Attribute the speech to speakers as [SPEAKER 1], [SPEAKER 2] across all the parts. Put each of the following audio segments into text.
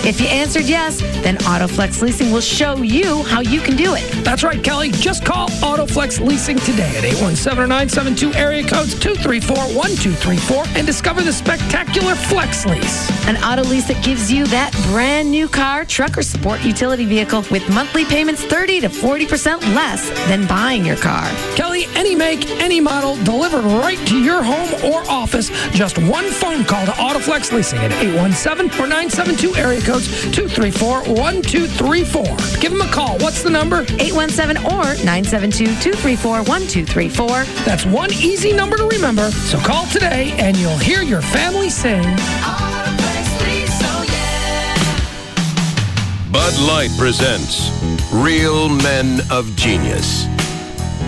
[SPEAKER 1] If you answered yes, then Autoflex Leasing will show you how you can do it.
[SPEAKER 2] That's right, Kelly. Just call Autoflex Leasing today at 817-972 area codes 234-1234 and discover the spectacular Flex Lease.
[SPEAKER 1] An auto lease that gives you that brand new car, truck, or sport utility vehicle with monthly payments 30 to 40% less than buying your car.
[SPEAKER 2] Kelly, any make, any model, delivered right to your home or office. Just one phone call to Autoflex Leasing at 817 or 972 area codes 234-1234. Give them a call. What's the number?
[SPEAKER 1] 817 or 972-234-1234.
[SPEAKER 2] That's one easy number to remember. So call today and you'll hear your family sing.
[SPEAKER 3] Bud Light presents Real Men of Genius.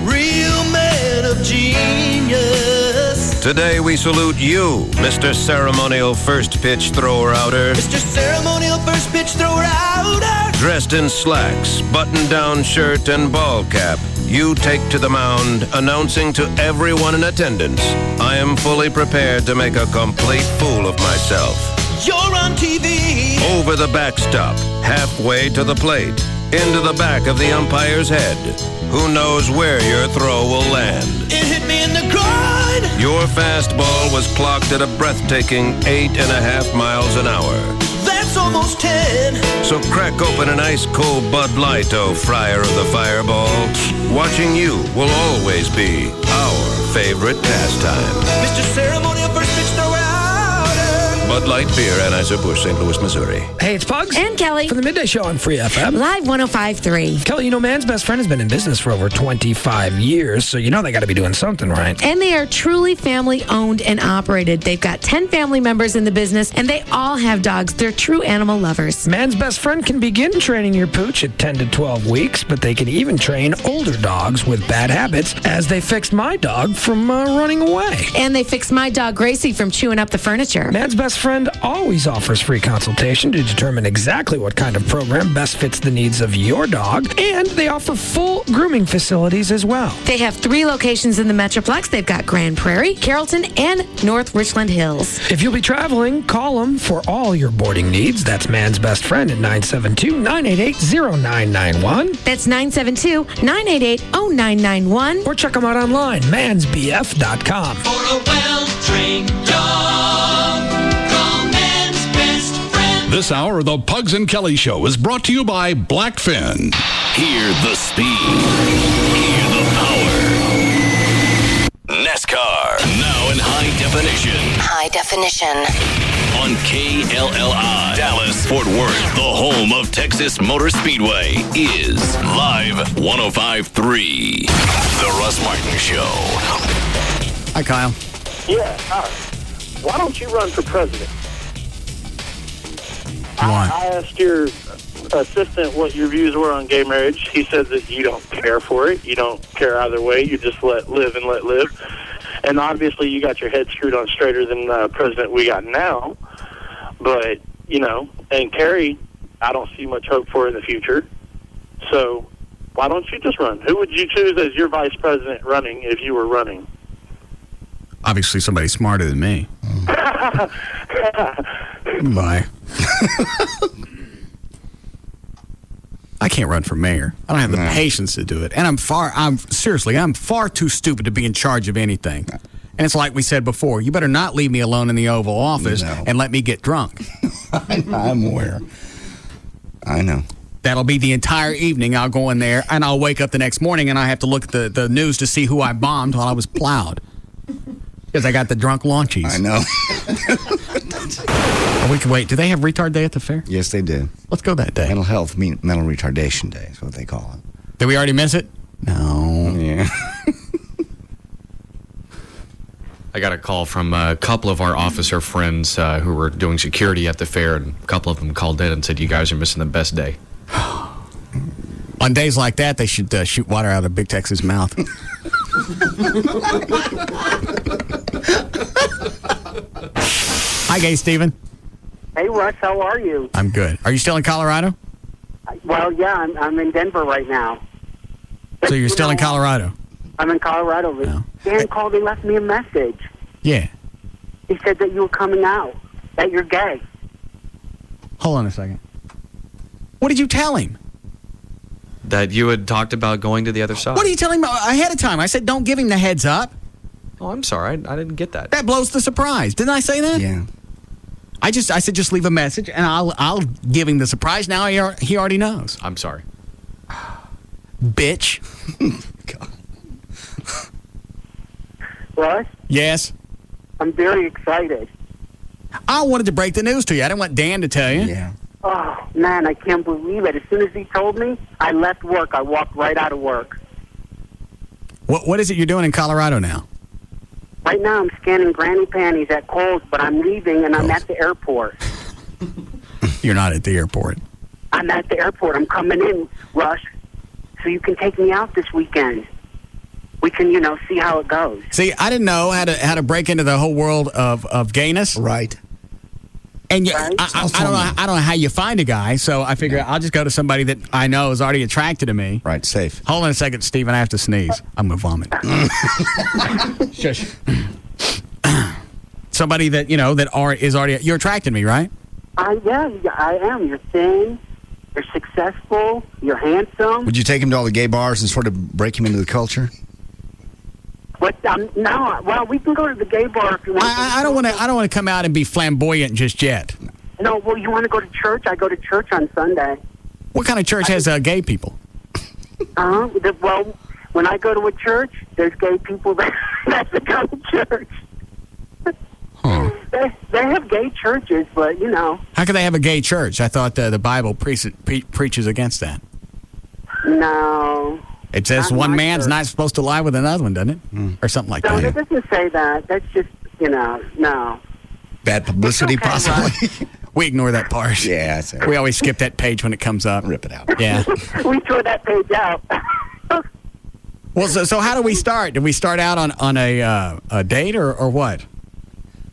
[SPEAKER 4] Real men of genius.
[SPEAKER 3] Today we salute you, Mr. Ceremonial First Pitch Thrower Outer.
[SPEAKER 4] Mr. Ceremonial First Pitch Thrower Outer.
[SPEAKER 3] Dressed in slacks, button-down shirt, and ball cap, you take to the mound, announcing to everyone in attendance, I am fully prepared to make a complete fool of myself.
[SPEAKER 4] You're on TV.
[SPEAKER 3] Over the backstop, halfway to the plate, into the back of the umpire's head. Who knows where your throw will land?
[SPEAKER 4] It hit me in the groin.
[SPEAKER 3] Your fastball was clocked at a breathtaking 8.5 miles an hour.
[SPEAKER 4] That's almost 10.
[SPEAKER 3] So crack open an ice-cold Bud Light, oh friar of the fireball. Watching you will always be our favorite pastime.
[SPEAKER 4] Mr. Ceremonial First Pitch Thrower Outer.
[SPEAKER 3] Bud Light Beer, Anheuser-Busch, St. Louis, Missouri.
[SPEAKER 2] Hey, it's Pugs.
[SPEAKER 1] And Kelly.
[SPEAKER 2] For the Midday Show on Free FM.
[SPEAKER 1] Live 105.3.
[SPEAKER 2] Kelly, you know, Man's Best Friend has been in business for over 25 years, so you know they got to be doing something right.
[SPEAKER 1] And they are truly family owned and operated. They've got 10 family members in the business, and they all have dogs. They're true animal lovers.
[SPEAKER 2] Man's Best Friend can begin training your pooch at 10 to 12 weeks, but they can even train older dogs with bad habits, as they fixed my dog from running away.
[SPEAKER 1] And they fixed my dog, Gracie, from chewing up the furniture.
[SPEAKER 2] Man's Best Friend always offers free consultation to determine exactly what kind of program best fits the needs of your dog, and they offer full grooming facilities as well.
[SPEAKER 1] They have 3 locations in the Metroplex. They've got Grand Prairie, Carrollton, and North Richland Hills.
[SPEAKER 2] If you'll be traveling, call them for all your boarding needs. That's Man's Best Friend at 972-988-0991.
[SPEAKER 1] That's 972-988-0991.
[SPEAKER 2] Or check them out online, mansbf.com.
[SPEAKER 4] For a well-trained dog, call Man's Best Friend.
[SPEAKER 5] This hour of the Pugs and Kelly Show is brought to you by Blackfin.
[SPEAKER 6] Hear the speed. Hear the power. NASCAR. Now in high definition.
[SPEAKER 7] High definition.
[SPEAKER 6] On KLLI. Dallas, Fort Worth. The home of Texas Motor Speedway is Live 105.3. The Russ Martin Show.
[SPEAKER 8] Hi, Kyle.
[SPEAKER 9] Yeah, hi. Why don't you run for president?
[SPEAKER 8] Why?
[SPEAKER 9] I asked your assistant what your views were on gay marriage. He said that you don't care for it. You don't care either way. You just let live and let live. And obviously you got your head screwed on straighter than the president we got now. But, you know, and Kerry, I don't see much hope for in the future. So why don't you just run? Who would you choose as your vice president running if you were running?
[SPEAKER 8] Obviously somebody smarter than me. Bye. I can't run for mayor. I don't have the patience to do it. And I'm far too stupid to be in charge of anything. And it's like we said before, you better not leave me alone in the Oval Office and let me get drunk.
[SPEAKER 10] I'm aware. I know.
[SPEAKER 8] That'll be the entire evening. I'll go in there and I'll wake up the next morning and I have to look at the news to see who I bombed while I was plowed. Because I got the drunk launchies.
[SPEAKER 10] I know.
[SPEAKER 8] Wait, do they have retard day at the fair?
[SPEAKER 10] Yes, they do.
[SPEAKER 8] Let's go that day.
[SPEAKER 10] Mental retardation day is what they call it.
[SPEAKER 8] Did we already miss it? No.
[SPEAKER 10] Yeah.
[SPEAKER 11] I got a call from a couple of our officer friends who were doing security at the fair, and a couple of them called in and said, you guys are missing the best day.
[SPEAKER 8] On days like that, they should shoot water out of Big Tex's mouth. Hi, Gay Steven.
[SPEAKER 12] Hey, Russ, how are you?
[SPEAKER 8] I'm good. Are you still in Colorado?
[SPEAKER 12] Well, yeah, I'm in Denver right now.
[SPEAKER 8] So you're still in Colorado?
[SPEAKER 12] I'm in Colorado.
[SPEAKER 8] No.
[SPEAKER 12] Dan called and left me a message.
[SPEAKER 8] Yeah.
[SPEAKER 12] He said that you were coming out, that you're gay.
[SPEAKER 8] Hold on a second. What did you tell him?
[SPEAKER 11] That you had talked about going to the other side.
[SPEAKER 8] What are you telling him ahead of time? I said, don't give him the heads up.
[SPEAKER 11] Oh, I'm sorry. I didn't get that.
[SPEAKER 8] That blows the surprise. Didn't I say that?
[SPEAKER 10] Yeah.
[SPEAKER 8] I said just leave a message, and I'll give him the surprise. Now he already knows.
[SPEAKER 11] I'm sorry.
[SPEAKER 8] Bitch.
[SPEAKER 10] God.
[SPEAKER 12] Russ,
[SPEAKER 8] Yes.
[SPEAKER 12] I'm very excited.
[SPEAKER 8] I wanted to break the news to you. I didn't want Dan to tell you.
[SPEAKER 10] Yeah.
[SPEAKER 12] Oh, man, I can't believe it. As soon as he told me, I left work. I walked right out of work.
[SPEAKER 8] What is it you're doing in Colorado now?
[SPEAKER 12] Right now, I'm scanning granny panties at Kohl's, but I'm leaving, and I'm at the airport.
[SPEAKER 8] You're not at the airport.
[SPEAKER 12] I'm at the airport. I'm coming in, Russ, so you can take me out this weekend. We can, see how it goes.
[SPEAKER 8] See, I didn't know how to break into the whole world of gayness.
[SPEAKER 10] Right.
[SPEAKER 8] And
[SPEAKER 12] Right.
[SPEAKER 8] I don't know how you find a guy, so I figure I'll just go to somebody that I know is already attracted to me.
[SPEAKER 10] Right, safe.
[SPEAKER 8] Hold on a second, Steven. I have to sneeze. I'm going to vomit. Shush. Somebody that, is already... You're attracted to me, right?
[SPEAKER 12] Yeah, I am. You're thin. You're successful. You're handsome.
[SPEAKER 10] Would you take him to all the gay bars and sort of break him into the culture?
[SPEAKER 12] But no. Well, we can go to the gay bar if you want.
[SPEAKER 8] I don't want to come out and be flamboyant just yet.
[SPEAKER 12] No. Well, you want to go to church? I go to church on Sunday.
[SPEAKER 8] What kind of church has gay people?
[SPEAKER 12] Well, when I go to a church, there's gay people there. That's the kind of church.
[SPEAKER 8] Huh.
[SPEAKER 12] They have gay churches, but
[SPEAKER 8] How could they have a gay church? I thought the Bible preaches against that.
[SPEAKER 12] No.
[SPEAKER 8] It says
[SPEAKER 12] Not
[SPEAKER 8] one
[SPEAKER 12] my
[SPEAKER 8] man's
[SPEAKER 12] church.
[SPEAKER 8] not supposed to lie with another one, doesn't it? Or something like
[SPEAKER 12] No,
[SPEAKER 8] that.
[SPEAKER 12] it doesn't say that. That's just, no.
[SPEAKER 10] Bad publicity,
[SPEAKER 12] It's okay,
[SPEAKER 10] possibly.
[SPEAKER 8] We ignore that part.
[SPEAKER 10] Yeah, that's it.
[SPEAKER 8] We always skip that page when it comes up.
[SPEAKER 10] Rip it out.
[SPEAKER 8] Yeah.
[SPEAKER 12] We throw that page out.
[SPEAKER 8] Well, so how do we start? Do we start out on a date or what?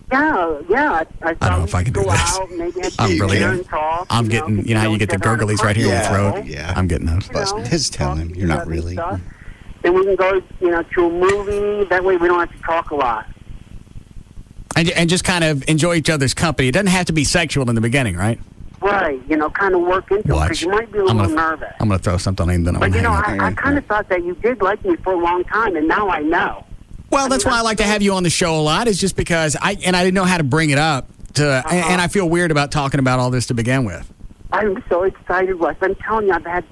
[SPEAKER 12] Yeah. I
[SPEAKER 8] don't know if I can do
[SPEAKER 12] go
[SPEAKER 8] this.
[SPEAKER 12] Out, maybe have
[SPEAKER 8] I'm really
[SPEAKER 12] dinner and talk,
[SPEAKER 8] I'm getting, how you get the gurglies right here in the throat?
[SPEAKER 10] Yeah.
[SPEAKER 8] I'm getting those.
[SPEAKER 10] Just tell him you're not really.
[SPEAKER 12] Then we can go, to a movie. That way we don't have to talk a lot.
[SPEAKER 8] And just kind of enjoy each other's company. It doesn't have to be sexual in the beginning, right?
[SPEAKER 12] Right. Kind of work into it because you might be a little nervous.
[SPEAKER 8] I'm going to throw something in. Then I'm
[SPEAKER 12] But,
[SPEAKER 8] going to hang up.
[SPEAKER 12] I kind of thought that you did like me for a long time, and now I know.
[SPEAKER 8] Well, that's why I like to have you on the show a lot, is just because I didn't know how to bring it up, and I feel weird about talking about all this to begin with.
[SPEAKER 12] I'm so excited, Russ. I'm telling you, I've had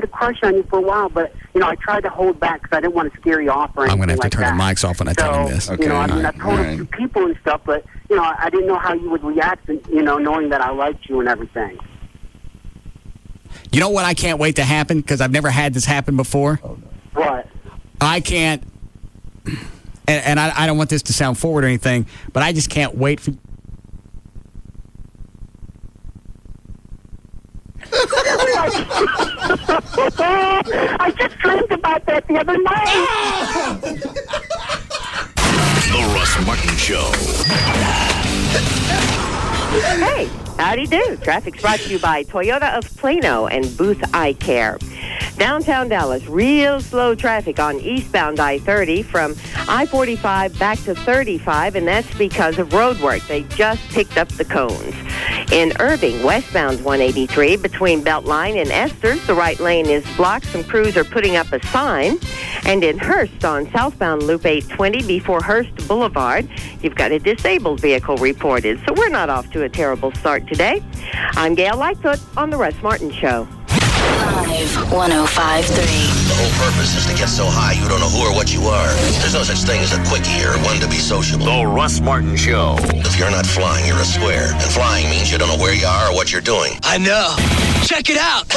[SPEAKER 12] a crush on you for a while, but, I tried to hold back because I didn't want to scare you off or anything.
[SPEAKER 8] I'm going to have to
[SPEAKER 12] like
[SPEAKER 8] turn
[SPEAKER 12] that.
[SPEAKER 8] the mics off when I tell him this.
[SPEAKER 10] Okay.
[SPEAKER 12] I've told a few people and stuff, but, I didn't know how you would react, knowing that I liked you and everything.
[SPEAKER 8] You know what I can't wait to happen? Because I've never had this happen before.
[SPEAKER 12] What?
[SPEAKER 8] I can't, and I don't want this to sound forward or anything, but I just can't wait for...
[SPEAKER 12] I just dreamed about that the other night.
[SPEAKER 6] The Russ Martin Show.
[SPEAKER 7] Hey, howdy do. Traffic's brought to you by Toyota of Plano and Booth Eye Care. Downtown Dallas, real slow traffic on eastbound I-30 from I-45 back to 35, and that's because of road work. They just picked up the cones. In Irving, westbound 183 between Beltline and Esther's, the right lane is blocked. Some crews are putting up a sign. And in Hearst on southbound Loop 820 before Hearst Boulevard, you've got a disabled vehicle reported. So we're not off to a terrible start today. I'm Gail Lightfoot on The Russ Martin Show.
[SPEAKER 13] Live 105.3.
[SPEAKER 14] The whole purpose is to get so high you don't know who or what you are. There's no such thing as a quickie or one to be sociable.
[SPEAKER 6] The Russ Martin Show.
[SPEAKER 14] If you're not flying, you're a square. And flying means you don't know where you are or what you're doing.
[SPEAKER 4] I know. Check it out.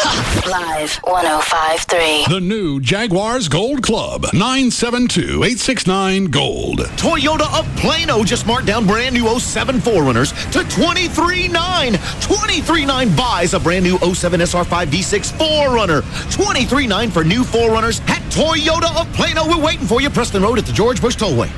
[SPEAKER 13] Live 105.3.
[SPEAKER 5] The new Jaguars Gold Club, 972-869-GOLD.
[SPEAKER 15] Toyota of Plano just marked down brand new 07 4Runners to $23,900. $23,900 buys a brand new 07 SR5 V6 4Runner. $23,900 for new 4Runners at Toyota of Plano. We're waiting for you. Preston Road at the George Bush Tollway.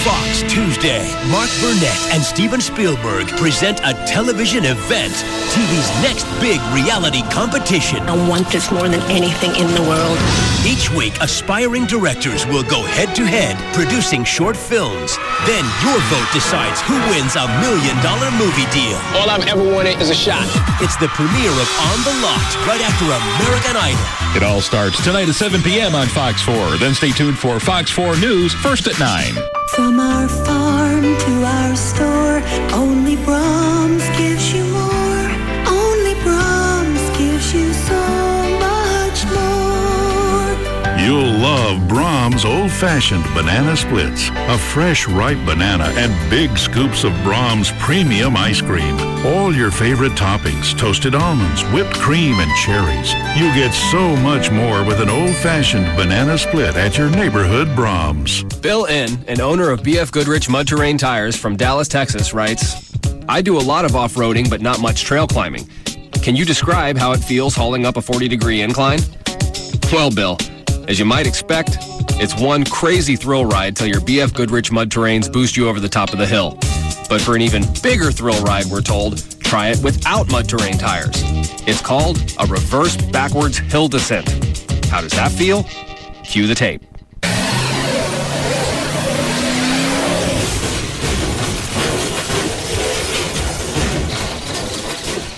[SPEAKER 16] Fox Tuesday. Mark Burnett and Steven Spielberg present a television event, TV's next big reality competition.
[SPEAKER 17] I want this more than anything in the world.
[SPEAKER 16] Each week, aspiring directors will go head-to-head, producing short films. Then your vote decides who wins $1 million movie deal.
[SPEAKER 18] All I've ever wanted is a shot.
[SPEAKER 16] It's the premiere of On the Lot, right after American Idol.
[SPEAKER 5] It all starts tonight at 7 p.m. on Fox 4. Then stay tuned for Fox 4 News, first at 9.
[SPEAKER 19] From our farm to our store, only Brahms gives you more. Only Brahms gives you so much more.
[SPEAKER 20] You'll love Brahms Old-Fashioned Banana Splits. A fresh, ripe banana and big scoops of Brahms Premium Ice Cream. All your favorite toppings, toasted almonds, whipped cream, and cherries. You get so much more with an Old-Fashioned Banana Split at your neighborhood Brahms.
[SPEAKER 21] Bill N., an owner of BF Goodrich Mud Terrain Tires from Dallas, Texas, writes, I do a lot of off-roading, but not much trail climbing. Can you describe how it feels hauling up a 40-degree incline? Well, Bill, as you might expect, it's one crazy thrill ride till your BF Goodrich Mud Terrains boost you over the top of the hill. But for an even bigger thrill ride, we're told, try it without mud terrain tires. It's called a reverse backwards hill descent. How does that feel? Cue the tape.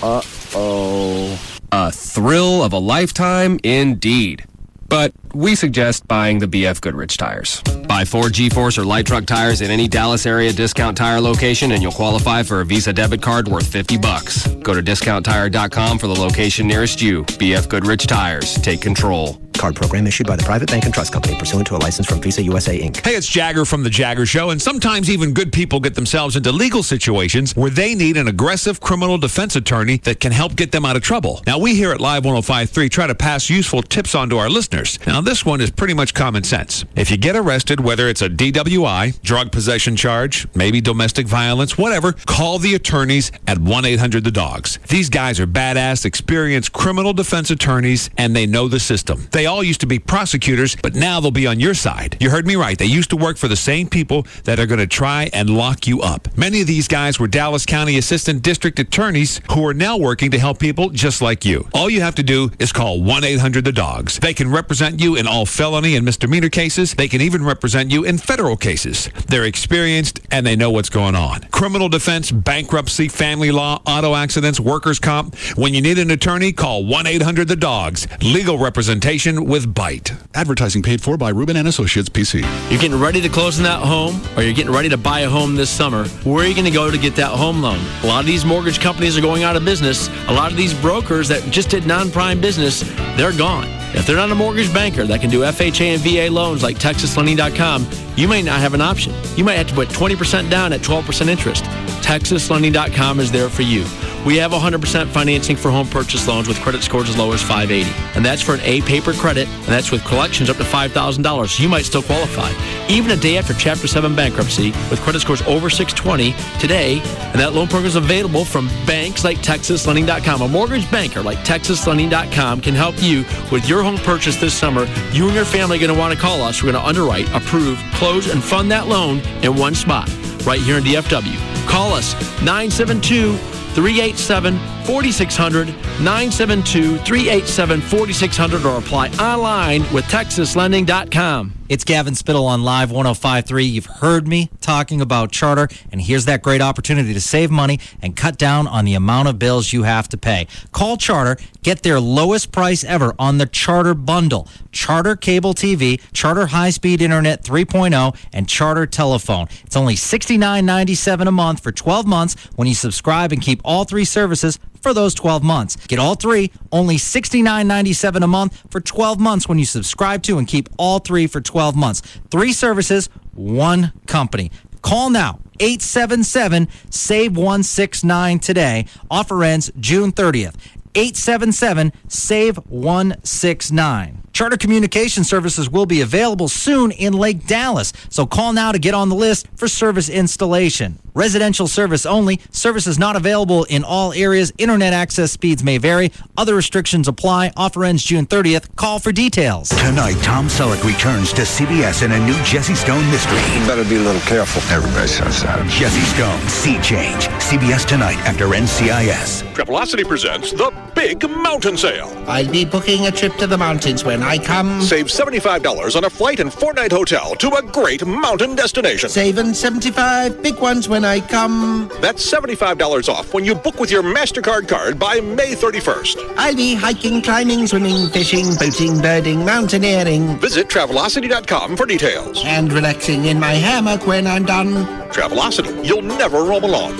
[SPEAKER 21] Uh-oh. A thrill of a lifetime indeed. But we suggest buying the BF Goodrich tires. Buy 4 G-Force or light truck tires at any Dallas area discount tire location and you'll qualify for a Visa debit card worth $50. Go to discounttire.com for the location nearest you. BF Goodrich Tires. Take control.
[SPEAKER 22] Card program issued by the Private Bank and Trust Company pursuant to a license from Visa USA, Inc.
[SPEAKER 23] Hey, it's Jagger from The Jagger Show, and sometimes even good people get themselves into legal situations where they need an aggressive criminal defense attorney that can help get them out of trouble. Now, we here at Live 105.3 try to pass useful tips on to our listeners. Now, this one is pretty much common sense. If you get arrested, whether it's a DWI, drug possession charge, maybe domestic violence, whatever, call the attorneys at 1-800-THE-DOGS. These guys are badass, experienced criminal defense attorneys, and they know the system. They all used to be prosecutors, but now they'll be on your side. You heard me right. They used to work for the same people that are going to try and lock you up. Many of these guys were Dallas County Assistant District Attorneys who are now working to help people just like you. All you have to do is call 1-800-THE-DOGS. They can represent you in all felony and misdemeanor cases. They can even represent you in federal cases. They're experienced and they know what's going on. Criminal defense, bankruptcy, family law, auto accidents, workers' comp. When you need an attorney, call 1-800-THE-DOGS. Legal representation with Bite.
[SPEAKER 5] Advertising paid for by Rubin and Associates, PC.
[SPEAKER 24] You're getting ready to close on that home, or you're getting ready to buy a home this summer. Where are you going to go to get that home loan? A lot of these mortgage companies are going out of business. A lot of these brokers that just did non-prime business, they're gone. If they're not a mortgage banker that can do FHA and VA loans like TexasLending.com, you may not have an option. You might have to put 20% down at 12% interest. TexasLending.com is there for you. We have 100% financing for home purchase loans with credit scores as low as 580. And that's for an A paper credit, and that's with collections up to $5,000. You might still qualify. Even a day after Chapter 7 bankruptcy, with credit scores over 620 today, and that loan program is available from banks like TexasLending.com. A mortgage banker like TexasLending.com can help you with your home purchase this summer. You and your family are going to want to call us. We're going to underwrite, approve, close, and fund that loan in one spot, right here in DFW. Call us 972-387-4600, 972-387-4600, or apply online with TexasLending.com.
[SPEAKER 25] It's Gavin Spittle on Live 105.3. You've heard me talking about Charter, and here's that great opportunity to save money and cut down on the amount of bills you have to pay. Call Charter, get their lowest price ever on the Charter Bundle. Charter Cable TV, Charter High-Speed Internet 3.0, and Charter Telephone. It's only $69.97 a month for 12 months when you subscribe and keep all three services for those 12 months. Get all three, only $69.97 a month for 12 months when you subscribe to and keep all three for 12 months. 3 services, 1 company. Call now, 877-SAVE-169 today. Offer ends June 30th. 877-SAVE-169. Charter Communication Services will be available soon in Lake Dallas, so call now to get on the list for service installation. Residential service only. Service is not available in all areas. Internet access speeds may vary. Other restrictions apply. Offer ends June 30th. Call for details.
[SPEAKER 1] Tonight, Tom Selleck returns to CBS in a new Jesse Stone mystery.
[SPEAKER 2] You better be a little careful. Everybody says that.
[SPEAKER 1] Jesse Stone, Sea Change. CBS tonight after NCIS.
[SPEAKER 3] Travelocity presents the Big Mountain Sale.
[SPEAKER 9] I'll be booking a trip to the mountains when I come.
[SPEAKER 3] Save $75 on a flight and 4-night hotel to a great mountain destination.
[SPEAKER 9] Saving 75 big ones when I come.
[SPEAKER 3] That's $75 off when you book with your MasterCard card by May 31st.
[SPEAKER 9] I'll be hiking, climbing, swimming, fishing, boating, birding, mountaineering.
[SPEAKER 3] Visit Travelocity.com for details.
[SPEAKER 9] And relaxing in my hammock when I'm done.
[SPEAKER 3] Travelocity. You'll never roam alone.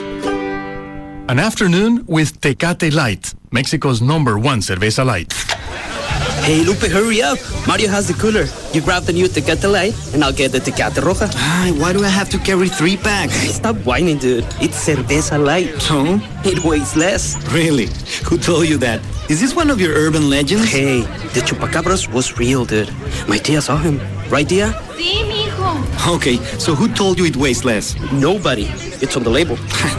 [SPEAKER 18] An afternoon with Tecate Light, Mexico's #1 cerveza light.
[SPEAKER 4] Hey, Lupe, hurry up. Mario has the cooler. You grab the new Tecate Light, and I'll get the Tecate Roja.
[SPEAKER 26] Why do I have to carry 3 packs?
[SPEAKER 4] Stop whining, dude. It's cerveza light.
[SPEAKER 26] So?
[SPEAKER 4] It weighs less.
[SPEAKER 26] Really? Who told you that? Is this one of your urban legends?
[SPEAKER 4] Hey, the chupacabras was real, dude. My tia saw him. Right, tia?
[SPEAKER 26] Sí, mijo. Okay, so who told you it weighs less?
[SPEAKER 4] Nobody. It's on the label.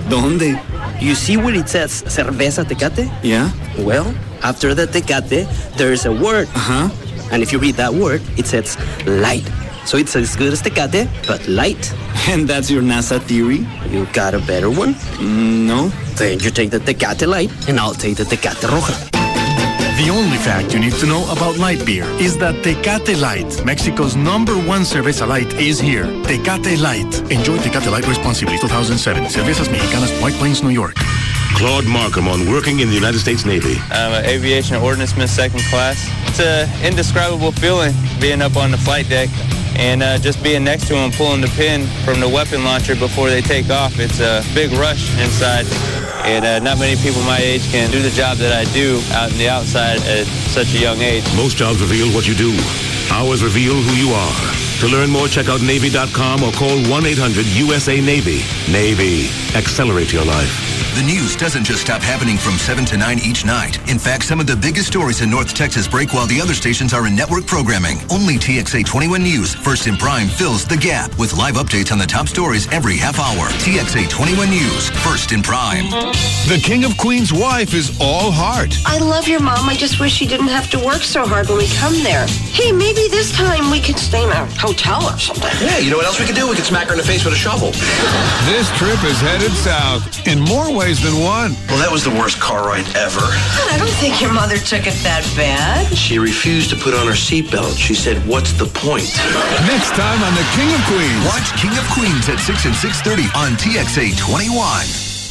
[SPEAKER 26] ¿Dónde?
[SPEAKER 4] You see where it says cerveza Tecate?
[SPEAKER 26] Yeah?
[SPEAKER 4] Well, after the Tecate, there's a word.
[SPEAKER 26] Uh-huh.
[SPEAKER 4] And if you read that word, it says light. So it's as good as Tecate, but light.
[SPEAKER 26] And that's your NASA theory?
[SPEAKER 4] You got a better one?
[SPEAKER 26] No.
[SPEAKER 4] Then you take the Tecate Light, and I'll take the Tecate Roja.
[SPEAKER 18] The only fact you need to know about light beer is that Tecate Light, Mexico's #1 cerveza light, is here. Tecate Light. Enjoy Tecate Light responsibly. 2007. Cervezas Mexicanas, White Plains, New York.
[SPEAKER 27] Claude Markham on working in the United States Navy.
[SPEAKER 28] I'm an aviation ordnanceman 2nd class. It's an indescribable feeling being up on the flight deck and just being next to them, pulling the pin from the weapon launcher before they take off. It's a big rush inside. And not many people my age can do the job that I do out in the outside at such a young age.
[SPEAKER 27] Most jobs reveal what you do. Ours reveal who you are. To learn more, check out Navy.com or call 1-800-USA-NAVY. Navy. Accelerate your life.
[SPEAKER 29] The news doesn't just stop happening from 7 to 9 each night. In fact, some of the biggest stories in North Texas break while the other stations are in network programming. Only TXA 21 News, first in prime, fills the gap with live updates on the top stories every half hour. TXA 21 News, first in prime.
[SPEAKER 30] The King of Queens' wife is all heart.
[SPEAKER 17] I love your mom. I just wish she didn't have to work so hard when we come there. Hey, maybe this time we could stay in a hotel or something.
[SPEAKER 14] Yeah, you know what else we could do? We could smack her in the face with a shovel.
[SPEAKER 30] This trip is headed south in more ways than one.
[SPEAKER 14] Well, that was the worst car ride ever.
[SPEAKER 17] I don't think your mother took it that bad.
[SPEAKER 14] She refused to put on her seatbelt. She said, "What's the point?"
[SPEAKER 30] Next time on The King of Queens.
[SPEAKER 29] Watch King of Queens at 6 and 6:30 on TXA 21.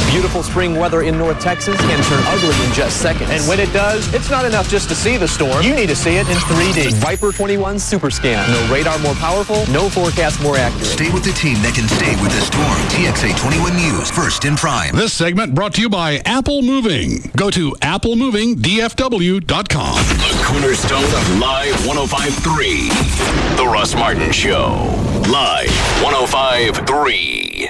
[SPEAKER 31] Beautiful spring weather in North Texas can turn ugly in just seconds. And when it does, it's not enough just to see the storm. You need to see it in 3D. Viper 21 Super Scan. No radar more powerful, no forecast more accurate.
[SPEAKER 29] Stay with the team that can stay with the storm. TXA 21 News, first in prime.
[SPEAKER 5] This segment brought to you by Apple Moving. Go to applemovingdfw.com.
[SPEAKER 6] The cornerstone of Live 105.3. The Russ Martin Show. Live 105.3.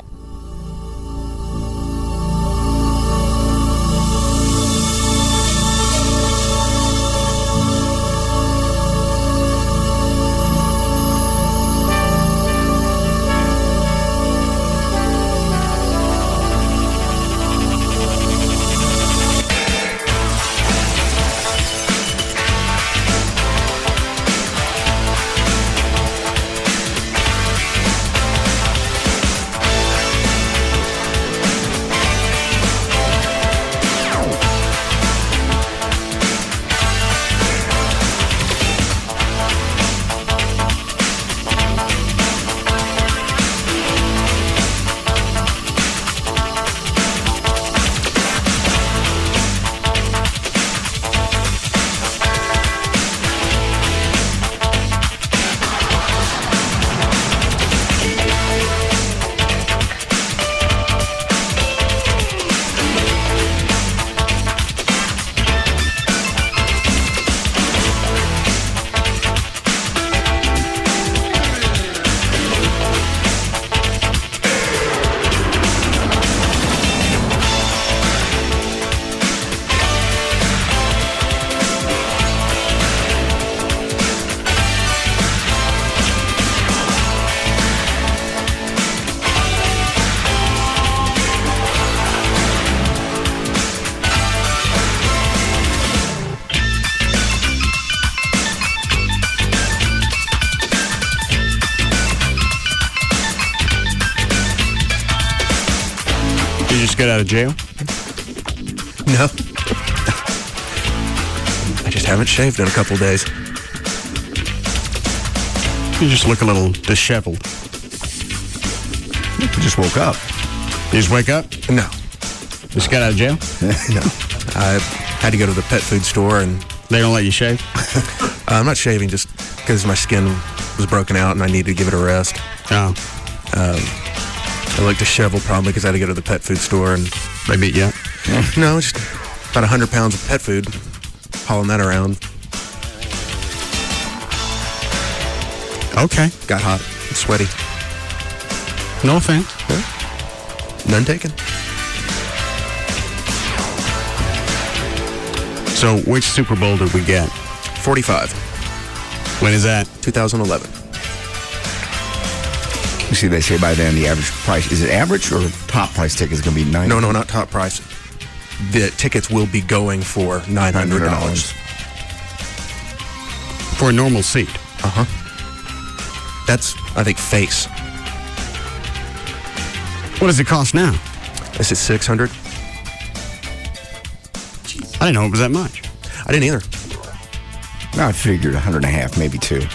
[SPEAKER 7] get out of jail?
[SPEAKER 8] No. I just haven't shaved in a couple days.
[SPEAKER 7] You just look a little disheveled.
[SPEAKER 2] You just woke up.
[SPEAKER 7] You just wake up?
[SPEAKER 8] No.
[SPEAKER 7] Just got out of jail?
[SPEAKER 8] No. I had to go to the pet food store and...
[SPEAKER 7] They don't let you shave?
[SPEAKER 8] I'm not shaving just because my skin was broken out and I needed to give it a rest.
[SPEAKER 7] Oh.
[SPEAKER 8] I look disheveled probably because I had to go to the pet food store and...
[SPEAKER 7] They beat you up?
[SPEAKER 8] No, just about 100 pounds of pet food, hauling that around.
[SPEAKER 7] Okay.
[SPEAKER 8] Got hot and sweaty.
[SPEAKER 7] No offense.
[SPEAKER 8] Yeah. None taken.
[SPEAKER 7] So, which Super Bowl did we get?
[SPEAKER 8] 45.
[SPEAKER 7] When is that?
[SPEAKER 8] 2011.
[SPEAKER 2] You see, they say by then the average price, is it average or top price ticket is going to be $90?
[SPEAKER 8] No, not top price. The tickets will be going for $900.
[SPEAKER 7] For a normal seat?
[SPEAKER 8] Uh-huh. That's, I think, face.
[SPEAKER 7] What does it cost now?
[SPEAKER 8] This is $600.
[SPEAKER 7] I didn't know it was that much.
[SPEAKER 8] I didn't either.
[SPEAKER 2] No, I figured $150, maybe $200.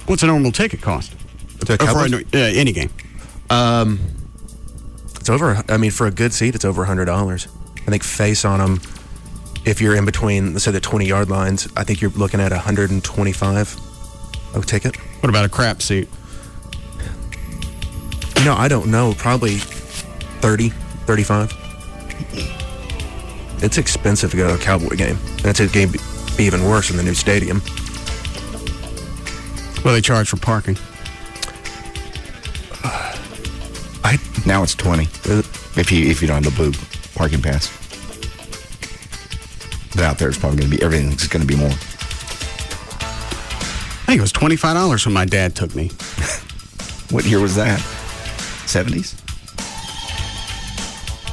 [SPEAKER 7] What's a normal ticket cost?
[SPEAKER 8] For
[SPEAKER 7] any game?
[SPEAKER 8] It's over, I mean, for a good seat, it's over $100. I think face on them, if you're in between, let's say the 20-yard lines, I think you're looking at $125 a ticket.
[SPEAKER 7] What about a crap seat?
[SPEAKER 8] You know, I don't know. Probably 30, 35. It's expensive to go to a Cowboy game. And it's a game be even worse in the new stadium.
[SPEAKER 7] Well, they charge for parking.
[SPEAKER 2] Now it's $20 if you don't have the blue parking pass. But out there, it's probably going to be, everything's going to be more.
[SPEAKER 7] I think it was $25 when my dad took me.
[SPEAKER 2] What year was that? 70s?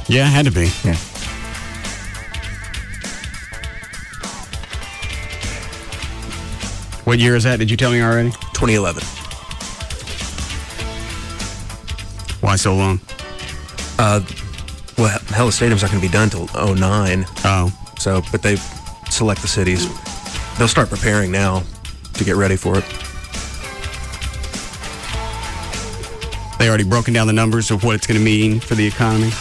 [SPEAKER 7] Yeah, it had to be.
[SPEAKER 2] Yeah.
[SPEAKER 7] What year is that? Did you tell me already?
[SPEAKER 8] 2011.
[SPEAKER 7] Why so long?
[SPEAKER 8] Well, hell, the stadium's not going to be done till 2009.
[SPEAKER 7] Oh.
[SPEAKER 8] So, but they select the cities. They'll start preparing now to get ready for it.
[SPEAKER 7] They already broken down the numbers of what it's going to mean for the economy?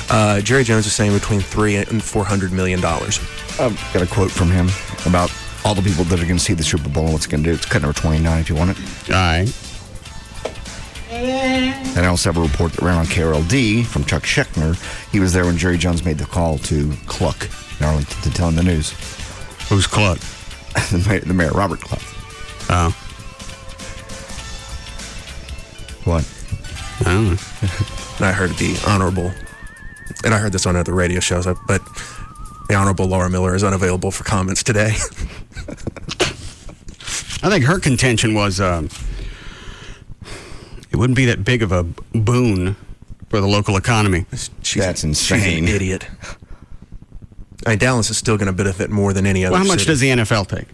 [SPEAKER 8] Jerry Jones is saying between $300 and $400 million.
[SPEAKER 2] I've got a quote from him about all the people that are going to see the Super Bowl and what's going to do. It's cut number 29 if you want it.
[SPEAKER 7] All right.
[SPEAKER 2] And I also have a report that ran on KLLI from Chuck Schechner. He was there when Jerry Jones made the call to Cluck in Arlington to tell him the news.
[SPEAKER 7] Who's Cluck?
[SPEAKER 2] the mayor, Robert Cluck.
[SPEAKER 7] Oh.
[SPEAKER 2] What?
[SPEAKER 7] I don't know.
[SPEAKER 8] And I heard the Honorable, and I heard this on other radio shows, but the Honorable Laura Miller is unavailable for comments today.
[SPEAKER 7] I think her contention was it wouldn't be that big of a boon for the local economy.
[SPEAKER 2] That's insane.
[SPEAKER 8] She's an idiot. I mean, Dallas is still going to benefit more than any other
[SPEAKER 7] Well, how much
[SPEAKER 8] city.
[SPEAKER 7] does the NFL take?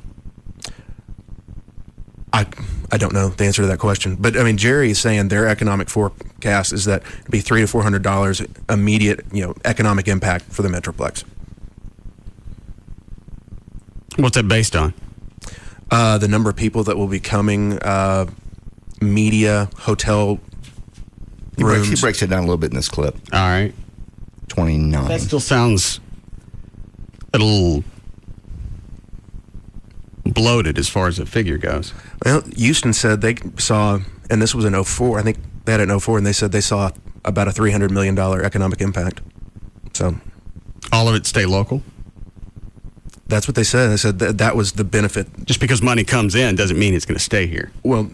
[SPEAKER 8] I don't know the answer to that question. But, I mean, Jerry is saying their economic forecast is that it'd be $300 to $400 immediate, economic impact for the Metroplex.
[SPEAKER 7] What's that based on?
[SPEAKER 8] The number of people that will be coming, media, hotel rooms.
[SPEAKER 2] He breaks it down a little bit in this clip.
[SPEAKER 7] All right.
[SPEAKER 2] 29.
[SPEAKER 7] That still sounds a little bloated as far as the figure goes.
[SPEAKER 8] Well, Houston said they saw, and this was in 2004, I think they had it in 2004, and they said they saw about a $300 million economic impact. So,
[SPEAKER 7] all of it stay local?
[SPEAKER 8] That's what they said. They said that was the benefit.
[SPEAKER 7] Just because money comes in doesn't mean it's going to stay here.
[SPEAKER 8] Well,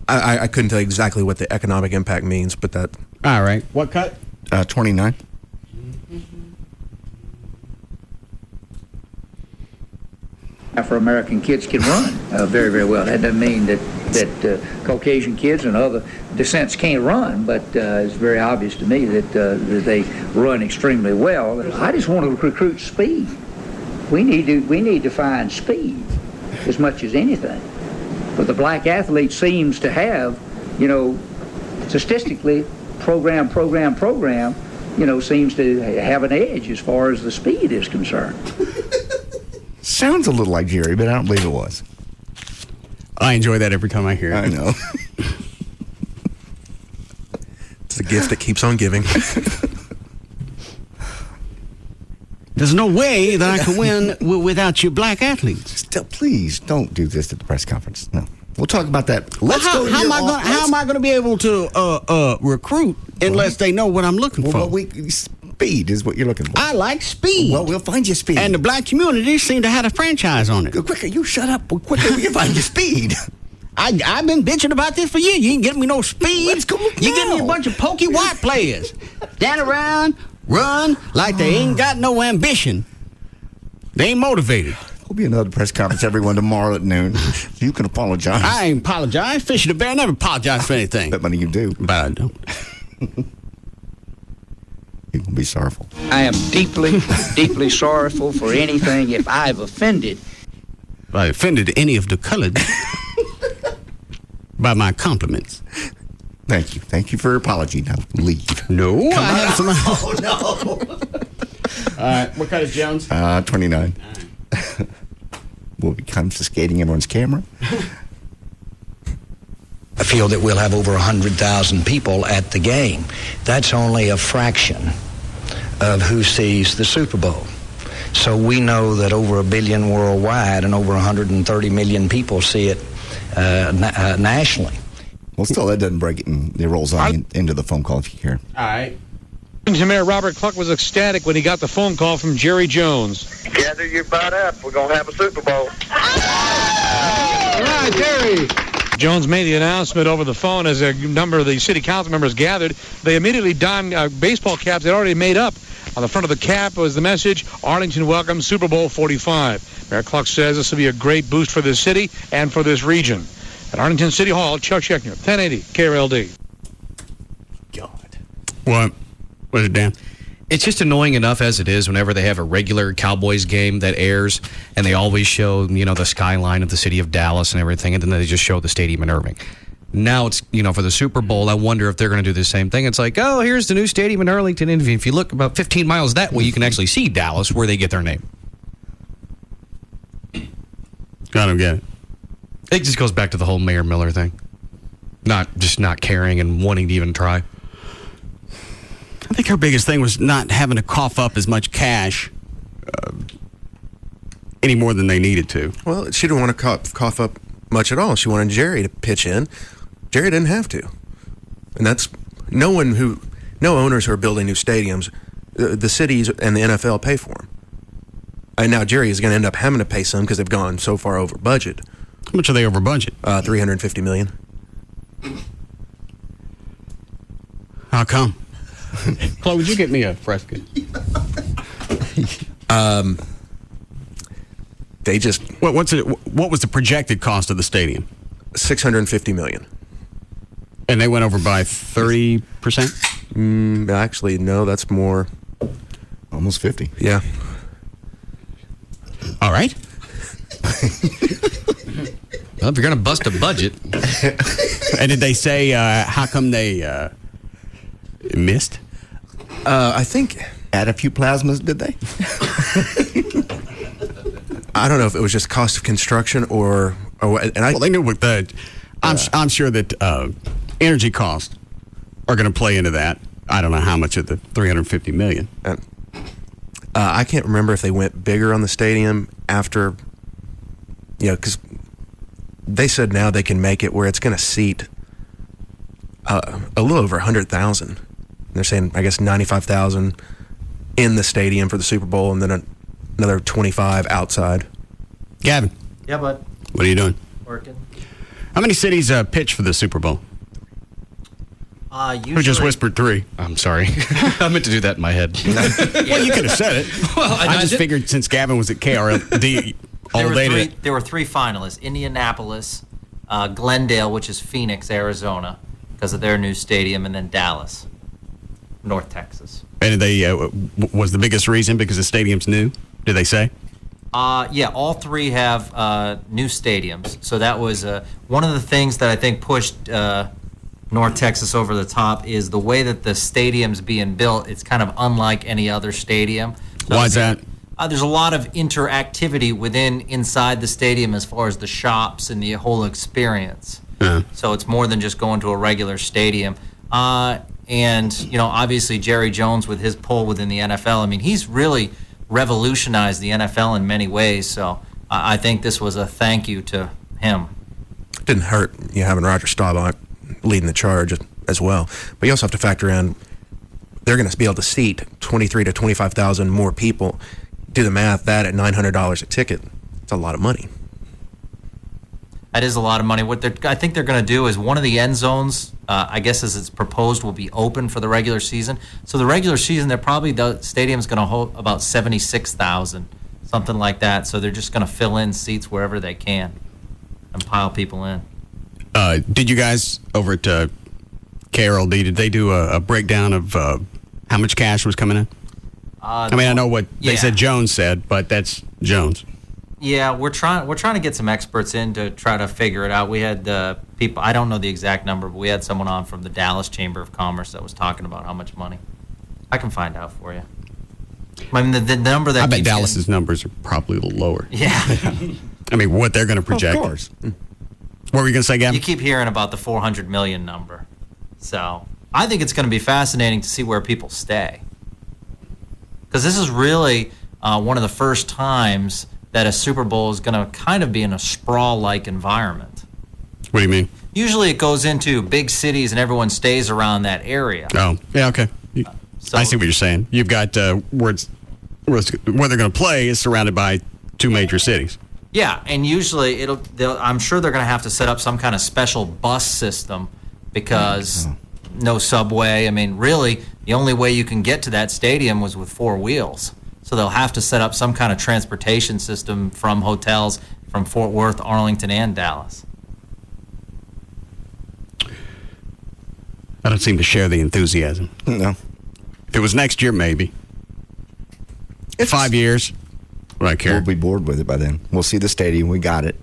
[SPEAKER 8] I couldn't tell you exactly what the economic impact means, but that...
[SPEAKER 7] All right. What cut?
[SPEAKER 2] 29.
[SPEAKER 10] Afro-American kids can run very, very well. That doesn't mean that Caucasian kids and other descents can't run, but it's very obvious to me that they run extremely well. I just want to recruit speed. We need to find speed as much as anything. But the black athlete seems to have, statistically, program, seems to have an edge as far as the speed is concerned.
[SPEAKER 2] Sounds a little like Jerry, but I don't believe it was.
[SPEAKER 7] I enjoy that every time I hear it.
[SPEAKER 2] I know.
[SPEAKER 8] It's the gift that keeps on giving.
[SPEAKER 11] There's no way that I can win without your black athletes.
[SPEAKER 2] Still, please don't do this at the press conference. No. We'll talk about that. Let's go to
[SPEAKER 11] how am I going to be able to recruit unless they know what I'm looking for?
[SPEAKER 2] Speed is what you're looking for.
[SPEAKER 11] I like speed.
[SPEAKER 2] Well, we'll find you speed.
[SPEAKER 11] And the black community seem to have a franchise on it.
[SPEAKER 2] Quicker, you shut up. Quicker, we can find you speed.
[SPEAKER 11] I've been bitching about this for years. You ain't getting me no speed.
[SPEAKER 2] Let's go
[SPEAKER 11] You getting me a bunch of pokey white players. Stand around, run like they ain't got no ambition. They ain't motivated.
[SPEAKER 2] There'll be another press conference, everyone, tomorrow at noon. You can apologize.
[SPEAKER 11] I ain't apologize. Fisher the Bear never apologize for anything.
[SPEAKER 2] But money you do.
[SPEAKER 11] But I don't.
[SPEAKER 2] You will be sorrowful.
[SPEAKER 10] I am deeply, deeply sorrowful for anything if I've offended.
[SPEAKER 11] If I offended any of the colored by my compliments.
[SPEAKER 2] Thank you. Thank you for your apology. Now leave.
[SPEAKER 11] No, I have some.
[SPEAKER 2] Oh, no.
[SPEAKER 11] All right. What kind is Jones?
[SPEAKER 2] 29. We'll be confiscating everyone's camera.
[SPEAKER 12] I feel that we'll have over 100,000 people at the game. That's only a fraction of who sees the Super Bowl. So we know that over 1 billion worldwide and over 130 million people see it nationally.
[SPEAKER 2] Well, still, that doesn't break it, and it rolls on into the phone call if you care.
[SPEAKER 11] All right.
[SPEAKER 13] Mayor Robert Cluck was ecstatic when he got the phone call from Jerry Jones.
[SPEAKER 15] Gather your butt up. We're going to have a Super Bowl.
[SPEAKER 13] All right, Jerry. Jones made the announcement over the phone as a number of the city council members gathered. They immediately donned baseball caps they'd already made up. On the front of the cap was the message, Arlington welcomes Super Bowl 45. Mayor Cluck says this will be a great boost for this city and for this region. At Arlington City Hall, Chuck Schechner, 1080 KRLD.
[SPEAKER 7] What? What is it, Dan?
[SPEAKER 16] It's just annoying enough as it is whenever they have a regular Cowboys game that airs and they always show, the skyline of the city of Dallas and everything, and then they just show the stadium in Irving. Now it's, for the Super Bowl, I wonder if they're going to do the same thing. It's like, oh, here's the new stadium in Arlington. And if you look about 15 miles that way, you can actually see Dallas, where they get their name.
[SPEAKER 7] I don't get it.
[SPEAKER 16] It just goes back to the whole Mayor Miller thing. Not caring and wanting to even try.
[SPEAKER 11] I think her biggest thing was not having to cough up as much cash
[SPEAKER 7] any more than they needed to.
[SPEAKER 8] Well, she didn't want to cough up much at all. She wanted Jerry to pitch in. Jerry didn't have to. And that's no owners who are building new stadiums, the cities and the NFL pay for them. And now Jerry is going to end up having to pay some because they've gone so far over budget.
[SPEAKER 7] How much are they over budget?
[SPEAKER 8] $350 million.
[SPEAKER 7] How come? Chloe, would you get me a fresca?
[SPEAKER 8] They just
[SPEAKER 7] what was the projected cost of the stadium?
[SPEAKER 8] $650 million.
[SPEAKER 7] And they went over by 30%?
[SPEAKER 8] Actually, no, that's more.
[SPEAKER 2] Almost 50.
[SPEAKER 8] Yeah.
[SPEAKER 7] All right.
[SPEAKER 16] Well, if you're going to bust a budget.
[SPEAKER 7] And did they say how come they missed?
[SPEAKER 8] I think
[SPEAKER 2] add a few plasmas, did they?
[SPEAKER 8] I don't know if it was just cost of construction or
[SPEAKER 7] well, they knew what the. I'm sure that energy costs are going to play into that. I don't know how much of the $350 million.
[SPEAKER 8] I can't remember if they went bigger on the stadium after. Because they said now they can make it where it's going to seat a little over 100,000. They're saying, I guess, 95,000 in the stadium for the Super Bowl, and then another 25 outside.
[SPEAKER 7] Gavin.
[SPEAKER 25] Yeah, bud.
[SPEAKER 7] What are you doing?
[SPEAKER 25] Working.
[SPEAKER 7] How many cities pitch for the Super Bowl?
[SPEAKER 25] Usually,
[SPEAKER 7] Who just whispered 3?
[SPEAKER 16] I'm sorry. I meant to do that in my head.
[SPEAKER 7] Well, you could have said it.
[SPEAKER 25] Well,
[SPEAKER 7] I just figured since Gavin was at KRLD all day.
[SPEAKER 25] There were 3 finalists: Indianapolis, Glendale, which is Phoenix, Arizona, because of their new stadium, and then Dallas, North Texas.
[SPEAKER 7] And they was the biggest reason because the stadium's new? Did they say?
[SPEAKER 25] Yeah, all 3 have new stadiums. So that was one of the things that I think pushed North Texas over the top is the way that the stadium's being built. It's kind of unlike any other stadium. So
[SPEAKER 7] why is that?
[SPEAKER 25] There's a lot of interactivity inside the stadium as far as the shops and the whole experience. So it's more than just going to a regular stadium. And, you know, obviously Jerry Jones with his pull within the NFL, I mean, he's really revolutionized the NFL in many ways. So I think this was a thank you to him.
[SPEAKER 8] It didn't hurt having Roger Staubach leading the charge as well. But you also have to factor in they're going to be able to seat 23 to 25,000 more people. Do the math, that at $900 a ticket, it's a lot of money.
[SPEAKER 25] That is a lot of money. What I think they're going to do is one of the end zones, I guess as it's proposed, will be open for the regular season. So the regular season, the stadium's going to hold about 76,000, something like that. So they're just going to fill in seats wherever they can and pile people in.
[SPEAKER 7] Did you guys over at KRLD, did they do a breakdown of how much cash was coming in? I mean, I know what they said Jones said, but that's Jones.
[SPEAKER 25] Yeah, we're trying to get some experts in to try to figure it out. We had people, I don't know the exact number, but we had someone on from the Dallas Chamber of Commerce that was talking about how much money. I can find out for you. I mean, the number that
[SPEAKER 7] I bet Dallas's numbers are probably a little lower.
[SPEAKER 25] Yeah.
[SPEAKER 7] I mean, what they're going to project.
[SPEAKER 2] Of course.
[SPEAKER 7] What were you going to say, Gavin?
[SPEAKER 25] You keep hearing about the 400 million number. So I think it's going to be fascinating to see where people stay. Because this is really one of the first times that a Super Bowl is going to kind of be in a sprawl-like environment.
[SPEAKER 7] What do you mean?
[SPEAKER 25] Usually it goes into big cities and everyone stays around that area.
[SPEAKER 7] Oh, yeah, okay. I see what you're saying. You've got where they're going to play is surrounded by two major cities.
[SPEAKER 25] Yeah, and usually I'm sure they're going to have to set up some kind of special bus system because no subway. I mean, really, the only way you can get to that stadium was with four wheels. So they'll have to set up some kind of transportation system from hotels from Fort Worth, Arlington, and Dallas.
[SPEAKER 7] I don't seem to share the enthusiasm.
[SPEAKER 2] No.
[SPEAKER 7] If it was next year, maybe. 5 years, would I care?
[SPEAKER 2] We'll be bored with it by then. We'll see the stadium. We got it.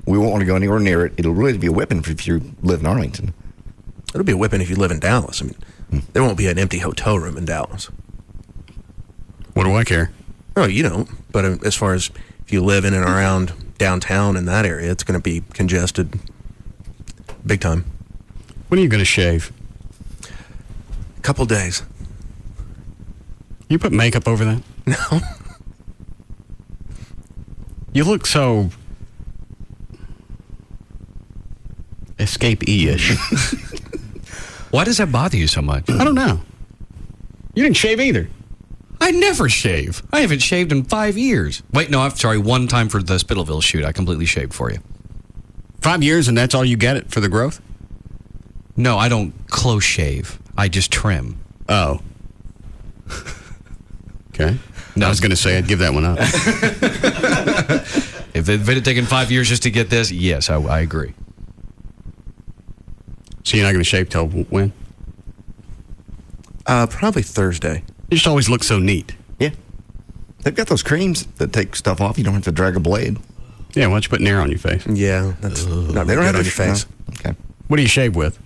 [SPEAKER 2] We won't want to go anywhere near it. It'll really be a whipping if you live in Arlington.
[SPEAKER 8] It'll be a whipping if you live in Dallas. I mean, there won't be an empty hotel room in Dallas.
[SPEAKER 7] What do I care?
[SPEAKER 8] Oh, you don't. But as far as if you live in and around downtown in that area, it's going to be congested big time.
[SPEAKER 7] When are you going to shave?
[SPEAKER 8] A couple days.
[SPEAKER 7] You put makeup over that?
[SPEAKER 8] No.
[SPEAKER 7] You look so escape-y-ish.
[SPEAKER 16] Why does that bother you so much?
[SPEAKER 7] I don't know. You didn't shave either.
[SPEAKER 16] I never shave. I haven't shaved in 5 years. Wait, no, I'm sorry. One time for the Spittleville shoot, I completely shaved for you.
[SPEAKER 7] 5 years and that's all you get it for the growth?
[SPEAKER 16] No, I don't close shave. I just trim.
[SPEAKER 7] Oh. Okay. No, I was going to say I'd give that one up.
[SPEAKER 16] If it had taken 5 years just to get this, yes, I agree.
[SPEAKER 7] So you're not going to shave till when?
[SPEAKER 8] Probably Thursday.
[SPEAKER 7] You just always look so neat.
[SPEAKER 2] Yeah. They've got those creams that take stuff off. You don't have to drag a blade.
[SPEAKER 7] Yeah, why don't you put an air on your face?
[SPEAKER 8] Yeah, that's not
[SPEAKER 2] They don't
[SPEAKER 8] good
[SPEAKER 2] have
[SPEAKER 8] on
[SPEAKER 2] to
[SPEAKER 8] your face.
[SPEAKER 2] Okay.
[SPEAKER 7] What do you shave with?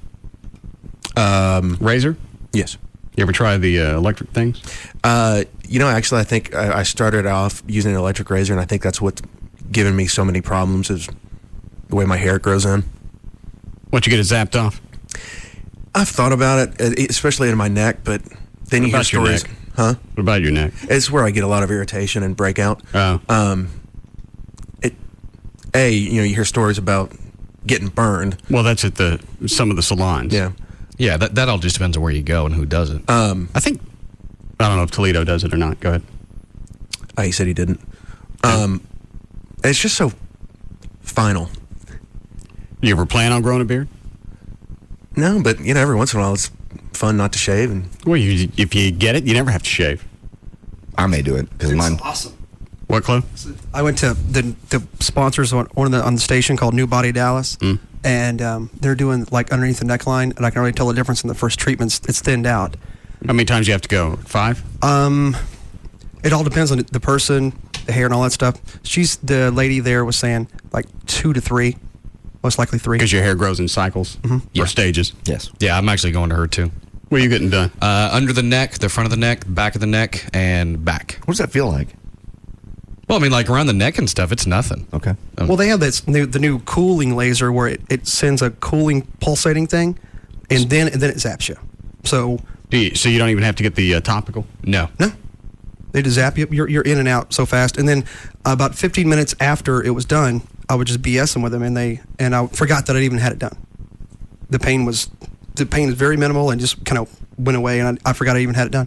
[SPEAKER 7] Razor?
[SPEAKER 8] Yes.
[SPEAKER 7] You ever try the electric things?
[SPEAKER 8] Actually, I think I started off using an electric razor, and I think that's what's given me so many problems is the way my hair grows in.
[SPEAKER 7] Why don't you get it zapped off?
[SPEAKER 8] I've thought about it, especially in my neck, but then you hear stories. Huh?
[SPEAKER 7] What about your neck?
[SPEAKER 8] It's where I get a lot of irritation and breakout.
[SPEAKER 7] Oh.
[SPEAKER 8] You hear stories about getting burned.
[SPEAKER 7] Well, that's at some of the salons.
[SPEAKER 8] Yeah.
[SPEAKER 16] Yeah, that all just depends on where you go and who does it.
[SPEAKER 7] I don't know if Toledo does it or not. Go ahead.
[SPEAKER 8] He said he didn't. It's just so final.
[SPEAKER 7] You ever plan on growing a beard?
[SPEAKER 8] No, but every once in a while it's fun not to shave. And
[SPEAKER 7] well, if you get it, you never have to shave.
[SPEAKER 2] I may do it because mine.
[SPEAKER 1] Awesome.
[SPEAKER 7] What, Chloe?
[SPEAKER 1] I went to the sponsors on the station called New Body Dallas, and they're doing like underneath the neckline, and I can already tell the difference in the first treatments. It's thinned out.
[SPEAKER 7] How many times do you have to go? 5?
[SPEAKER 1] It all depends on the person, the hair, and all that stuff. The lady there was saying like 2 to 3. Most likely 3.
[SPEAKER 7] Because your hair grows in cycles or stages.
[SPEAKER 2] Yes.
[SPEAKER 16] Yeah, I'm actually going to her too.
[SPEAKER 7] Where are you getting done?
[SPEAKER 16] Under the neck, the front of the neck, back of the neck, and back.
[SPEAKER 2] What does that feel like?
[SPEAKER 16] Well, I mean, like around the neck and stuff, it's nothing.
[SPEAKER 2] Okay.
[SPEAKER 1] Well, they have the new cooling laser where it sends a cooling pulsating thing, and then it zaps you. So
[SPEAKER 7] you don't even have to get the topical?
[SPEAKER 16] No.
[SPEAKER 1] They just zap you. You're in and out so fast. And then about 15 minutes after it was done, I would just BS them with them, and I forgot that I even had it done. The pain was very minimal and just kind of went away, and I forgot I even had it done.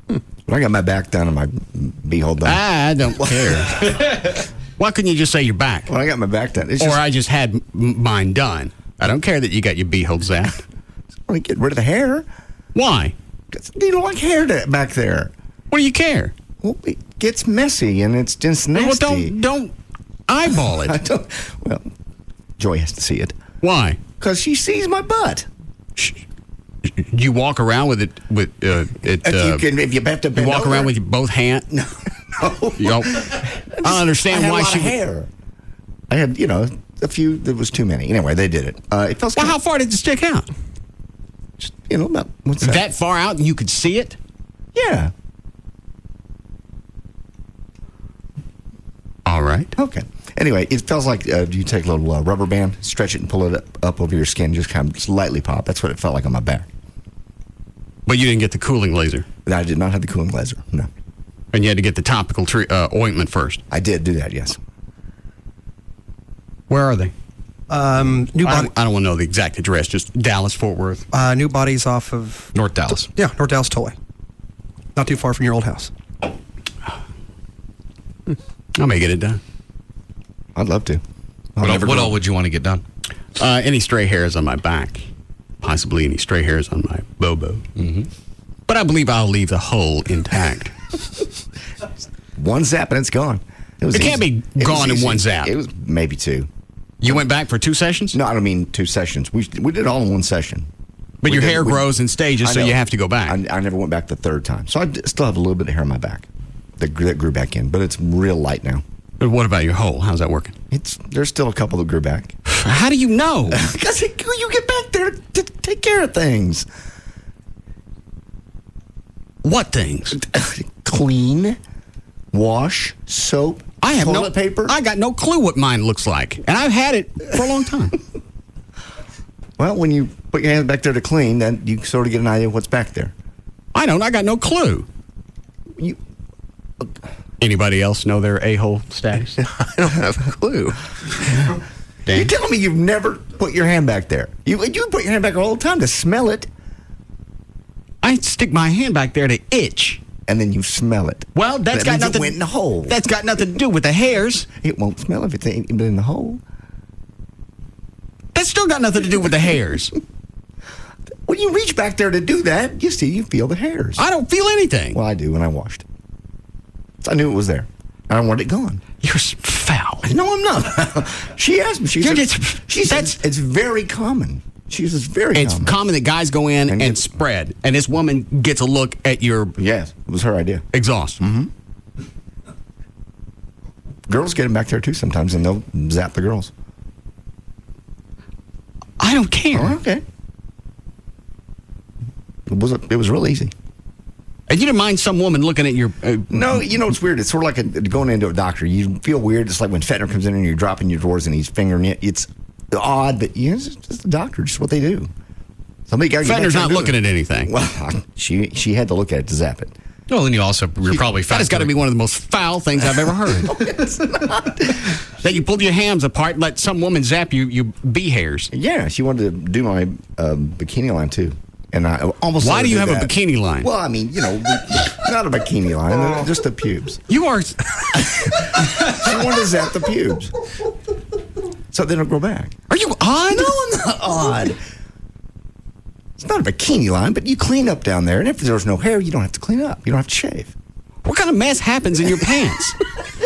[SPEAKER 2] When I got my back done and my beehole done.
[SPEAKER 7] I don't care. Why couldn't you just say your back?
[SPEAKER 2] When I got my back done.
[SPEAKER 7] I just had mine done. I don't care that you got your beehole zapped.
[SPEAKER 2] I want to get rid of the hair.
[SPEAKER 7] Why?
[SPEAKER 2] Because you don't like hair back there.
[SPEAKER 7] What do you care?
[SPEAKER 2] Well, it gets messy and it's just nasty.
[SPEAKER 7] Well, don't eyeball it.
[SPEAKER 2] I don't. Well, Joy has to see it.
[SPEAKER 7] Why?
[SPEAKER 2] Because she sees my butt.
[SPEAKER 7] You walk around with it
[SPEAKER 2] if you have to bend
[SPEAKER 7] you walk
[SPEAKER 2] over.
[SPEAKER 7] around with both hands.
[SPEAKER 2] No.
[SPEAKER 7] You know, I don't understand
[SPEAKER 2] I had
[SPEAKER 7] why
[SPEAKER 2] a lot
[SPEAKER 7] she
[SPEAKER 2] of hair. I had a few. There was too many. Anyway, they did it. It felt.
[SPEAKER 7] Well, how far did it stick out?
[SPEAKER 2] Just, about what's that?
[SPEAKER 7] That far out, and you could see it.
[SPEAKER 2] Yeah.
[SPEAKER 7] All right.
[SPEAKER 2] Okay. Anyway, it feels like you take a little rubber band, stretch it, and pull it up over your skin, just kind of slightly pop. That's what it felt like on my back.
[SPEAKER 7] But you didn't get the cooling laser.
[SPEAKER 2] I did not have the cooling laser. No.
[SPEAKER 7] And you had to get the topical ointment first.
[SPEAKER 2] I did do that. Yes.
[SPEAKER 7] Where are they?
[SPEAKER 1] New body.
[SPEAKER 7] I don't want to know the exact address. Just Dallas, Fort Worth.
[SPEAKER 1] New Body's off of
[SPEAKER 16] North Dallas.
[SPEAKER 1] Yeah, North Dallas Tollway. Not too far from your old house.
[SPEAKER 7] I may get it done.
[SPEAKER 2] I'd love to.
[SPEAKER 16] What all would you want to get done?
[SPEAKER 7] Any stray hairs on my back. Possibly any stray hairs on my bobo.
[SPEAKER 16] Mm-hmm.
[SPEAKER 7] But I believe I'll leave the whole intact.
[SPEAKER 2] One zap and it's gone.
[SPEAKER 7] It can't be gone in one zap.
[SPEAKER 2] It was maybe 2.
[SPEAKER 7] You went back for 2 sessions?
[SPEAKER 2] No, I don't mean 2 sessions. We did it all in one session.
[SPEAKER 7] But your hair grows in stages, so you have to go back.
[SPEAKER 2] I never went back the 3rd time. So I still have a little bit of hair on my back that grew back in, but it's real light now.
[SPEAKER 7] But what about your hole? How's that working?
[SPEAKER 2] There's still a couple that grew back.
[SPEAKER 7] How do you know?
[SPEAKER 2] Because you get back there to take care of things.
[SPEAKER 7] What things?
[SPEAKER 2] Clean, wash, soap, toilet paper.
[SPEAKER 7] I got no clue what mine looks like, and I've had it for a long time.
[SPEAKER 2] Well, when you put your hands back there to clean, then you sort of get an idea of what's back there.
[SPEAKER 7] I don't. I got no clue. Anybody else know their a-hole status?
[SPEAKER 8] I don't have a clue.
[SPEAKER 2] Dan? You're telling me you've never put your hand back there? You put your hand back there all the time to smell it.
[SPEAKER 7] I stick my hand back there to itch.
[SPEAKER 2] And then you smell it.
[SPEAKER 7] Well, that got nothing.
[SPEAKER 2] It went in the hole.
[SPEAKER 7] That's got nothing to do with the hairs.
[SPEAKER 2] It won't smell if it's in the hole.
[SPEAKER 7] That's still got nothing to do with the hairs.
[SPEAKER 2] When you reach back there to do that, you feel the hairs.
[SPEAKER 7] I don't feel anything.
[SPEAKER 2] Well, I do when I washed it. So I knew it was there. I don't want it gone.
[SPEAKER 7] You're foul.
[SPEAKER 2] No, I'm not. She asked me. She said it's very common. She says very common.
[SPEAKER 7] It's common that guys go in and spread, and this woman gets a look at your...
[SPEAKER 2] Yes, it was her idea.
[SPEAKER 7] Exhaust.
[SPEAKER 2] Mm-hmm. Girls get them back there, too, sometimes, and they'll zap the girls.
[SPEAKER 7] I don't care.
[SPEAKER 2] Oh, okay. It was real easy.
[SPEAKER 7] And you didn't mind some woman looking at your...
[SPEAKER 2] No, it's weird. It's sort of like going into a doctor. You feel weird. It's like when Fetner comes in and you're dropping your drawers and he's fingering you. It's odd, but it's just a doctor. Just what they do.
[SPEAKER 7] Fetner's not looking at anything.
[SPEAKER 2] Well, she had to look at it to zap it.
[SPEAKER 16] Well, and you're probably fast.
[SPEAKER 7] That has got to be one of the most foul things I've ever heard.
[SPEAKER 2] No, it's not.
[SPEAKER 7] That you pulled your hams apart and let some woman zap you bee hairs.
[SPEAKER 2] Yeah, she wanted to do my bikini line, too. And I almost.
[SPEAKER 7] Why do you have a bikini line?
[SPEAKER 2] Well, I mean, not a bikini line, just the pubes.
[SPEAKER 7] You are.
[SPEAKER 2] She wanted to zap the pubes, so they don't grow back.
[SPEAKER 7] Are you odd?
[SPEAKER 2] No, I'm not odd. It's not a bikini line, but you clean up down there, and if there's no hair, you don't have to clean up. You don't have to shave.
[SPEAKER 7] What kind of mess happens in your pants?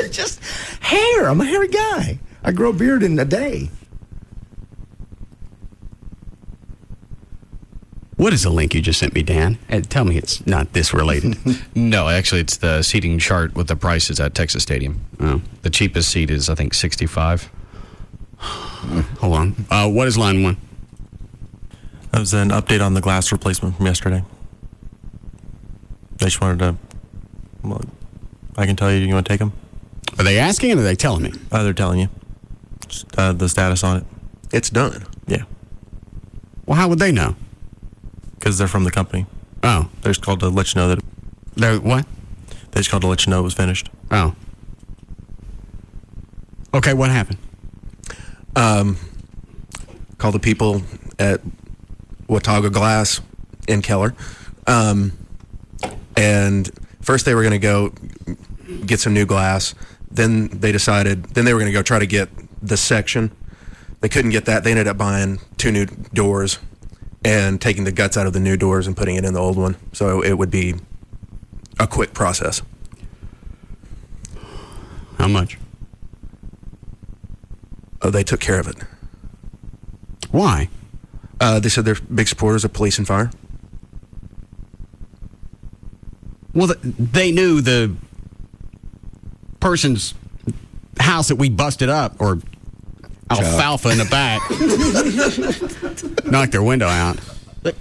[SPEAKER 2] Just hair. I'm a hairy guy. I grow a beard in a day.
[SPEAKER 7] What is the link you just sent me, Dan? Tell me it's not this related.
[SPEAKER 16] No, actually, it's the seating chart with the prices at Texas Stadium.
[SPEAKER 7] Oh.
[SPEAKER 16] The cheapest seat is, I think, $65.
[SPEAKER 7] Hold on. What is line 1?
[SPEAKER 3] That was an update on the glass replacement from yesterday. They just wanted to... Well, I can tell you. You want to take them?
[SPEAKER 7] Are they asking or are they telling me?
[SPEAKER 3] They're telling you. Just, the status on it.
[SPEAKER 8] It's done.
[SPEAKER 3] Yeah.
[SPEAKER 7] Well, how would they know?
[SPEAKER 3] Because they're from the company.
[SPEAKER 7] Oh.
[SPEAKER 3] They're just called to let you know that...
[SPEAKER 7] They're what?
[SPEAKER 3] They just called to let you know it was finished.
[SPEAKER 7] Oh. Okay, what happened?
[SPEAKER 8] Call the people at Watauga Glass in Keller. And first they were going to go get some new glass. Then they decided, then they were going to go try to get the section. They couldn't get that. They ended up buying 2 new doors and taking the guts out of the new doors and putting it in the old one. So it would be a quick process.
[SPEAKER 7] How much?
[SPEAKER 8] Oh, they took care of it.
[SPEAKER 7] Why?
[SPEAKER 8] They said they're big supporters of police and fire.
[SPEAKER 7] Well, they knew the person's house that we busted up, or alfalfa in the back, knocked their window out.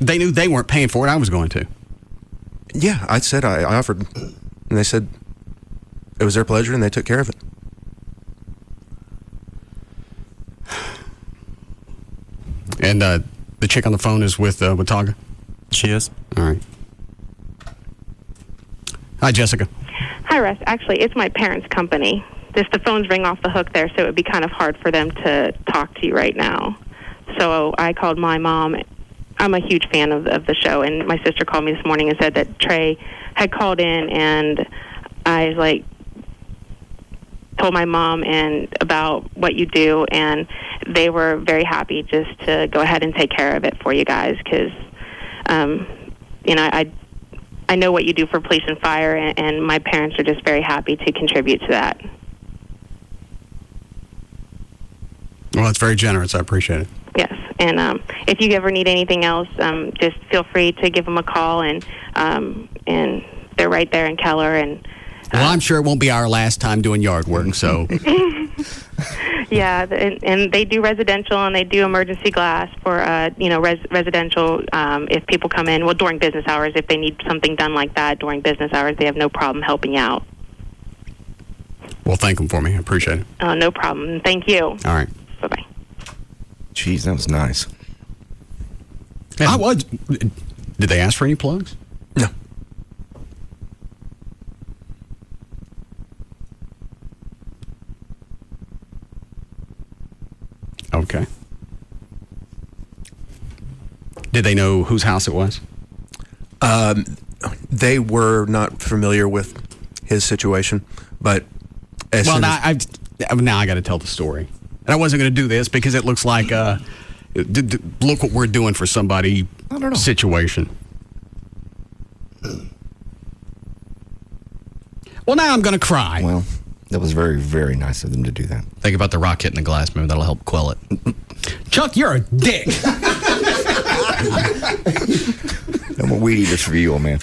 [SPEAKER 7] They knew they weren't paying for it. I was going to.
[SPEAKER 8] Yeah, I said I offered, and they said it was their pleasure, and they took care of it.
[SPEAKER 7] And the chick on the phone is with Watauga?
[SPEAKER 3] She is.
[SPEAKER 7] All right. Hi, Jessica.
[SPEAKER 4] Hi, Russ. Actually, it's my parents' company. Just the phones ring off the hook there, so it would be kind of hard for them to talk to you right now. So I called my mom. I'm a huge fan of the show, and my sister called me this morning and said that Trey had called in, and I told my mom and about what you do, and they were very happy just to go ahead and take care of it for you guys, because I know what you do for police and fire, and my parents are just very happy to contribute to that.
[SPEAKER 7] Well, that's very generous. I appreciate it.
[SPEAKER 4] Yes, and if you ever need anything else, just feel free to give them a call, and they're right there in Keller. And
[SPEAKER 7] well, I'm sure it won't be our last time doing yard work, so.
[SPEAKER 4] Yeah, and they do residential, and they do emergency glass for residential. If people come in, well, during business hours, if they need something done like that during business hours, they have no problem helping out.
[SPEAKER 7] Well, thank them for me. I appreciate it.
[SPEAKER 4] No problem. Thank you.
[SPEAKER 7] All right.
[SPEAKER 4] Bye-bye.
[SPEAKER 2] Jeez, that was nice.
[SPEAKER 7] Did they ask for any plugs?
[SPEAKER 8] No.
[SPEAKER 7] Okay. Did they know whose house it was?
[SPEAKER 8] They were not familiar with his situation, but
[SPEAKER 7] now I got to tell the story. And I wasn't going to do this because it looks like look what we're doing for somebody situation. Well, now I'm going to cry.
[SPEAKER 2] Well, that was very, very nice of them to do that.
[SPEAKER 16] Think about the rock hitting the glass. Maybe that'll help quell it.
[SPEAKER 7] Chuck, you're a dick.
[SPEAKER 2] No more weed eaters for you, old man.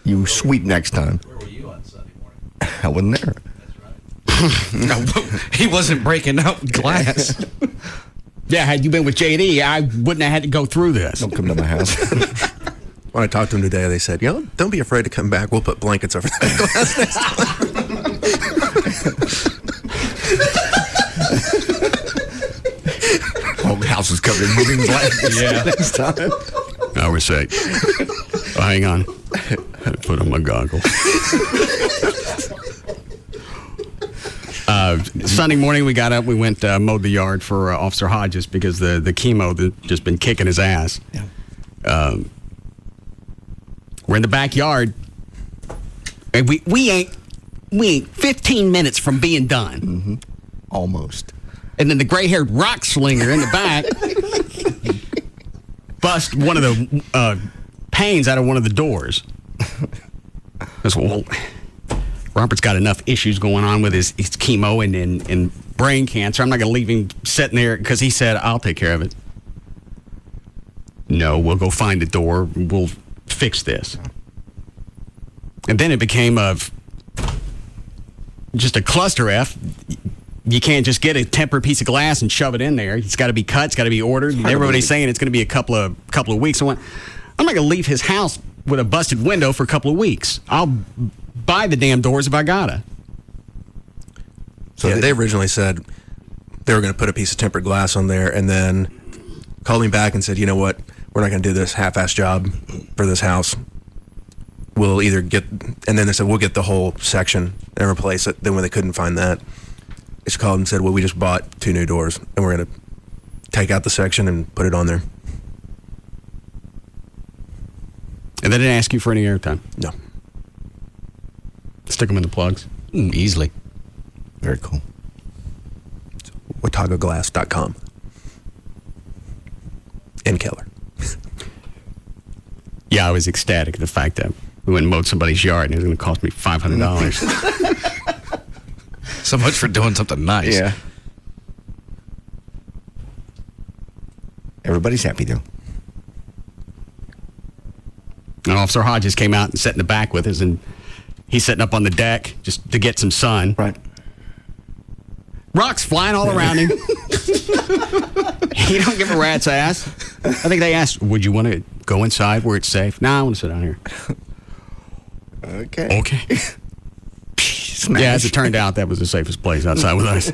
[SPEAKER 2] You sweep next time.
[SPEAKER 16] Where were you on Sunday morning?
[SPEAKER 2] I wasn't there.
[SPEAKER 16] No, he wasn't breaking out glass.
[SPEAKER 7] Yeah, had you been with JD, I wouldn't have had to go through this.
[SPEAKER 2] Don't come to my house.
[SPEAKER 8] When I talked to them today, they said, don't be afraid to come back. We'll put blankets over that glass next
[SPEAKER 2] time. Whole house was covered in moving blankets.
[SPEAKER 7] Yeah.
[SPEAKER 2] Next time.
[SPEAKER 7] Now we're safe. Oh, hang on. I had to put on my goggles. Sunday morning, we got up. We went mowed the yard for Officer Hodges because the chemo had just been kicking his ass. Yeah. We're in the backyard, and we ain't 15 minutes from being done.
[SPEAKER 2] Mm-hmm. Almost.
[SPEAKER 7] And then the gray-haired rock slinger in the back bust one of the panes out of one of the doors. I said, well, Robert's got enough issues going on with his chemo and brain cancer. I'm not going to leave him sitting there because he said, I'll take care of it. No, we'll go find the door. We'll fix this. And then it became just a cluster F. you can't just get a tempered piece of glass and shove it in there. It's got to be cut. It's got to be ordered. And everybody's saying it's going to be a couple of weeks. I'm not going to leave his house with a busted window for a couple of weeks. I'll buy the damn doors if I gotta.
[SPEAKER 8] So they originally said they were going to put a piece of tempered glass on there, and then called me back and said, you know what, we're not going to do this half-ass job for this house. We'll either get, and then they said, we'll get the whole section and replace it. Then when they couldn't find that, they just called and said, well, we just bought 2 new doors, and we're going to take out the section and put it on there.
[SPEAKER 7] And they didn't ask you for any airtime?
[SPEAKER 8] No.
[SPEAKER 7] Stick them in the plugs?
[SPEAKER 16] Easily.
[SPEAKER 2] Very cool.
[SPEAKER 8] WatagaGlass.com. In Keller.
[SPEAKER 7] Yeah, I was ecstatic at the fact that we went and mowed somebody's yard and it was going to cost me $500.
[SPEAKER 16] So much for doing something nice.
[SPEAKER 2] Yeah. Everybody's happy, though.
[SPEAKER 7] And Officer Hodges came out and sat in the back with us, and he's sitting up on the deck just to get some sun.
[SPEAKER 2] Right.
[SPEAKER 7] Rocks flying all around him. He don't give a rat's ass. I think they asked, would you want to go inside where it's safe? No, I want to sit down here.
[SPEAKER 2] Okay.
[SPEAKER 7] Okay. Yeah, as it turned out, that was the safest place outside with us.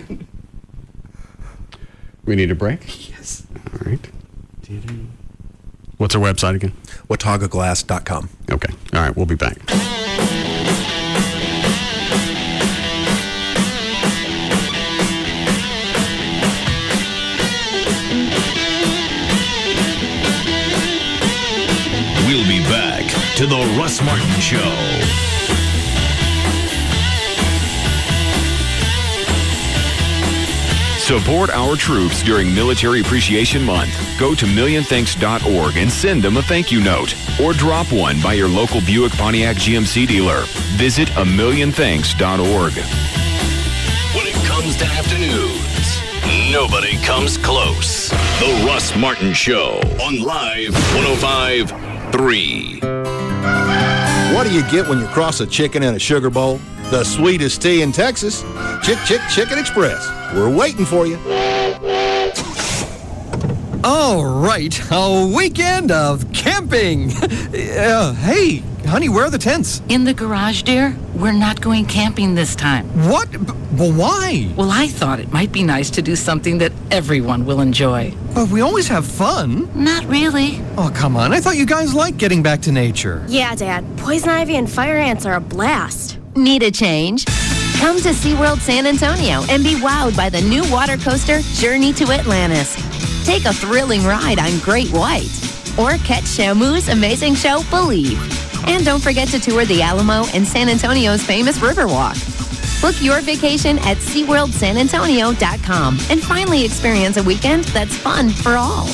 [SPEAKER 7] We need a break?
[SPEAKER 2] Yes.
[SPEAKER 7] All right. What's our website again?
[SPEAKER 8] WatagaGlass.com.
[SPEAKER 7] Okay. All right, we'll be back.
[SPEAKER 6] We'll be back to the Russ Martin Show. Support our troops during Military Appreciation Month. Go to millionthanks.org and send them a thank you note. Or drop one by your local Buick Pontiac GMC dealer. Visit amillionthanks.org. When it comes to afternoons, nobody comes close. The Russ Martin Show on Live 105.3.
[SPEAKER 9] What do you get when you cross a chicken in a sugar bowl? The sweetest tea in Texas, Chicken Express. We're waiting for you.
[SPEAKER 18] All right, a weekend of camping. Hey, honey, where are the tents?
[SPEAKER 19] In the garage, dear. We're not going camping this time.
[SPEAKER 18] What? Well, why?
[SPEAKER 19] Well, I thought it might be nice to do something that everyone will enjoy.
[SPEAKER 18] But we always have fun.
[SPEAKER 19] Not really.
[SPEAKER 18] Oh, come on. I thought you guys liked getting back to nature.
[SPEAKER 20] Yeah, Dad. Poison ivy and fire ants are a blast.
[SPEAKER 21] Need a change? Come to SeaWorld San Antonio and be wowed by the new water coaster, Journey to Atlantis. Take a thrilling ride on Great White. Or catch Shamu's amazing show, Believe. And don't forget to tour the Alamo and San Antonio's famous Riverwalk. Book your vacation at SeaWorldSanAntonio.com and finally experience a weekend that's fun for all.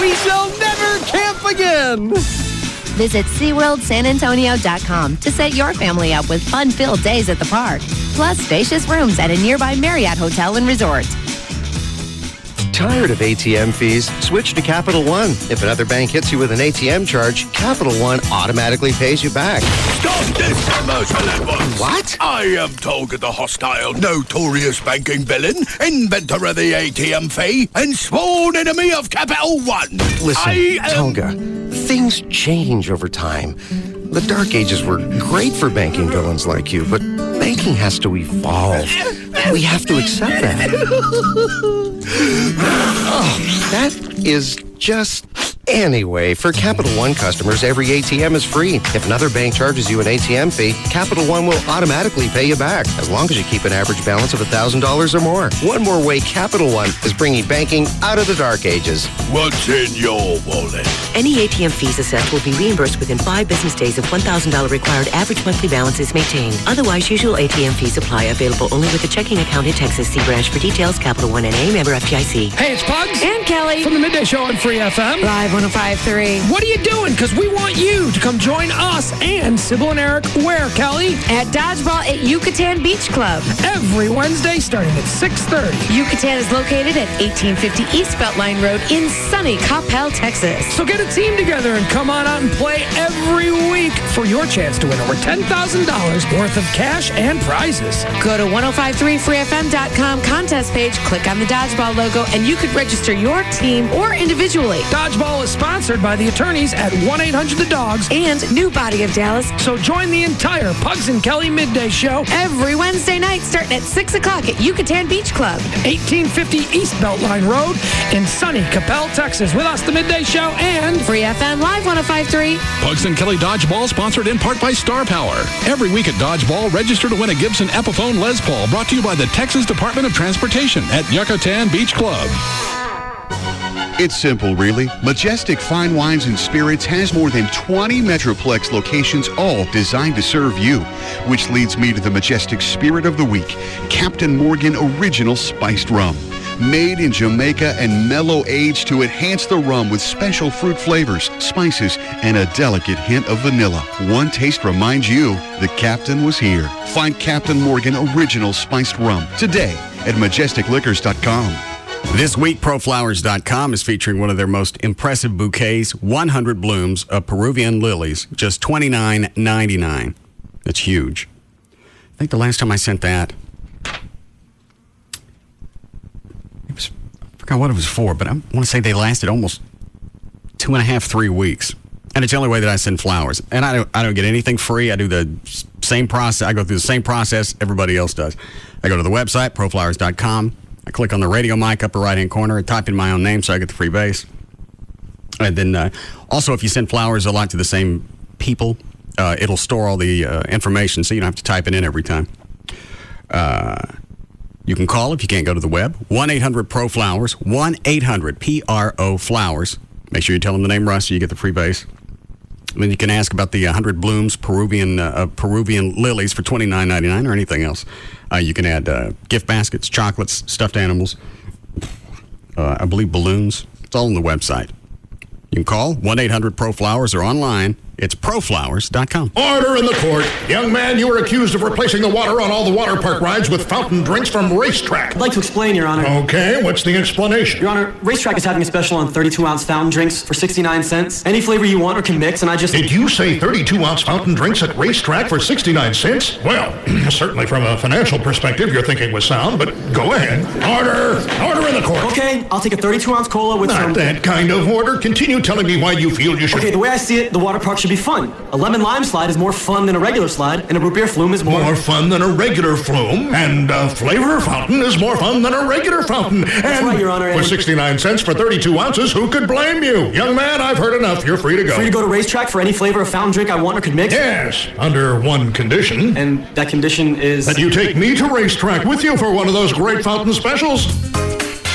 [SPEAKER 18] We shall never camp again!
[SPEAKER 21] Visit SeaWorldSanAntonio.com to set your family up with fun-filled days at the park, plus spacious rooms at a nearby Marriott Hotel and Resort.
[SPEAKER 22] Tired of ATM fees? Switch to Capital One. If another bank hits you with an ATM charge, Capital One automatically pays you back.
[SPEAKER 21] Stop this commotion at once!
[SPEAKER 22] What?
[SPEAKER 21] I am Tolga the hostile, notorious banking villain, inventor of the ATM fee, and sworn enemy of Capital One.
[SPEAKER 22] Listen, Tolga, things change over time. The Dark Ages were great for banking villains like you, but banking has to evolve. We have to accept that. Oh, that is just... Anyway, for Capital One customers, every ATM is free. If another bank charges you an ATM fee, Capital One will automatically pay you back, as long as you keep an average balance of $1,000 or more. One more way Capital One is bringing banking out of the dark ages.
[SPEAKER 21] What's in your wallet?
[SPEAKER 22] Any ATM fees assessed will be reimbursed within 5 business days if $1,000 required average monthly balance is maintained. Otherwise, usual ATM fees apply. Available only with a checking account in Texas. See branch for details. Capital One NA, member FDIC.
[SPEAKER 23] Hey, it's Pugs
[SPEAKER 20] and Kelly
[SPEAKER 23] from the Midday Show on Free FM.
[SPEAKER 20] Live
[SPEAKER 5] 105.3.
[SPEAKER 14] What are you doing? Because we want you to come join us and Sybil and Eric where, Kelly?
[SPEAKER 5] At Dodgeball at Yucatan Beach Club.
[SPEAKER 14] Every Wednesday starting at 6:30.
[SPEAKER 5] Yucatan is located at 1850 East Beltline Road in sunny Coppell, Texas.
[SPEAKER 14] So get a team together and come on out and play every week for your chance to win over $10,000 worth of cash and prizes.
[SPEAKER 5] Go to 1053freefm.com contest page, click on the Dodgeball logo, and you could register your team or individually.
[SPEAKER 14] Dodgeball is sponsored by the attorneys at 1-800-THE-DOGS
[SPEAKER 5] and New Body of Dallas.
[SPEAKER 14] So join the entire Pugs and Kelly Midday Show
[SPEAKER 5] every Wednesday night starting at 6 o'clock at Yucatan Beach Club.
[SPEAKER 14] 1850 East Beltline Road in sunny Coppell, Texas. With us, the Midday Show and
[SPEAKER 5] Free FM Live 105.3.
[SPEAKER 17] Pugs and Kelly Dodgeball, sponsored in part by Star Power. Every week at Dodgeball, register to win a Gibson Epiphone Les Paul, brought to you by the Texas Department of Transportation at Yucatan Beach Club.
[SPEAKER 23] It's simple, really. Majestic Fine Wines and Spirits has more than 20 Metroplex locations, all designed to serve you. Which leads me to the Majestic Spirit of the Week, Captain Morgan Original Spiced Rum. Made in Jamaica and mellow aged to enhance the rum with special fruit flavors, spices, and a delicate hint of vanilla. One taste reminds you the captain was here. Find Captain Morgan Original Spiced Rum today at majesticliquors.com.
[SPEAKER 7] This week, ProFlowers.com is featuring one of their most impressive bouquets, 100 blooms of Peruvian lilies, just $29.99. That's huge. I think the last time I sent that, I forgot what it was for, but I want to say they lasted almost 2.5, 3 weeks. And it's the only way that I send flowers. And I don't get anything free. I do the same process. I go through the same process everybody else does. I go to the website, ProFlowers.com. I click on the radio mic upper right-hand corner and type in my own name so I get the free base. And then also, if you send flowers a lot to the same people, it'll store all the information so you don't have to type it in every time. You can call if you can't go to the web. 1-800-PRO-FLOWERS. 1-800-PRO-FLOWERS. Make sure you tell them the name Russ so you get the free base. And then you can ask about the 100 blooms Peruvian lilies for $29.99 or anything else. You can add gift baskets, chocolates, stuffed animals, I believe balloons. It's all on the website. You can call 1-800-PRO-FLOWERS or online. It's proflowers.com.
[SPEAKER 9] Order in the court. Young man, you were accused of replacing the water on all the water park rides with fountain drinks from Racetrack.
[SPEAKER 24] I'd like to explain, Your Honor.
[SPEAKER 9] Okay, what's the explanation?
[SPEAKER 24] Your Honor, Racetrack is having a special on 32-ounce fountain drinks for 69 cents. Any flavor you want or can mix, and I just...
[SPEAKER 9] Did you say 32-ounce fountain drinks at Racetrack for 69 cents? Well, certainly from a financial perspective, your thinking was sound, but go ahead. Order in the court.
[SPEAKER 24] Okay, I'll take a 32-ounce cola with
[SPEAKER 9] Not that kind of order. Continue telling me why you feel you should...
[SPEAKER 24] Okay, the way I see it, the water park should be fun. A lemon lime slide is more fun than a regular slide, and a root beer flume is
[SPEAKER 9] more fun than a regular flume, and a flavor fountain is more fun than a regular fountain.
[SPEAKER 24] That's right, Your Honor.
[SPEAKER 9] For 69 cents for 32 ounces, who could blame you? Young man, I've heard enough. You're free to go.
[SPEAKER 24] Free to go to Racetrack for any flavor of fountain drink I want or could mix?
[SPEAKER 9] Yes, under one condition.
[SPEAKER 24] And that condition is...
[SPEAKER 9] That you take me to Racetrack with you for one of those great fountain specials.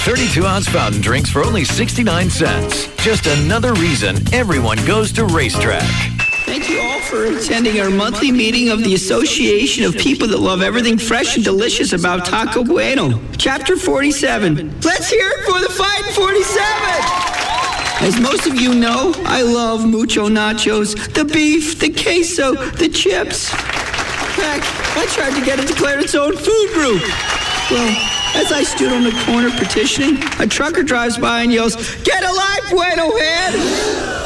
[SPEAKER 26] 32-ounce fountain drinks for only 69 cents. Just another reason everyone goes to Racetrack.
[SPEAKER 27] Thank you all for attending our monthly meeting of the Association of People That Love Everything Fresh and Delicious About Taco Bueno. Chapter 47. Let's hear it for the Fighting 47! As most of you know, I love mucho nachos, the beef, the queso, the chips. Heck, I tried to get it declared its own food group. Well, as I stood on the corner petitioning, a trucker drives by and yells, "Get a life, Bueno Head!"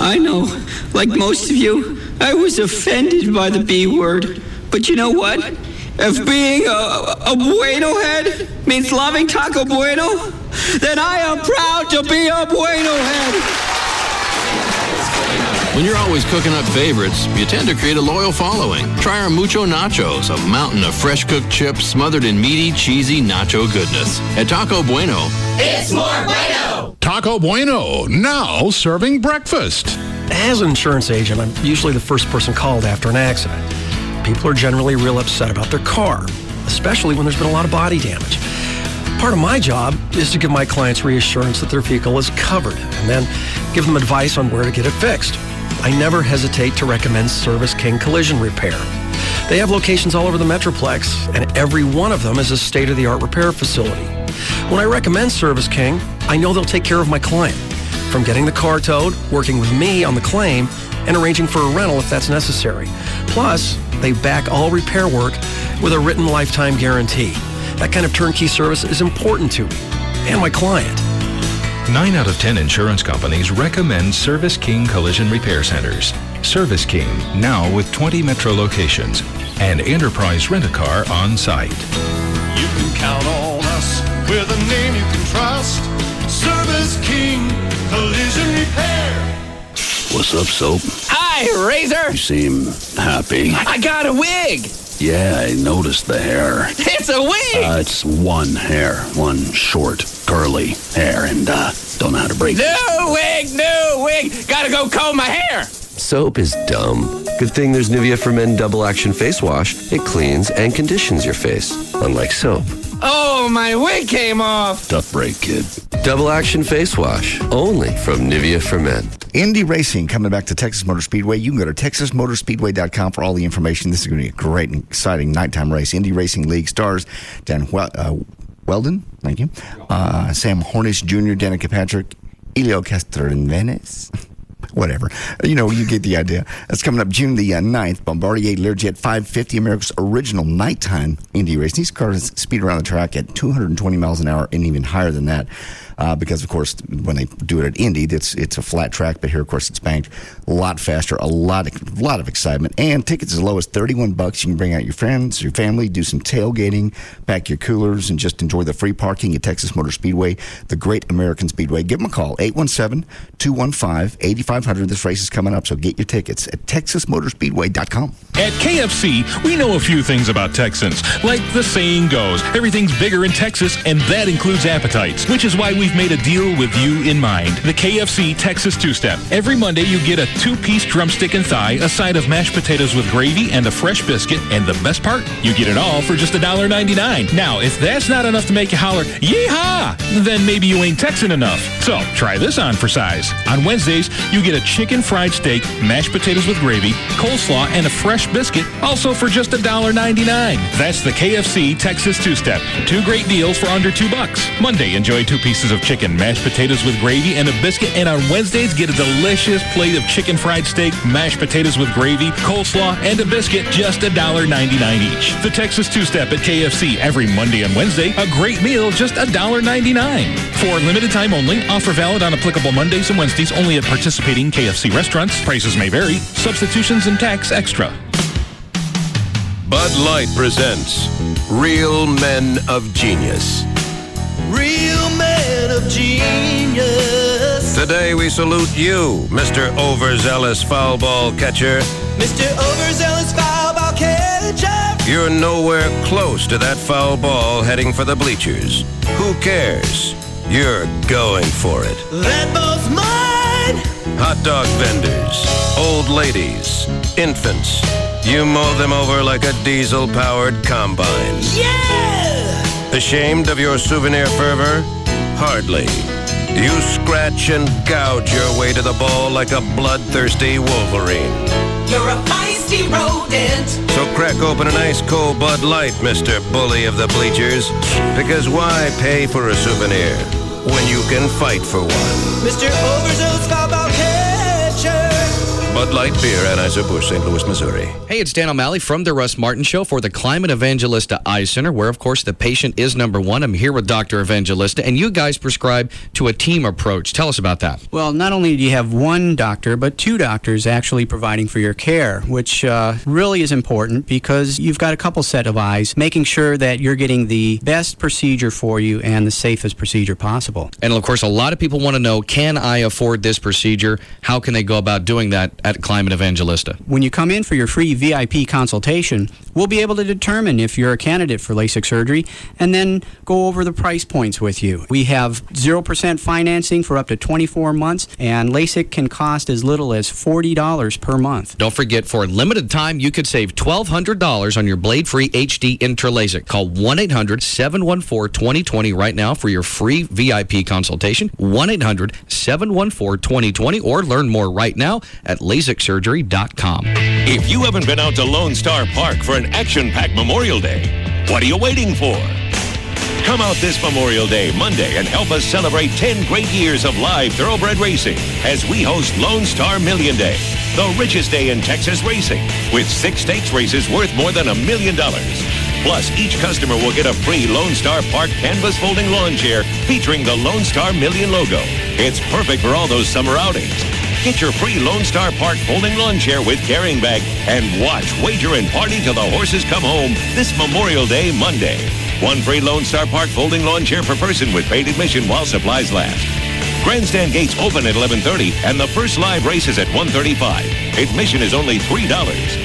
[SPEAKER 27] I know, like most of you, I was offended by the B word. But you know what? If being a Bueno Head means loving Taco Bueno, then I am proud to be a Bueno Head.
[SPEAKER 28] When you're always cooking up favorites, you tend to create a loyal following. Try our Mucho Nachos, a mountain of fresh cooked chips smothered in meaty, cheesy nacho goodness. At Taco Bueno,
[SPEAKER 29] it's more Bueno!
[SPEAKER 17] Taco Bueno, now serving breakfast.
[SPEAKER 30] As an insurance agent, I'm usually the first person called after an accident. People are generally real upset about their car, especially when there's been a lot of body damage. Part of my job is to give my clients reassurance that their vehicle is covered and then give them advice on where to get it fixed. I never hesitate to recommend Service King Collision Repair. They have locations all over the Metroplex, and every one of them is a state-of-the-art repair facility. When I recommend Service King, I know they'll take care of my client. from getting the car towed, working with me on the claim, and arranging for a rental if that's necessary. Plus, they back all repair work with a written lifetime guarantee. That kind of turnkey service is important to me and my client.
[SPEAKER 1] 9 out of 10 insurance companies recommend Service King Collision Repair Centers. Service King, now with 20 metro locations and Enterprise Rent-A-Car on site.
[SPEAKER 3] You can count on us with a name you can trust. Service King Collision Repair.
[SPEAKER 4] What's up, Soap?
[SPEAKER 10] Hi, Razor.
[SPEAKER 4] You seem happy.
[SPEAKER 10] I got a wig.
[SPEAKER 4] Yeah, I noticed the hair.
[SPEAKER 10] It's a wig.
[SPEAKER 4] It's one hair, one short, curly hair, and don't know how to break it.
[SPEAKER 10] New wig. Gotta go comb my hair.
[SPEAKER 11] Soap is dumb. Good thing there's Nivea for Men Double Action Face Wash. It cleans and conditions your face, unlike soap.
[SPEAKER 10] Oh, my wig came off.
[SPEAKER 4] Tough break, kid.
[SPEAKER 11] Double Action Face Wash, only from Nivea for Men.
[SPEAKER 2] Indy Racing coming back to Texas Motor Speedway. You can go to texasmotorspeedway.com for all the information. This is going to be a great and exciting nighttime race. Indy Racing League stars Dan Weldon, thank you, Sam Hornish Jr., Danica Patrick, Elio Castroneves. Whatever. You get the idea. That's coming up June the 9th. Bombardier Learjet 550, America's original nighttime Indy race. These cars speed around the track at 220 miles an hour and even higher than that. Because, of course, when they do it at Indy, it's a flat track, but here, of course, it's banked a lot faster, a lot of excitement, and tickets as low as $31. You can bring out your friends, your family, do some tailgating, pack your coolers, and just enjoy the free parking at Texas Motor Speedway, the great American Speedway. Give them a call, 817-215-8500. This race is coming up, so get your tickets at texasmotorspeedway.com.
[SPEAKER 17] At KFC, we know a few things about Texans. Like the saying goes, everything's bigger in Texas, and that includes appetites, which is why we've made a deal with you in mind. The KFC Texas Two-Step. Every Monday, you get a 2-piece drumstick and thigh, a side of mashed potatoes with gravy, and a fresh biscuit. And the best part, you get it all for just $1.99. Now, if that's not enough to make you holler, yeehaw, then maybe you ain't Texan enough. So, try this on for size. On Wednesdays, you get a chicken fried steak, mashed potatoes with gravy, coleslaw, and a fresh biscuit, also for just $1.99. That's the KFC Texas Two-Step. 2 great deals for under $2. Monday, enjoy 2 pieces of chicken, mashed potatoes with gravy, and a biscuit. And on Wednesdays, get a delicious plate of chicken fried steak, mashed potatoes with gravy, coleslaw, and a biscuit, just $1.99 each. The Texas Two-Step at KFC every Monday and Wednesday. A great meal, just $1.99. For limited time only. Offer valid on applicable Mondays and Wednesdays only at participating KFC restaurants. Prices may vary. Substitutions and tax extra.
[SPEAKER 12] Bud Light presents Real Men of Genius.
[SPEAKER 3] Real men of genius.
[SPEAKER 12] Today we salute you, Mr. Overzealous Foul Ball Catcher.
[SPEAKER 3] Mr. Overzealous Foul Ball Catcher.
[SPEAKER 12] You're nowhere close to that foul ball heading for the bleachers. Who cares? You're going for it.
[SPEAKER 3] That ball's mine.
[SPEAKER 12] Hot dog vendors, old ladies, infants. You mow them over like a diesel-powered combine.
[SPEAKER 3] Yeah!
[SPEAKER 12] Ashamed of your souvenir fervor? Hardly. You scratch and gouge your way to the ball like a bloodthirsty wolverine.
[SPEAKER 3] You're a feisty rodent.
[SPEAKER 12] So crack open an ice cold Bud Light, Mr. Bully of the Bleachers. Because why pay for a souvenir when you can fight for one?
[SPEAKER 3] Mr. Overzealous Foul Ball Catcher.
[SPEAKER 12] Bud Light Beer, Anheuser-Busch, St. Louis, Missouri.
[SPEAKER 13] Hey, it's Dan O'Malley from the Russ Martin Show for the Climate Evangelista Eye Center, where, of course, the patient is number one. I'm here with Dr. Evangelista, and you guys prescribe to a team approach. Tell us about that.
[SPEAKER 15] Well, not only do you have one doctor, but 2 doctors actually providing for your care, which really is important because you've got a couple set of eyes, making sure that you're getting the best procedure for you and the safest procedure possible.
[SPEAKER 13] And, of course, a lot of people want to know, can I afford this procedure? How can they go about doing that at Climate Evangelista?
[SPEAKER 15] When you come in for your free VIP consultation, we'll be able to determine if you're a candidate for LASIK surgery and then go over the price points with you. We have 0% financing for up to 24 months, and LASIK can cost as little as $40 per month.
[SPEAKER 13] Don't forget, for a limited time, you could save $1,200 on your blade-free HD Intra-LASIK. Call 1-800-714-2020 right now for your free VIP consultation. 1-800-714-2020, or learn more right now at LASIKsurgery.com.
[SPEAKER 16] If you haven't been out to Lone Star Park for an action-packed Memorial Day, what are you waiting for?
[SPEAKER 6] Come out this Memorial Day, Monday, and help us celebrate 10 great years of live thoroughbred racing as we host Lone Star Million Day, the richest day in Texas racing, with 6 stakes races worth more than $1 million. Plus, each customer will get a free Lone Star Park canvas folding lawn chair featuring the Lone Star Million logo. It's perfect for all those summer outings. Get your free Lone Star Park folding lawn chair with carrying bag and watch, wager, and party till the horses come home this Memorial Day, Monday. 1 free Lone Star Park folding lawn chair per person with paid admission while supplies last. Grandstand gates open at 11:30 and the first live race is at 1:35. Admission is only $3.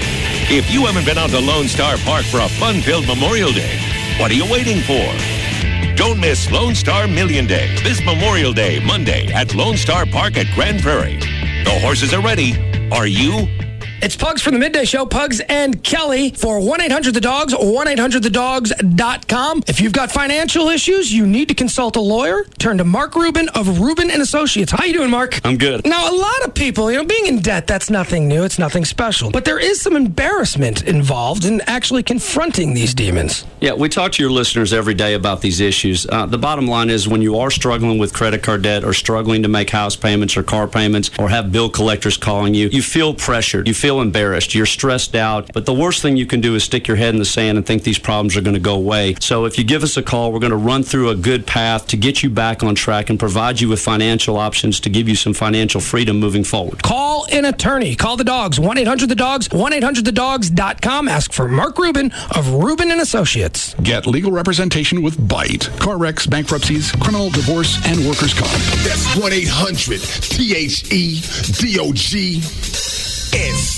[SPEAKER 6] If you haven't been out to Lone Star Park for a fun-filled Memorial Day, what are you waiting for? Don't miss Lone Star Million Day this Memorial Day, Monday at Lone Star Park at Grand Prairie. The horses are ready. Are you?
[SPEAKER 8] It's Pugs from the Midday Show, Pugs and Kelly for 1-800-THE-DOGS, 1-800-THEDOGS.com. If you've got financial issues, you need to consult a lawyer, turn to Mark Rubin of Rubin & Associates. How you doing, Mark?
[SPEAKER 14] I'm good.
[SPEAKER 8] Now, a lot of people, being in debt, that's nothing new. It's nothing special. But there is some embarrassment involved in actually confronting these demons.
[SPEAKER 14] Yeah, we talk to your listeners every day about these issues. The bottom line is when you are struggling with credit card debt or struggling to make house payments or car payments or have bill collectors calling you, you feel pressured. You feel embarrassed. You're stressed out. But the worst thing you can do is stick your head in the sand and think these problems are going to go away. So if you give us a call, we're going to run through a good path to get you back on track and provide you with financial options to give you some financial freedom moving forward.
[SPEAKER 8] Call an attorney. Call the dogs. 1-800-THE-DOGS, 1-800-THEDOGS.com. Ask for Mark Rubin of Rubin & Associates.
[SPEAKER 16] Get legal representation with BITE. Car wrecks, bankruptcies, criminal, divorce, and workers' comp.
[SPEAKER 18] That's 1-800-THE-DOGS.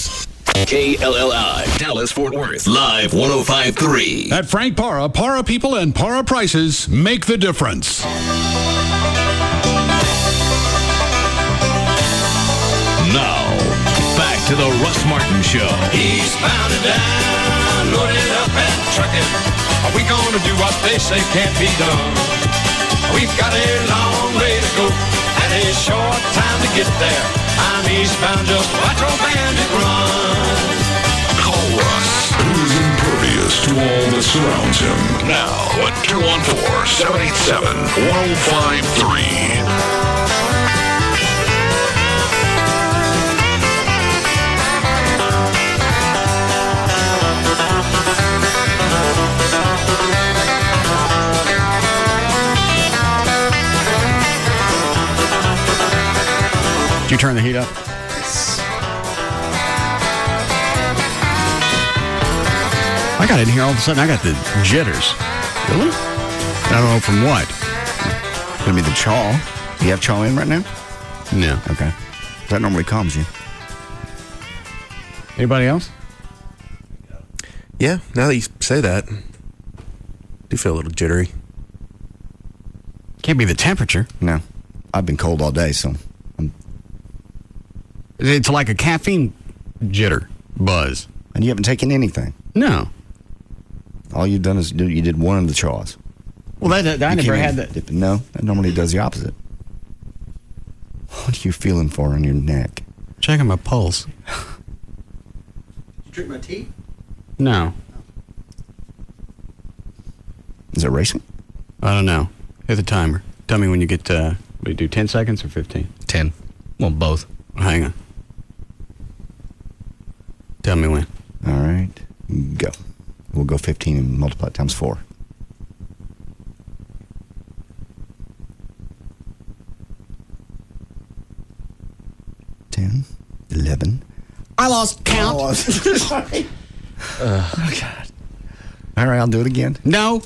[SPEAKER 26] KLLI, Dallas, Fort Worth, live 105.3.
[SPEAKER 16] At Frank Para, Para people and Para prices make the difference.
[SPEAKER 26] Now, back to the Russ Martin Show.
[SPEAKER 3] He's bound and down, loaded up and trucking. Are we gonna do what they say can't be done? We've got a long way to go and a short time to get there. I'm eastbound, just watch old bandit run.
[SPEAKER 16] Call Russ, who's impervious to all that surrounds him. Now at 214-787-1053.
[SPEAKER 7] Did you turn the heat up? I got in here all of a sudden. I got the jitters.
[SPEAKER 2] Really?
[SPEAKER 7] I don't know from what.
[SPEAKER 2] Gonna be the chaw. Do you have chaw in right now?
[SPEAKER 7] No.
[SPEAKER 2] Okay. That normally calms you.
[SPEAKER 7] Anybody else?
[SPEAKER 19] Yeah, now that you say that, I do feel a little jittery.
[SPEAKER 7] Can't be the temperature.
[SPEAKER 2] No. I've been cold all day, so...
[SPEAKER 7] It's like a caffeine jitter buzz.
[SPEAKER 2] And you haven't taken anything?
[SPEAKER 7] No.
[SPEAKER 2] All you've done is you did one of the chaws.
[SPEAKER 7] Well, I never had that.
[SPEAKER 2] No, that normally does the opposite. What are you feeling for on your neck?
[SPEAKER 7] Checking my pulse.
[SPEAKER 8] You drink my tea?
[SPEAKER 7] No.
[SPEAKER 2] Is it racing?
[SPEAKER 7] I don't know. Hit the timer. Tell me when you get we do 10 seconds or 15?
[SPEAKER 13] 10. Well, both.
[SPEAKER 7] Hang on. Tell me when.
[SPEAKER 2] All right. Go. We'll go 15 and multiply it times 4. 10, 11.
[SPEAKER 7] I lost count.
[SPEAKER 2] Oh, sorry. Oh, God. All right, I'll do it again.
[SPEAKER 7] No.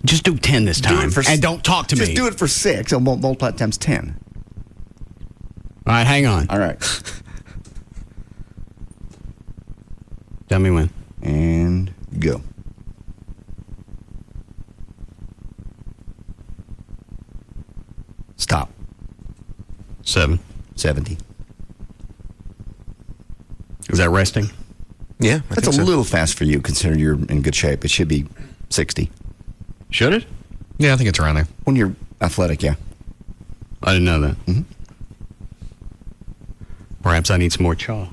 [SPEAKER 7] Just do 10 this time. And don't talk to me.
[SPEAKER 2] Just do it for 6. I'll multiply it times 10.
[SPEAKER 7] All right, hang on.
[SPEAKER 2] All right.
[SPEAKER 7] Tell me when.
[SPEAKER 2] And go. Stop.
[SPEAKER 7] 7.
[SPEAKER 2] 70.
[SPEAKER 7] Is that resting?
[SPEAKER 19] Yeah,
[SPEAKER 2] that's a little fast for you, considering you're in good shape. It should be 60.
[SPEAKER 7] Should it?
[SPEAKER 13] Yeah, I think it's around there.
[SPEAKER 2] When you're athletic, yeah.
[SPEAKER 7] I didn't know that.
[SPEAKER 2] Mm-hmm.
[SPEAKER 7] Perhaps I need some more chaw.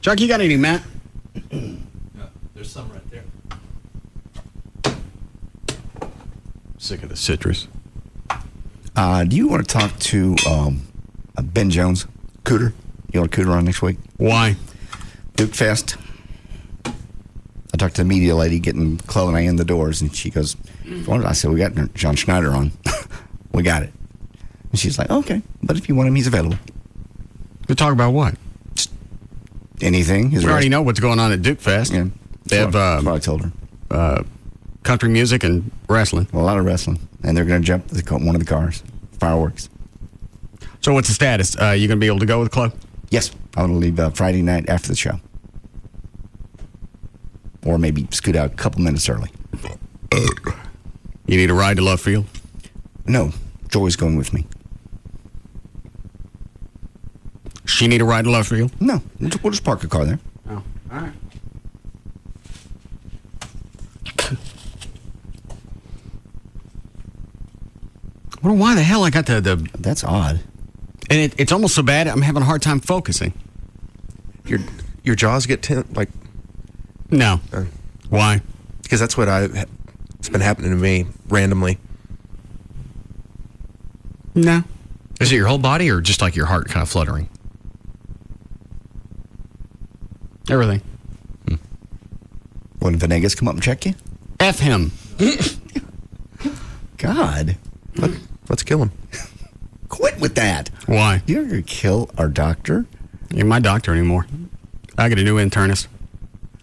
[SPEAKER 7] Chuck, you got any, Matt?
[SPEAKER 28] There's some right there.
[SPEAKER 7] Sick of the citrus.
[SPEAKER 2] Do you want to talk to Ben Jones, Cooter? You want Cooter on next week?
[SPEAKER 7] Why?
[SPEAKER 2] Duke Fest. I talked to the media lady getting Chloe and I in the doors, and she goes, "What?" I said, "We got John Schneider on. We got it." And she's like, "Okay, but if you want him, he's available."
[SPEAKER 7] To talk about what?
[SPEAKER 2] Just anything.
[SPEAKER 7] We already know what's going on at Duke Fest.
[SPEAKER 2] Yeah.
[SPEAKER 7] They have,
[SPEAKER 2] that's what I told her.
[SPEAKER 7] Country music and wrestling.
[SPEAKER 2] A lot of wrestling. And they're going to jump one of the cars. Fireworks.
[SPEAKER 7] So what's the status? You going to be able to go with Chloe?
[SPEAKER 2] Yes. I'm going to leave Friday night after the show. Or maybe scoot out a couple minutes early.
[SPEAKER 7] You need a ride to Love Field?
[SPEAKER 2] No. Joy's going with me.
[SPEAKER 7] She need a ride to Love Field?
[SPEAKER 2] No. We'll just park a car there.
[SPEAKER 7] Oh, all right. I wonder why the hell I got the...
[SPEAKER 2] That's odd.
[SPEAKER 7] And it's almost so bad, I'm having a hard time focusing.
[SPEAKER 19] Your jaws get
[SPEAKER 7] No. Why?
[SPEAKER 19] Because that's what it's been happening to me randomly.
[SPEAKER 7] No.
[SPEAKER 13] Is it your whole body or just like your heart kind of fluttering?
[SPEAKER 7] Everything.
[SPEAKER 2] When Venegas come up and check you?
[SPEAKER 7] F him.
[SPEAKER 2] God.
[SPEAKER 19] Let's kill him.
[SPEAKER 2] Quit with that.
[SPEAKER 7] Why?
[SPEAKER 2] You're going to kill our doctor?
[SPEAKER 7] Ain't my doctor anymore. I get a new internist.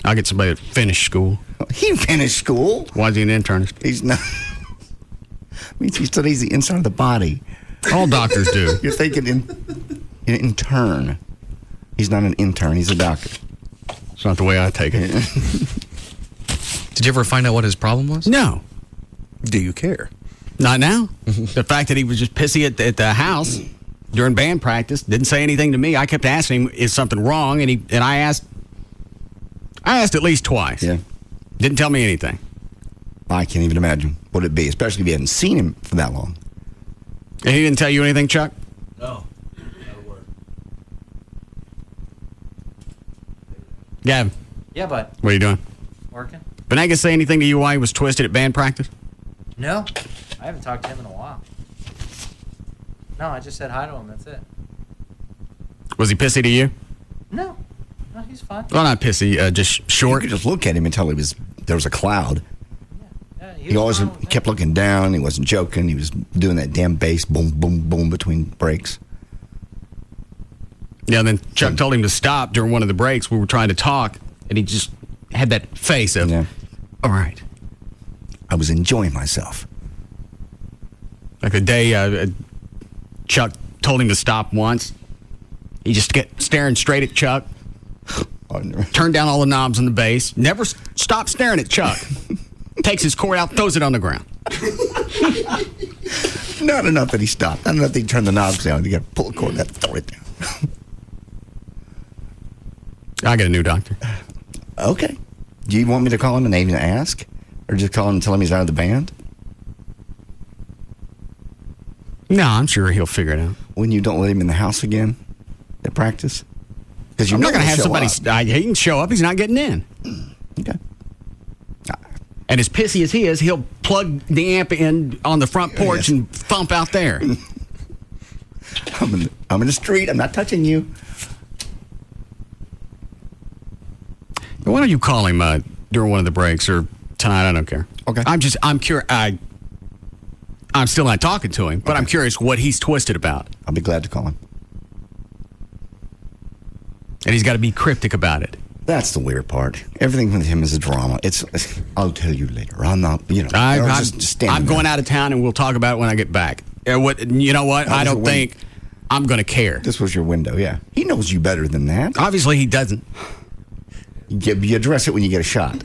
[SPEAKER 7] I'll get somebody that finished school.
[SPEAKER 2] He finished school?
[SPEAKER 7] Why is he an internist?
[SPEAKER 2] He's not. Means he studies the inside of the body.
[SPEAKER 7] All doctors do.
[SPEAKER 2] You're thinking intern. He's not an intern. He's a doctor.
[SPEAKER 7] It's not the way I take it.
[SPEAKER 13] Did you ever find out what his problem was?
[SPEAKER 7] No.
[SPEAKER 19] Do you care?
[SPEAKER 7] Not now. The fact that he was just pissy at the house during band practice, didn't say anything to me. I kept asking him, is something wrong? And I asked at least twice.
[SPEAKER 2] Yeah.
[SPEAKER 7] Didn't tell me anything.
[SPEAKER 2] I can't even imagine what it'd be, especially if you hadn't seen him for that long.
[SPEAKER 7] And he didn't tell you anything, Chuck?
[SPEAKER 28] No. Not a word.
[SPEAKER 7] Gavin.
[SPEAKER 5] Yeah, bud.
[SPEAKER 7] What are you doing?
[SPEAKER 5] Working?
[SPEAKER 7] Venegas say anything to you why he was twisted at band practice?
[SPEAKER 5] No. I haven't talked to him in a while. No, I just said hi to him. That's it.
[SPEAKER 7] Was he pissy to you?
[SPEAKER 5] No. No, he's fine.
[SPEAKER 7] Well, not pissy, just short.
[SPEAKER 2] You could just look at him and tell there was a cloud.
[SPEAKER 5] Yeah,
[SPEAKER 2] He always kept looking down. He wasn't joking. He was doing that damn bass boom, boom, boom between breaks.
[SPEAKER 7] Yeah, and then Chuck told him to stop during one of the breaks. We were trying to talk, and he just had that face of, all right.
[SPEAKER 2] I was enjoying myself.
[SPEAKER 7] Like the day Chuck told him to stop once, he just kept staring straight at Chuck, turned down all the knobs on the bass, never stopped staring at Chuck. Takes his cord out, throws it on the ground.
[SPEAKER 2] Not enough that he stopped. Not enough that he turned the knobs down. You got to pull the cord and throw it down.
[SPEAKER 7] I got a new doctor.
[SPEAKER 2] Okay. Do you want me to call him and even ask? Or just call him and tell him he's out of the band?
[SPEAKER 7] No, I'm sure he'll figure it out.
[SPEAKER 2] When you don't let him in the house again at practice? Because
[SPEAKER 7] I'm not going to have somebody... he can show up. He's not getting in.
[SPEAKER 2] Okay.
[SPEAKER 7] And as pissy as he is, he'll plug the amp in on the front porch and thump out there.
[SPEAKER 2] I'm in the street. I'm not touching you.
[SPEAKER 7] Why don't you call him during one of the breaks or tonight? I don't care.
[SPEAKER 2] Okay.
[SPEAKER 7] I'm curious. I'm still not talking to him, but I'm curious what he's twisted about.
[SPEAKER 2] I'll be glad to call him.
[SPEAKER 7] And he's got to be cryptic about it.
[SPEAKER 2] That's the weird part. Everything with him is a drama. I'll tell you later. I'm not,
[SPEAKER 7] I'm going out of town, and we'll talk about it when I get back. You know what? I don't think I'm going to care.
[SPEAKER 2] This was your window, yeah. He knows you better than that.
[SPEAKER 7] Obviously, he doesn't.
[SPEAKER 2] You address it when you get a shot.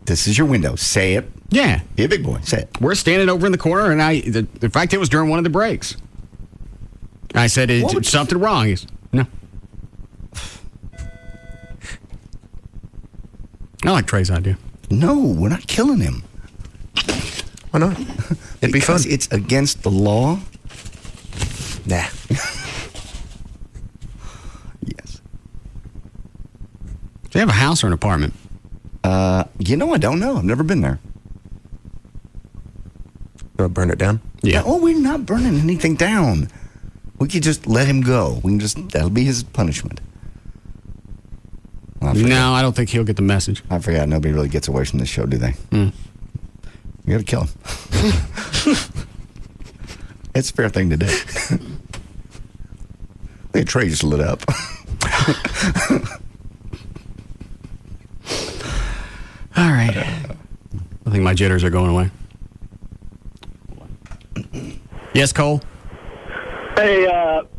[SPEAKER 2] This is your window. Say it.
[SPEAKER 7] Yeah.
[SPEAKER 2] Be a big boy. Say it.
[SPEAKER 7] We're standing over in the corner, and in fact, it was during one of the breaks. I said, is something wrong? He's, no. I like Trey's idea.
[SPEAKER 2] No, we're not killing him.
[SPEAKER 19] Why not? It'd be fun.
[SPEAKER 2] It's against the law. Nah. Yes.
[SPEAKER 7] they have a house or an apartment?
[SPEAKER 2] I don't know. I've never been there.
[SPEAKER 19] Gonna burn it down?
[SPEAKER 7] Yeah.
[SPEAKER 2] Oh, we're not burning anything down. We could just let him go. That'll be his punishment.
[SPEAKER 7] No, I don't think he'll get the message.
[SPEAKER 2] I forgot. Nobody really gets away from this show, do they? You gotta kill him. It's a fair thing to do. The tray just lit up.
[SPEAKER 7] All right. I think my jitters are going away. Yes, Cole?
[SPEAKER 9] Hey,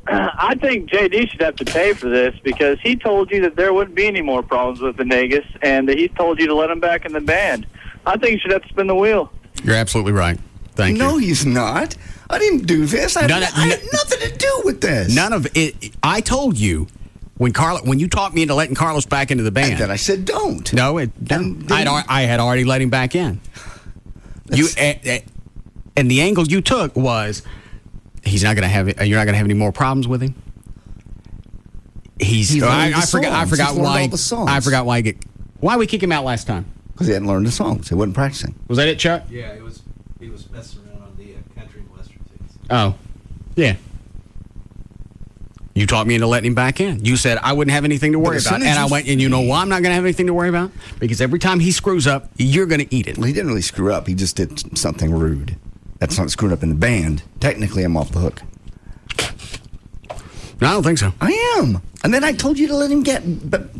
[SPEAKER 9] I think JD should have to pay for this because he told you that there wouldn't be any more problems with Venegas, and that he told you to let him back in the band. I think he should have to spin the wheel.
[SPEAKER 7] You're absolutely right. Thank you.
[SPEAKER 2] No, he's not. I didn't do this. I had nothing to do with this.
[SPEAKER 7] None of it. I told you when you talked me into letting Carlos back into the band.
[SPEAKER 2] And then I said don't.
[SPEAKER 7] No, I had already let him back in. And the angle you took was you're not going to have any more problems with him. I forgot why we kicked him out last time.
[SPEAKER 2] Because he hadn't learned the songs. He wasn't practicing.
[SPEAKER 7] Was that it, Chuck?
[SPEAKER 5] Yeah, he was messing around on the country and western things.
[SPEAKER 7] Oh, yeah. You talked me into letting him back in. You said I wouldn't have anything to worry about. And I went, and you know why I'm not going to have anything to worry about? Because every time he screws up, you're going to eat it.
[SPEAKER 2] Well, he didn't really screw up. He just did something rude. That's not screwing up in the band. Technically, I'm off the hook.
[SPEAKER 7] No, I don't think so.
[SPEAKER 2] I am. And then I told you to let him get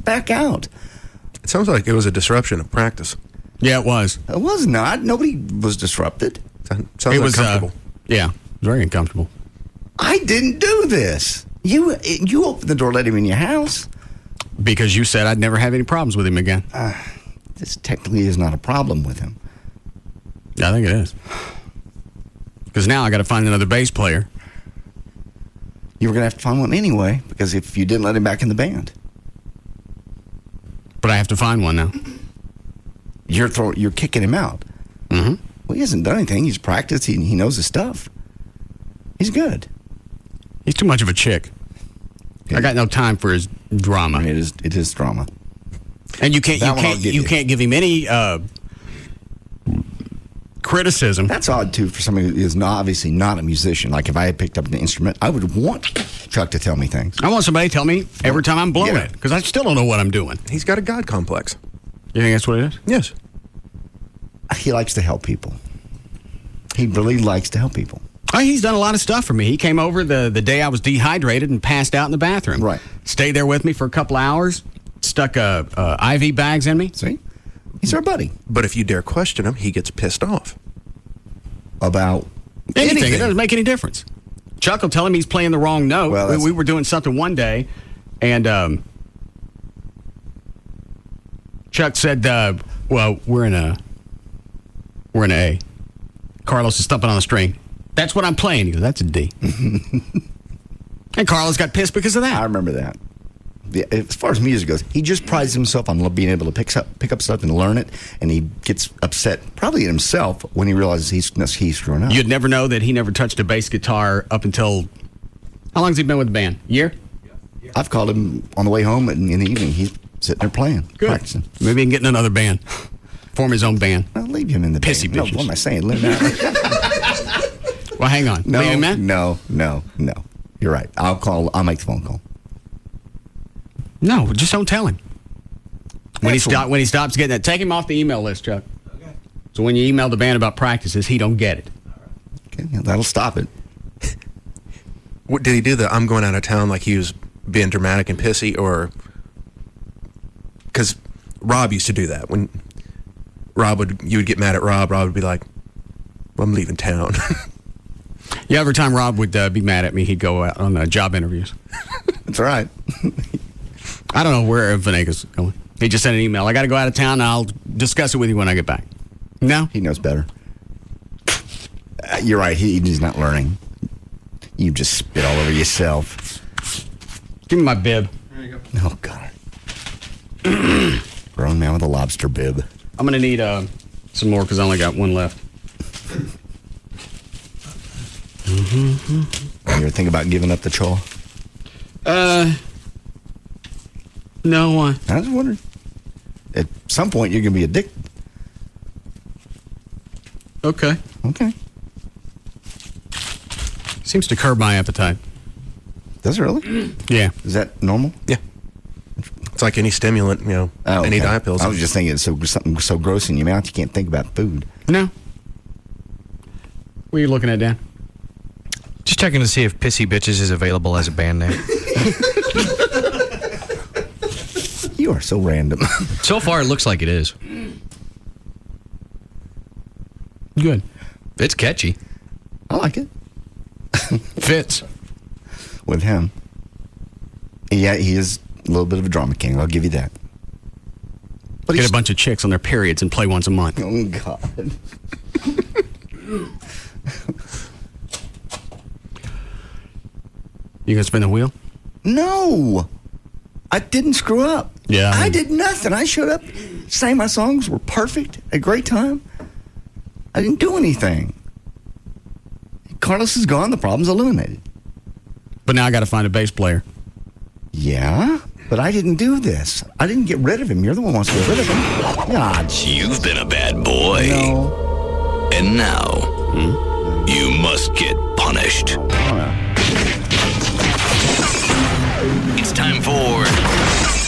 [SPEAKER 2] back out.
[SPEAKER 19] It sounds like it was a disruption of practice.
[SPEAKER 7] Yeah, it was.
[SPEAKER 2] It was not. Nobody was disrupted.
[SPEAKER 19] Sounds uncomfortable.
[SPEAKER 7] Yeah, very uncomfortable.
[SPEAKER 2] I didn't do this. You opened the door, let him in your house.
[SPEAKER 7] Because you said I'd never have any problems with him again.
[SPEAKER 2] This technically is not a problem with him.
[SPEAKER 7] I think it is. Because now I got to find another bass player.
[SPEAKER 2] You were going to have to find one anyway, because if you didn't let him back in the band.
[SPEAKER 7] But I have to find one now.
[SPEAKER 2] You're kicking him out.
[SPEAKER 7] Mm-hmm.
[SPEAKER 2] Well, he hasn't done anything. He's practiced. He knows his stuff. He's good.
[SPEAKER 7] He's too much of a chick. I got no time for his drama.
[SPEAKER 2] It is drama.
[SPEAKER 7] And you can't give him any criticism.
[SPEAKER 2] That's odd too for somebody who is obviously not a musician. Like if I had picked up an instrument, I would want Chuck to tell me things.
[SPEAKER 7] I want somebody to tell me every time I'm blowing it, because I still don't know what I'm doing.
[SPEAKER 19] He's got a God complex.
[SPEAKER 7] You think that's what it is?
[SPEAKER 19] Yes.
[SPEAKER 2] He likes to help people. He really likes to help people.
[SPEAKER 7] Oh, he's done a lot of stuff for me. He came over the day I was dehydrated and passed out in the bathroom.
[SPEAKER 2] Right.
[SPEAKER 7] Stayed there with me for a couple hours. Stuck IV bags in me.
[SPEAKER 2] See? He's our buddy.
[SPEAKER 19] But if you dare question him, he gets pissed off.
[SPEAKER 2] About
[SPEAKER 7] anything. It doesn't make any difference. Chuck will tell him he's playing the wrong note.
[SPEAKER 2] Well,
[SPEAKER 7] we were doing something one day, and Chuck said, well, we're in a A. Carlos is thumping on the string. That's what I'm playing. He goes, that's a D. And Carlos got pissed because of that.
[SPEAKER 2] I remember that. As far as music goes, he just prides himself on being able to pick up stuff and learn it, and he gets upset, probably at himself, when he realizes he's screwing up.
[SPEAKER 7] You'd never know that he never touched a bass guitar up until... How long has he been with the band? A year?
[SPEAKER 2] I've called him on the way home in the evening. He's sitting there playing, practicing.
[SPEAKER 7] Maybe he can get in another band. Form his own band.
[SPEAKER 2] I'll leave him in the
[SPEAKER 7] Pissy
[SPEAKER 2] band.
[SPEAKER 7] bitches.
[SPEAKER 2] No, what am I saying? Leave him out.
[SPEAKER 7] Well, hang on.
[SPEAKER 2] No,
[SPEAKER 7] leave him in?
[SPEAKER 2] No. You're right. I'll make the phone call.
[SPEAKER 7] No, just don't tell him. When he stops getting it, take him off the email list, Chuck. Okay. So when you email the band about practices, he don't get it.
[SPEAKER 2] Okay, that'll stop it.
[SPEAKER 19] What did he do? I'm going out of town like he was being dramatic and pissy, or because Rob used to do that when you would get mad at Rob. Rob would be like, well, "I'm leaving town."
[SPEAKER 7] Yeah, every time Rob would be mad at me, he'd go out on job interviews.
[SPEAKER 2] That's right.
[SPEAKER 7] I don't know where Venegas is going. He just sent an email. I got to go out of town, and I'll discuss it with you when I get back. No?
[SPEAKER 2] He knows better. You're right. He's not learning. You just spit all over yourself.
[SPEAKER 7] Give me my bib.
[SPEAKER 5] There you go.
[SPEAKER 2] Oh, God. Grown man with a lobster bib.
[SPEAKER 7] I'm going to need some more because I only got one left.
[SPEAKER 2] You ever think about giving up the chore?
[SPEAKER 7] No, why?
[SPEAKER 2] I was wondering. at some point, you're going to be addicted.
[SPEAKER 7] Okay.
[SPEAKER 2] Okay.
[SPEAKER 7] Seems to curb my appetite.
[SPEAKER 2] Does it really?
[SPEAKER 7] Yeah.
[SPEAKER 2] Is that normal?
[SPEAKER 19] Yeah. It's like any stimulant, any diet pills.
[SPEAKER 2] I was just thinking it's something so gross in your mouth you can't think about food.
[SPEAKER 7] No. What are you looking at, Dan?
[SPEAKER 13] Just checking to see if Pissy Bitches is available as a band name.
[SPEAKER 2] You are so random.
[SPEAKER 13] So far, it looks like it is.
[SPEAKER 7] Good.
[SPEAKER 13] It's catchy.
[SPEAKER 2] I like it.
[SPEAKER 13] Fits.
[SPEAKER 2] With him. Yeah, he is a little bit of a drama king. I'll give you that.
[SPEAKER 7] But get a bunch of chicks on their periods and play once a month.
[SPEAKER 2] Oh, God.
[SPEAKER 7] You gonna spin the wheel?
[SPEAKER 2] No. I didn't screw up.
[SPEAKER 7] Yeah.
[SPEAKER 2] I did nothing. I showed up, sang my songs, were perfect, a great time. I didn't do anything. Carlos is gone. The problem's eliminated.
[SPEAKER 7] But now I got to find a bass player.
[SPEAKER 2] Yeah, but I didn't do this. I didn't get rid of him. You're the one who wants to get rid of him. God.
[SPEAKER 6] You've been a bad boy.
[SPEAKER 2] No.
[SPEAKER 6] And now, you must get punished. It's time for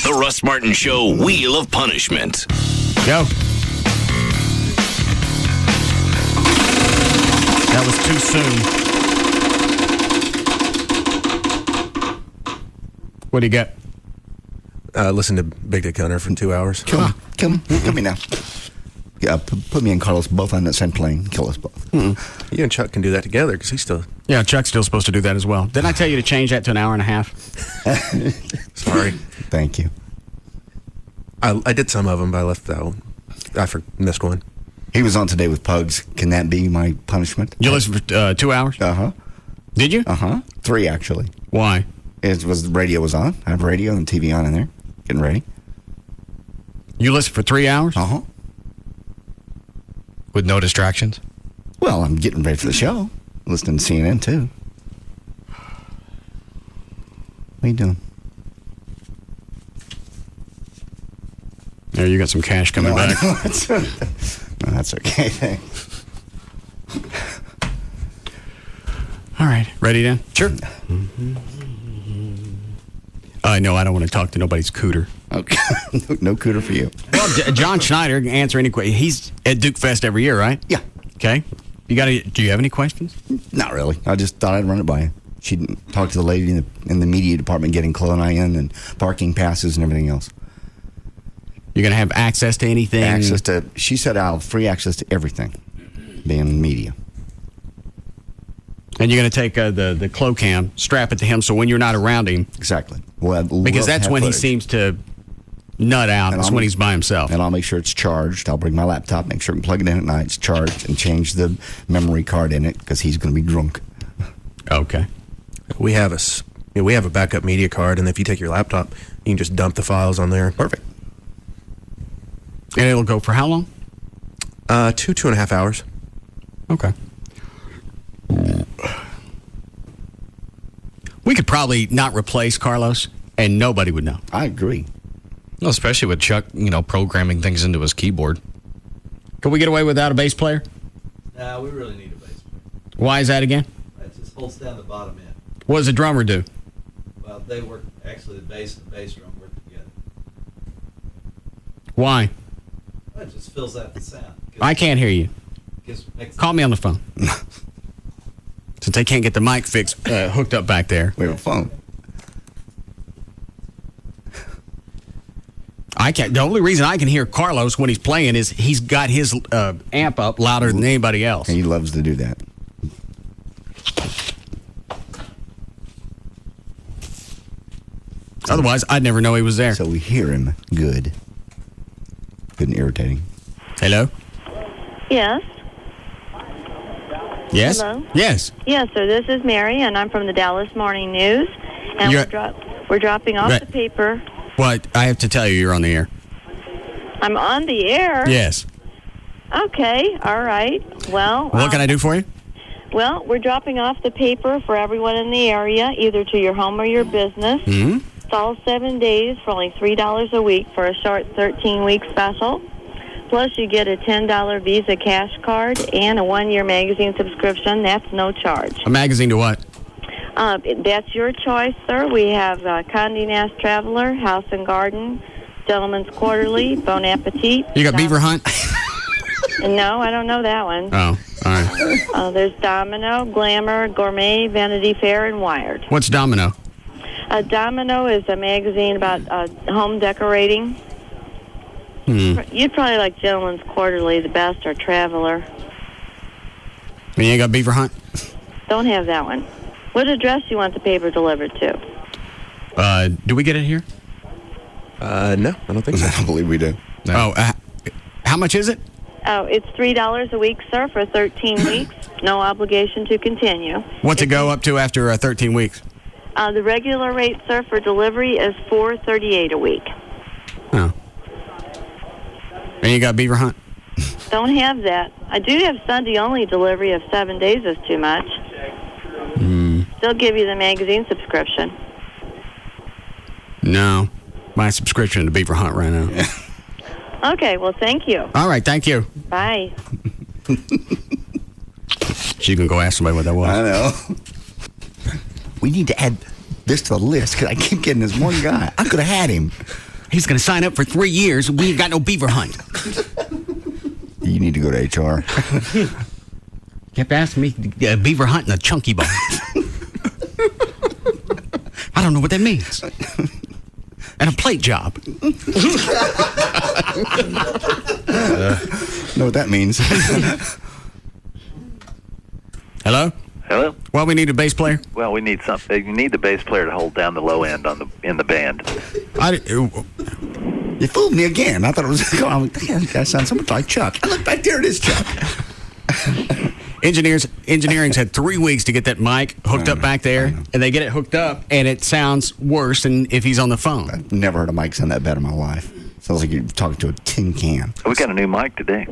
[SPEAKER 6] the Russ Martin Show Wheel of Punishment.
[SPEAKER 7] Go. That was too soon. What do you got?
[SPEAKER 19] Listen to Big Dick Hunter for 2 hours.
[SPEAKER 2] Kill me now. Yeah, put me and Carlos both on that same plane. Kill us both.
[SPEAKER 19] You and Chuck can do that together because he's still...
[SPEAKER 7] Yeah, Chuck's still supposed to do that as well. Didn't I tell you to change that to an hour and a half?
[SPEAKER 19] Sorry.
[SPEAKER 2] Thank you.
[SPEAKER 19] I did some of them, but I left that one. I missed one.
[SPEAKER 2] He was on today with Pugs. Can that be my punishment?
[SPEAKER 7] You listened for 2 hours?
[SPEAKER 2] Uh-huh.
[SPEAKER 7] Did you?
[SPEAKER 2] Uh-huh. 3, actually.
[SPEAKER 7] Why?
[SPEAKER 2] The radio was on. I have radio and TV on in there. Getting ready.
[SPEAKER 7] You listened for 3 hours?
[SPEAKER 2] Uh-huh.
[SPEAKER 13] With no distractions?
[SPEAKER 2] Well, I'm getting ready for the show. Listening to CNN, too. What are you doing?
[SPEAKER 7] There, you got some cash coming back.
[SPEAKER 2] No, that's okay. Thanks.
[SPEAKER 7] All right. Ready, Dan?
[SPEAKER 13] Sure.
[SPEAKER 7] No, I don't want to talk to nobody's cooter.
[SPEAKER 2] Okay. No cooter for you.
[SPEAKER 7] Well, John Schneider can answer any question. He's at Duke Fest every year, right?
[SPEAKER 2] Yeah.
[SPEAKER 7] Okay. Do you have any questions?
[SPEAKER 2] Not really. I just thought I'd run it by you. She talked to the lady in the media department getting Chloe and I in and parking passes and everything else.
[SPEAKER 7] You're going to have access to anything?
[SPEAKER 2] She said I'll have free access to everything, being media.
[SPEAKER 7] And you're going to take the Clo Cam, strap it to him so when you're not around him.
[SPEAKER 2] Exactly.
[SPEAKER 7] Because that's when he seems to nut out. That's when he's by himself.
[SPEAKER 2] And I'll make sure it's charged. I'll bring my laptop, make sure I can plug it in at night, it's charged, and change the memory card in it because he's going to be drunk.
[SPEAKER 7] Okay.
[SPEAKER 19] We have a backup media card, and if you take your laptop, you can just dump the files on there.
[SPEAKER 2] Perfect.
[SPEAKER 7] And it'll go for how long?
[SPEAKER 19] 2.5 hours.
[SPEAKER 7] Okay. We could probably not replace Carlos, and nobody would know.
[SPEAKER 2] I agree.
[SPEAKER 13] Well, especially with Chuck, programming things into his keyboard.
[SPEAKER 7] Could we get away without a bass player?
[SPEAKER 5] No, we really need a bass player.
[SPEAKER 7] Why is that again?
[SPEAKER 5] It just holds down the bottom end.
[SPEAKER 7] What does the drummer do?
[SPEAKER 5] Well, they work, actually the bass and the bass drum work together.
[SPEAKER 7] Why?
[SPEAKER 5] Well, it just fills out the sound.
[SPEAKER 7] I can't hear you.
[SPEAKER 5] Makes
[SPEAKER 7] Call me on the phone. Since they can't get the mic fixed, hooked up back there.
[SPEAKER 2] We have a phone.
[SPEAKER 7] I can't. The only reason I can hear Carlos when he's playing is he's got his amp up louder than anybody else.
[SPEAKER 2] And he loves to do that.
[SPEAKER 7] Otherwise, I'd never know he was there.
[SPEAKER 2] So we hear him good. Good and irritating.
[SPEAKER 7] Hello?
[SPEAKER 18] Yes.
[SPEAKER 7] Yes?
[SPEAKER 18] Hello?
[SPEAKER 7] Yes.
[SPEAKER 18] Yes, sir. This is Mary, and I'm from the Dallas Morning News. And we're dropping off the paper.
[SPEAKER 7] What? I have to tell you, you're on the air.
[SPEAKER 18] I'm on the air?
[SPEAKER 7] Yes.
[SPEAKER 18] Okay. All right. Well.
[SPEAKER 7] What can I do for you?
[SPEAKER 18] Well, we're dropping off the paper for everyone in the area, either to your home or your business.
[SPEAKER 7] Mm-hmm.
[SPEAKER 18] It's all 7 days for only $3 a week for a short 13-week special. Plus, you get a $10 Visa cash card and a 1-year magazine subscription. That's no charge.
[SPEAKER 7] A magazine to what?
[SPEAKER 18] That's your choice, sir. We have Condé Nast Traveler, House and Garden, Gentleman's Quarterly, Bon Appetit.
[SPEAKER 7] You got Beaver Hunt?
[SPEAKER 18] No, I don't know that one.
[SPEAKER 7] Oh, all right.
[SPEAKER 18] There's Domino, Glamour, Gourmet, Vanity Fair, and Wired.
[SPEAKER 7] What's Domino?
[SPEAKER 18] Domino is a magazine about home decorating. You'd probably like Gentleman's Quarterly the best, or Traveler.
[SPEAKER 7] You ain't got Beaver Hunt?
[SPEAKER 18] Don't have that one. What address do you want the paper delivered to?
[SPEAKER 7] Do we get it here?
[SPEAKER 19] No, I don't think so.
[SPEAKER 2] I don't believe we do.
[SPEAKER 7] No. Oh, how much is it?
[SPEAKER 18] Oh, it's $3 a week, sir, for 13 weeks. No obligation to continue.
[SPEAKER 7] What's it go up to after 13 weeks?
[SPEAKER 18] The regular rate, sir, for delivery is $4.38 a week.
[SPEAKER 7] Oh. And you got Beaver Hunt?
[SPEAKER 18] Don't have that. I do have Sunday-only delivery if 7 days is too much. Still give you the magazine subscription.
[SPEAKER 7] No. My subscription to Beaver Hunt right now.
[SPEAKER 18] Okay, well, thank you.
[SPEAKER 7] All right, thank you.
[SPEAKER 18] Bye.
[SPEAKER 7] She can go ask somebody what that was.
[SPEAKER 2] I know. We need to add this to the list because I keep getting this one guy. I could have had him.
[SPEAKER 7] He's going to sign up for 3 years. We ain't got no Beaver Hunt.
[SPEAKER 2] You need to go to HR.
[SPEAKER 7] Kept asking me Beaver Hunt and a chunky bone. I don't know what that means. And a plate job.
[SPEAKER 2] Know what that means.
[SPEAKER 7] Hello?
[SPEAKER 1] Hello?
[SPEAKER 7] Well, we need a bass player.
[SPEAKER 1] Well, we need something. You need the bass player to hold down the low end in the band.
[SPEAKER 2] You fooled me again. I thought it was going on. That guy sounds so much like Chuck. I look back there, it is Chuck.
[SPEAKER 7] Engineering's had 3 weeks to get that mic hooked up back there, and they get it hooked up, and it sounds worse than if he's on the phone.
[SPEAKER 2] I've never heard a mic sound that bad in my life. Sounds like you're talking to a tin can.
[SPEAKER 1] We got a new mic today.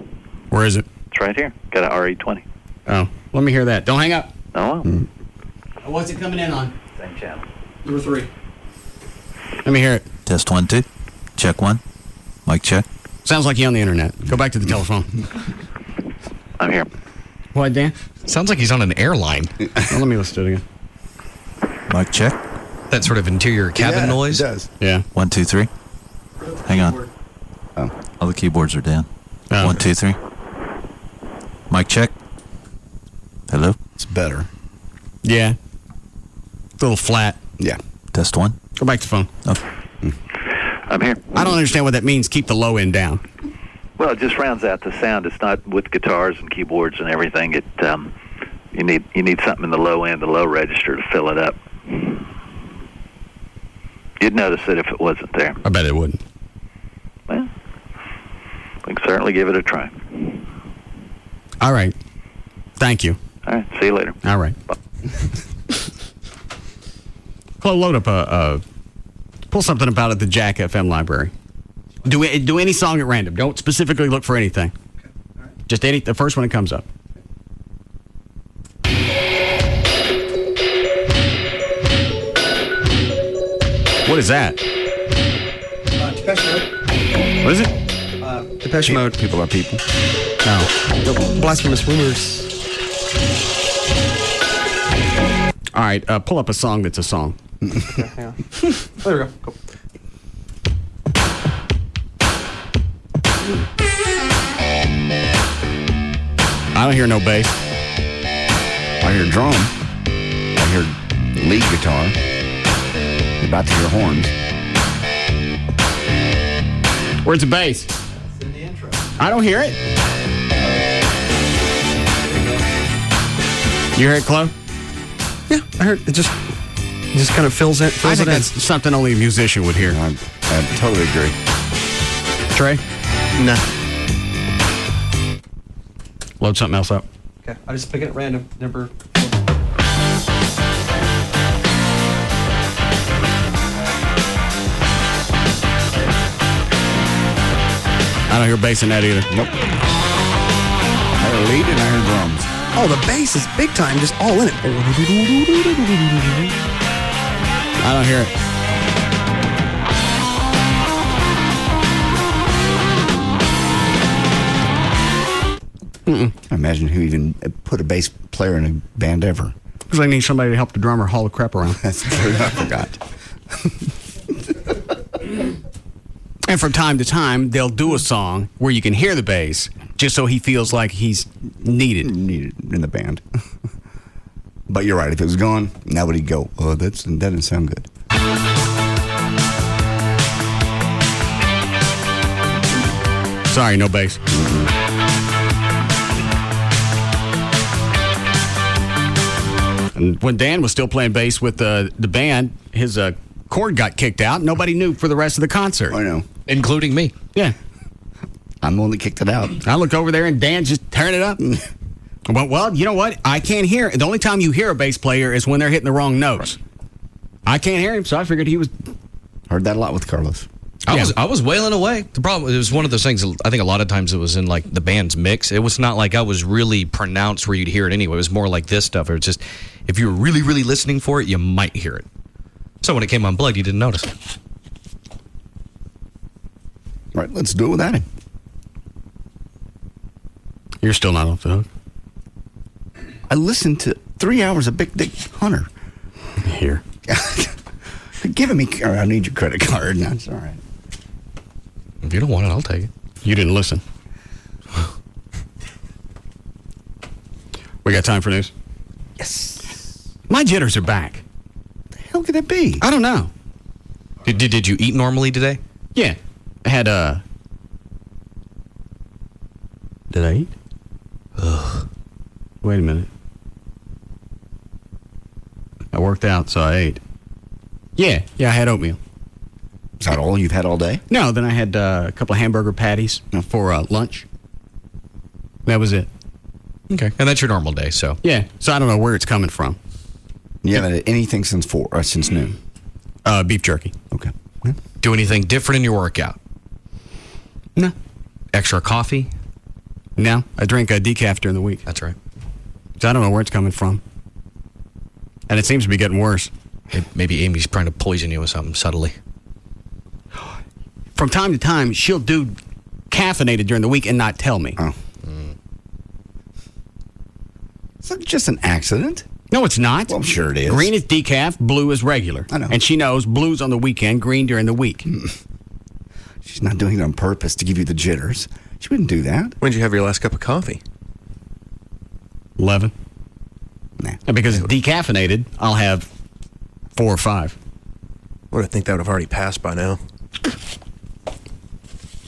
[SPEAKER 7] Where is it?
[SPEAKER 1] It's right here. Got an RE20.
[SPEAKER 7] Oh, let me hear that. Don't hang up.
[SPEAKER 1] Oh.
[SPEAKER 7] What's it coming in on?
[SPEAKER 1] Same channel.
[SPEAKER 7] Number 3. Let me hear it.
[SPEAKER 20] Test 1, 2. Check 1. Mic check.
[SPEAKER 7] Sounds like you're on the internet. Go back to the telephone.
[SPEAKER 1] I'm here.
[SPEAKER 7] What, Dan?
[SPEAKER 13] Sounds like he's on an airline.
[SPEAKER 7] Well, let me listen to it again.
[SPEAKER 20] Mic check.
[SPEAKER 13] That sort of interior cabin noise?
[SPEAKER 2] It does.
[SPEAKER 7] Yeah.
[SPEAKER 20] 1, 2, 3. Hang on. All the keyboards are down.
[SPEAKER 7] Oh.
[SPEAKER 20] 1, 2, 3. Mic check. Hello?
[SPEAKER 2] It's better.
[SPEAKER 7] Yeah. It's a little flat.
[SPEAKER 2] Yeah.
[SPEAKER 20] Test 1.
[SPEAKER 7] Go back to the phone.
[SPEAKER 20] Okay.
[SPEAKER 1] I'm here.
[SPEAKER 7] I don't understand what that means. Keep the low end down.
[SPEAKER 1] Well, it just rounds out the sound. It's not with guitars and keyboards and everything. It you need something in the low end, the low register, to fill it up. You'd notice it if it wasn't there.
[SPEAKER 7] I bet it wouldn't.
[SPEAKER 1] Well, we can certainly give it a try.
[SPEAKER 7] All right. Thank you.
[SPEAKER 1] All right. See you later.
[SPEAKER 7] All right. Chloe, load up pull something about at the Jack FM library. Do any song at random. Don't specifically look for anything. Just the first one that comes up. What is that?
[SPEAKER 19] Depeche Mode.
[SPEAKER 7] What is it?
[SPEAKER 19] Depeche Mode.
[SPEAKER 2] People are people.
[SPEAKER 7] No.
[SPEAKER 19] Blasphemous rumors.
[SPEAKER 7] All right, pull up a song that's a song.
[SPEAKER 19] Hang on. There we go. Cool.
[SPEAKER 7] I don't hear no bass.
[SPEAKER 2] I hear drum. I hear lead guitar. You're about to hear horns.
[SPEAKER 7] Where's the bass?
[SPEAKER 19] It's in the intro.
[SPEAKER 7] I don't hear it. You hear it, Chloe?
[SPEAKER 19] Yeah, I heard it. Just kind of fills it.
[SPEAKER 7] I think that's something only a musician would hear.
[SPEAKER 2] I totally agree.
[SPEAKER 7] Trey?
[SPEAKER 19] Nah.
[SPEAKER 7] Load something else up.
[SPEAKER 19] Okay, I just pick it at random. Number.
[SPEAKER 7] I don't hear bass in that either.
[SPEAKER 2] Nope. I hear lead and I hear drums.
[SPEAKER 19] Oh, the bass is big time, just all in it.
[SPEAKER 7] I don't hear it.
[SPEAKER 2] I imagine who even put a bass player in a band ever.
[SPEAKER 7] Because they need somebody to help the drummer haul the crap around.
[SPEAKER 2] That's true. I forgot.
[SPEAKER 7] And from time to time, they'll do a song where you can hear the bass, just so he feels like he's needed
[SPEAKER 2] in the band. But you're right. If it was gone, now would he go, oh, that doesn't sound good.
[SPEAKER 7] Sorry, no bass. And when Dan was still playing bass with the band, his cord got kicked out. Nobody knew for the rest of the concert.
[SPEAKER 2] I know.
[SPEAKER 13] Including me.
[SPEAKER 7] Yeah.
[SPEAKER 2] I'm the one that kicked it out.
[SPEAKER 7] I looked over there and Dan just turned it up. Well, you know what? I can't hear. The only time you hear a bass player is when they're hitting the wrong notes. I can't hear him, so I figured he was.
[SPEAKER 2] Heard that a lot with Carlos.
[SPEAKER 13] I was wailing away. The problem, it was one of those things, I think a lot of times it was in like the band's mix. It was not like I was really pronounced where you'd hear it anyway. It was more like this stuff. It was just, if you were really, really listening for it, you might hear it. So when it came unplugged, you didn't notice.
[SPEAKER 2] Right, let's do it without him.
[SPEAKER 7] You're still not off the hook.
[SPEAKER 2] I listened to 3 hours of Big Dick Hunter.
[SPEAKER 7] Here.
[SPEAKER 2] Giving me, I need your credit card. No, it's all right.
[SPEAKER 13] If you don't want it, I'll take it.
[SPEAKER 7] You didn't listen. We got time for news?
[SPEAKER 2] Yes.
[SPEAKER 7] My jitters are back.
[SPEAKER 2] What the hell could it be?
[SPEAKER 7] I don't know.
[SPEAKER 13] Did you eat normally today?
[SPEAKER 7] Yeah. I had, Did I eat?
[SPEAKER 13] Ugh.
[SPEAKER 7] Wait a minute. I worked out, so I ate. Yeah, I had oatmeal.
[SPEAKER 2] Is that all you've had all day?
[SPEAKER 7] No, then I had a couple of hamburger patties for lunch. That was it.
[SPEAKER 13] Okay, and that's your normal day, so.
[SPEAKER 7] Yeah, so I don't know where it's coming from.
[SPEAKER 2] You haven't had anything since noon?
[SPEAKER 7] Beef jerky.
[SPEAKER 2] Okay.
[SPEAKER 13] Do anything different in your workout?
[SPEAKER 7] No.
[SPEAKER 13] Extra coffee?
[SPEAKER 7] No, I drink a decaf during the week.
[SPEAKER 13] That's right.
[SPEAKER 7] So I don't know where it's coming from. And it seems to be getting worse.
[SPEAKER 13] Maybe Amy's trying to poison you with something subtly.
[SPEAKER 7] From time to time, she'll do caffeinated during the week and not tell me.
[SPEAKER 2] Oh. It's just an accident.
[SPEAKER 7] No, it's not.
[SPEAKER 2] Well, I'm sure it is.
[SPEAKER 7] Green is decaf, blue is regular.
[SPEAKER 2] I know.
[SPEAKER 7] And she knows blue's on the weekend, green during the week.
[SPEAKER 2] She's not doing it on purpose to give you the jitters. She wouldn't do that.
[SPEAKER 19] When did you have your last cup of coffee?
[SPEAKER 7] 11.
[SPEAKER 2] Nah.
[SPEAKER 7] And because it's decaffeinated, I'll have 4 or 5.
[SPEAKER 19] Well, I think that would have already passed by now.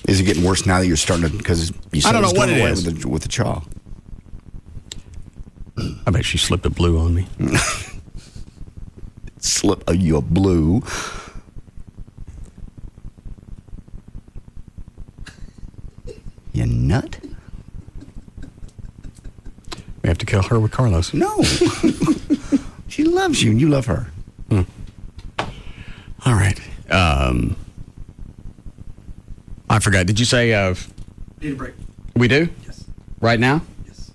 [SPEAKER 2] Is it getting worse now that you're starting to, because you said
[SPEAKER 7] I don't know
[SPEAKER 2] it was
[SPEAKER 7] what
[SPEAKER 2] going
[SPEAKER 7] it
[SPEAKER 2] away
[SPEAKER 7] is.
[SPEAKER 2] with the chaw.
[SPEAKER 7] I bet she slipped a blue on me.
[SPEAKER 2] Slip you a blue. You nut?
[SPEAKER 7] We have to kill her with Carlos.
[SPEAKER 2] No. She loves you and you love her.
[SPEAKER 7] All right. I forgot. Did you say
[SPEAKER 5] Need a break.
[SPEAKER 7] we do?
[SPEAKER 5] Yes.
[SPEAKER 7] Right now?
[SPEAKER 5] Yes.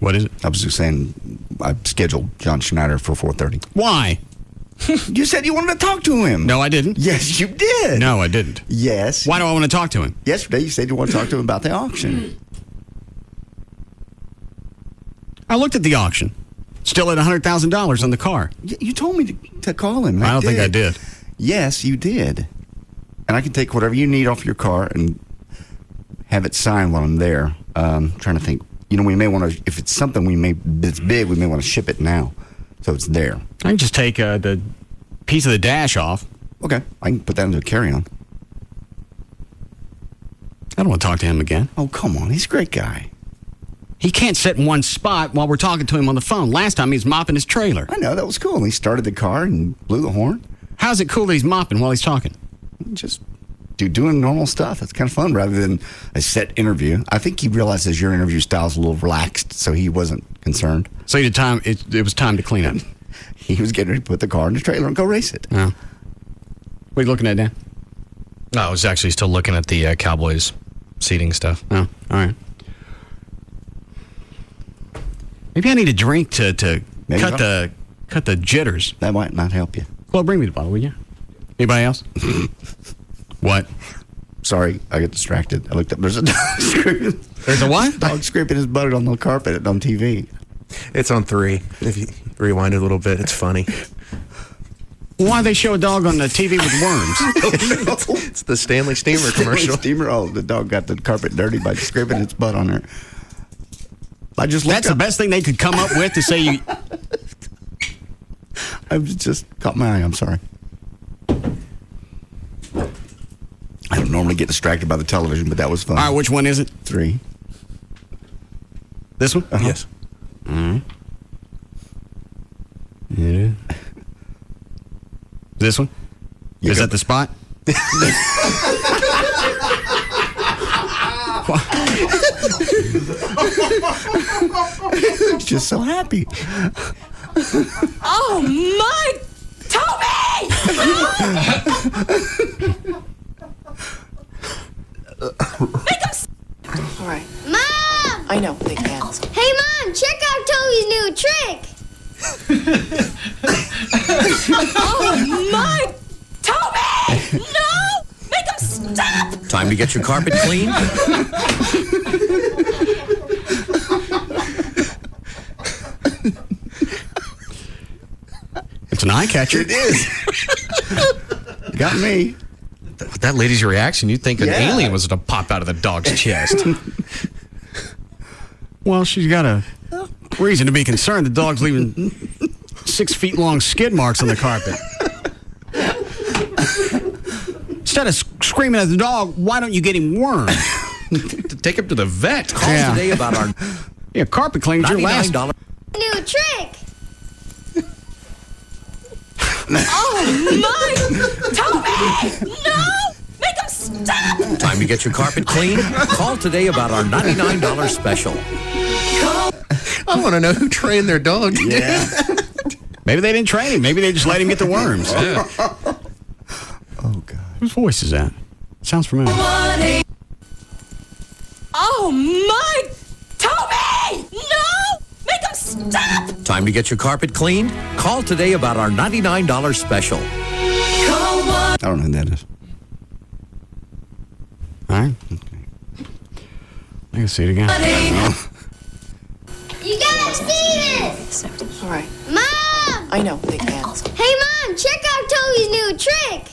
[SPEAKER 2] What is it? I was just saying I scheduled John Schneider for 4:30.
[SPEAKER 7] Why?
[SPEAKER 2] You said you wanted to talk to him.
[SPEAKER 7] No, I didn't.
[SPEAKER 2] Yes, you did.
[SPEAKER 7] No, I didn't.
[SPEAKER 2] Yes.
[SPEAKER 7] Why do I want to talk to him?
[SPEAKER 2] Yesterday you said you want to talk to him about the auction.
[SPEAKER 7] I looked at the auction. Still at $100,000 on the car.
[SPEAKER 2] You told me to call him.
[SPEAKER 7] I don't think I did.
[SPEAKER 2] Yes, you did. And I can take whatever you need off your car and have it signed while I'm there. Trying to think. You know, we may want to, if it's something that's big, we may want to ship it now. So it's there.
[SPEAKER 7] I can just take the piece of the dash off.
[SPEAKER 2] Okay. I can put that into a carry-on.
[SPEAKER 7] I don't want to talk to him again.
[SPEAKER 2] Oh, come on. He's a great guy.
[SPEAKER 7] He can't sit in one spot while we're talking to him on the phone. Last time he was mopping his trailer.
[SPEAKER 2] I know. That was cool. He started the car and blew the horn.
[SPEAKER 7] How's it cool that he's mopping while he's talking?
[SPEAKER 2] Just doing normal stuff. It's kind of fun rather than a set interview. I think he realizes your interview style is a little relaxed, so he wasn't concerned.
[SPEAKER 7] So it was time to clean up.
[SPEAKER 2] He was getting ready to put the car in the trailer and go race it.
[SPEAKER 7] Oh. What are you looking at, Dan?
[SPEAKER 13] No, I was actually still looking at the Cowboys seating stuff.
[SPEAKER 7] Oh, all right. Maybe I need a drink to cut the jitters.
[SPEAKER 2] That might not help you.
[SPEAKER 7] Well, bring me the bottle, will you? Anybody else? What?
[SPEAKER 2] Sorry, I got distracted. I looked up. There's a dog scraping.
[SPEAKER 7] There's a what?
[SPEAKER 2] Dog scraping his butt on the carpet on TV.
[SPEAKER 19] It's on 3. If you rewind it a little bit, it's funny.
[SPEAKER 7] Why they show a dog on the TV with worms?
[SPEAKER 19] It's the Stanley Steamer commercial.
[SPEAKER 2] Steamer. Oh, the dog got the carpet dirty by scraping its butt on there. I just looked
[SPEAKER 7] That's the best thing they could come up with to say you.
[SPEAKER 2] I just caught my eye. I'm sorry. I don't normally get distracted by the television, but that was fun.
[SPEAKER 7] All right, which one is it?
[SPEAKER 2] 3.
[SPEAKER 7] This one?
[SPEAKER 2] Uh-huh.
[SPEAKER 19] Yes.
[SPEAKER 7] Mm-hmm. Yeah. This one? Is that the spot?
[SPEAKER 2] He's just so happy.
[SPEAKER 4] Oh my, Toby! Make him.
[SPEAKER 10] All right.
[SPEAKER 4] Mom!
[SPEAKER 10] I know, they can.
[SPEAKER 4] Hey, Mom! Check out Toby's new trick. Oh my, Toby! No! Make him stop!
[SPEAKER 26] Time to get your carpet clean?
[SPEAKER 7] It's an eye catcher.
[SPEAKER 2] It is. Got me.
[SPEAKER 13] With that lady's reaction, you'd think an
[SPEAKER 2] Yeah.
[SPEAKER 13] alien was going to pop out of the dog's chest.
[SPEAKER 7] Well, she's got a reason to be concerned. The dog's leaving 6 feet long skid marks on the carpet. Instead of screaming at the dog, why don't you get him wormed?
[SPEAKER 13] Take him to the vet.
[SPEAKER 26] Call today about our
[SPEAKER 7] carpet clean's your last
[SPEAKER 26] $99.
[SPEAKER 4] New trick. Oh my, Toby! No! Make him stop!
[SPEAKER 26] Time to get your carpet clean? Call today about our $99 special.
[SPEAKER 19] I want to know who trained their dog.
[SPEAKER 2] Yeah.
[SPEAKER 7] Maybe they didn't train him. Maybe they just let him get the worms.
[SPEAKER 13] Yeah.
[SPEAKER 2] Oh, God.
[SPEAKER 7] Whose voice is that? Sounds familiar.
[SPEAKER 4] Oh my, Toby! No! Make him stop!
[SPEAKER 26] Time to get your carpet clean? Call today about our $99 special.
[SPEAKER 2] I don't know who that is.
[SPEAKER 7] All right. Okay. I can see it again.
[SPEAKER 4] You gotta see this!
[SPEAKER 10] All right.
[SPEAKER 4] Mom!
[SPEAKER 10] I know, they can.
[SPEAKER 4] Hey, Mom! Check out Toby's new trick!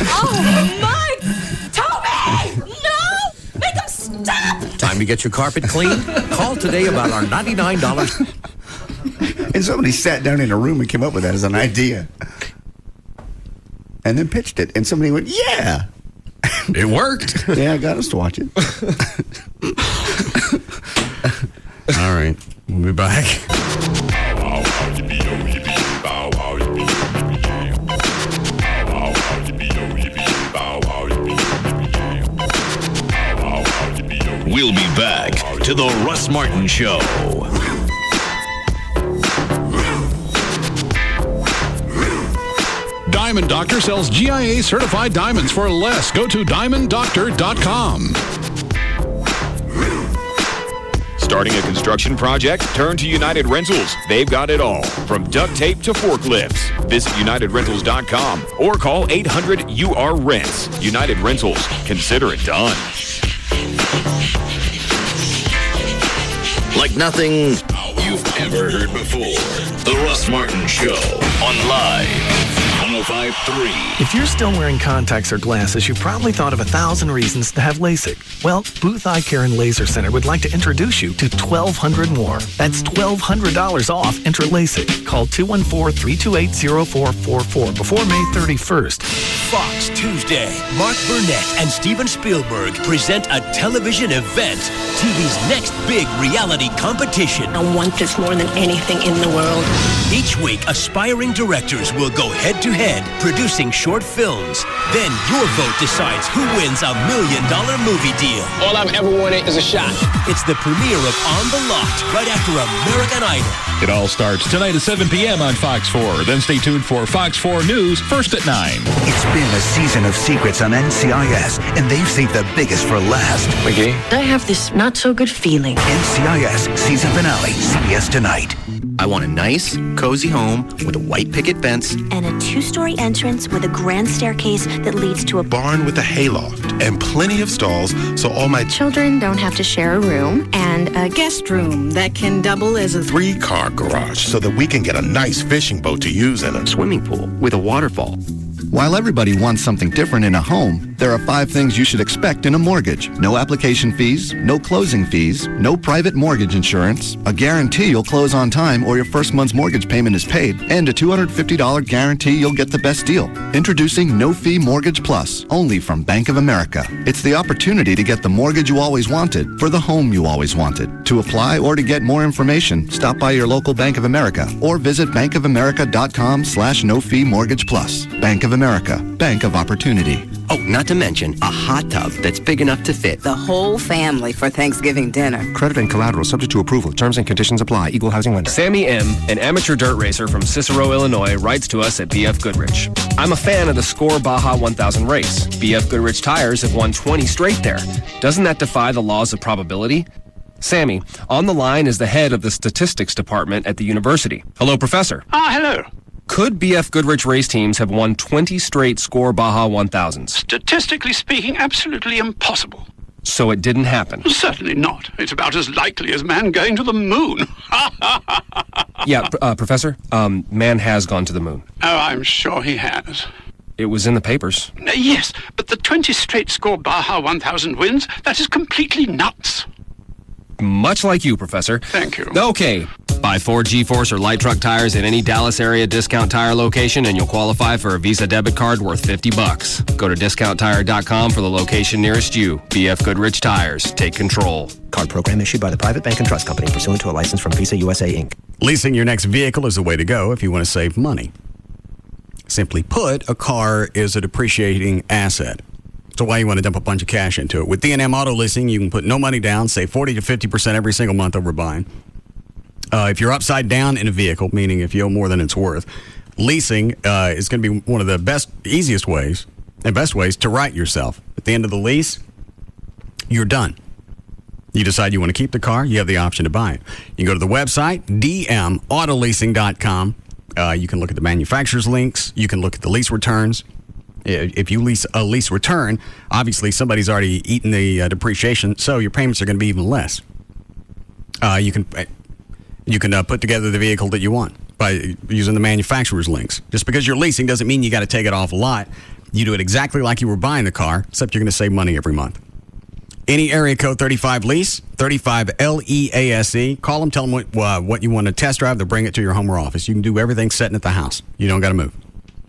[SPEAKER 4] Oh my, Toby! No! Make him stop!
[SPEAKER 26] Time to get your carpet clean? Call today about our $99.
[SPEAKER 2] And somebody sat down in a room and came up with that as an idea. And then pitched it. And somebody went, yeah.
[SPEAKER 13] It worked.
[SPEAKER 2] Yeah, got us to watch it.
[SPEAKER 7] All right. We'll be back.
[SPEAKER 6] We'll be back to the Russ Martin Show.
[SPEAKER 17] Diamond Doctor sells GIA certified diamonds for less. Go to diamonddoctor.com.
[SPEAKER 21] Starting a construction project? Turn to United Rentals. They've got it all, from duct tape to forklifts. Visit UnitedRentals.com or call 800-UR-RENTS. United Rentals. Consider it done.
[SPEAKER 6] Like nothing you've ever heard before. The Russ Martin Show on Live 105.3.
[SPEAKER 22] If you're still wearing contacts or glasses, you've probably thought of 1,000 reasons to have LASIK. Well, Booth Eye Care and Laser Center would like to introduce you to 1,200 more. That's $1,200 off. Enter LASIK. Call 214-328-0444 before May 31st.
[SPEAKER 23] Fox Tuesday. Mark Burnett and Steven Spielberg present a television event. TV's next big reality competition.
[SPEAKER 24] I want this more than anything in the world.
[SPEAKER 23] Each week, aspiring directors will go head-to-head, producing short films. Then your vote decides who wins $1 million movie deal.
[SPEAKER 24] All I've ever wanted is a shot.
[SPEAKER 23] It's the premiere of On the Lot, right after American Idol.
[SPEAKER 17] It all starts tonight at 7 p.m. on Fox 4. Then stay tuned for Fox 4 News, first at 9.
[SPEAKER 25] It's been a season of secrets on NCIS, and they've saved the biggest for last.
[SPEAKER 24] McGee? I have this not-so-good feeling.
[SPEAKER 25] NCIS season finale, CBS tonight.
[SPEAKER 27] I want a nice, cozy home with a white picket fence
[SPEAKER 24] And a 2
[SPEAKER 3] two-story entrance with a grand staircase that leads to a
[SPEAKER 10] barn with a hayloft and plenty of stalls so all my
[SPEAKER 3] children don't have to share a room, and a guest room that can double as a
[SPEAKER 10] 3-car garage so that we can get a nice fishing boat to use in a
[SPEAKER 11] swimming pool with a waterfall.
[SPEAKER 12] While everybody wants something different in a home, there are 5 things you should expect in a mortgage. No application fees, no closing fees, no private mortgage insurance, a guarantee you'll close on time or your first month's mortgage payment is paid, and a $250 guarantee you'll get the best deal. Introducing No Fee Mortgage Plus, only from Bank of America. It's the opportunity to get the mortgage you always wanted for the home you always wanted. To apply or to get more information, stop by your local Bank of America or visit bankofamerica.com/No Fee Mortgage Plus. Bank of America, Bank of Opportunity.
[SPEAKER 11] Oh, not to mention a hot tub that's big enough to fit
[SPEAKER 14] the whole family for Thanksgiving dinner.
[SPEAKER 11] Credit and collateral subject to approval. Terms and conditions apply. Equal housing lender.
[SPEAKER 15] Sammy M., an amateur dirt racer from Cicero, Illinois, writes to us at BF Goodrich. I'm a fan of the Score Baja 1000 race. BF Goodrich tires have won 20 straight there. Doesn't that defy the laws of probability? Sammy, on the line is the head of the statistics department at the university. Hello, Professor.
[SPEAKER 16] Hello.
[SPEAKER 15] Could BF Goodrich race teams have won 20 straight Score Baja 1000s?
[SPEAKER 16] Statistically speaking, absolutely impossible.
[SPEAKER 15] So it didn't happen?
[SPEAKER 16] Certainly not. It's about as likely as man going to the moon.
[SPEAKER 15] Yeah, Professor, man has gone to the moon.
[SPEAKER 16] Oh, I'm sure he has.
[SPEAKER 15] It was in the papers.
[SPEAKER 16] Yes, but the 20 straight Score Baja 1000 wins, that is completely nuts.
[SPEAKER 15] Much like you, Professor.
[SPEAKER 16] Thank you.
[SPEAKER 15] Okay. Buy Ford G-Force or light truck tires at any Dallas area discount tire location and you'll qualify for a Visa debit card worth $50. Go to discounttire.com for the location nearest you. BF Goodrich Tires. Take control.
[SPEAKER 11] Card program issued by the Private Bank and Trust Company pursuant to a license from Visa USA, Inc.
[SPEAKER 7] Leasing your next vehicle is the way to go if you want to save money. Simply put, a car is a depreciating asset. So why you want to dump a bunch of cash into it? With D&M Auto Leasing, you can put no money down, save 40 to 50% every single month over buying. If you're upside down in a vehicle, meaning if you owe more than it's worth, leasing is going to be one of the best, easiest ways and best ways to right yourself. At the end of the lease, you're done. You decide you want to keep the car, you have the option to buy it. You can go to the website, dmautoleasing.com. You can look at the manufacturer's links. You can look at the lease returns. If you lease a lease return, obviously somebody's already eaten the depreciation, so your payments are going to be even less. You can put together the vehicle that you want by using the manufacturer's links. Just because you're leasing doesn't mean you got to take it off a lot. You do it exactly like you were buying the car, except you're going to save money every month. Any area code 35 lease, 35 LEASE. Call them, tell them what you want to test drive. They'll bring it to your home or office. You can do everything sitting at the house. You don't got to move.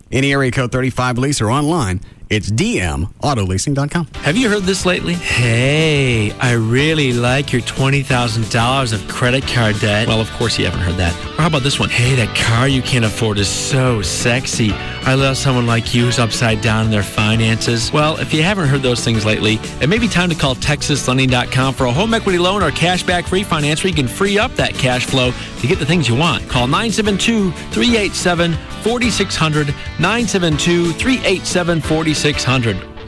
[SPEAKER 7] Any area code 35 lease or online, it's dmautoleasing.com.
[SPEAKER 27] Have you heard this lately? Hey, I really like your $20,000 of credit card debt. Well, of course you haven't heard that. Or how about this one? Hey, that car you can't afford is so sexy. I love someone like you who's upside down in their finances. Well, if you haven't heard those things lately, it may be time to call TexasLending.com for a home equity loan or cashback refinance where you can free up that cash flow to get the things you want. Call 972-387-4600, 972-387-4600.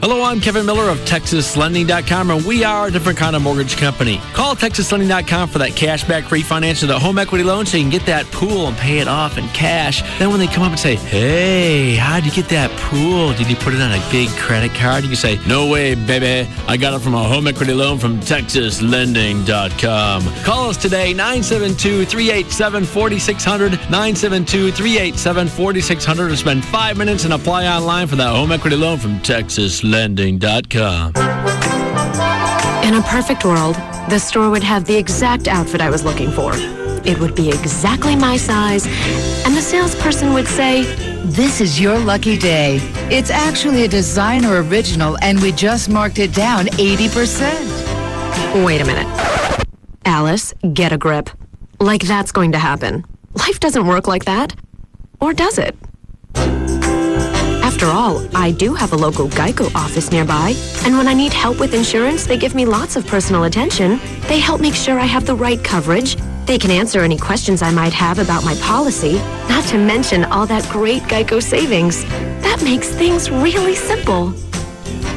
[SPEAKER 27] Hello, I'm Kevin Miller of TexasLending.com, and we are a different kind of mortgage company. Call TexasLending.com for that cashback refinance or the home equity loan so you can get that pool and pay it off in cash. Then when they come up and say, hey, how'd you get that pool? Did you put it on a big credit card? You can say, no way, baby. I got it from a home equity loan from TexasLending.com. Call us today, 972-387-4600, 972-387-4600, or spend 5 minutes and apply online for that home equity loan from TexasLending.com.
[SPEAKER 24] In a perfect world, the store would have the exact outfit I was looking for. It would be exactly my size, and the salesperson would say,
[SPEAKER 29] "This is your lucky day. It's actually a designer original, and we just marked it down 80%.
[SPEAKER 24] Wait a minute. Alice, get a grip. Like that's going to happen. Life doesn't work like that. Or does it? After all, I do have a local Geico office nearby, and when I need help with insurance, they give me lots of personal attention. They help make sure I have the right coverage. They can answer any questions I might have about my policy, not to mention all that great Geico savings. That makes things really simple.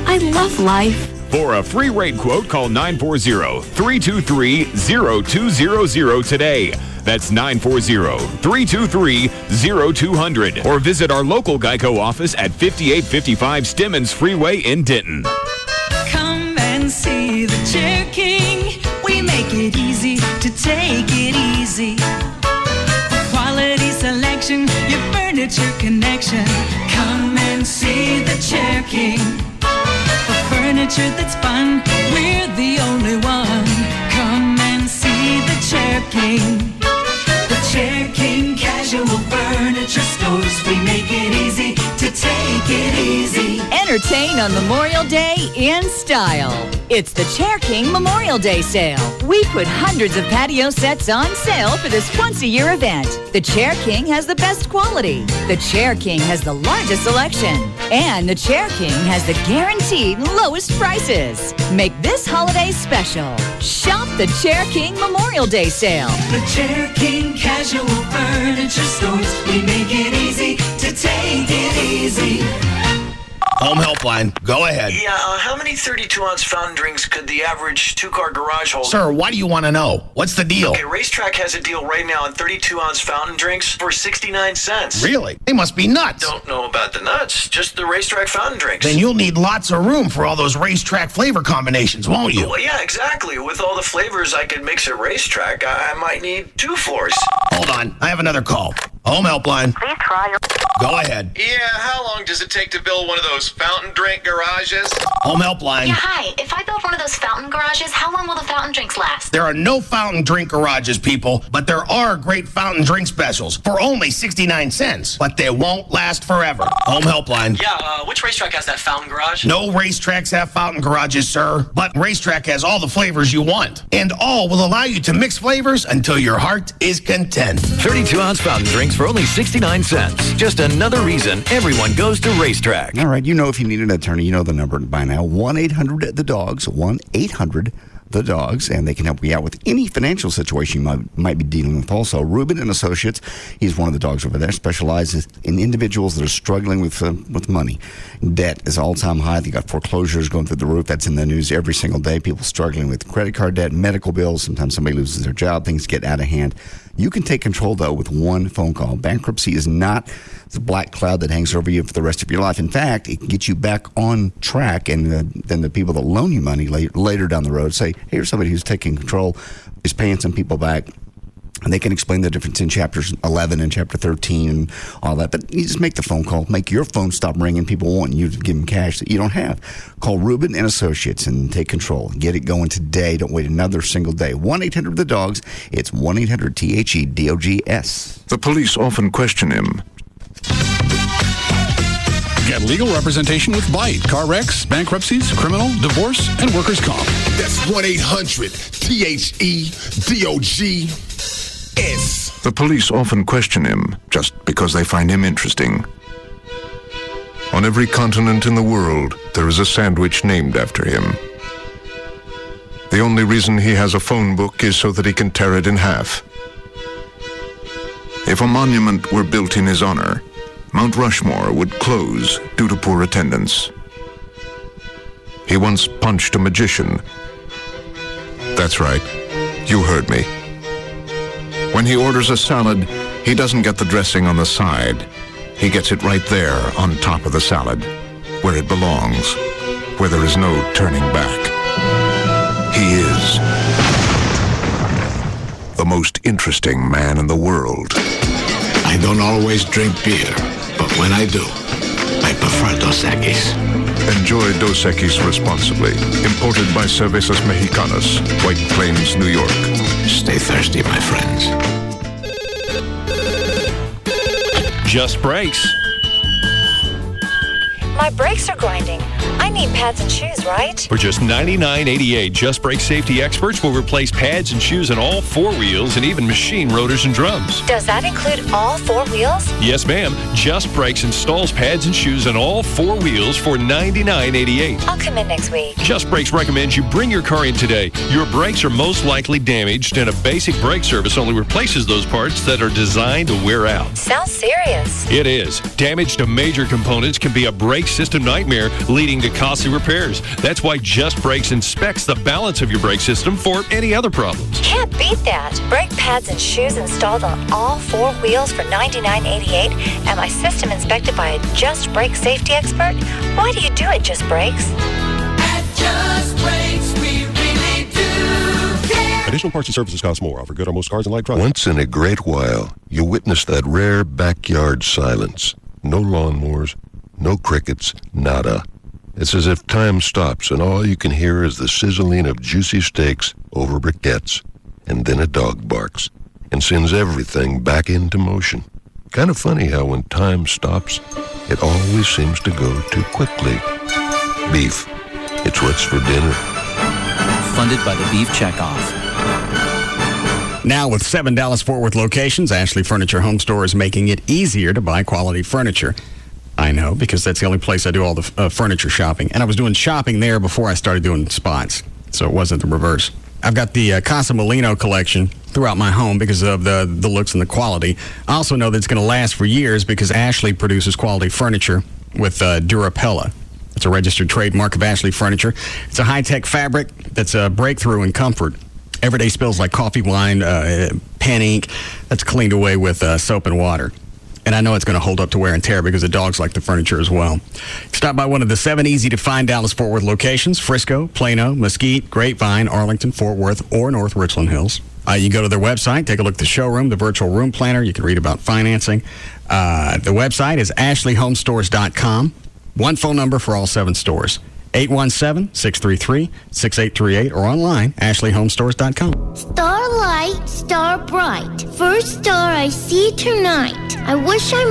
[SPEAKER 24] I love life.
[SPEAKER 21] For a free rate quote, call 940-323-0200 today. That's 940-323-0200. Or visit our local Geico office at 5855 Stemmons Freeway in Denton.
[SPEAKER 1] Come and see the Cherokee. We make it easy to take it easy. Quality selection, your furniture connection. Come and see the Cherokee. For furniture that's fun, we're the only one. Come and see the Cherokee. The Cherokee Casual Furniture Stores. We make it easy to take it easy.
[SPEAKER 4] Entertain on Memorial Day in style. It's the Chair King Memorial Day sale. We put hundreds of patio sets on sale for this once-a-year event. The Chair King has the best quality. The Chair King has the largest selection. And the Chair King has the guaranteed lowest prices. Make this holiday special. Shop the Chair King Memorial Day sale.
[SPEAKER 1] The Chair King Casual Furniture Stores. We make it easy to take it easy.
[SPEAKER 5] Home Helpline, go ahead.
[SPEAKER 8] Yeah, how many 32-ounce fountain drinks could the average two-car garage hold?
[SPEAKER 5] Sir, why do you want to know? What's the deal?
[SPEAKER 8] Okay, Racetrack has a deal right now on 32-ounce fountain drinks for 69 cents.
[SPEAKER 5] Really? They must be nuts.
[SPEAKER 8] Don't know about the nuts, just the Racetrack fountain drinks.
[SPEAKER 5] Then you'll need lots of room for all those Racetrack flavor combinations, won't you?
[SPEAKER 8] Well, yeah, exactly. With all the flavors I could mix at Racetrack, I might need 2 floors.
[SPEAKER 5] Hold on, I have another call. Home Helpline.
[SPEAKER 8] Please try your...
[SPEAKER 5] Go ahead.
[SPEAKER 9] Yeah, how long does it take to build one of those fountain drink garages?
[SPEAKER 5] Home Helpline.
[SPEAKER 18] Yeah, hi. If I build one of those fountain garages, how long will the fountain drinks last?
[SPEAKER 5] There are no fountain drink garages, people, but there are great fountain drink specials for only 69 cents. But they won't last forever. Home Helpline.
[SPEAKER 8] Yeah, which Racetrack has that fountain garage?
[SPEAKER 5] No Racetracks have fountain garages, sir, but Racetrack has all the flavors you want. And all will allow you to mix flavors until your heart is content.
[SPEAKER 26] 32-ounce fountain drinks for only 69 cents. Just another reason everyone goes to Racetrack.
[SPEAKER 2] All right, you know if you need an attorney, you know the number by now. 1-800-THE-DOGS, 1-800-THE-DOGS, and they can help you out with any financial situation you might be dealing with. Also, Rubin and Associates, he's one of the dogs over there, specializes in individuals that are struggling with money. Debt is all-time high. They got foreclosures going through the roof. That's in the news every single day. People struggling with credit card debt, medical bills. Sometimes somebody loses their job. Things get out of hand. You can take control, though, with one phone call. Bankruptcy is not the black cloud that hangs over you for the rest of your life. In fact, it can get you back on track, and then the people that loan you money later down the road say, hey, here's somebody who's taking control, is paying some people back. And they can explain the difference in chapters 11 and chapter 13 and all that. But you just make the phone call. Make your phone stop ringing. People wanting you to give them cash that you don't have. Call Rubin and Associates and take control. Get it going today. Don't wait another single day. 1-800-THE-DOGS. It's 1-800-THEDOGS.
[SPEAKER 19] The police often question him.
[SPEAKER 20] Get legal representation with Byte. Car wrecks, bankruptcies, criminal, divorce, and workers' comp.
[SPEAKER 10] That's 1-800-THEDOGS.
[SPEAKER 19] The police often question him just because they find him interesting. On every continent in the world, there is a sandwich named after him. The only reason he has a phone book is so that he can tear it in half. If a monument were built in his honor, Mount Rushmore would close due to poor attendance. He once punched a magician. That's right, you heard me. When he orders a salad, he doesn't get the dressing on the side. He gets it right there on top of the salad, where it belongs, where there is no turning back. He is the most interesting man in the world.
[SPEAKER 28] I don't always drink beer, but when I do, I prefer Dos Equis.
[SPEAKER 19] Enjoy Dos Equis responsibly. Imported by Cervezas Mexicanas, White Plains, New York.
[SPEAKER 28] Stay thirsty, my friends.
[SPEAKER 30] Just Brakes.
[SPEAKER 31] My brakes are grinding. I need pads and shoes, right?
[SPEAKER 30] For just $99.88, Just Brake safety experts will replace pads and shoes in all 4 wheels and even machine rotors and drums.
[SPEAKER 31] Does that include all 4 wheels?
[SPEAKER 30] Yes, ma'am. Just Brakes installs pads and shoes in all 4 wheels for $99.88.
[SPEAKER 31] I'll come in next week.
[SPEAKER 30] Just Brakes recommends you bring your car in today. Your brakes are most likely damaged, and a basic brake service only replaces those parts that are designed to wear out.
[SPEAKER 31] Sounds serious.
[SPEAKER 30] It is. Damage to major components can be a brake system nightmare, leading to costly repairs. That's why Just Brakes inspects the balance of your brake system for any other problems.
[SPEAKER 31] Can't beat that. Brake pads and shoes installed on all 4 wheels for $99.88, and my system inspected by a Just Brake safety expert. Why do you do it, Just Brakes?
[SPEAKER 1] At Just Brakes, we really do care.
[SPEAKER 10] Additional parts and services cost more. Offer good on most cars and light trucks.
[SPEAKER 19] Once in a great while, you witness that rare backyard silence. No lawnmowers, no crickets, nada. It's as if time stops and all you can hear is the sizzling of juicy steaks over briquettes. And then a dog barks and sends everything back into motion. Kind of funny how when time stops, it always seems to go too quickly. Beef. It's what's for dinner.
[SPEAKER 3] Funded by the Beef Checkoff.
[SPEAKER 7] Now with 7 Dallas-Fort Worth locations, Ashley Furniture Home Store is making it easier to buy quality furniture. I know, because that's the only place I do all the furniture shopping. And I was doing shopping there before I started doing spots, so it wasn't the reverse. I've got the Casa Molino collection throughout my home because of the looks and the quality. I also know that it's going to last for years because Ashley produces quality furniture with Durapella. It's a registered trademark of Ashley Furniture. It's a high-tech fabric that's a breakthrough in comfort. Everyday spills like coffee, wine, pen ink, that's cleaned away with soap and water. And I know it's going to hold up to wear and tear because the dogs like the furniture as well. Stop by one of the 7 easy-to-find Dallas-Fort Worth locations: Frisco, Plano, Mesquite, Grapevine, Arlington, Fort Worth, or North Richland Hills. You go to their website, take a look at the showroom, the virtual room planner. You can read about financing. The website is ashleyhomestores.com. One phone number for all 7 stores: 817-633-6838, or online, ashleyhomestores.com.
[SPEAKER 6] Starlight, star bright, first star I see tonight. I wish I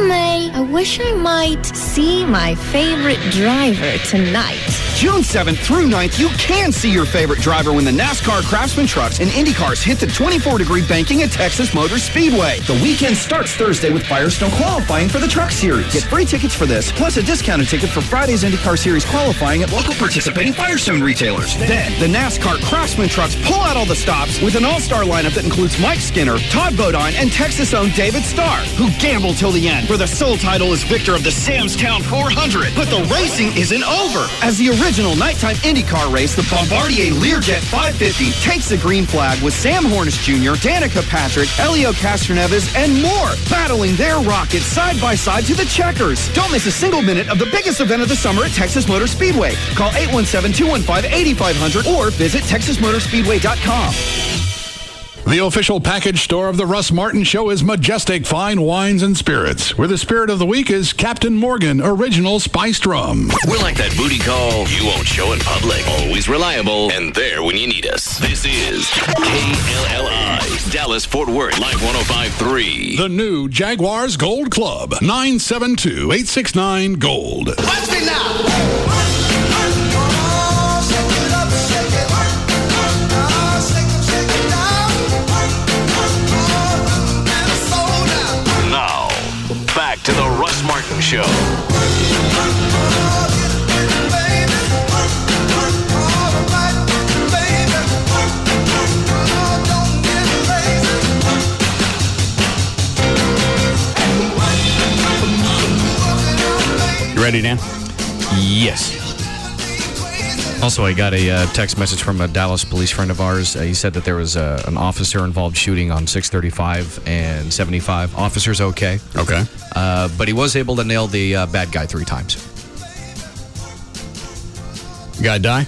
[SPEAKER 6] might see my favorite driver tonight.
[SPEAKER 12] June 7th through 9th, you can see your favorite driver when the NASCAR Craftsman trucks and Indy cars hit the 24-degree banking at Texas Motor Speedway. The weekend starts Thursday with Firestone qualifying for the Truck Series. Get free tickets for this, plus a discounted ticket for Friday's IndyCar Series qualifying at local participating Firestone retailers. Then, the NASCAR Craftsman trucks pull out all the stops with an all-star lineup that includes Mike Skinner, Todd Bodine, and Texas-owned David Starr, who gambled till the end, where the sole title is victor of the Samstown 400. But the racing isn't over. As the original nighttime IndyCar race, the Bombardier Learjet 550 takes the green flag with Sam Hornish Jr., Danica Patrick, Elio Castroneves, and more, battling their rockets side by side to the checkers. Don't miss a single minute of the biggest event of the summer at Texas Motor Speedway. Call 817-215-8500 or visit texasmotorspeedway.com.
[SPEAKER 20] The official package store of the Russ Martin Show is Majestic Fine Wines and Spirits, where the spirit of the week is Captain Morgan Original Spiced Rum.
[SPEAKER 13] We're like that booty call you won't show in public. Always reliable and there when you need us. This is KLLI, Dallas-Fort Worth, Live 105.3.
[SPEAKER 20] The new Jaguars Gold Club, 972-869-GOLD.
[SPEAKER 1] Watch me now.
[SPEAKER 13] Back to the Russ Martin Show.
[SPEAKER 7] You ready, Dan?
[SPEAKER 14] Yes. Also, I got a text message from a Dallas police friend of ours. He said that there was an officer-involved shooting on 635 and 75. Officer's okay.
[SPEAKER 7] Okay.
[SPEAKER 14] But he was able to nail the bad guy 3 times.
[SPEAKER 7] Guy die?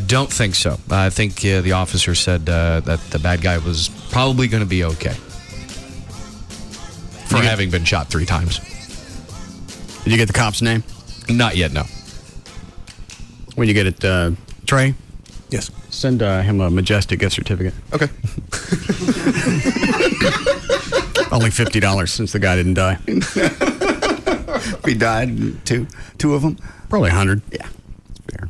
[SPEAKER 14] Don't think so. I think the officer said that the bad guy was probably going to be okay for having been shot 3 times.
[SPEAKER 7] Did you get the cop's name?
[SPEAKER 14] Not yet, no.
[SPEAKER 7] When you get it, Trey?
[SPEAKER 14] Yes.
[SPEAKER 7] Send him a Majestic gift certificate.
[SPEAKER 14] Okay.
[SPEAKER 7] Only $50 since the guy didn't die.
[SPEAKER 2] If he died, two of them?
[SPEAKER 7] Probably 100.
[SPEAKER 2] Yeah.
[SPEAKER 7] Fair.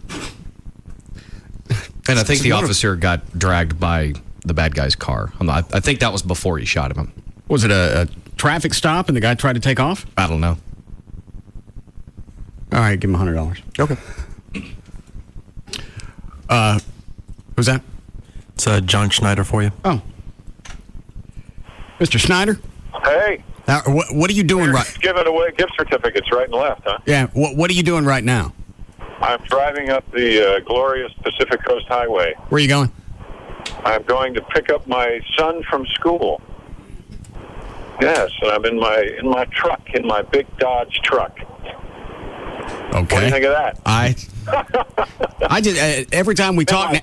[SPEAKER 14] And I think the officer got dragged by the bad guy's car. I think that was before he shot him.
[SPEAKER 7] Was it a traffic stop and the guy tried to take off?
[SPEAKER 14] I don't know.
[SPEAKER 7] All right, give him $100.
[SPEAKER 14] Okay.
[SPEAKER 7] Who's that?
[SPEAKER 15] It's John Schneider for you.
[SPEAKER 7] Oh. Mr. Schneider?
[SPEAKER 16] Hey.
[SPEAKER 7] Now, what are you doing right?
[SPEAKER 16] Giving away gift certificates right and left, huh?
[SPEAKER 7] Yeah. What are you doing right now?
[SPEAKER 4] I'm driving up the glorious Pacific Coast Highway.
[SPEAKER 7] Where are you going?
[SPEAKER 4] I'm going to pick up my son from school. Yes, and I'm in my truck, in my big Dodge truck.
[SPEAKER 7] Okay.
[SPEAKER 4] What do you think of that?
[SPEAKER 7] I just every time we talk.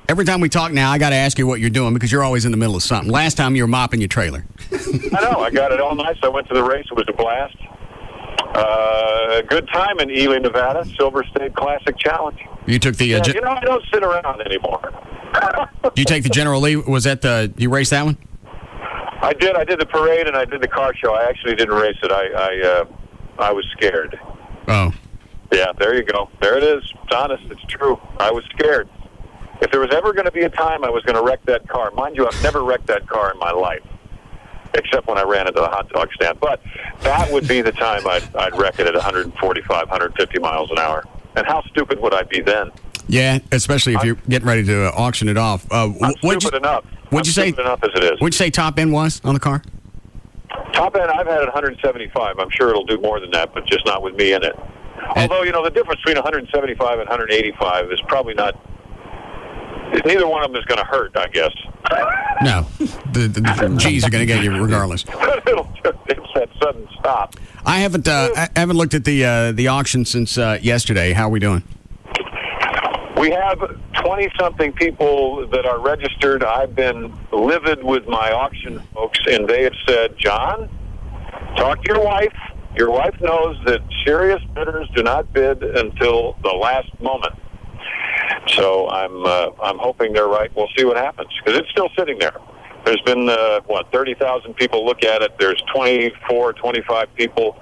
[SPEAKER 7] Every time we talk now, I got to ask you what you're doing because you're always in the middle of something. Last time you were mopping your trailer.
[SPEAKER 4] I know. I got it all nice. I went to the race. It was a blast. A good time in Ely, Nevada. Silver State Classic Challenge.
[SPEAKER 7] You took the.
[SPEAKER 4] I don't sit around anymore.
[SPEAKER 7] You take the General Lee? Was that you raced that one?
[SPEAKER 4] I did. I did the parade and I did the car show. I actually didn't race it. I was scared.
[SPEAKER 7] Oh.
[SPEAKER 4] Yeah. There you go. There it is. It's honest. It's true. I was scared. If there was ever going to be a time I was going to wreck that car, mind you, I've never wrecked that car in my life, except when I ran into the hot dog stand. But that would be the time I'd wreck it at 145, 150 miles an hour. And how stupid would I be then?
[SPEAKER 7] Yeah, especially if you're getting ready to auction it off.
[SPEAKER 4] I'm stupid enough.
[SPEAKER 7] What'd you say?
[SPEAKER 4] Stupid enough as it is.
[SPEAKER 7] What'd you say top end was on the car?
[SPEAKER 4] Top end, I've had it 175. I'm sure it'll do more than that, but just not with me in it. Although, the difference between 175 and 185 is probably not... Neither one of them is going to hurt, I guess.
[SPEAKER 7] No. The G's are going to get you regardless.
[SPEAKER 4] It's that sudden stop.
[SPEAKER 7] I haven't looked at the auction since yesterday. How are we doing?
[SPEAKER 4] We have 20-something people that are registered. I've been livid with my auction folks, and they have said, John, talk to your wife. Your wife knows that serious bidders do not bid until the last moment. So I'm hoping they're right. We'll see what happens, because it's still sitting there. There's been, 30,000 people look at it. There's 24, 25 people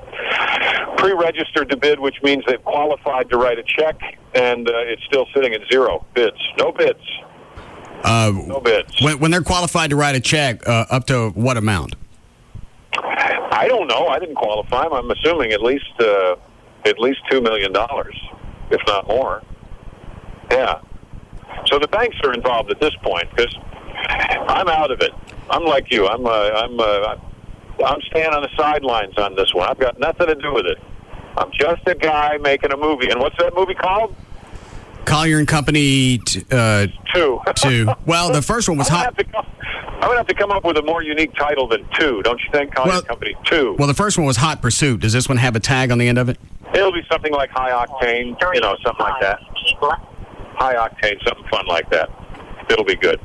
[SPEAKER 4] pre-registered to bid, which means they've qualified to write a check, and it's still sitting at 0 bids. No bids. No bids.
[SPEAKER 7] When they're qualified to write a check, up to what amount?
[SPEAKER 4] I don't know. I didn't qualify. I'm assuming at least $2 million, if not more. Yeah. So the banks are involved at this point because I'm out of it. I'm like you. I'm staying on the sidelines on this one. I've got nothing to do with it. I'm just a guy making a movie. And what's that movie called?
[SPEAKER 7] Collier and Company 2. Well, the first one was hot.
[SPEAKER 4] I would have to come up with a more unique title than 2, don't you think? Collier and Company 2.
[SPEAKER 7] Well, the first one was Hot Pursuit. Does this one have a tag on the end of it?
[SPEAKER 4] It'll be something like High Octane, something like that. High Octane, something fun like that. It'll be good.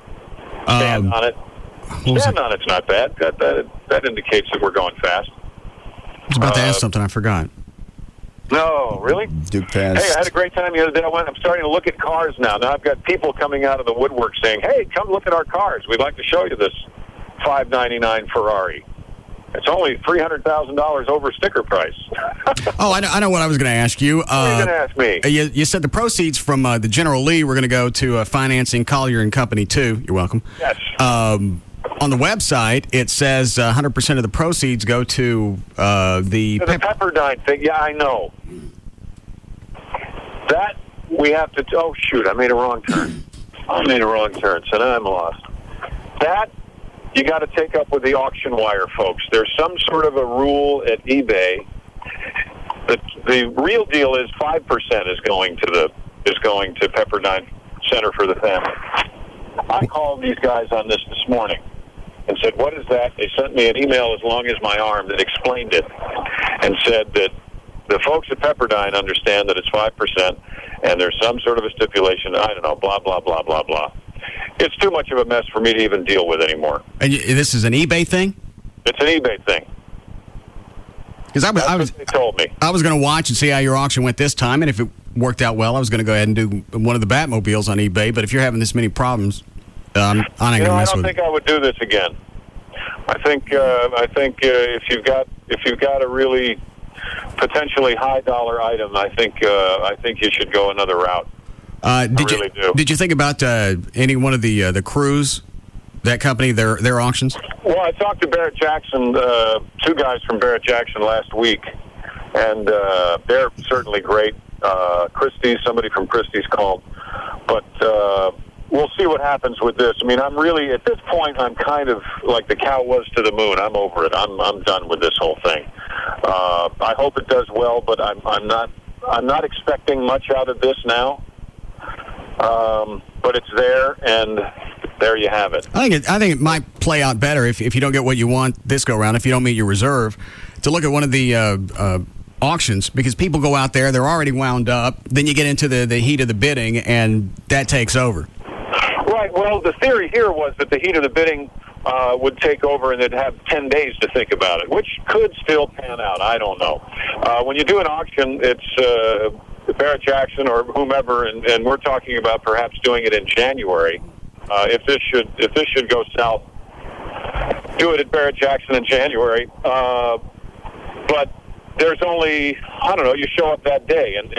[SPEAKER 4] Stand on it. Stand on it's not bad. That indicates that we're going fast.
[SPEAKER 7] I was about to ask something. I forgot.
[SPEAKER 4] No, really?
[SPEAKER 2] Duke Pass.
[SPEAKER 4] Hey, I had a great time the other day. I'm starting to look at cars now. Now I've got people coming out of the woodwork saying, hey, come look at our cars. We'd like to show you this $599 Ferrari. It's only $300,000 over sticker price.
[SPEAKER 7] Oh, I know what I was going to ask you.
[SPEAKER 4] What are you going to ask me?
[SPEAKER 7] You said the proceeds from the General Lee were going to go to financing Collier and Company 2. You're welcome.
[SPEAKER 4] Yes.
[SPEAKER 7] On the website, it says 100% of the proceeds go to the
[SPEAKER 4] Pepperdine thing. Yeah, I know. That we have to... Oh, shoot, I made a wrong turn. So now I'm lost. That... You got to take up with the auction wire folks. There's some sort of a rule at eBay. The real deal is 5% is going to Pepperdine Center for the Family. I called these guys on this morning and said, "What is that?" They sent me an email as long as my arm that explained it and said that the folks at Pepperdine understand that it's 5% and there's some sort of a stipulation. I don't know. Blah blah blah blah blah. It's too much of a mess for me to even deal with anymore.
[SPEAKER 7] And this is an eBay thing?
[SPEAKER 4] It's an eBay thing.
[SPEAKER 7] Because
[SPEAKER 4] they told me.
[SPEAKER 7] I was going to watch and see how your auction went this time, and if it worked out well, I was going to go ahead and do one of the Batmobiles on eBay. But if you're having this many problems, I'm not going to mess with it.
[SPEAKER 4] I don't think I would do this again. I think if you've got a really potentially high dollar item, I think you should go another route.
[SPEAKER 7] Did you think about any one of the crews, that company, their auctions?
[SPEAKER 4] Well, I talked to Barrett Jackson, 2 guys from Barrett Jackson last week, and they're certainly great. Christie's, somebody from Christie's called, but we'll see what happens with this. I mean, I'm really at this point, I'm kind of like the cow was to the moon. I'm over it. I'm done with this whole thing. I hope it does well, but I'm not I'm not expecting much out of this now, but it's there, and there you have it.
[SPEAKER 7] I think it might play out better if you don't get what you want this go round, if you don't meet your reserve, to look at one of the auctions, because people go out there, they're already wound up, then you get into the heat of the bidding, and that takes over.
[SPEAKER 4] Right. Well, the theory here was that the heat of the bidding would take over and they'd have 10 days to think about it, which could still pan out. I don't know. When you do an auction, it's Barrett Jackson or whomever, and we're talking about perhaps doing it in January. If this should go south, do it at Barrett Jackson in January. But there's only, I don't know, you show up that day, and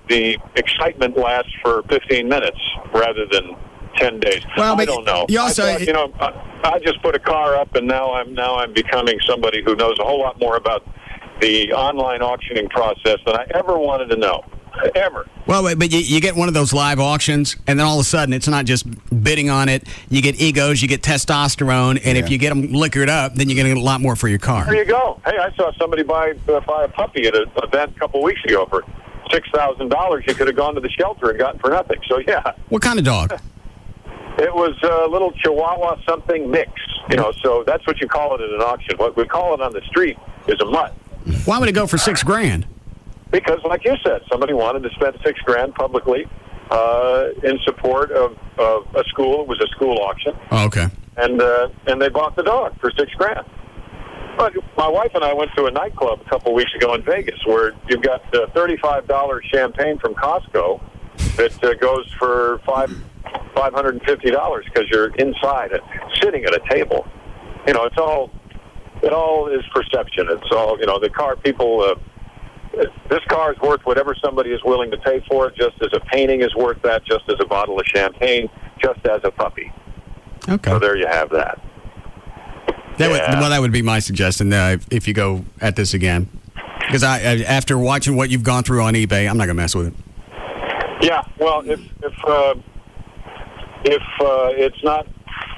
[SPEAKER 4] the excitement lasts for 15 minutes rather than 10 days.
[SPEAKER 7] Well,
[SPEAKER 4] I don't know.
[SPEAKER 7] You also,
[SPEAKER 4] I thought, I just put a car up, and now I'm becoming somebody who knows a whole lot more about the online auctioning process than I ever wanted to know. Ever.
[SPEAKER 7] Well, but you get one of those live auctions, and then all of a sudden, it's not just bidding on it. You get egos, you get testosterone, and if you get them liquored up, then you're going to get a lot more for your car.
[SPEAKER 4] There you go. Hey, I saw somebody buy a puppy at an event a couple of weeks ago for $6,000. You could have gone to the shelter and gotten for nothing. So, yeah.
[SPEAKER 7] What kind of dog?
[SPEAKER 4] It was a little Chihuahua something mix. So that's what you call it at an auction. What we call it on the street is a mutt.
[SPEAKER 7] Why would it go for $6,000?
[SPEAKER 4] Because, like you said, somebody wanted to spend $6,000 publicly in support of a school. It was a school auction.
[SPEAKER 7] Oh, okay.
[SPEAKER 4] And they bought the dog for $6,000. But my wife and I went to a nightclub a couple weeks ago in Vegas where you've got $35 champagne from Costco that goes for $550 because you're inside it, sitting at a table. It all is perception. It's all, the car people. This car is worth whatever somebody is willing to pay for it, just as a painting is worth that, just as a bottle of champagne, just as a puppy.
[SPEAKER 7] Okay.
[SPEAKER 4] So there you have that.
[SPEAKER 7] That would be my suggestion if you go at this again. Because after watching what you've gone through on eBay, I'm not going to mess with it.
[SPEAKER 4] Yeah, well, if it's not,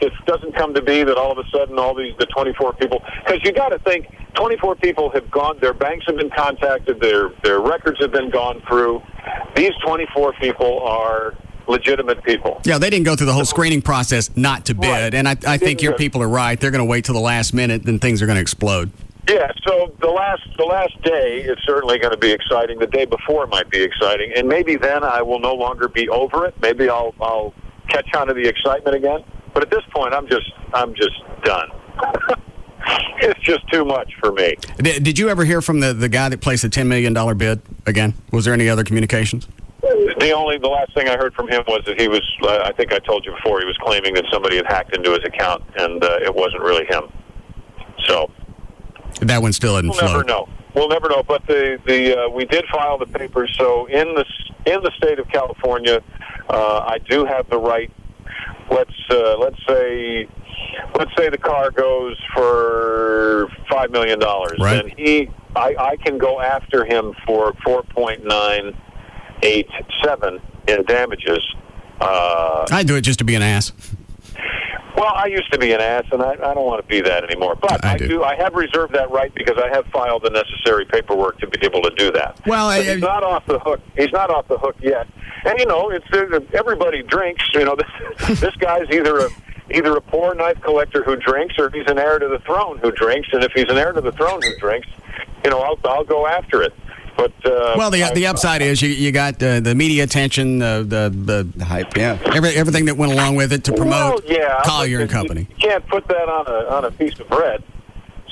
[SPEAKER 4] it doesn't come to be that all of a sudden the 24 people, because you got to think 24 people have gone, their banks have been contacted, their records have been gone through. These 24 people are legitimate people.
[SPEAKER 7] Yeah, they didn't go through the whole screening process not to bid, right. And I think your people are right. They're going to wait till the last minute, then things are going to explode.
[SPEAKER 4] Yeah, so the last day is certainly going to be exciting. The day before might be exciting, and maybe then I will no longer be over it. Maybe I'll catch on to the excitement again. But at this point, I'm just done. It's just too much for me.
[SPEAKER 7] Did you ever hear from the guy that placed the $10 million bid again? Was there any other communications?
[SPEAKER 4] The last thing I heard from him was that he was, I think I told you before, he was claiming that somebody had hacked into his account, and it wasn't really him. So
[SPEAKER 7] that one still isn't float.
[SPEAKER 4] We'll never know. We'll never know. But we did file the papers. So in the state of California, I do have the right. Let's say the car goes for $5 million,
[SPEAKER 7] right.
[SPEAKER 4] And I can go after him for 4.987 in damages.
[SPEAKER 7] I'd do it just to be an ass.
[SPEAKER 4] Well, I used to be an ass, and I don't want to be that anymore. But I have reserved that right because I have filed the necessary paperwork to be able to do that.
[SPEAKER 7] Well,
[SPEAKER 4] he's not off the hook. He's not off the hook yet. And it's everybody drinks. This guy's either a poor knife collector who drinks, or he's an heir to the throne who drinks. And if he's an heir to the throne who drinks, I'll go after it. But
[SPEAKER 7] well, the upside is you got the media attention, the
[SPEAKER 2] hype, yeah,
[SPEAKER 7] everything that went along with it to promote Collier and Company.
[SPEAKER 4] You can't put that on a piece of bread,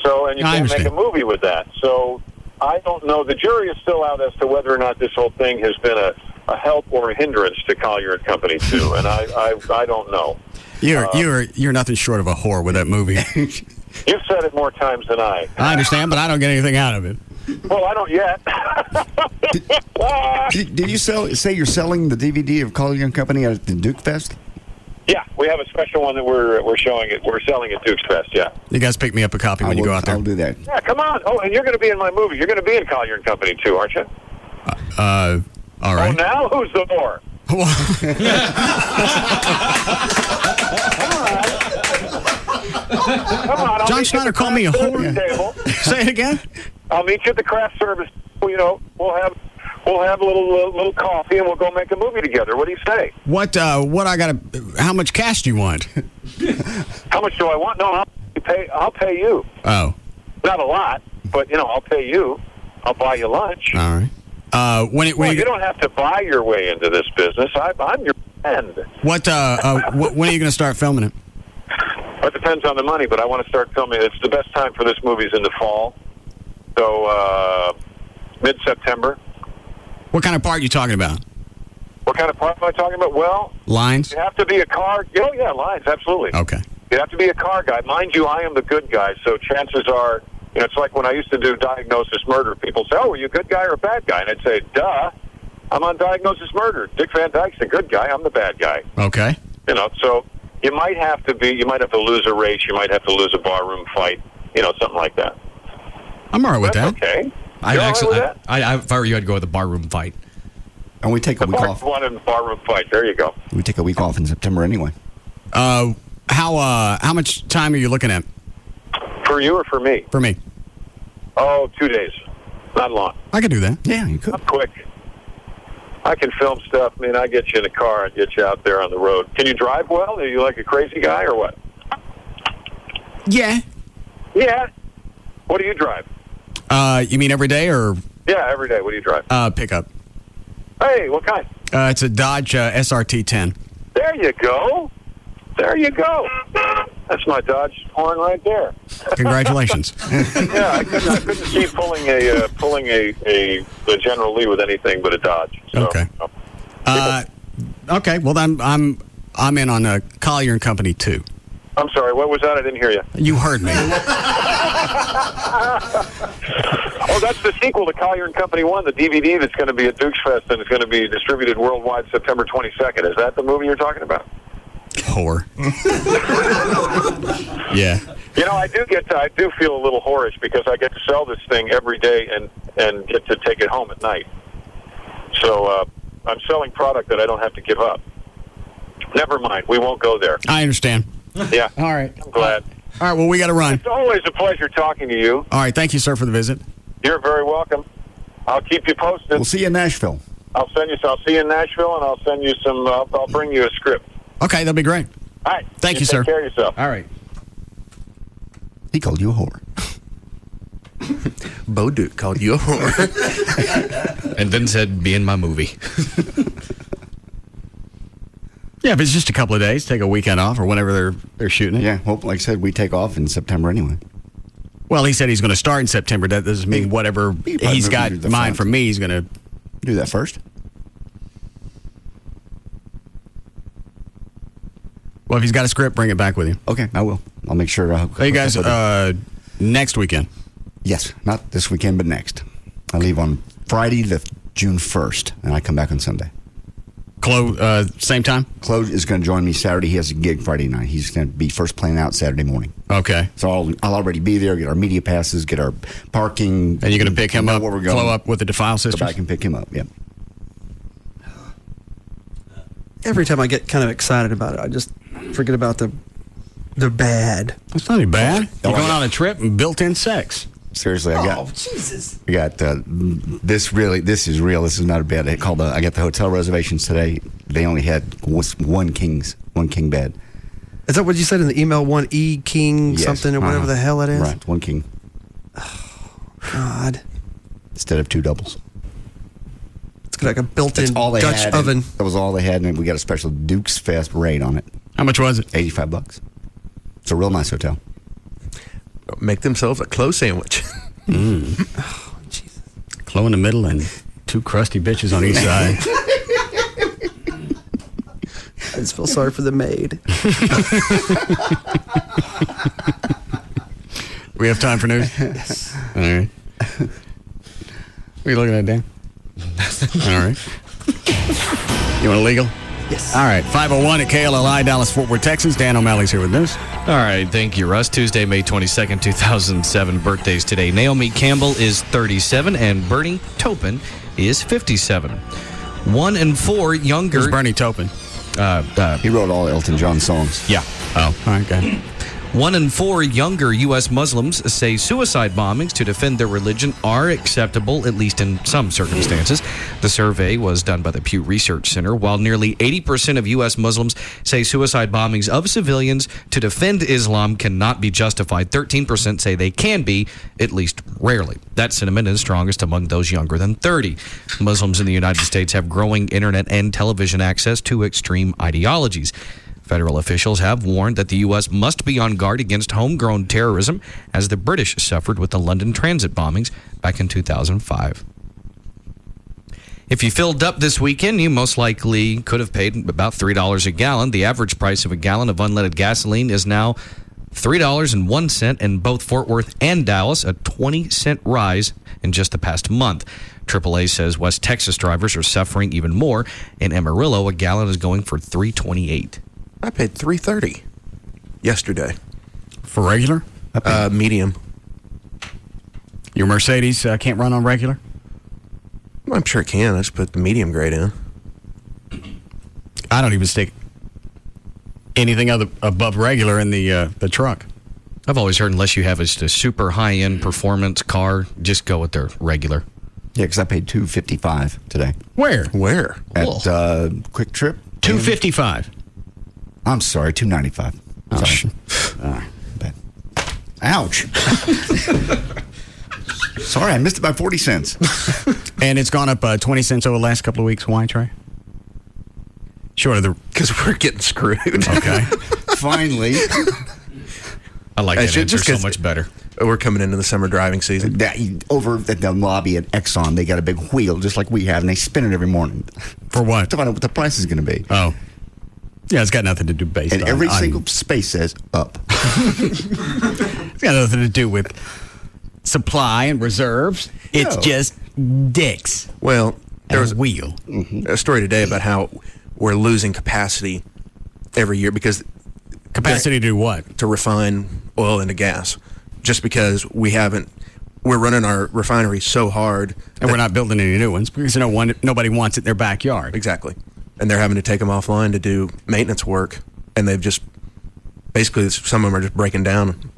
[SPEAKER 4] and you can't make a movie with that. So I don't know. The jury is still out as to whether or not this whole thing has been a help or a hindrance to Collier and Company too, and I don't know.
[SPEAKER 7] You're nothing short of a whore with that movie.
[SPEAKER 4] You've said it more times than I.
[SPEAKER 7] I understand, but I don't get anything out of it.
[SPEAKER 4] Well, I don't yet.
[SPEAKER 2] Did you say you're selling the DVD of Collier and Company at the Duke Fest?
[SPEAKER 4] Yeah, we have a special one that we're showing it. We're selling at Duke's Fest. Yeah.
[SPEAKER 7] You guys pick me up a copy when you go out there.
[SPEAKER 2] I'll do that.
[SPEAKER 4] Yeah, come on. Oh, and you're going to be in my movie. You're going to be in Collier and Company too, aren't you?
[SPEAKER 7] All right.
[SPEAKER 4] Oh, now who's the whore? Come on.
[SPEAKER 7] John Schneider called me a whore.
[SPEAKER 4] Table.
[SPEAKER 7] Say it again.
[SPEAKER 4] I'll meet you at the craft service. We'll have We'll have a little coffee, and we'll go make a movie together. What do you say?
[SPEAKER 7] What I got to, how much cash do you want?
[SPEAKER 4] How much do I want? No, I'll pay you.
[SPEAKER 7] Oh.
[SPEAKER 4] Not a lot, but, I'll pay you. I'll buy you lunch.
[SPEAKER 7] All right.
[SPEAKER 4] You don't have to buy your way into this business. I'm your friend.
[SPEAKER 7] When are you going to start filming it?
[SPEAKER 4] It depends on the money, but I want to start filming. It's the best time for this movie is in the fall. So, mid-September.
[SPEAKER 7] What kind of part are you talking about?
[SPEAKER 4] What kind of part am I talking about? Well,
[SPEAKER 7] lines?
[SPEAKER 4] You have to be a car. Oh, yeah, lines, absolutely.
[SPEAKER 7] Okay.
[SPEAKER 4] You have to be a car guy. Mind you, I am the good guy, so chances are, it's like when I used to do Diagnosis Murder. People say, oh, are you a good guy or a bad guy? And I'd say, duh, I'm on Diagnosis Murder. Dick Van Dyke's the good guy. I'm the bad guy.
[SPEAKER 7] Okay.
[SPEAKER 4] So you might have to lose a race. You might have to lose a barroom fight, something like that.
[SPEAKER 7] I'm all right with that.
[SPEAKER 4] Okay.
[SPEAKER 14] If I were you, I'd go with a barroom fight.
[SPEAKER 2] And we take a week off.
[SPEAKER 4] One in the barroom fight. There you go.
[SPEAKER 2] We take a week off in September anyway.
[SPEAKER 7] How much time are you looking at?
[SPEAKER 4] For you or for me?
[SPEAKER 7] For me.
[SPEAKER 4] Oh, 2 days. Not long.
[SPEAKER 7] I could do that.
[SPEAKER 2] Yeah, you could.
[SPEAKER 4] I'm quick. I can film stuff. I get you in a car and get you out there on the road. Can you drive well? Are you like a crazy guy or what?
[SPEAKER 7] Yeah.
[SPEAKER 4] Yeah. What do you drive?
[SPEAKER 7] You mean every day or?
[SPEAKER 4] Yeah, every day. What do you drive?
[SPEAKER 7] Pickup.
[SPEAKER 4] Hey, what kind?
[SPEAKER 7] It's a Dodge SRT 10.
[SPEAKER 4] There you go. There you go. That's my Dodge horn right there.
[SPEAKER 7] Congratulations.
[SPEAKER 4] Yeah, I couldn't see pulling a General Lee with anything but a Dodge. So.
[SPEAKER 7] Okay. Okay. Well, then I'm in on a Collier and Company 2.
[SPEAKER 4] I'm sorry. What was that? I didn't hear you.
[SPEAKER 7] You heard me.
[SPEAKER 4] Oh, that's the sequel to Collier and Company 1, the DVD that's going to be at Dukes Fest and is going to be distributed worldwide September 22nd. Is that the movie you're talking about?
[SPEAKER 7] Whore. Yeah.
[SPEAKER 4] I do feel a little whorish because I get to sell this thing every day and get to take it home at night. So I'm selling product that I don't have to give up. Never mind. We won't go there.
[SPEAKER 7] I understand.
[SPEAKER 4] Yeah.
[SPEAKER 7] All right.
[SPEAKER 4] I'm glad.
[SPEAKER 7] All right. Well, we got to run.
[SPEAKER 4] It's always a pleasure talking to you.
[SPEAKER 7] All right. Thank you, sir, for the visit.
[SPEAKER 4] You're very welcome. I'll keep you posted.
[SPEAKER 2] We'll see you in Nashville.
[SPEAKER 4] I'll see you in Nashville, and I'll send you some. I'll bring you a script.
[SPEAKER 7] Okay, that'd be great.
[SPEAKER 4] All right.
[SPEAKER 7] Thank you, sir.
[SPEAKER 4] Take care of yourself.
[SPEAKER 7] All right.
[SPEAKER 2] He called you a whore.
[SPEAKER 15] Bo Duke called you a whore.
[SPEAKER 14] And then said, be in my movie.
[SPEAKER 7] Yeah, if it's just a couple of days, take a weekend off or whenever they're shooting it.
[SPEAKER 2] Yeah, like I said, we take off in September anyway.
[SPEAKER 7] Well, he said he's going to start in September. That doesn't mean whatever he's got in mind for me, he's going to
[SPEAKER 2] do that first.
[SPEAKER 7] Well, if he's got a script, bring it back with you.
[SPEAKER 2] Okay, I will. I'll make sure.
[SPEAKER 7] Hey, you guys, next weekend?
[SPEAKER 2] Yes, not this weekend, but next. I leave on Friday, June 1st, and I come back on Sunday.
[SPEAKER 7] Chloe, same time?
[SPEAKER 2] Chloe is going to join me Saturday. He has a gig Friday night. He's going to be first plane out Saturday morning.
[SPEAKER 7] Okay.
[SPEAKER 2] So I'll already be there, get our media passes, get our parking.
[SPEAKER 7] And you're going to pick him up,
[SPEAKER 2] where we're going.
[SPEAKER 7] Chloe up with the Defile Sisters?
[SPEAKER 2] Go back and pick him up, yeah.
[SPEAKER 15] Every time I get kind of excited about it, I just forget about the bad.
[SPEAKER 7] It's not any bad. You're going on a trip and built-in sex.
[SPEAKER 2] Seriously,
[SPEAKER 15] Jesus!
[SPEAKER 2] I got this is real. This is not a bad. I got the hotel reservations today. They only had one king bed.
[SPEAKER 15] Is that what you said in the email? 1E king something or whatever the hell it is.
[SPEAKER 2] Right, one king.
[SPEAKER 15] Oh, God!
[SPEAKER 2] Instead of two doubles.
[SPEAKER 15] It's got like a built-in Dutch oven.
[SPEAKER 2] That was all they had, and we got a special Dukes Fest rate on it.
[SPEAKER 7] How much was it?
[SPEAKER 2] $85. It's a real nice hotel.
[SPEAKER 15] Make themselves a Chloe sandwich.
[SPEAKER 7] Oh, Jesus. Chloe in the middle and two crusty bitches on each side.
[SPEAKER 15] I just feel sorry for the maid.
[SPEAKER 7] We have time for news?
[SPEAKER 15] Yes.
[SPEAKER 7] All right. What are you looking at, Dan? All right. You want a legal?
[SPEAKER 15] Yes.
[SPEAKER 7] All right. 501 at KLLI, Dallas, Fort Worth, Texas. Dan O'Malley's here with news.
[SPEAKER 14] All right. Thank you, Russ. Tuesday, May 22nd, 2007. Birthdays today. Naomi Campbell is 37, and Bernie Taupin is 57. 1 and 4 younger.
[SPEAKER 7] Who's Bernie Taupin?
[SPEAKER 2] He wrote all Elton John songs.
[SPEAKER 14] Yeah.
[SPEAKER 7] Oh, all right, good.
[SPEAKER 14] 1 in 4 younger U.S. Muslims say suicide bombings to defend their religion are acceptable, at least in some circumstances. The survey was done by the Pew Research Center. While nearly 80% of U.S. Muslims say suicide bombings of civilians to defend Islam cannot be justified, 13% say they can be, at least rarely. That sentiment is strongest among those younger than 30. Muslims in the United States have growing internet and television access to extreme ideologies. Federal officials have warned that the U.S. must be on guard against homegrown terrorism, as the British suffered with the London transit bombings back in 2005. If you filled up this weekend, you most likely could have paid about $3 a gallon. The average price of a gallon of unleaded gasoline is now $3.01 in both Fort Worth and Dallas, a 20-cent rise in just the past month. AAA says West Texas drivers are suffering even more. In Amarillo, a gallon is going for $3.28.
[SPEAKER 9] I paid $3.30 yesterday.
[SPEAKER 7] For regular?
[SPEAKER 9] Medium.
[SPEAKER 7] Your Mercedes can't run on regular?
[SPEAKER 9] I'm sure it can. I just put the medium grade in.
[SPEAKER 7] I don't even stick anything above regular in the truck.
[SPEAKER 14] I've always heard unless you have a super high-end performance car, just go with their regular.
[SPEAKER 2] Yeah, because I paid $2.55 today.
[SPEAKER 7] Where?
[SPEAKER 2] At Quick Trip.
[SPEAKER 7] $2.55.
[SPEAKER 2] I'm sorry, $2.95. Ouch. Sorry, I missed it by 40 cents.
[SPEAKER 7] And it's gone up 20 cents over the last couple of weeks. Why, Trey? Short of the...
[SPEAKER 9] Because we're getting screwed.
[SPEAKER 7] Okay.
[SPEAKER 2] Finally.
[SPEAKER 14] I like that answer so much better.
[SPEAKER 9] We're coming into the summer driving season.
[SPEAKER 2] Over at the lobby at Exxon, they got a big wheel just like we have, and they spin it every morning.
[SPEAKER 7] For what?
[SPEAKER 2] To find out what the price is going to be.
[SPEAKER 7] Oh. Yeah, it's got nothing to do based on...
[SPEAKER 2] And every single space says up.
[SPEAKER 7] It's got nothing to do with supply and reserves. It's just dicks.
[SPEAKER 9] Well, there was
[SPEAKER 7] a wheel.
[SPEAKER 9] A story today about how we're losing capacity every year because...
[SPEAKER 7] Capacity to do what?
[SPEAKER 9] To refine oil into gas. Just because we're running our refinery so hard.
[SPEAKER 7] And we're not building any new ones because nobody wants it in their backyard.
[SPEAKER 9] Exactly. And they're having to take them offline to do maintenance work. And they've just, basically, some of them are just breaking down.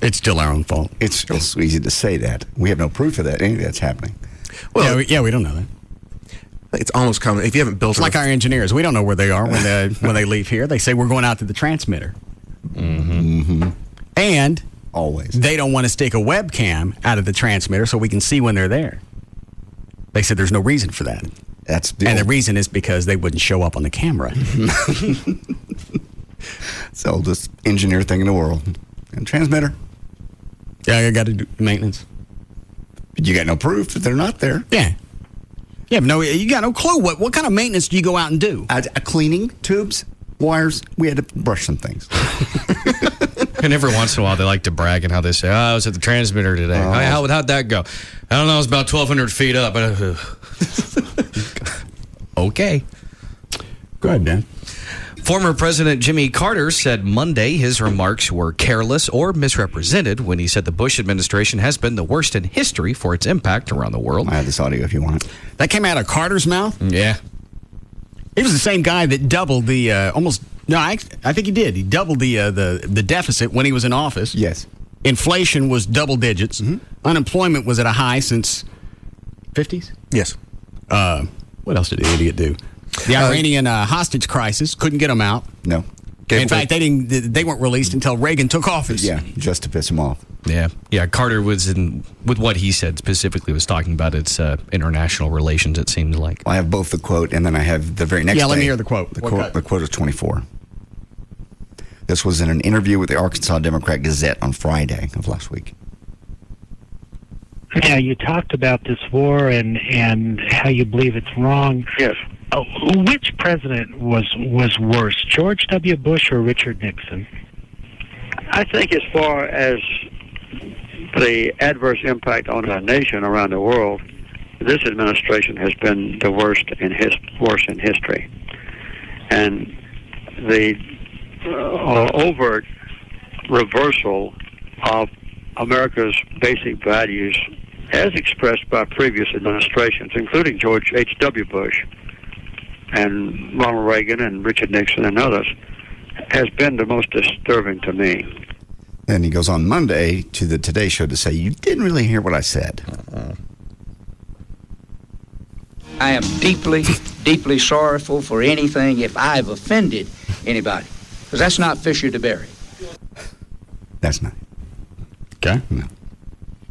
[SPEAKER 7] It's still our own fault.
[SPEAKER 2] It's so easy to say that. We have no proof of that. Any of that's happening.
[SPEAKER 9] Well,
[SPEAKER 7] we don't know that.
[SPEAKER 9] It's almost common. If you haven't built
[SPEAKER 7] it's like our engineers. We don't know where they are when they leave here. They say we're going out to the transmitter.
[SPEAKER 2] Mm-hmm.
[SPEAKER 7] And
[SPEAKER 2] always
[SPEAKER 7] they don't want to stick a webcam out of the transmitter so we can see when they're there. They said there's no reason for that. The reason is because they wouldn't show up on the camera.
[SPEAKER 2] It's the oldest engineer thing in the world. And transmitter.
[SPEAKER 7] Yeah, I got to do maintenance.
[SPEAKER 2] But you got no proof that they're not there.
[SPEAKER 7] Yeah. Yeah, no, you got no clue. What kind of maintenance do you go out and do?
[SPEAKER 2] Cleaning tubes, wires. We had to brush some things.
[SPEAKER 14] And every once in a while, they like to brag on how they say, I was at the transmitter today. How'd that go? I don't know. It was about 1,200 feet up. Okay.
[SPEAKER 7] Go ahead, Dan.
[SPEAKER 14] Former President Jimmy Carter said Monday his remarks were careless or misrepresented when he said the Bush administration has been the worst in history for its impact around the world.
[SPEAKER 2] I have this audio if you want.
[SPEAKER 7] That came out of Carter's mouth?
[SPEAKER 14] Yeah.
[SPEAKER 7] He was the same guy that doubled the I think he did. He doubled the deficit when he was in office.
[SPEAKER 2] Yes.
[SPEAKER 7] Inflation was double digits. Mm-hmm. Unemployment was at a high since 50s?
[SPEAKER 9] Yes.
[SPEAKER 7] What else did the idiot do? The Iranian hostage crisis, couldn't get them out.
[SPEAKER 2] No.
[SPEAKER 7] In fact, they weren't released until Reagan took office.
[SPEAKER 2] Yeah, just to piss him off.
[SPEAKER 14] Yeah. Carter was with what he said specifically was talking about its international relations. It seems like.
[SPEAKER 2] Well, I have both the quote and then I have the very next.
[SPEAKER 7] Yeah,
[SPEAKER 2] day,
[SPEAKER 7] let me hear the quote.
[SPEAKER 2] The quote is 24. This was in an interview with the Arkansas Democrat Gazette on Friday of last week.
[SPEAKER 11] Yeah, you talked about this war and how you believe it's wrong.
[SPEAKER 4] Yes.
[SPEAKER 11] Which president was worse, George W. Bush or Richard Nixon?
[SPEAKER 16] I think as far as the adverse impact on our nation around the world, this administration has been the worst in history. And the overt reversal of America's basic values as expressed by previous administrations, including George H.W. Bush and Ronald Reagan and Richard Nixon and others, has been the most disturbing to me.
[SPEAKER 2] Then he goes on Monday to the Today Show to say, you didn't really hear what I said.
[SPEAKER 5] I am deeply, deeply sorrowful for anything if I've offended anybody. Because that's not Fisher to bury.
[SPEAKER 2] That's not.
[SPEAKER 7] Okay.
[SPEAKER 2] No.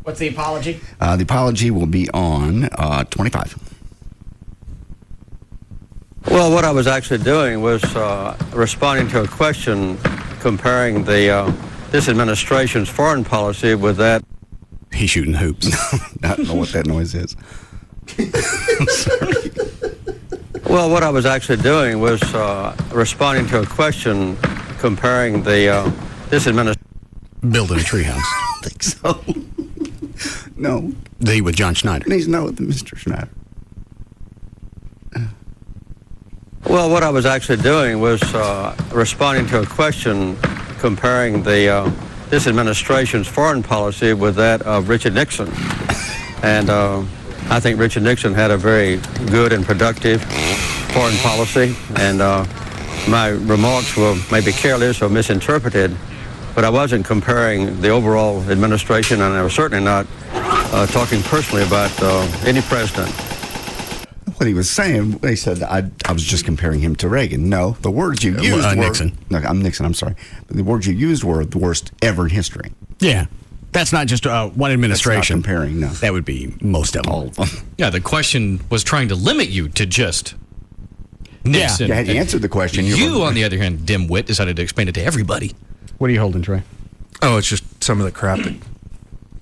[SPEAKER 8] What's the apology?
[SPEAKER 2] The apology will be on 25.
[SPEAKER 17] Well, what I was actually doing was responding to a question comparing this administration's foreign policy with that.
[SPEAKER 7] He's shooting hoops.
[SPEAKER 2] I don't know what that noise is. Sorry.
[SPEAKER 17] Well, what I was actually doing was responding to a question comparing this administration.
[SPEAKER 7] Building a treehouse.
[SPEAKER 2] I don't think so. No.
[SPEAKER 7] He with John Schneider.
[SPEAKER 2] He's no with Mr. Schneider.
[SPEAKER 17] Well, what I was actually doing was responding to a question comparing this administration's foreign policy with that of Richard Nixon. And I think Richard Nixon had a very good and productive foreign policy. And my remarks were maybe careless or misinterpreted, but I wasn't comparing the overall administration, and I was certainly not talking personally about any president.
[SPEAKER 2] What he was saying, he said, I was just comparing him to Reagan. No, the words you used were...
[SPEAKER 7] Nixon.
[SPEAKER 2] No, I'm Nixon, I'm sorry. But the words you used were the worst ever in history.
[SPEAKER 7] Yeah. That's not just one administration.
[SPEAKER 2] That's not comparing, no.
[SPEAKER 7] That would be most of them.
[SPEAKER 2] All of them.
[SPEAKER 14] Yeah, the question was trying to limit you to just Nixon.
[SPEAKER 2] Yeah, had you answered the question.
[SPEAKER 14] You, on the other hand, dimwit, decided to explain it to everybody.
[SPEAKER 7] What are you holding, Trey?
[SPEAKER 9] Oh, it's just some of the crap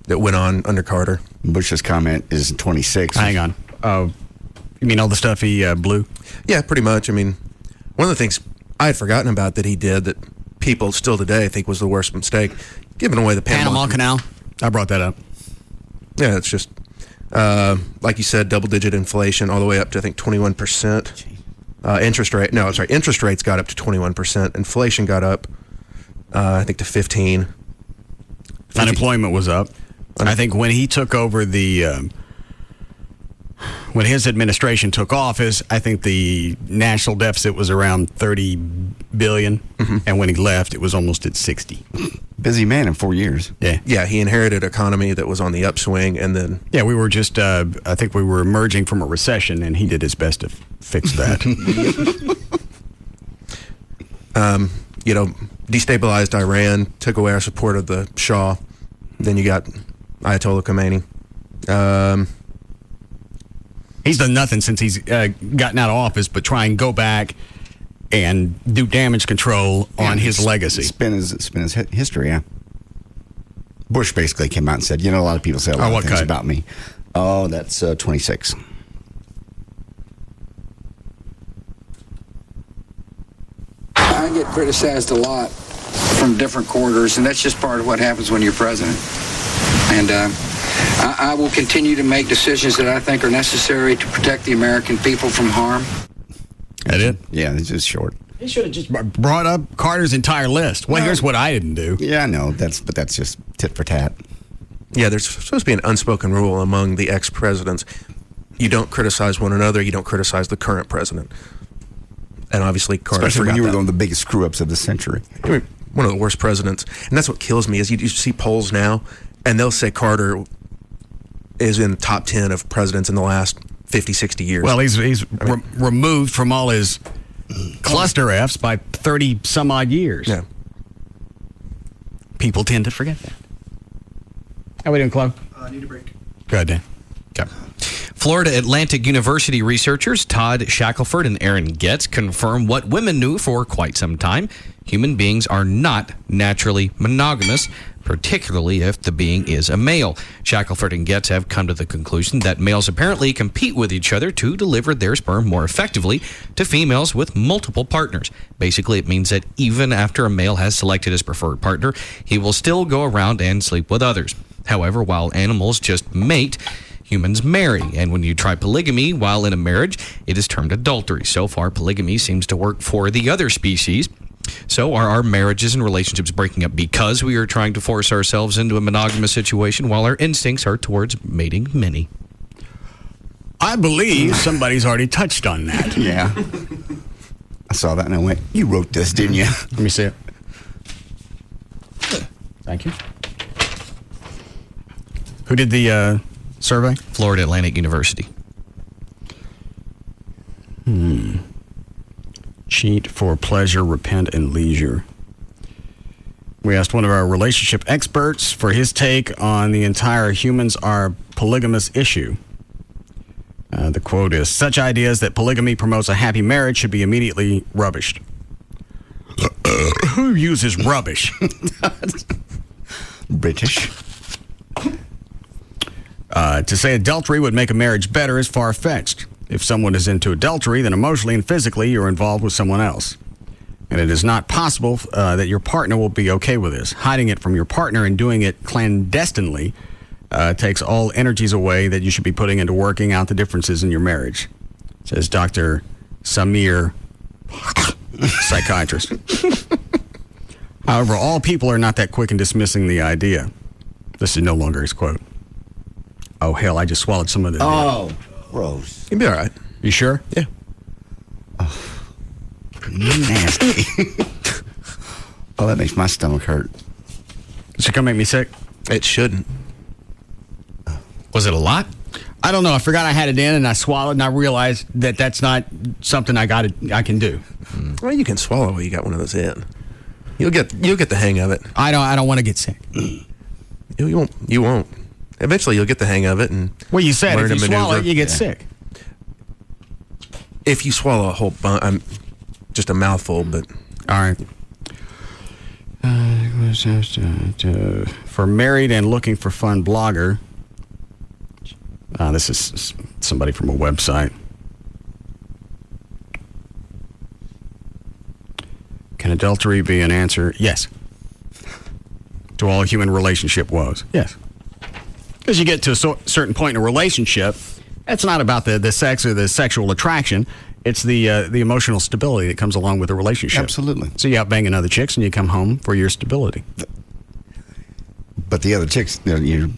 [SPEAKER 9] that went on under Carter.
[SPEAKER 2] Bush's comment is 26.
[SPEAKER 7] Hang on. You mean all the stuff he blew?
[SPEAKER 9] Yeah, pretty much. I mean, one of the things I had forgotten about that he did that people still today think was the worst mistake, giving away the
[SPEAKER 7] Panama Canal. I brought that up.
[SPEAKER 9] Yeah, it's just, like you said, double-digit inflation all the way up to, I think, 21%. Interest rates got up to 21%. Inflation got up, I think, to 15%.
[SPEAKER 7] Unemployment was up. I think when he took over when his administration took office, I think the national deficit was around $30 billion, and when he left, it was almost at 60.
[SPEAKER 2] Busy man in 4 years.
[SPEAKER 7] Yeah.
[SPEAKER 9] Yeah, he inherited an economy that was on the upswing, and then...
[SPEAKER 7] Yeah, we were just, I think we were emerging from a recession, and he did his best to fix that.
[SPEAKER 9] Destabilized Iran, took away our support of the Shah. Then you got Ayatollah Khomeini.
[SPEAKER 7] He's done nothing since he's gotten out of office but try and go back and do damage control on his legacy.
[SPEAKER 2] Spin his history, yeah. Bush basically came out and said, a lot of people say a lot of things about me. Oh, that's 26.
[SPEAKER 18] I get criticized a lot from different quarters, and that's just part of what happens when you're president. And I will continue to make decisions that I think are necessary to protect the American people from harm.
[SPEAKER 7] That it?
[SPEAKER 2] Yeah, it's just short.
[SPEAKER 7] He should have just brought up Carter's entire list. Well, here's what I didn't do.
[SPEAKER 2] Yeah, I know. But that's just tit for tat.
[SPEAKER 9] Yeah, there's supposed to be an unspoken rule among the ex-presidents. You don't criticize one another. You don't criticize the current president. And obviously, Carter
[SPEAKER 2] Especially when you were one of the biggest screw-ups of the century.
[SPEAKER 9] I mean, one of the worst presidents. And that's what kills me is you see polls now, and they'll say Carter is in the top 10 of presidents in the last 50, 60 years.
[SPEAKER 7] Well, he's removed from all his cluster Fs by 30 some odd years.
[SPEAKER 9] Yeah.
[SPEAKER 7] People tend to forget that. How we doing, Chloe?
[SPEAKER 8] Need a break.
[SPEAKER 7] Go ahead, Dan.
[SPEAKER 14] Okay. Florida Atlantic University researchers Todd Shackelford and Aaron Getz confirm what women knew for quite some time. Human beings are not naturally monogamous, particularly if the being is a male. Shackelford and Getz have come to the conclusion that males apparently compete with each other to deliver their sperm more effectively to females with multiple partners. Basically, it means that even after a male has selected his preferred partner, he will still go around and sleep with others. However, while animals just mate, humans marry, and when you try polygamy while in a marriage, it is termed adultery. So far, polygamy seems to work for the other species. So are our marriages and relationships breaking up because we are trying to force ourselves into a monogamous situation while our instincts are towards mating many?
[SPEAKER 7] I believe somebody's already touched on that.
[SPEAKER 2] Yeah. I saw that and I went, "You wrote this, didn't you?"
[SPEAKER 7] Let me see it. Thank you. Who did the survey?
[SPEAKER 14] Florida Atlantic University.
[SPEAKER 7] Cheat for pleasure, repent, and leisure. We asked one of our relationship experts for his take on the entire humans are polygamous issue. The quote is, "Such ideas that polygamy promotes a happy marriage should be immediately rubbished." Who uses rubbish?
[SPEAKER 2] British.
[SPEAKER 7] To say adultery would make a marriage better is far-fetched. If someone is into adultery, then emotionally and physically you're involved with someone else. And it is not possible that your partner will be okay with this. Hiding it from your partner and doing it clandestinely takes all energies away that you should be putting into working out the differences in your marriage, says Dr. Samir, psychiatrist. However, all people are not that quick in dismissing the idea. This is no longer his quote. Oh, hell, I just swallowed some of the...
[SPEAKER 2] Oh, gross.
[SPEAKER 9] You'll be all right.
[SPEAKER 7] You sure?
[SPEAKER 9] Yeah.
[SPEAKER 2] Nasty. Oh, that makes my stomach hurt.
[SPEAKER 7] Is it going to make me sick?
[SPEAKER 9] It shouldn't.
[SPEAKER 14] Was it a lot?
[SPEAKER 7] I don't know. I forgot I had it in, and I swallowed, and I realized that that's not something I can do.
[SPEAKER 9] Well, you can swallow while you got one of those in. You'll get the hang of it.
[SPEAKER 7] I don't want to get sick.
[SPEAKER 9] You won't. Eventually, you'll get the hang of it, and
[SPEAKER 7] well, you said
[SPEAKER 9] learn
[SPEAKER 7] if you
[SPEAKER 9] to
[SPEAKER 7] swallow it,
[SPEAKER 9] maneuver.
[SPEAKER 7] you get sick.
[SPEAKER 9] If you swallow a whole bunch, just a mouthful, but
[SPEAKER 7] all right. For married and looking for fun blogger. This is somebody from a website. Can adultery be an answer? Yes. To all human relationship woes? Yes. Because you get to a certain point in a relationship, it's not about the sex or the sexual attraction. It's the emotional stability that comes along with a relationship.
[SPEAKER 2] Absolutely.
[SPEAKER 7] So you out banging other chicks and you come home for your stability.
[SPEAKER 2] But the other chicks, your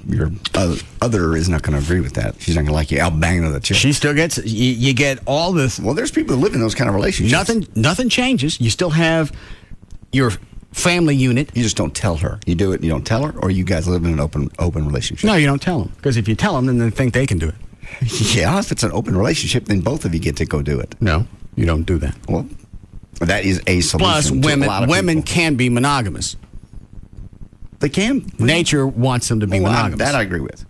[SPEAKER 2] other is not going to agree with that. She's not going to like you out banging other chicks.
[SPEAKER 7] She still gets, you get all this.
[SPEAKER 2] Well, there's people that live in those kind of relationships.
[SPEAKER 7] Nothing changes. You still have your family unit.
[SPEAKER 2] You just don't tell her. You do it and you don't tell her, or you guys live in an open relationship?
[SPEAKER 7] No, you don't tell them. Because if you tell them, then they think they can do it.
[SPEAKER 2] Yeah, if it's an open relationship, then both of you get to go do it.
[SPEAKER 7] No, you don't do that.
[SPEAKER 2] Well, that is a solution.
[SPEAKER 7] Plus,
[SPEAKER 2] to a lot of
[SPEAKER 7] women
[SPEAKER 2] people.
[SPEAKER 7] can be monogamous.
[SPEAKER 2] They can.
[SPEAKER 7] Nature wants them to be monogamous.
[SPEAKER 2] That I agree with.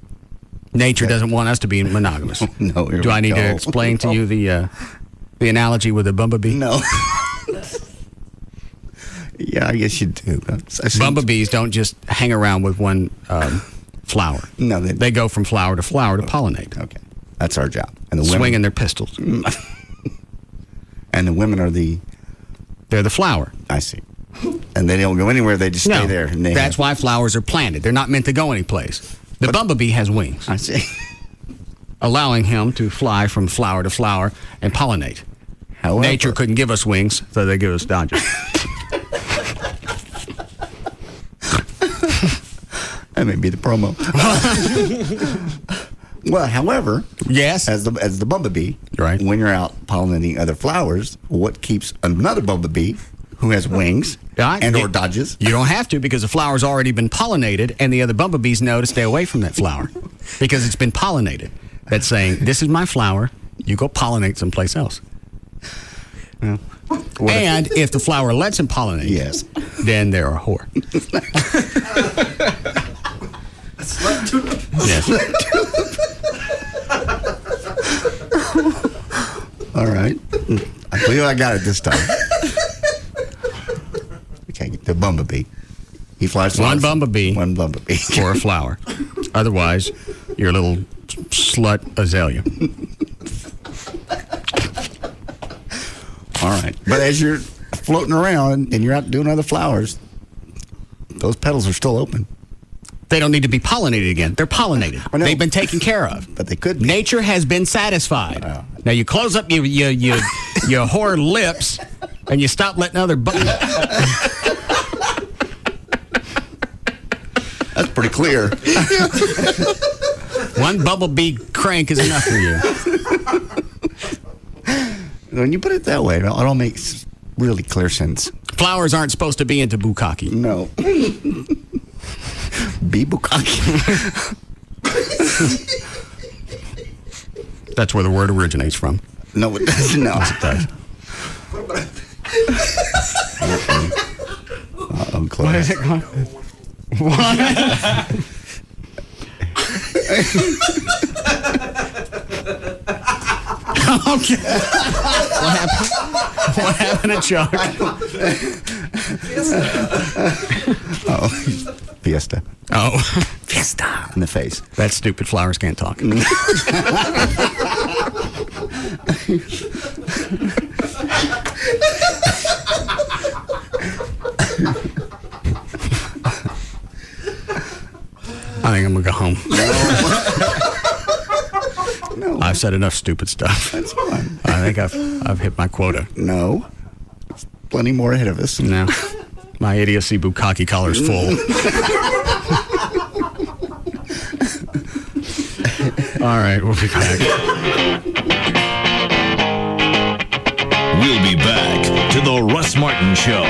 [SPEAKER 7] Nature doesn't want us to be monogamous.
[SPEAKER 2] No.
[SPEAKER 7] Do I need to explain to you the analogy with the bumblebee?
[SPEAKER 2] No. Yeah, I guess you do.
[SPEAKER 7] Bumblebees don't just hang around with one flower.
[SPEAKER 2] No,
[SPEAKER 7] they go from flower to pollinate.
[SPEAKER 2] Okay, that's our job. And the women
[SPEAKER 7] swinging their pistols.
[SPEAKER 2] And the women are
[SPEAKER 7] they're the flower.
[SPEAKER 2] I see. And they don't go anywhere. They just stay there. And
[SPEAKER 7] that's why flowers are planted. They're not meant to go anyplace. The bumblebee has wings.
[SPEAKER 2] I see.
[SPEAKER 7] Allowing him to fly from flower to flower and pollinate.
[SPEAKER 2] However,
[SPEAKER 7] nature couldn't give us wings, so they give us dodgers.
[SPEAKER 2] That may be the promo. Well, however,
[SPEAKER 7] yes,
[SPEAKER 2] as the bumblebee,
[SPEAKER 7] right?
[SPEAKER 2] When you're out pollinating other flowers, what keeps another bumblebee who has wings or dodges?
[SPEAKER 7] You don't have to, because the flower's already been pollinated, and the other bumblebees know to stay away from that flower because it's been pollinated. That's saying, "This is my flower. You go pollinate someplace else." Yeah. And if the flower lets him pollinate,
[SPEAKER 2] yes,
[SPEAKER 7] then they're a whore. Yes.
[SPEAKER 2] All right. I believe I got it this time. Okay, the bumblebee. He flies
[SPEAKER 7] one bumblebee
[SPEAKER 2] for
[SPEAKER 7] a flower. Otherwise, you're a little slut azalea.
[SPEAKER 2] All right. But as you're floating around and you're out doing other flowers, those petals are still open.
[SPEAKER 7] They don't need to be pollinated again. They're pollinated. They've been taken care of.
[SPEAKER 2] But they could be.
[SPEAKER 7] Nature has been satisfied. Now you close up your whore lips and you stop letting other
[SPEAKER 2] That's pretty clear.
[SPEAKER 7] One bumblebee crank is enough for you.
[SPEAKER 2] When you put it that way, it all makes really clear sentence.
[SPEAKER 7] Flowers aren't supposed to be into bukkake.
[SPEAKER 2] No. Be bukkake.
[SPEAKER 7] That's where the word originates from.
[SPEAKER 2] No, it doesn't. No.
[SPEAKER 7] Yes, it does.
[SPEAKER 2] Chloe.
[SPEAKER 7] What is it called? What? Okay. What happened to Chuck?
[SPEAKER 2] Fiesta.
[SPEAKER 7] Oh.
[SPEAKER 2] Fiesta. In the face.
[SPEAKER 7] That stupid flowers can't talk. I think I'm going to go home.
[SPEAKER 2] No.
[SPEAKER 7] I've said enough stupid stuff.
[SPEAKER 2] That's fine.
[SPEAKER 7] I think I've hit my quota.
[SPEAKER 2] No. There's plenty more ahead of us.
[SPEAKER 7] No. My idiocy bukkake collar's full. All right, we'll be back.
[SPEAKER 13] We'll be back to the Russ Martin Show.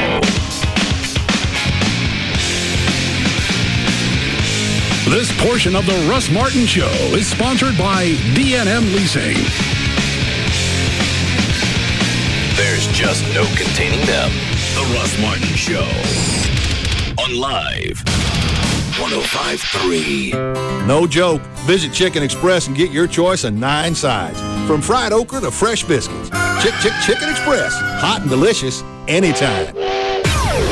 [SPEAKER 20] This portion of the Russ Martin Show is sponsored by D&M Leasing.
[SPEAKER 13] There's just no containing them. The Russ Martin Show. On Live 105.3.
[SPEAKER 21] No joke. Visit Chicken Express and get your choice of 9 sides. From fried okra to fresh biscuits. Chicken Express. Hot and delicious anytime.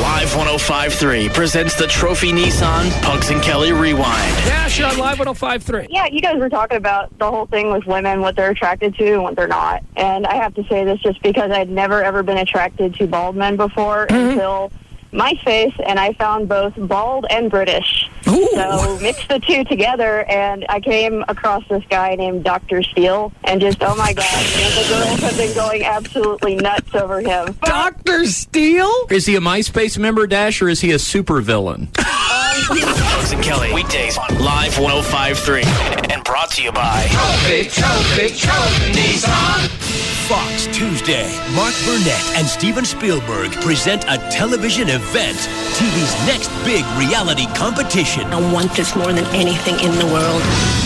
[SPEAKER 22] Live 105.3 presents the Trophy Nissan Pugs and Kelly Rewind.
[SPEAKER 23] Dash on Live 105.3.
[SPEAKER 24] Yeah, you guys were talking about the whole thing with women, what they're attracted to and what they're not. And I have to say this just because I'd never, ever been attracted to bald men before until MySpace, and I found both bald and British. Ooh. So mixed the two together, and I came across this guy named Dr. Steele, and just, oh my God, the girls have been going absolutely nuts over him.
[SPEAKER 23] Dr. Steele? Is he a MySpace member, Dash, or is he a supervillain?
[SPEAKER 22] Pugs and Kelly, weekdays on Live 105.3. And brought to you by
[SPEAKER 25] Trophy Nissan. Fox Tuesday. Mark Burnett and Steven Spielberg present a television event, TV's next big reality competition.
[SPEAKER 26] I want this more than anything in the world.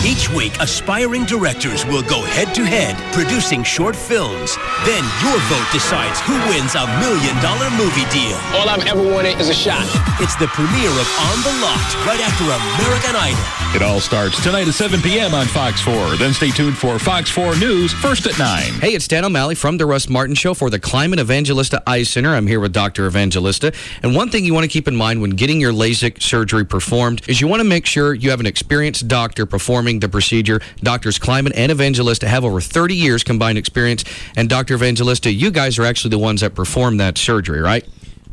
[SPEAKER 25] Each week, aspiring directors will go head-to-head, producing short films. Then your vote decides who wins $1 million movie deal.
[SPEAKER 27] All I've ever wanted is a shot.
[SPEAKER 25] It's the premiere of On the Lot, right after American Idol.
[SPEAKER 20] It all starts tonight at 7 p.m. on Fox 4. Then stay tuned for Fox 4 News, first at 9.
[SPEAKER 28] Hey, it's Dan O'Malley from the Russ Martin Show for the Climate Evangelista Eye Center. I'm here with Dr. Evangelista. And one thing you want to keep in mind when getting your LASIK surgery performed is you want to make sure you have an experienced doctor performing the procedure. Doctors Climate and Evangelista have over 30 years combined experience. And Dr. Evangelista, you guys are actually the ones that perform that surgery, right?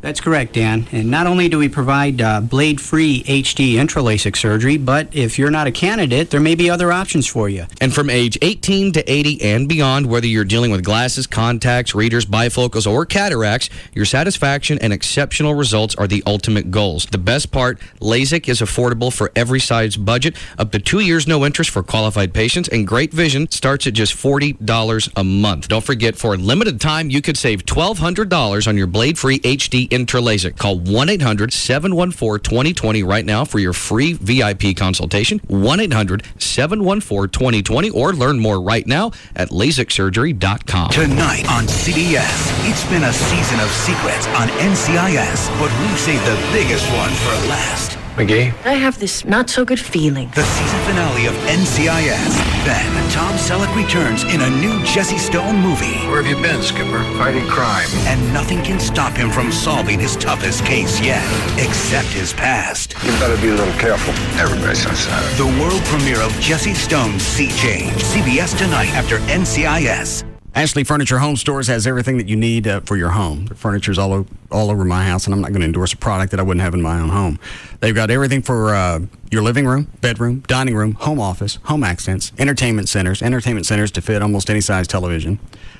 [SPEAKER 29] That's correct, Dan. And not only do we provide blade-free HD intraLASIK surgery, but if you're not a candidate, there may be other options for you.
[SPEAKER 28] And from age 18 to 80 and beyond, whether you're dealing with glasses, contacts, readers, bifocals, or cataracts, your satisfaction and exceptional results are the ultimate goals. The best part, LASIK is affordable for every size budget, up to 2 years no interest for qualified patients, and great vision starts at just $40 a month. Don't forget, for a limited time, you could save $1,200 on your blade-free HD intraLASIK. Call 1-800-714-2020 right now for your free VIP consultation. 1-800-714-2020 or learn more right now at LASIKsurgery.com.
[SPEAKER 30] Tonight on CBS, it's been a season of secrets on NCIS, but we've saved the biggest one for last. McGee?
[SPEAKER 26] I have this not-so-good feeling.
[SPEAKER 30] The season finale of NCIS. Then, Tom Selleck returns in a new Jesse Stone movie.
[SPEAKER 31] Where have you been, Skipper? Fighting crime.
[SPEAKER 30] And nothing can stop him from solving his toughest case yet, except his past.
[SPEAKER 31] You better be a little careful. Everybody's outside.
[SPEAKER 30] The world premiere of Jesse Stone's Sea Change. CBS tonight after NCIS.
[SPEAKER 7] Ashley Furniture Home Stores has everything that you need for your home. The furniture's all over my house, and I'm not going to endorse a product that I wouldn't have in my own home. They've got everything for your living room, bedroom, dining room, home office, home accents, entertainment centers to fit almost any size television.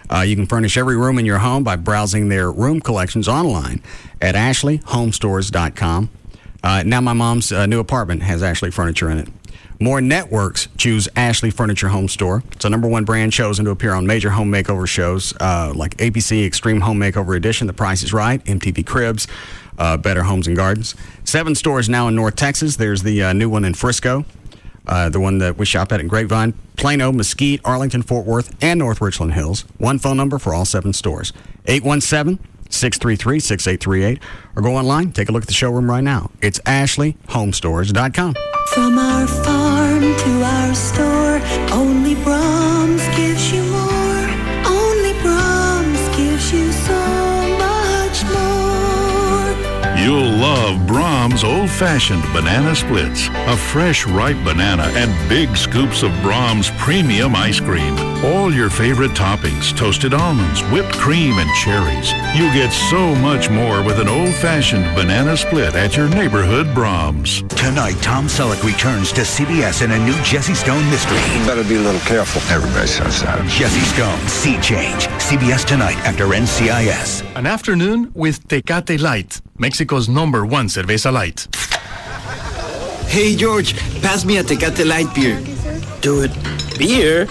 [SPEAKER 7] You can furnish every room in your home by browsing their room collections online at ashleyhomestores.com. Now my mom's new apartment has Ashley Furniture in it. More networks choose Ashley Furniture Home Store. It's a #1 brand chosen to appear on major home makeover shows like ABC Extreme Home Makeover Edition, The Price is Right, MTV Cribs, Better Homes and Gardens. 7 stores now in North Texas. There's the new one in Frisco, the one that we shop at in Grapevine, Plano, Mesquite, Arlington, Fort Worth, and North Richland Hills. One phone number for all 7 stores, 817-633-6838, or go online, take a look at the showroom right now. It's AshleyHomestores.com.
[SPEAKER 1] From our farm to our store, only Brahms gives you more. Only Brahms gives you so much more.
[SPEAKER 20] You'll love Brahms Old-Fashioned Banana Splits. A fresh, ripe banana and big scoops of Brahms Premium Ice Cream. All your favorite toppings, toasted almonds, whipped cream, and cherries. You get so much more with an Old-Fashioned Banana Split at your neighborhood Brahms.
[SPEAKER 30] Tonight, Tom Selleck returns to CBS in a new Jesse Stone mystery.
[SPEAKER 31] You better be a little careful. Everybody says that.
[SPEAKER 30] Jesse Stone, Sea Change. CBS tonight after NCIS.
[SPEAKER 3] An afternoon with Tecate Light, Mexico's #1 cerveza light.
[SPEAKER 4] Hey, George, pass me a Tecate Light beer. Dude, beer?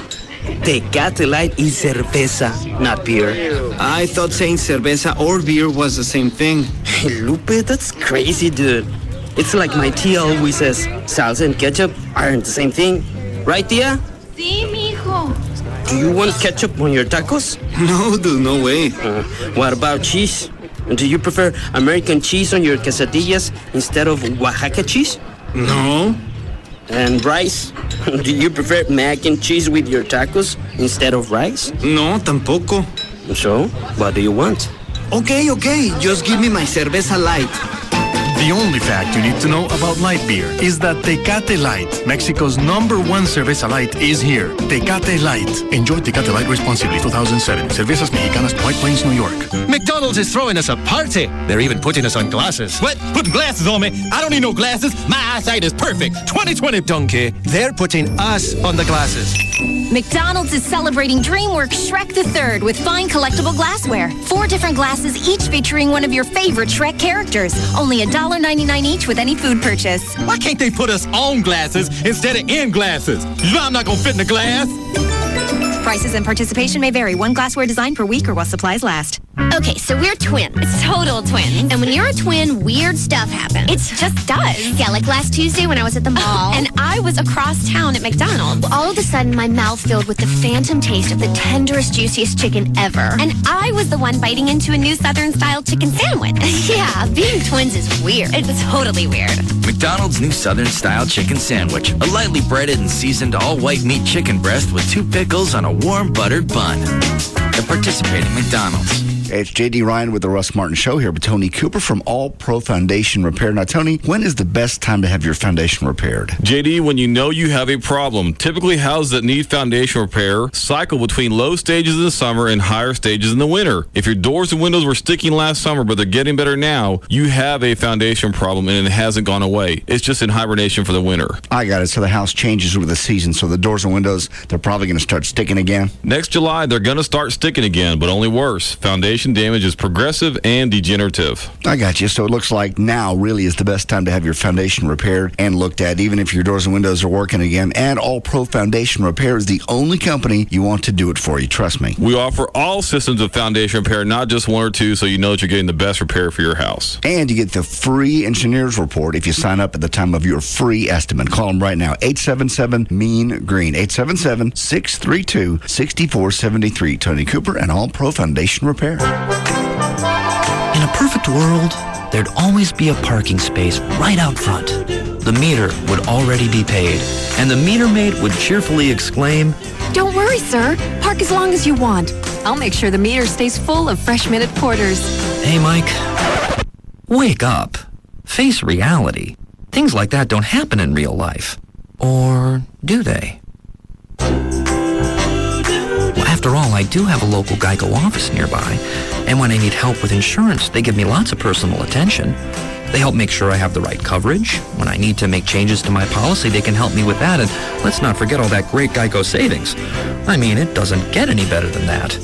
[SPEAKER 4] Tecate Light is cerveza, not beer. I thought saying cerveza or beer was the same thing. Hey, Lupe, that's crazy, dude. It's like my tia always says, salsa and ketchup aren't the same thing. Right, tia?
[SPEAKER 5] Sí, mijo.
[SPEAKER 4] Do you want ketchup on your tacos? No, dude, no way. What about cheese? Do you prefer American cheese on your quesadillas instead of Oaxaca cheese? No. And rice? Do you prefer mac and cheese with your tacos instead of rice? No, tampoco. So, what do you want? Okay, just give me my cerveza light.
[SPEAKER 3] The only fact you need to know about light beer is that Tecate Light, Mexico's #1 cerveza light, is here. Tecate Light. Enjoy Tecate Light responsibly. 2007. Cervezas Mexicanas, White Plains, New York.
[SPEAKER 6] McDonald's is throwing us a party. They're even putting us on glasses. What? Putting glasses on me? I don't need no glasses. My eyesight is perfect. 20/20. Donkey. They're putting us on the glasses.
[SPEAKER 5] McDonald's is celebrating DreamWorks Shrek the Third with fine collectible glassware. 4 different glasses, each featuring one of your favorite Shrek characters. Only $1.99 each with any food purchase.
[SPEAKER 6] Why can't they put us on glasses instead of in glasses? You know I'm not going to fit in the glass.
[SPEAKER 5] Prices and participation may vary. One glassware design per week or while supplies last.
[SPEAKER 10] Okay, so we're twins. Total twins. And when you're a twin, weird stuff happens.
[SPEAKER 5] It just does.
[SPEAKER 10] Yeah, like last Tuesday when I was at the mall.
[SPEAKER 5] And I was across town at McDonald's.
[SPEAKER 10] All of a sudden, my mouth filled with the phantom taste of the tenderest, juiciest chicken ever.
[SPEAKER 5] And I was the one biting into a new Southern-style chicken sandwich.
[SPEAKER 10] Yeah, being twins is weird.
[SPEAKER 5] It's totally weird.
[SPEAKER 11] McDonald's new Southern-style chicken sandwich. A lightly breaded and seasoned all-white meat chicken breast with 2 pickles on a warm buttered bun. At participating McDonald's.
[SPEAKER 2] It's J.D. Ryan with the Russ Martin Show here with Tony Cooper from All Pro Foundation Repair. Now, Tony, when is the best time to have your foundation repaired?
[SPEAKER 12] JD, when you know you have a problem. Typically, houses that need foundation repair cycle between low stages in the summer and higher stages in the winter. If your doors and windows were sticking last summer, but they're getting better now, you have a foundation problem and it hasn't gone away. It's just in hibernation for the winter.
[SPEAKER 2] I got it. So the house changes with the season. So the doors and windows, they're probably going to start sticking again?
[SPEAKER 12] Next July, they're going to start sticking again, but only worse. Foundation damage is progressive and degenerative.
[SPEAKER 2] I got you. So it looks like now really is the best time to have your foundation repaired and looked at, even if your doors and windows are working again. And All Pro Foundation Repair is the only company you want to do it for you. Trust me.
[SPEAKER 12] We offer all systems of foundation repair, not just 1 or 2, so you know that you're getting the best repair for your house.
[SPEAKER 2] And you get the free engineer's report if you sign up at the time of your free estimate. Call them right now. 877-MEAN-GREEN. 877-632-6473. Tony Cooper and All Pro Foundation Repair.
[SPEAKER 15] In a perfect world, there'd always be a parking space right out front. The meter would already be paid, and the meter maid would cheerfully exclaim,
[SPEAKER 16] "Don't worry, sir. Park as long as you want. I'll make sure the meter stays full of fresh minute porters."
[SPEAKER 15] "Hey, Mike, wake up. Face reality. Things like that don't happen in real life. Or do they?" Well, after all, I do have a local Geico office nearby, and when I need help with insurance, they give me lots of personal attention. They help make sure I have the right coverage. When I need to make changes to my policy, they can help me with that, and let's not forget all that great Geico savings. I mean, it doesn't get any better than that.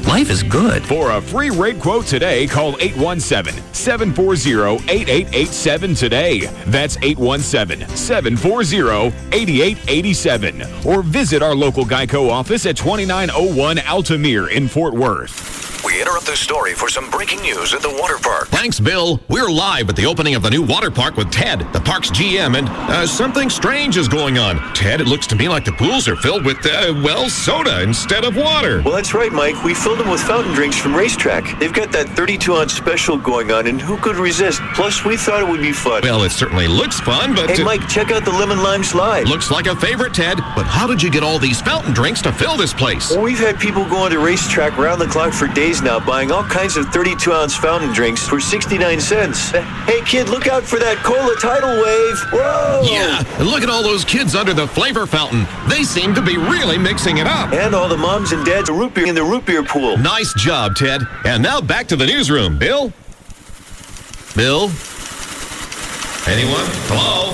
[SPEAKER 15] Life is good.
[SPEAKER 8] For a free rate quote today, call 817-740-8887 today. That's 817-740-8887. Or visit our local Geico office at 2901 Altamere in Fort Worth.
[SPEAKER 30] We interrupt this story for some breaking news at the water park.
[SPEAKER 9] Thanks, Bill. We're live at the opening of the new water park with Ted, the park's GM, and something strange is going on. Ted, it looks to me like the pools are filled with, soda instead of water.
[SPEAKER 13] Well, that's right, Mike. We filled them with fountain drinks from Racetrack. They've got that 32-ounce special going on, and who could resist? Plus, we thought it would be fun.
[SPEAKER 9] Well, it certainly looks fun, but...
[SPEAKER 13] Hey, Mike, check out the lemon lime slide.
[SPEAKER 9] Looks like a favorite, Ted. But how did you get all these fountain drinks to fill this place?
[SPEAKER 13] Well, we've had people going to Racetrack round the clock for days now, buying all kinds of 32-ounce fountain drinks for 69 cents. Hey, kid, look out for that cola tidal wave. Whoa!
[SPEAKER 9] Yeah, and look at all those kids under the flavor fountain. They seem to be really mixing it up.
[SPEAKER 13] And all the moms and dads root beer in the root beer pool.
[SPEAKER 9] Nice job, Ted. And now back to the newsroom. Bill? Bill? Anyone? Hello?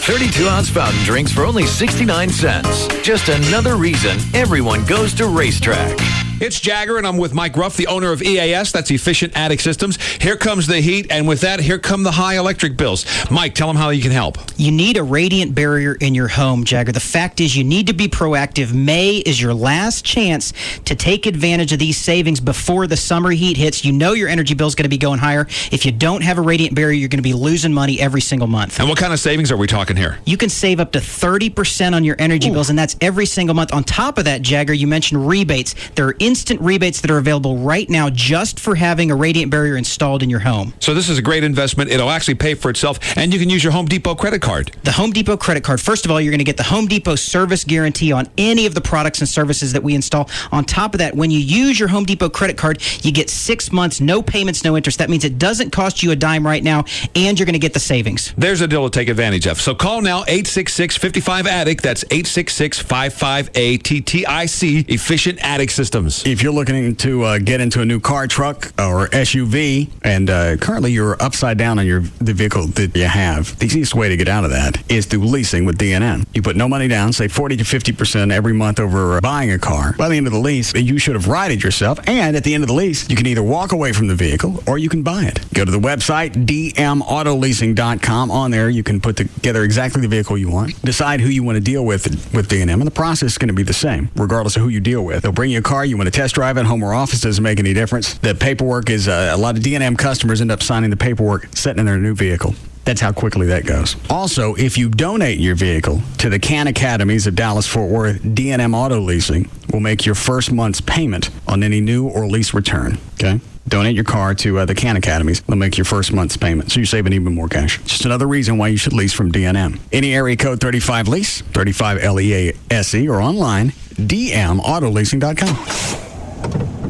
[SPEAKER 30] 32-ounce fountain drinks for only 69 cents. Just another reason everyone goes to Racetrack.
[SPEAKER 14] It's Jagger, and I'm with Mike Ruff, the owner of EAS. That's Efficient Attic Systems. Here comes the heat, and with that, here come the high electric bills. Mike, tell them how you can help.
[SPEAKER 17] You need a radiant barrier in your home, Jagger. The fact is you need to be proactive. May is your last chance to take advantage of these savings before the summer heat hits. You know your energy bill is going to be going higher. If you don't have a radiant barrier, you're going to be losing money every single month.
[SPEAKER 14] And what kind of savings are we talking here?
[SPEAKER 17] You can save up to 30% on your energy bills, and that's every single month. On top of that, Jagger, you mentioned rebates. There are instant rebates that are available right now just for having a radiant barrier installed in your home.
[SPEAKER 14] So this is a great investment. It'll actually pay for itself, and you can use your Home Depot credit card.
[SPEAKER 17] The Home Depot credit card. First of all, you're going to get the Home Depot service guarantee on any of the products and services that we install. On top of that, when you use your Home Depot credit card, you get 6 months, no payments, no interest. That means it doesn't cost you a dime right now, and you're going to get the savings.
[SPEAKER 14] There's a deal to take advantage of. So call now, 866-55-ATTIC. That's 866-55-ATTIC, Efficient Attic Systems.
[SPEAKER 7] If you're looking to get into a new car, truck, or SUV, and currently you're upside down on the vehicle that you have, the easiest way to get out of that is through leasing with DNM. You put no money down, say 40 to 50% every month over buying a car. By the end of the lease, you should have righted yourself, and at the end of the lease, you can either walk away from the vehicle or you can buy it. Go to the website, dmautoleasing.com. On there, you can put together exactly the vehicle you want, decide who you want to deal with DNM, and the process is going to be the same, regardless of who you deal with. They'll bring you a car, you want to test drive it, home or office, doesn't make any difference. The paperwork is, a lot of DNM customers end up signing the paperwork, sitting in their new vehicle. That's how quickly that goes. Also, if you donate your vehicle to the CAN Academies of Dallas-Fort Worth, DNM Auto Leasing will make your first month's payment on any new or lease return. Okay? Donate your car to the CAN Academies. They'll make your first month's payment, so you're saving even more cash. Just another reason why you should lease from DNM. Any area code 35LEASE, 35LEASE, or online, dmautoleasing.com.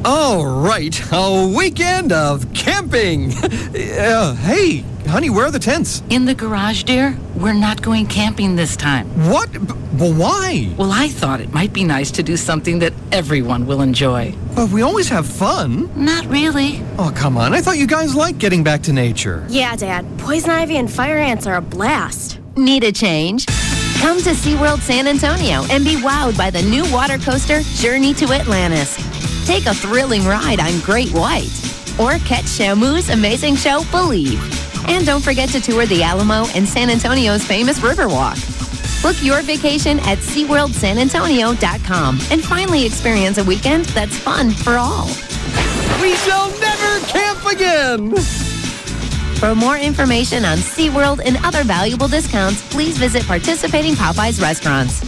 [SPEAKER 6] All right, a weekend of camping. Hey, honey, where are the tents?
[SPEAKER 18] In the garage, dear. We're not going camping this time.
[SPEAKER 6] What? Well, why?
[SPEAKER 18] Well, I thought it might be nice to do something that everyone will enjoy.
[SPEAKER 6] Well, we always have fun.
[SPEAKER 18] Not really.
[SPEAKER 6] Oh, come on. I thought you guys liked getting back to nature.
[SPEAKER 10] Yeah, Dad. Poison ivy and fire ants are a blast.
[SPEAKER 5] Need a change? Come to SeaWorld San Antonio and be wowed by the new water coaster, Journey to Atlantis. Take a thrilling ride on Great White, or catch Shamu's amazing show, Believe. And don't forget to tour the Alamo and San Antonio's famous Riverwalk. Book your vacation at SeaWorldSanAntonio.com and finally experience a weekend that's fun for all.
[SPEAKER 6] We shall never camp again!
[SPEAKER 5] For more information on SeaWorld and other valuable discounts, please visit participating Popeyes restaurants.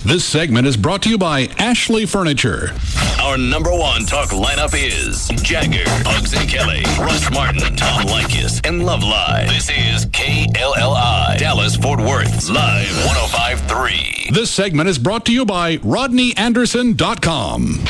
[SPEAKER 19] This segment is brought to you by Ashley Furniture.
[SPEAKER 30] Our number one talk lineup is Jagger, Bugs and Kelly, Russ Martin, Tom Likas, and Love Live. This is KLLI, Dallas-Fort Worth, live 105.3.
[SPEAKER 19] This segment is brought to you by RodneyAnderson.com.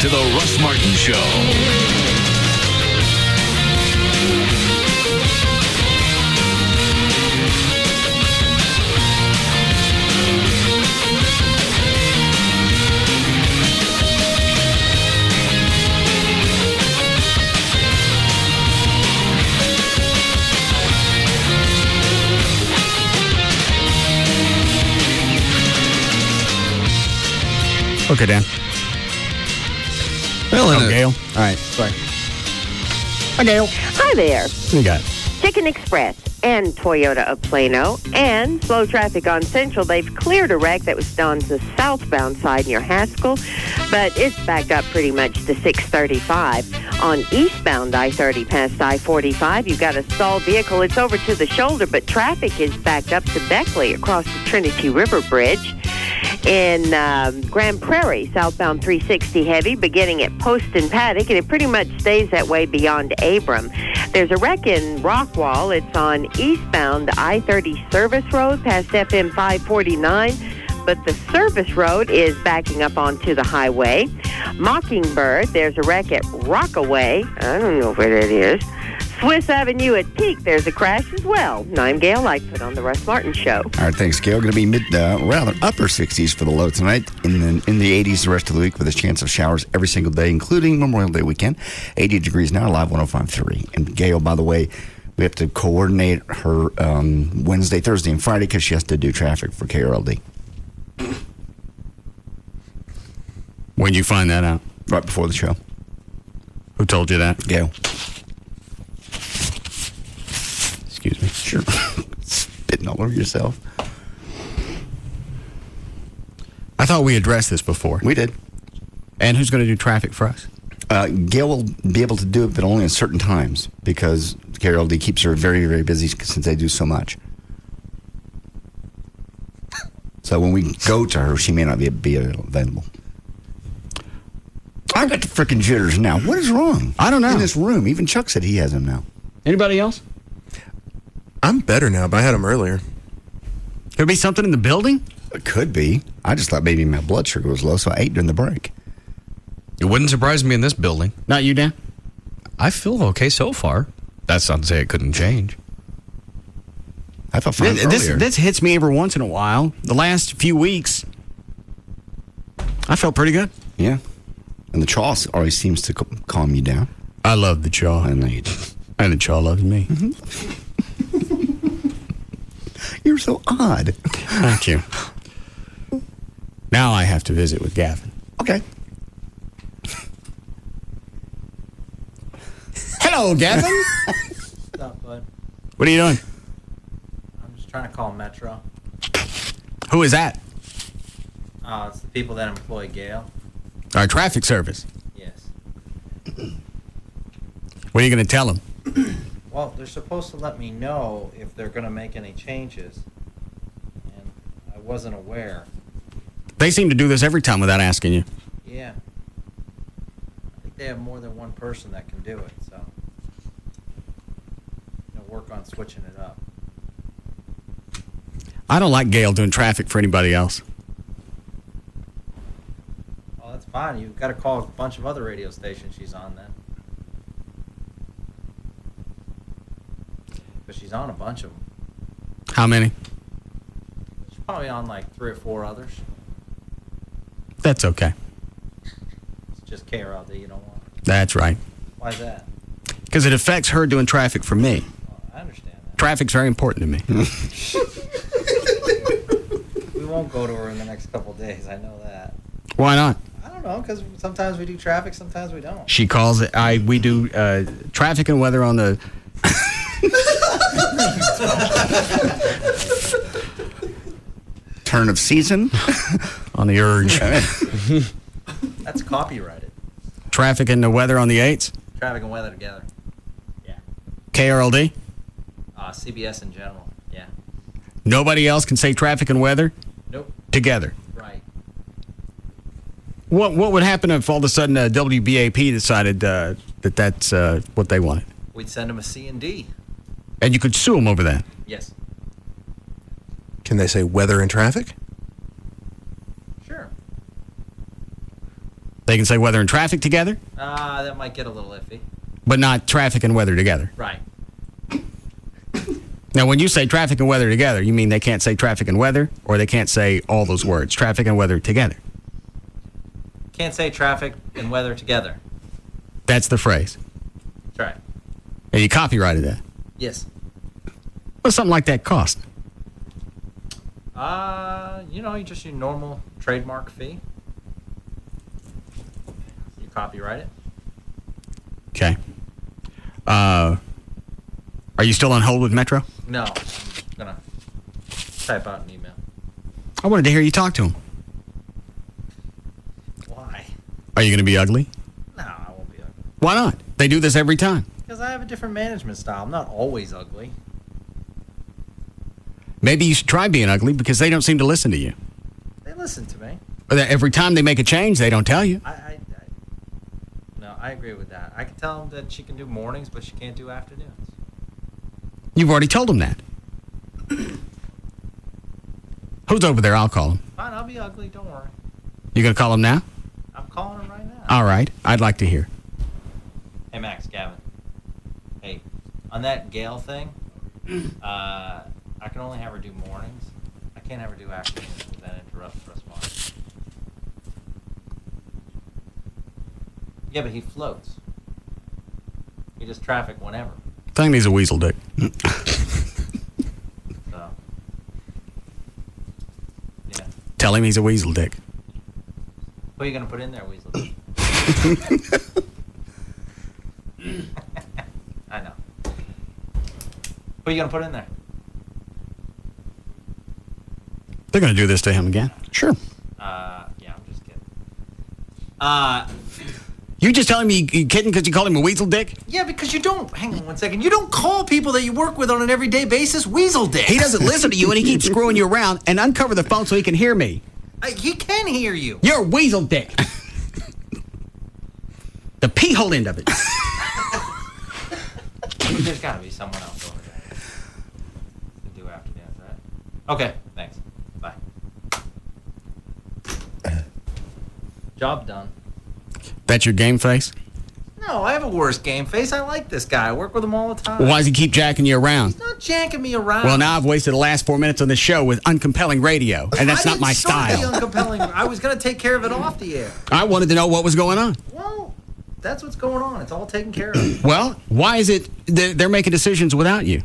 [SPEAKER 30] To the Russ Martin Show.
[SPEAKER 7] Okay, Dan.
[SPEAKER 1] Well,
[SPEAKER 7] Gail. All right. Sorry. Hi, Gail.
[SPEAKER 20] Hi there.
[SPEAKER 7] What you got?
[SPEAKER 20] Chicken Express and Toyota of Plano and slow traffic on Central. They've cleared a wreck that was on the southbound side near Haskell, but it's backed up pretty much to 635. On eastbound I-30 past I-45, you've got a stalled vehicle. It's over to the shoulder, but traffic is backed up to Beckley across the Trinity River Bridge. In Grand Prairie, southbound 360 heavy, beginning at Post and Paddock, and it pretty much stays that way beyond Abram. There's a wreck in Rockwall. It's on eastbound I-30 Service Road past FM 549, but the Service Road is backing up onto the highway. Mockingbird, there's a wreck at Rockaway. I don't know where that is. Swiss Avenue at Peak, there's a crash as well. I'm Gail Lightfoot on the Russ Martin Show.
[SPEAKER 2] All right, thanks, Gail. Going to be rather upper 60s for the low tonight. In the 80s the rest of the week with a chance of showers every single day, including Memorial Day weekend. 80 degrees now, live 105.3. And Gail, by the way, we have to coordinate her Wednesday, Thursday, and Friday because she has to do traffic for KRLD.
[SPEAKER 7] When did you find that out?
[SPEAKER 2] Right before the show.
[SPEAKER 7] Who told you that?
[SPEAKER 2] Gail.
[SPEAKER 7] Excuse me.
[SPEAKER 2] Sure. Spitting all over yourself.
[SPEAKER 7] I thought we addressed this before.
[SPEAKER 2] We did.
[SPEAKER 7] And who's going to do traffic for us?
[SPEAKER 2] Gail will be able to do it, but only at certain times because KRLD keeps her very, very busy since they do so much. So when we go to her, she may not be available. I got the freaking jitters now. What is wrong?
[SPEAKER 7] I don't know.
[SPEAKER 2] In this room. Even Chuck said he has them now.
[SPEAKER 7] Anybody else?
[SPEAKER 1] I'm better now, but I had them earlier.
[SPEAKER 7] Could be something in the building?
[SPEAKER 2] It could be. I just thought maybe my blood sugar was low, so I ate during the break.
[SPEAKER 1] It wouldn't surprise me in this building.
[SPEAKER 7] Not you, Dan?
[SPEAKER 1] I feel okay so far. That's not to say it couldn't change.
[SPEAKER 2] I felt fine earlier.
[SPEAKER 7] This hits me every once in a while. The last few weeks, I felt pretty good.
[SPEAKER 2] Yeah. And the chaw always seems to calm you down.
[SPEAKER 7] I love the chaw.
[SPEAKER 2] I know you do.
[SPEAKER 7] And the chaw loves me.
[SPEAKER 2] Mm-hmm. You're so odd.
[SPEAKER 7] Thank you. Now I have to visit with Gavin.
[SPEAKER 2] Okay.
[SPEAKER 7] Hello, Gavin.
[SPEAKER 21] What's up, bud?
[SPEAKER 7] What are you doing?
[SPEAKER 21] I'm just trying to call Metro.
[SPEAKER 7] Who is that?
[SPEAKER 21] It's the people that employ Gail.
[SPEAKER 7] Our traffic service.
[SPEAKER 21] Yes.
[SPEAKER 7] What are you going to tell them?
[SPEAKER 21] Well, they're supposed to let me know if they're going to make any changes. And I wasn't aware.
[SPEAKER 7] They seem to do this every time without asking you.
[SPEAKER 21] Yeah. I think they have more than one person that can do it, so work on switching it up.
[SPEAKER 7] I don't like Gail doing traffic for anybody else.
[SPEAKER 21] Well, that's fine. You've got to call a bunch of other radio stations she's on then. But she's on a bunch of them.
[SPEAKER 7] How many?
[SPEAKER 21] She's probably on like 3 or 4 others.
[SPEAKER 7] That's okay.
[SPEAKER 21] It's just KRLD you don't want.
[SPEAKER 7] That's right.
[SPEAKER 21] Why is that?
[SPEAKER 7] Because it affects her doing traffic for me.
[SPEAKER 21] Well, I understand that.
[SPEAKER 7] Traffic's very important to me.
[SPEAKER 21] We won't go to her in the next couple of days. I know that.
[SPEAKER 7] Why not?
[SPEAKER 21] I don't know, because sometimes we do traffic, sometimes we don't.
[SPEAKER 7] She calls it. We do traffic and weather on the.
[SPEAKER 2] Turn of season
[SPEAKER 7] on the urge.
[SPEAKER 21] That's copyrighted.
[SPEAKER 7] Traffic and the weather on the 8s.
[SPEAKER 21] Traffic and weather together. Yeah.
[SPEAKER 7] KRLD.
[SPEAKER 21] CBS in general. Yeah.
[SPEAKER 7] Nobody else can say traffic and weather.
[SPEAKER 21] Nope.
[SPEAKER 7] Together.
[SPEAKER 21] Right.
[SPEAKER 7] What would happen if all of a sudden WBAP decided that's what they wanted?
[SPEAKER 21] We'd send them a C and D.
[SPEAKER 7] And you could sue them over that.
[SPEAKER 21] Yes.
[SPEAKER 1] Can they say weather and traffic?
[SPEAKER 21] Sure.
[SPEAKER 7] They can say weather and traffic together?
[SPEAKER 21] That might get a little iffy.
[SPEAKER 7] But not traffic and weather together.
[SPEAKER 21] Right.
[SPEAKER 7] Now, when you say traffic and weather together, you mean they can't say traffic and weather, or they can't say all those words, traffic and weather together?
[SPEAKER 21] Can't say traffic and weather together.
[SPEAKER 7] That's the phrase.
[SPEAKER 21] That's right.
[SPEAKER 7] And you copyrighted that.
[SPEAKER 21] Yes.
[SPEAKER 7] What's something like that cost?
[SPEAKER 21] Just your normal trademark fee. copyright it.
[SPEAKER 7] Okay. Are you still on hold with Metro?
[SPEAKER 21] No, I'm just gonna type out an email.
[SPEAKER 7] I wanted to hear you talk to him.
[SPEAKER 21] Why?
[SPEAKER 7] Are you going to be ugly?
[SPEAKER 21] No, I won't be ugly.
[SPEAKER 7] Why not? They do this every time.
[SPEAKER 21] Because I have a different management style. I'm not always ugly.
[SPEAKER 7] Maybe you should try being ugly because they don't seem to listen to you.
[SPEAKER 21] They listen to me.
[SPEAKER 7] Every time they make a change, they don't tell you.
[SPEAKER 21] No, I agree with that. I can tell them that she can do mornings, but she can't do afternoons.
[SPEAKER 7] You've already told them that. Who's over there? I'll call him.
[SPEAKER 21] Fine, I'll be ugly. Don't worry.
[SPEAKER 7] You going to call him now?
[SPEAKER 21] I'm calling him right now.
[SPEAKER 7] All right. I'd like to hear.
[SPEAKER 21] Hey, Max, Gavin. Hey, on that Gail thing, I can only have her do mornings. I can't have her do afternoons because that interrupts Russ Martin. Yeah, but he floats. He does traffic whenever.
[SPEAKER 7] Thing needs a weasel dick.
[SPEAKER 21] So, yeah.
[SPEAKER 7] Tell him he's a weasel dick.
[SPEAKER 21] What are you going to put in there, Weasel? I know. What are you going to put in there?
[SPEAKER 7] They're going to do this to him again. Sure.
[SPEAKER 21] Yeah, I'm just kidding.
[SPEAKER 7] You just telling me you kidding because you called him a weasel dick?
[SPEAKER 21] Yeah, because you don't. Hang on 1 second. You don't call people that you work with on an everyday basis weasel dick.
[SPEAKER 7] He doesn't listen to you and he keeps screwing you around and uncover the phone so he can hear me.
[SPEAKER 21] He can hear you.
[SPEAKER 7] You're a weasel dick. The pee hole end of it.
[SPEAKER 21] There's got to be someone else over there to do afternoons, right? Okay, thanks. Bye. Job done.
[SPEAKER 7] That's your game face?
[SPEAKER 21] No, I have a worse game face. I like this guy. I work with him all the time.
[SPEAKER 7] Well, why does he keep jacking you around?
[SPEAKER 21] He's not janking me around.
[SPEAKER 7] Well, now I've wasted the last 4 minutes on this show with uncompelling radio, and that's not my style.
[SPEAKER 21] The uncompelling. I was going to take care of it off the air.
[SPEAKER 7] I wanted to know what was going on.
[SPEAKER 21] Well, that's what's going on. It's all taken care of.
[SPEAKER 7] Well, why is it they're making decisions without you?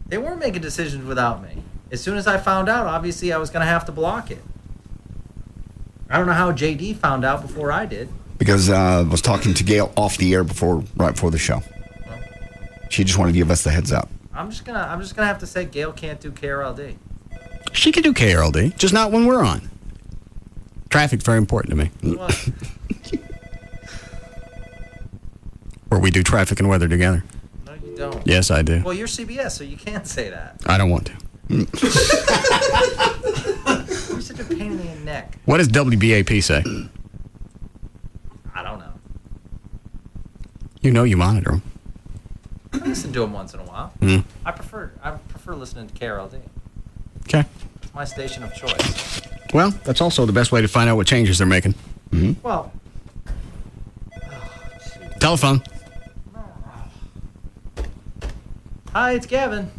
[SPEAKER 21] They weren't making decisions without me. As soon as I found out, obviously I was going to have to block it. I don't know how JD found out before I did.
[SPEAKER 2] Because I was talking to Gail off the air right before the show. She just wanted to give us the heads up.
[SPEAKER 21] I'm just gonna have to say Gail can't do KRLD.
[SPEAKER 7] She can do KRLD, just not when we're on. Traffic's very important to me.
[SPEAKER 21] What?
[SPEAKER 7] Or we do traffic and weather together.
[SPEAKER 21] No, you don't.
[SPEAKER 7] Yes, I do.
[SPEAKER 21] Well, you're CBS, so you can't say that.
[SPEAKER 7] I don't want to.
[SPEAKER 21] You're such a pain in the neck.
[SPEAKER 7] What does WBAP say?
[SPEAKER 21] I don't know.
[SPEAKER 7] You know you monitor them.
[SPEAKER 21] I listen to them once in a while.
[SPEAKER 7] Mm.
[SPEAKER 21] I prefer listening to KRLD.
[SPEAKER 7] Okay.
[SPEAKER 21] It's my station of choice.
[SPEAKER 7] Well, that's also the best way to find out what changes they're making. Mm-hmm.
[SPEAKER 21] Well,
[SPEAKER 7] telephone.
[SPEAKER 21] Hi, it's Gavin.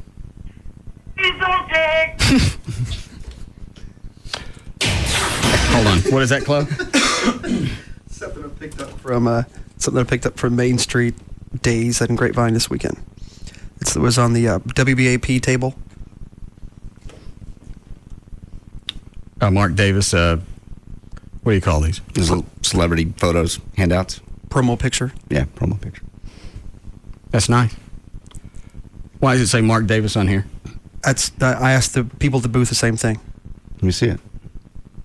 [SPEAKER 7] Hold on. What is that, Chloe?
[SPEAKER 3] Something I picked up from Main Street Days and Grapevine this weekend. It was on the WBAP table.
[SPEAKER 7] Mark Davis. What do you call these?
[SPEAKER 2] These little celebrity photos, handouts.
[SPEAKER 3] Promo picture.
[SPEAKER 2] Yeah, promo picture.
[SPEAKER 7] That's nice. Why does it say Mark Davis on here?
[SPEAKER 3] I asked the people at the booth the same thing.
[SPEAKER 2] Let me see it.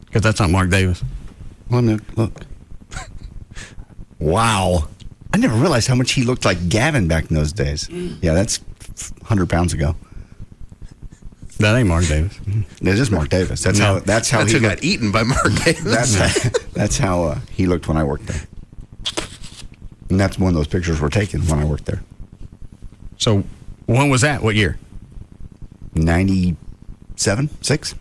[SPEAKER 7] Because that's not Mark Davis.
[SPEAKER 2] Let me look. Wow. I never realized how much he looked like Gavin back in those days. Yeah, that's 100 pounds ago.
[SPEAKER 7] That ain't Mark Davis.
[SPEAKER 2] It is Mark Davis. That's how he
[SPEAKER 7] who
[SPEAKER 2] got
[SPEAKER 7] got eaten by Mark Davis.
[SPEAKER 2] That's how he looked when I worked there. And that's when those pictures were taken when I worked there.
[SPEAKER 7] So when was that? What year?
[SPEAKER 2] 97, 6.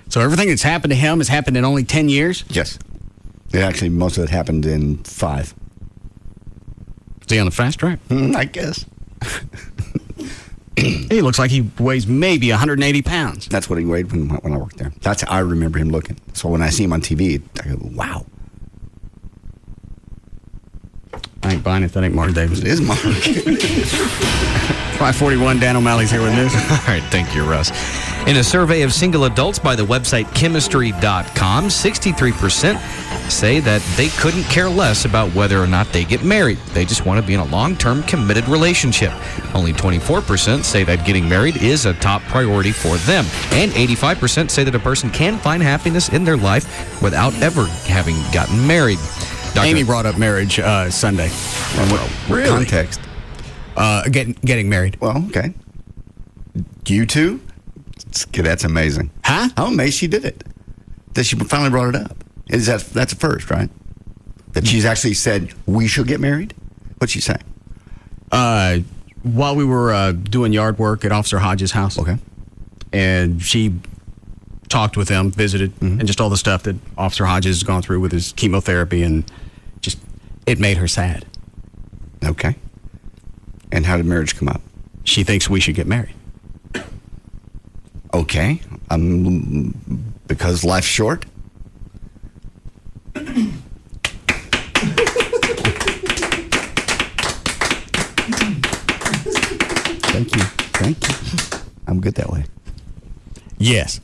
[SPEAKER 7] So everything that's happened to him has happened in only 10 years?
[SPEAKER 2] Yes. It actually, most of it happened in 5.
[SPEAKER 7] Is he on the fast track?
[SPEAKER 2] I guess.
[SPEAKER 7] He looks like he weighs maybe 180 pounds.
[SPEAKER 2] That's what he weighed when I worked there. That's how I remember him looking. So when I see him on TV, I go, wow.
[SPEAKER 7] I ain't buying it. That ain't Mark Davis.
[SPEAKER 2] It is Mark.
[SPEAKER 7] 541, Dan O'Malley's here with news.
[SPEAKER 1] All right, thank you, Russ. In a survey of single adults by the website chemistry.com, 63% say that they couldn't care less about whether or not they get married. They just want to be in a long-term committed relationship. Only 24% say that getting married is a top priority for them. And 85% say that a person can find happiness in their life without ever having gotten married.
[SPEAKER 7] Amy brought up marriage Sunday.
[SPEAKER 2] What context?
[SPEAKER 7] Getting married.
[SPEAKER 2] Well, okay. You two? That's amazing.
[SPEAKER 7] Huh?
[SPEAKER 2] I'm amazed she did it. That she finally brought it up. That's a first, right? That she's actually said, we should get married? What'd she say?
[SPEAKER 7] While we were doing yard work at Officer Hodges' house.
[SPEAKER 2] Okay.
[SPEAKER 7] And she talked with him, visited, and just all the stuff that Officer Hodges has gone through with his chemotherapy, and just, it made her sad.
[SPEAKER 2] Okay. And how did marriage come up?
[SPEAKER 7] She thinks we should get married.
[SPEAKER 2] Okay. Because life's short? Thank you. I'm good that way.
[SPEAKER 7] Yes.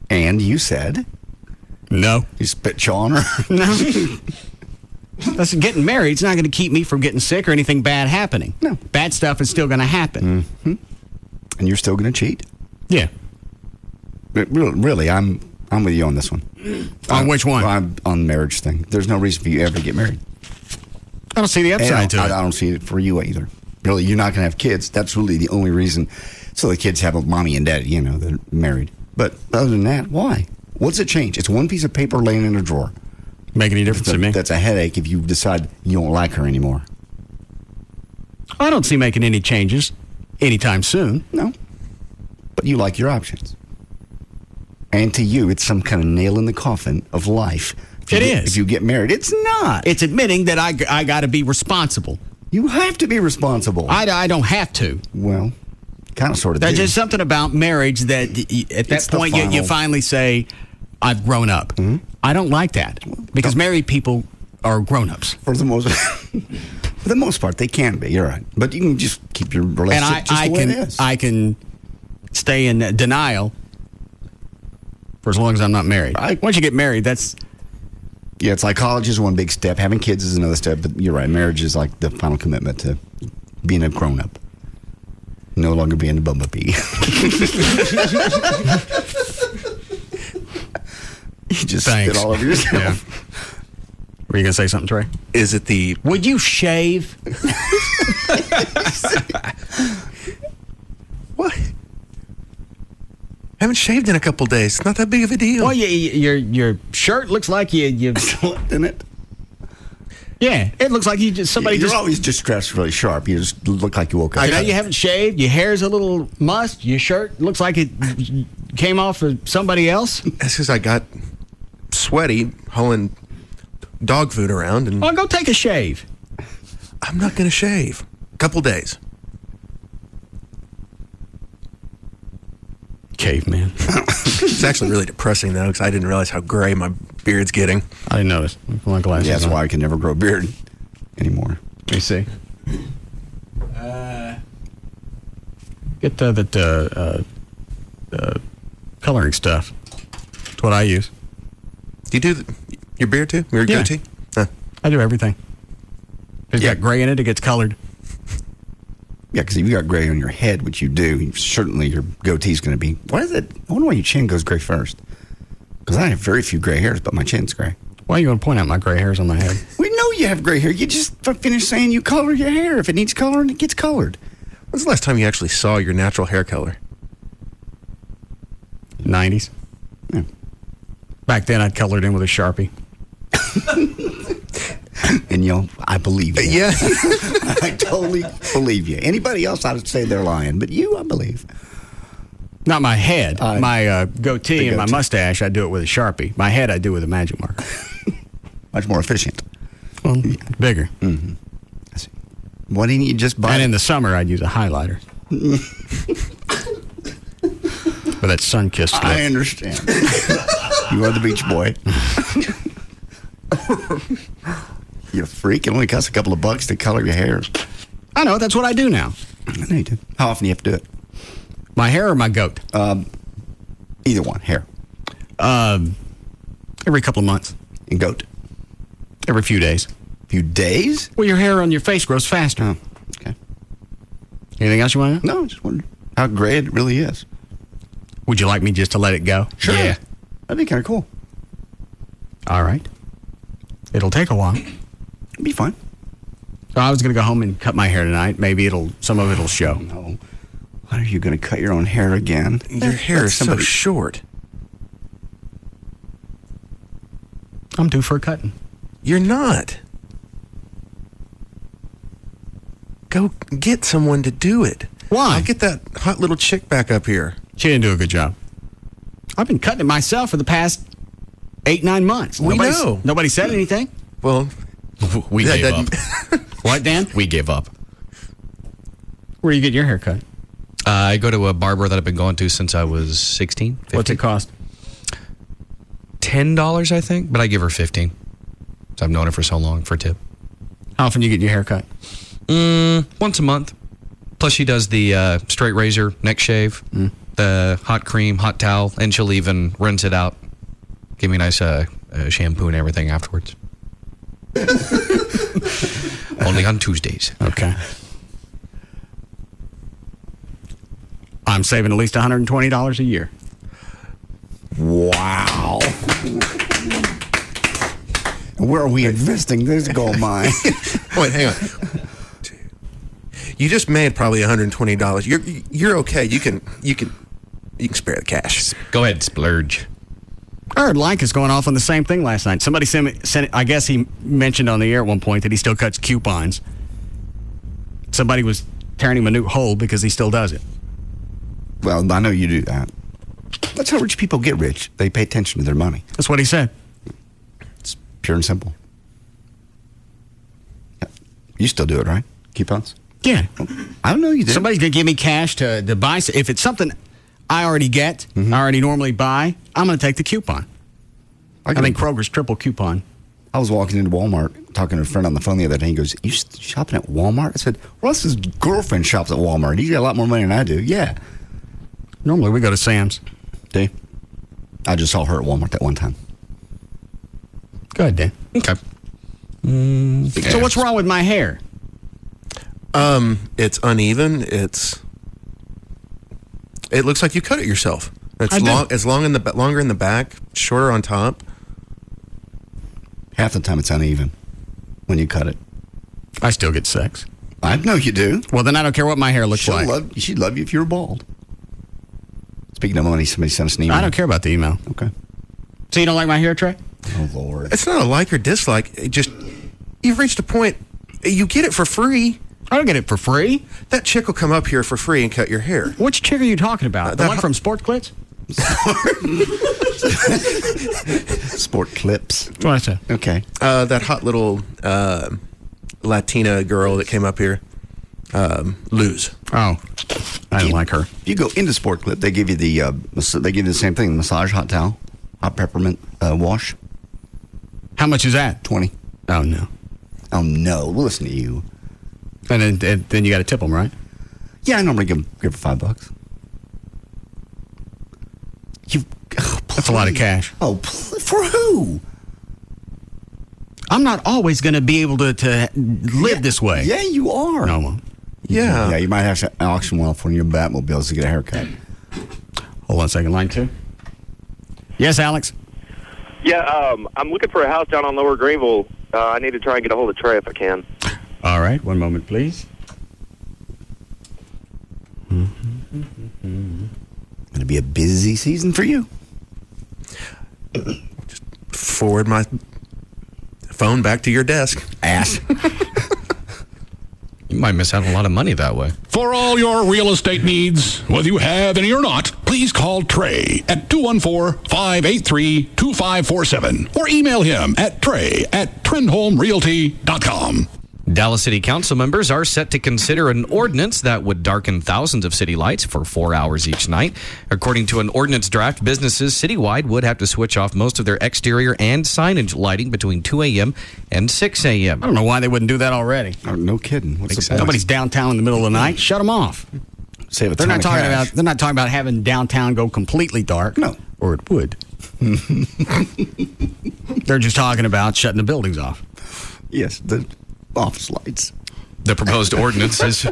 [SPEAKER 2] And you said?
[SPEAKER 7] No.
[SPEAKER 2] You spit chaw on her?
[SPEAKER 7] No. Listen, getting married is not going to keep me from getting sick or anything bad happening.
[SPEAKER 2] No.
[SPEAKER 7] Bad stuff is still going to happen.
[SPEAKER 2] Mm-hmm. And you're still going to cheat?
[SPEAKER 7] Yeah.
[SPEAKER 2] But really, I'm with you on this one.
[SPEAKER 7] On which one?
[SPEAKER 2] On the marriage thing. There's no reason for you ever to get married.
[SPEAKER 7] I don't see the upside to it.
[SPEAKER 2] I don't see it for you either. Really, you're not going to have kids. That's really the only reason. So the kids have a mommy and daddy, they're married. But other than that, why? What's it change? It's one piece of paper laying in a drawer.
[SPEAKER 7] Make any difference to me?
[SPEAKER 2] That's a headache if you decide you don't like her anymore.
[SPEAKER 7] I don't see making any changes anytime soon.
[SPEAKER 2] No. But you like your options. And to you, it's some kind of nail in the coffin of life. If you get married, it's not.
[SPEAKER 7] It's admitting that I got to be responsible.
[SPEAKER 2] You have to be responsible.
[SPEAKER 7] I don't have to.
[SPEAKER 2] Well, kind of sort of
[SPEAKER 7] There's
[SPEAKER 2] do.
[SPEAKER 7] just something about marriage that at that point you finally say, I've grown up.
[SPEAKER 2] Mm-hmm.
[SPEAKER 7] I don't like that because married people are grown-ups.
[SPEAKER 2] For the most part, they can be. You're right. But you can just keep your relationship just the way it is.
[SPEAKER 7] I can stay in denial for as long as I'm not married. Once you get married, that's...
[SPEAKER 2] Yeah, it's like college is one big step. Having kids is another step. But you're right. Marriage is like the final commitment to being a grown-up. No longer being a bumblebee. You just spit all over yourself.
[SPEAKER 7] Yeah. Were you going to say something, Trey?
[SPEAKER 4] Is it the...
[SPEAKER 7] Would you shave?
[SPEAKER 4] What? I haven't shaved in a couple days. It's not that big of a deal.
[SPEAKER 7] Well, your shirt looks like you
[SPEAKER 2] slept in it.
[SPEAKER 7] Yeah, it looks like
[SPEAKER 2] You're always just dressed really sharp. You just look like you woke up.
[SPEAKER 7] I know you haven't shaved. Your hair's a little mussed. Your shirt looks like it came off of somebody else.
[SPEAKER 4] That's because I got sweaty hauling dog food around. And
[SPEAKER 7] go take a shave.
[SPEAKER 4] I'm not going to shave. A couple days.
[SPEAKER 7] Caveman.
[SPEAKER 4] It's actually really depressing, though, because I didn't realize how gray my beard's getting.
[SPEAKER 7] I didn't notice. My glasses.
[SPEAKER 2] Yeah, that's why I can never grow a beard anymore.
[SPEAKER 7] Let me see. Get the coloring stuff. That's what I use.
[SPEAKER 4] Do you do your beard, too? Your goatee?
[SPEAKER 7] I do everything. If it's got gray in it, it gets colored.
[SPEAKER 2] Yeah, because if you got gray on your head, which you do, certainly your goatee's going to be... Why is it? I wonder why your chin goes gray first. Because I have very few gray hairs, but my chin's gray.
[SPEAKER 7] Why are you going to point out my gray hairs on my head?
[SPEAKER 2] We know you have gray hair. You just finished saying you color your hair. If it needs coloring, it gets colored.
[SPEAKER 4] When's the last time you actually saw your natural hair color?
[SPEAKER 7] 90s.
[SPEAKER 2] Yeah.
[SPEAKER 7] Back then, I'd colored in with a Sharpie.
[SPEAKER 2] And, I believe you.
[SPEAKER 4] Yeah.
[SPEAKER 2] I totally believe you. Anybody else, I'd say they're lying. But you, I believe.
[SPEAKER 7] Not my head. My goatee and my mustache, I do it with a Sharpie. My head, I do with a magic marker.
[SPEAKER 2] Much more efficient.
[SPEAKER 7] Well, bigger.
[SPEAKER 2] Mm-hmm. Why didn't you just buy...
[SPEAKER 7] And in the summer, I'd use a highlighter. With that sun-kissed look.
[SPEAKER 2] I understand. You are the beach boy. You freak. It only costs a couple of bucks to color your hair.
[SPEAKER 7] I know. That's what I do now.
[SPEAKER 2] I know you do. How often do you have to do it?
[SPEAKER 7] My hair or my goat?
[SPEAKER 2] Either one. Hair.
[SPEAKER 7] Every couple of months.
[SPEAKER 2] And goat?
[SPEAKER 7] Every few days.
[SPEAKER 2] Few days?
[SPEAKER 7] Well, your hair on your face grows faster.
[SPEAKER 2] Oh, okay.
[SPEAKER 7] Anything else you want to know?
[SPEAKER 2] No, just wondered how gray it really is.
[SPEAKER 7] Would you like me just to let it go?
[SPEAKER 2] Sure.
[SPEAKER 7] Yeah.
[SPEAKER 2] That'd be kind of cool.
[SPEAKER 7] All right. It'll take a while.
[SPEAKER 2] It'd be fine.
[SPEAKER 7] So I was going to go home and cut my hair tonight. Maybe some of it'll show.
[SPEAKER 2] No. Why are you going to cut your own hair again?
[SPEAKER 4] Your hair is so short.
[SPEAKER 7] I'm due for a cutting.
[SPEAKER 4] You're not. Go get someone to do it.
[SPEAKER 7] Why?
[SPEAKER 4] I'll get that hot little chick back up here.
[SPEAKER 7] She didn't do a good job. I've been cutting it myself for the past 8-9 months.
[SPEAKER 4] We know.
[SPEAKER 7] Nobody said anything.
[SPEAKER 4] Well,
[SPEAKER 1] we
[SPEAKER 4] that
[SPEAKER 1] gave up.
[SPEAKER 7] What, Dan?
[SPEAKER 1] We gave up.
[SPEAKER 7] Where do you get your hair cut?
[SPEAKER 1] I go to a barber that I've been going to since I was 16. 15.
[SPEAKER 7] What's it cost?
[SPEAKER 1] $10, I think, but I give her 15. So I've known her for so long for a tip.
[SPEAKER 7] How often do you get your hair cut?
[SPEAKER 1] Once a month. Plus she does the straight razor, neck shave, the hot cream, hot towel, and she'll even rinse it out. Give me a nice shampoo and everything afterwards. Only on Tuesdays.
[SPEAKER 7] Okay. I'm saving at least $120 a year.
[SPEAKER 2] Wow. Where are we investing this gold mine?
[SPEAKER 4] Wait, hang on. You just made probably $120. You're okay. You can spare the cash.
[SPEAKER 1] Go ahead, splurge.
[SPEAKER 7] I heard Like is going off on the same thing last night. Somebody sent it, I guess he mentioned on the air at one point that he still cuts coupons. Somebody was tearing him a new hole because he still does it.
[SPEAKER 2] Well, I know you do that. That's how rich people get rich. They pay attention to their money.
[SPEAKER 7] That's what he said.
[SPEAKER 2] It's pure and simple. Yeah. You still do it, right? Coupons?
[SPEAKER 7] Yeah.
[SPEAKER 2] I don't know you do.
[SPEAKER 7] Somebody's going to give me cash to buy. If it's something I already get, I already normally buy, I'm going to take the coupon. I think Kroger's triple coupon.
[SPEAKER 2] I was walking into Walmart talking to a friend on the phone the other day. He goes, "You shopping at Walmart?" I said, "Russ's girlfriend shops at Walmart. He's got a lot more money than I do." Yeah.
[SPEAKER 7] Normally we go to Sam's.
[SPEAKER 2] Do you? I just saw her at Walmart that one time.
[SPEAKER 7] Go ahead, Dan.
[SPEAKER 1] Okay.
[SPEAKER 7] So what's wrong with my hair?
[SPEAKER 4] It's uneven. It looks like you cut it yourself. It's longer in the back, shorter on top.
[SPEAKER 2] Half the time it's uneven when you cut it.
[SPEAKER 7] I still get sex.
[SPEAKER 2] I know you do.
[SPEAKER 7] Well, then I don't care what my hair looks like.
[SPEAKER 2] She'd love you if you were bald. Speaking of money, somebody sent us an email.
[SPEAKER 7] I don't care about the email.
[SPEAKER 2] Okay.
[SPEAKER 7] So you don't like my hair, Trey?
[SPEAKER 2] Oh, Lord.
[SPEAKER 4] It's not a like or dislike. You've reached a point. You get it for free.
[SPEAKER 7] I don't get it for free.
[SPEAKER 4] That chick will come up here for free and cut your hair.
[SPEAKER 7] Which chick are you talking about? The one from Sport Clips?
[SPEAKER 2] Sport Clips.
[SPEAKER 7] That's what I said.
[SPEAKER 2] Okay.
[SPEAKER 4] That hot little Latina girl that came up here. Luz.
[SPEAKER 7] Oh, I don't like her.
[SPEAKER 2] If you go into Sport Clip, they give you the same thing: massage, hot towel, hot peppermint wash.
[SPEAKER 7] How much is that?
[SPEAKER 2] $20.
[SPEAKER 7] Oh no.
[SPEAKER 2] Oh no. We'll listen to you.
[SPEAKER 7] And then you got to tip them, right?
[SPEAKER 2] Yeah, I normally give her $5.
[SPEAKER 7] That's a lot of cash.
[SPEAKER 2] Oh, for who?
[SPEAKER 7] I'm not always going to be able to live this way.
[SPEAKER 2] Yeah, you are.
[SPEAKER 7] No, well,
[SPEAKER 2] yeah, you might have to auction one for your Batmobiles to get a haircut.
[SPEAKER 7] Hold on a second, line 2. Yes, Alex.
[SPEAKER 11] Yeah, I'm looking for a house down on Lower Greenville. I need to try and get a hold of Trey if I can.
[SPEAKER 7] All right, one moment, please.
[SPEAKER 2] Going to be a busy season for you.
[SPEAKER 4] Just forward my phone back to your desk.
[SPEAKER 2] Ass.
[SPEAKER 1] You might miss out on a lot of money that way.
[SPEAKER 19] For all your real estate needs, whether you have any or not, please call Trey at 214-583-2547 or email him at trey@trendhomerealty.com.
[SPEAKER 1] Dallas City Council members are set to consider an ordinance that would darken thousands of city lights for 4 hours each night. According to an ordinance draft, businesses citywide would have to switch off most of their exterior and signage lighting between 2 a.m. and 6 a.m.
[SPEAKER 7] I don't know why they wouldn't do that already.
[SPEAKER 2] Oh, no kidding. What's the point?
[SPEAKER 7] Nobody's downtown in the middle of the night. Shut them off.
[SPEAKER 2] save a
[SPEAKER 7] They're
[SPEAKER 2] ton
[SPEAKER 7] not
[SPEAKER 2] of
[SPEAKER 7] talking
[SPEAKER 2] cash.
[SPEAKER 7] about. They're not talking about having downtown go completely dark.
[SPEAKER 2] No,
[SPEAKER 7] or it would. They're just talking about shutting the buildings off.
[SPEAKER 2] Yes, the office lights.
[SPEAKER 1] The proposed ordinance is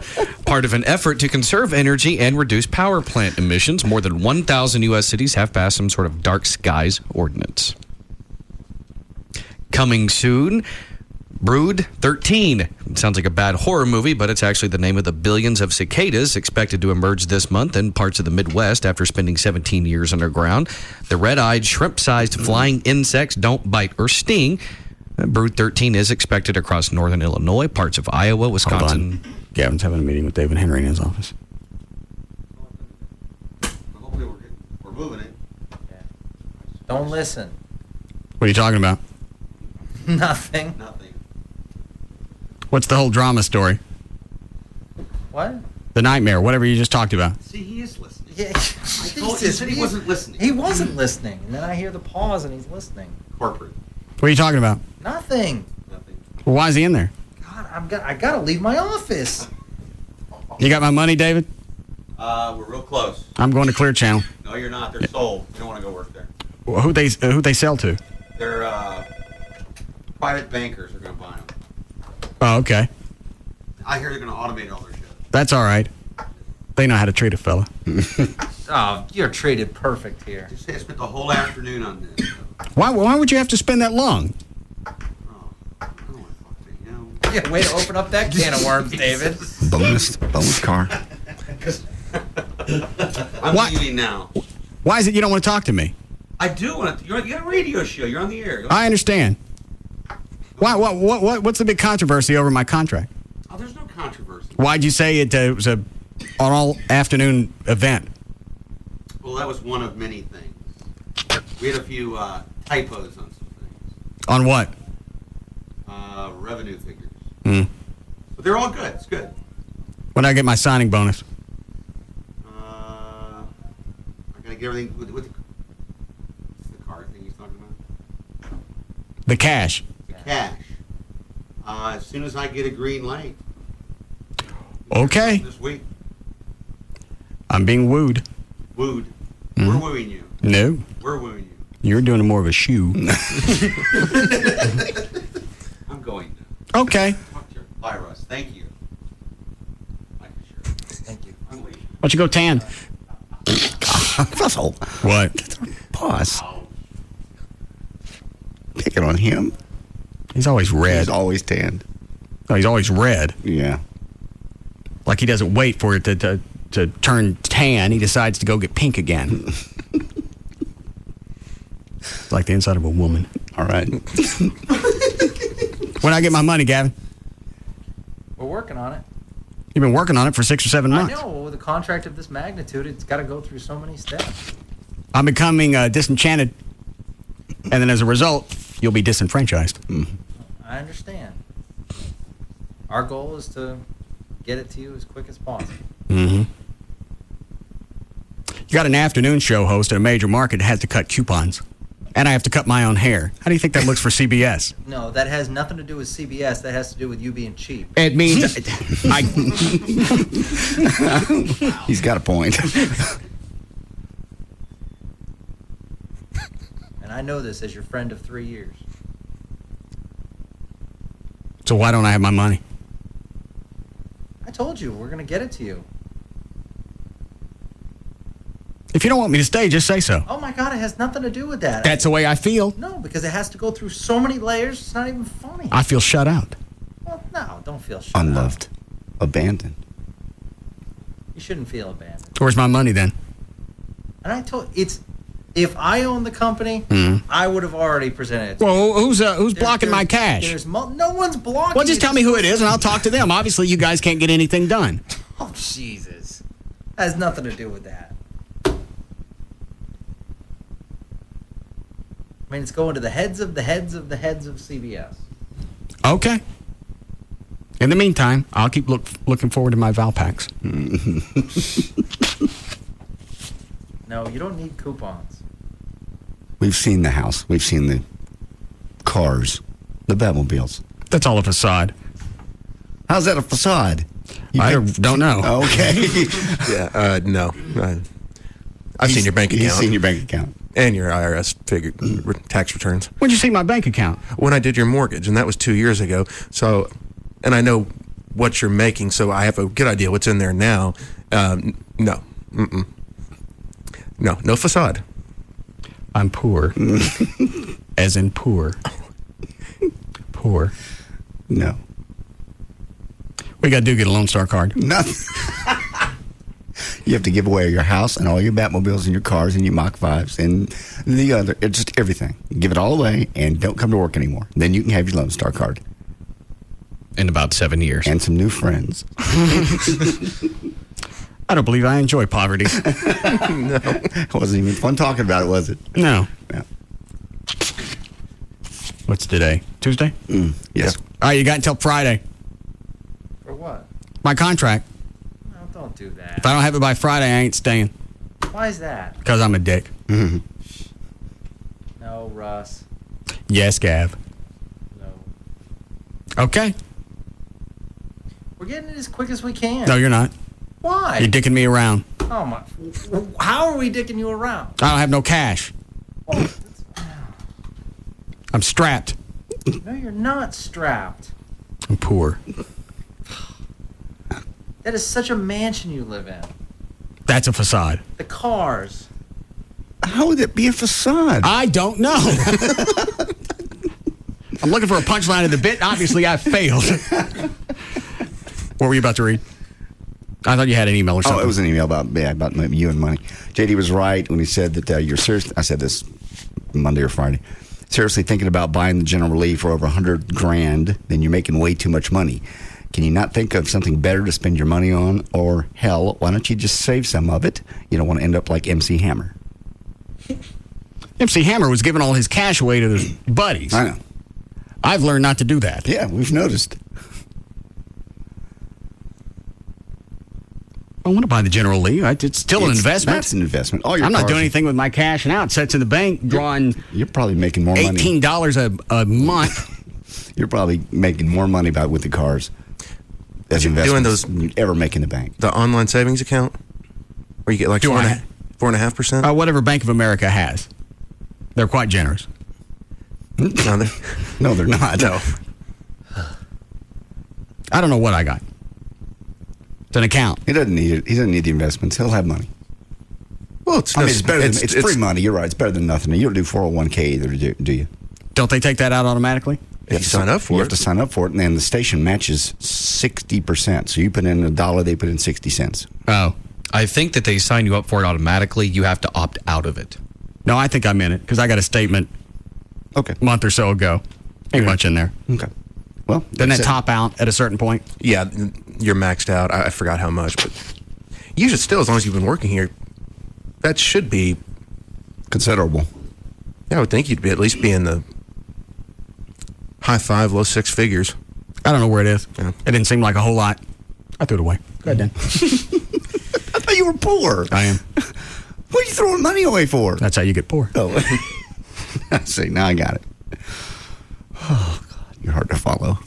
[SPEAKER 1] part of an effort to conserve energy and reduce power plant emissions. More than 1,000 U.S. cities have passed some sort of dark skies ordinance. Coming soon, Brood 13. It sounds like a bad horror movie, but it's actually the name of the billions of cicadas expected to emerge this month in parts of the Midwest after spending 17 years underground. The red-eyed, shrimp-sized flying insects don't bite or sting. Brood 13 is expected across northern Illinois, parts of Iowa, Wisconsin.
[SPEAKER 7] Gavin's having a meeting with David Henry in his office.
[SPEAKER 12] Hopefully we're moving it.
[SPEAKER 21] Don't listen.
[SPEAKER 7] What are you talking about?
[SPEAKER 21] Nothing.
[SPEAKER 7] What's the whole drama story?
[SPEAKER 21] What?
[SPEAKER 7] The nightmare, whatever you just talked about.
[SPEAKER 12] See, he is listening.
[SPEAKER 21] Yeah,
[SPEAKER 12] I told you, he said he wasn't listening.
[SPEAKER 21] He wasn't listening, and then I hear the pause, and he's listening.
[SPEAKER 12] Corporate.
[SPEAKER 7] What are you talking about?
[SPEAKER 21] Nothing.
[SPEAKER 7] Well, why is he in there?
[SPEAKER 21] God, I gotta leave my office.
[SPEAKER 7] You got my money, David?
[SPEAKER 12] We're real close.
[SPEAKER 7] I'm going to Clear Channel.
[SPEAKER 12] No, you're not. They're sold. You don't want to go work there.
[SPEAKER 7] Well, who they sell to?
[SPEAKER 12] They're private bankers are going to buy them.
[SPEAKER 7] Oh, okay.
[SPEAKER 12] I hear they're going to automate all their shit.
[SPEAKER 7] That's all right. They know how to treat a fella.
[SPEAKER 21] Oh, you're treated perfect here.
[SPEAKER 12] Just say I spent the whole afternoon on this.
[SPEAKER 7] Why would you have to spend that long?
[SPEAKER 21] Yeah, way to open up that can of worms, David.
[SPEAKER 2] Bonus car.
[SPEAKER 12] I'm leaving now.
[SPEAKER 7] Why is it you don't want to talk to me?
[SPEAKER 12] I do want to. You got a radio show. You're on the air.
[SPEAKER 7] I understand. Why? What's the big controversy over my contract?
[SPEAKER 12] Oh, there's no controversy.
[SPEAKER 7] Why'd you say it was an all-afternoon event?
[SPEAKER 12] Well, that was one of many things. We had a few typos on some things.
[SPEAKER 7] On what?
[SPEAKER 12] Revenue figures.
[SPEAKER 7] But
[SPEAKER 12] they're all good. It's good.
[SPEAKER 7] When I get my signing bonus?
[SPEAKER 12] I gotta get everything with the card thing he's talking about.
[SPEAKER 7] The cash.
[SPEAKER 12] The cash. As soon as I get a green light.
[SPEAKER 7] Okay.
[SPEAKER 12] This week.
[SPEAKER 7] I'm being wooed.
[SPEAKER 12] Wooed. We're wooing you.
[SPEAKER 7] No.
[SPEAKER 12] We're wooing you.
[SPEAKER 7] You're doing more of a shoe.
[SPEAKER 12] I'm going to.
[SPEAKER 7] Okay.
[SPEAKER 12] Bye, Russ. Thank you.
[SPEAKER 21] Thank you.
[SPEAKER 12] I'm leaving.
[SPEAKER 7] Why don't you go tan?
[SPEAKER 2] Russell.
[SPEAKER 7] What?
[SPEAKER 2] Boss. Picking on him.
[SPEAKER 7] He's always red.
[SPEAKER 2] He's always tanned.
[SPEAKER 7] No, he's always red.
[SPEAKER 2] Yeah.
[SPEAKER 7] Like he doesn't wait for it to turn tan. He decides to go get pink again. Like the inside of a woman.
[SPEAKER 2] All right.
[SPEAKER 7] When I get my money, Gavin?
[SPEAKER 21] We're working on it.
[SPEAKER 7] You've been working on it for 6 or 7 months.
[SPEAKER 21] I know. With a contract of this magnitude, it's got to go through so many steps.
[SPEAKER 7] I'm becoming disenchanted, and then as a result, you'll be disenfranchised.
[SPEAKER 21] I understand. Our goal is to get it to you as quick as possible.
[SPEAKER 7] You got an afternoon show host at a major market that has to cut coupons. And I have to cut my own hair. How do you think that looks for CBS?
[SPEAKER 21] No, that has nothing to do with CBS. That has to do with you being cheap.
[SPEAKER 7] It means
[SPEAKER 2] He's got a point.
[SPEAKER 21] And I know this as your friend of 3 years.
[SPEAKER 7] So why don't I have my money?
[SPEAKER 21] I told you, we're going to get it to you.
[SPEAKER 7] If you don't want me to stay, just say so.
[SPEAKER 21] Oh my God, it has nothing to do with that.
[SPEAKER 7] That's the way I feel.
[SPEAKER 21] No, because it has to go through so many layers, it's not even funny.
[SPEAKER 7] I feel shut out.
[SPEAKER 21] Well, no, don't feel shut
[SPEAKER 2] Unloved. Abandoned.
[SPEAKER 21] You shouldn't feel abandoned.
[SPEAKER 7] Where's my money then?
[SPEAKER 21] And I told if I owned the company, I would have already presented it to you.
[SPEAKER 7] Well, who's blocking my cash?
[SPEAKER 21] No one's blocking.
[SPEAKER 7] Well, just tell me who it is, and I'll talk to them. Obviously, you guys can't get anything done.
[SPEAKER 21] Oh, Jesus. That has nothing to do with that. I mean, it's going to the heads of the heads of the heads of CBS.
[SPEAKER 7] Okay. In the meantime, I'll keep looking forward to my Valpaks.
[SPEAKER 21] No, you don't need coupons.
[SPEAKER 2] We've seen the house. We've seen the cars. The Batmobiles.
[SPEAKER 7] That's all a facade.
[SPEAKER 2] How's that a facade?
[SPEAKER 7] I don't know.
[SPEAKER 2] Okay.
[SPEAKER 4] Yeah, no. I've seen your bank account.
[SPEAKER 2] He's seen your bank account.
[SPEAKER 4] And your IRS tax returns.
[SPEAKER 7] When'd you see my bank account?
[SPEAKER 4] When I did your mortgage, and that was 2 years ago. So, and I know what you're making, so I have a good idea what's in there now. No. Mm-mm. No facade.
[SPEAKER 7] I'm poor. As in poor. Poor.
[SPEAKER 2] No.
[SPEAKER 7] What you got to do, get a Lone Star card?
[SPEAKER 2] Nothing. You have to give away your house and all your Batmobiles and your cars and your Mach 5s and the other, it's just everything. Give it all away and don't come to work anymore. Then you can have your Lone Star card.
[SPEAKER 1] In about 7 years.
[SPEAKER 2] And some new friends.
[SPEAKER 7] I don't believe I enjoy poverty.
[SPEAKER 2] No. It wasn't even fun talking about it, was it?
[SPEAKER 7] No.
[SPEAKER 2] Yeah.
[SPEAKER 7] What's today? Tuesday?
[SPEAKER 2] Yes.
[SPEAKER 7] All right, you got until Friday.
[SPEAKER 21] For what?
[SPEAKER 7] My contract.
[SPEAKER 21] No, don't do that.
[SPEAKER 7] If I don't have it by Friday, I ain't staying.
[SPEAKER 21] Why is that?
[SPEAKER 7] Because I'm a dick.
[SPEAKER 2] Mm-hmm.
[SPEAKER 21] No, Russ.
[SPEAKER 7] Yes, Gav.
[SPEAKER 21] No.
[SPEAKER 7] Okay.
[SPEAKER 21] We're getting it as quick as we can.
[SPEAKER 7] No, you're not.
[SPEAKER 21] Why?
[SPEAKER 7] You're dicking me around.
[SPEAKER 21] Oh my! How are we dicking you around?
[SPEAKER 7] I don't have no cash. I'm strapped.
[SPEAKER 21] No, you're not strapped.
[SPEAKER 7] I'm poor.
[SPEAKER 21] That is such a mansion you live in.
[SPEAKER 7] That's a facade.
[SPEAKER 21] The cars.
[SPEAKER 2] How would it be a facade?
[SPEAKER 7] I don't know. I'm looking for a punchline of the bit. Obviously, I failed. What were you about to read? I thought you had an email or something.
[SPEAKER 2] Oh, it was an email about you and money. JD was right when he said that you're serious. I said this Monday or Friday. Seriously thinking about buying the General Lee for over $100,000, then you're making way too much money. Can you not think of something better to spend your money on? Or hell, why don't you just save some of it? You don't want to end up like MC Hammer.
[SPEAKER 7] MC Hammer was giving all his cash away to his buddies.
[SPEAKER 2] I know.
[SPEAKER 7] I've learned not to do that.
[SPEAKER 2] Yeah, we've noticed.
[SPEAKER 7] I want to buy the General Lee. It's still an investment.
[SPEAKER 2] That's an investment. All your
[SPEAKER 7] I'm not
[SPEAKER 2] cars
[SPEAKER 7] doing anything with my cash now. It sits in the bank, drawing.
[SPEAKER 2] You're probably making more money.
[SPEAKER 7] $18 a month.
[SPEAKER 2] You're probably making more money with the cars as investments
[SPEAKER 4] doing those
[SPEAKER 2] than you ever make in the bank.
[SPEAKER 4] The online savings account, where you get like 4.5%.
[SPEAKER 7] Whatever Bank of America has, they're quite generous.
[SPEAKER 2] No, they're not.
[SPEAKER 4] No.
[SPEAKER 7] I don't know what I got. It's an account.
[SPEAKER 2] He doesn't need it. He doesn't need the investments. He'll have money.
[SPEAKER 4] Well,
[SPEAKER 2] it's better than it's free money. You're right. It's better than nothing. You don't do 401k either, do you?
[SPEAKER 7] Don't they take that out automatically?
[SPEAKER 2] You
[SPEAKER 4] sign up for it.
[SPEAKER 2] You have to sign up for it, and then the station matches 60%. So you put in $1, they put in 60 cents.
[SPEAKER 7] Oh.
[SPEAKER 1] I think that they sign you up for it automatically. You have to opt out of it.
[SPEAKER 7] No, I think I'm in it because I got a statement a month or so ago. Ain't much in there.
[SPEAKER 2] Okay. Well,
[SPEAKER 7] doesn't that top out at a certain point?
[SPEAKER 4] Yeah, you're maxed out. I forgot how much, but you should still, as long as you've been working here, that should be
[SPEAKER 2] considerable.
[SPEAKER 4] Yeah, I would think you'd be at least be in the high 5, low 6 figures.
[SPEAKER 7] I don't know where it is.
[SPEAKER 4] Yeah.
[SPEAKER 7] It didn't seem like a whole lot. I threw it away. Go ahead, Dan.
[SPEAKER 2] I thought you were poor.
[SPEAKER 7] I am.
[SPEAKER 2] What are you throwing money away for?
[SPEAKER 7] That's how you get poor.
[SPEAKER 2] Oh, I see. Now I got it. Oh, God. You're hard to follow.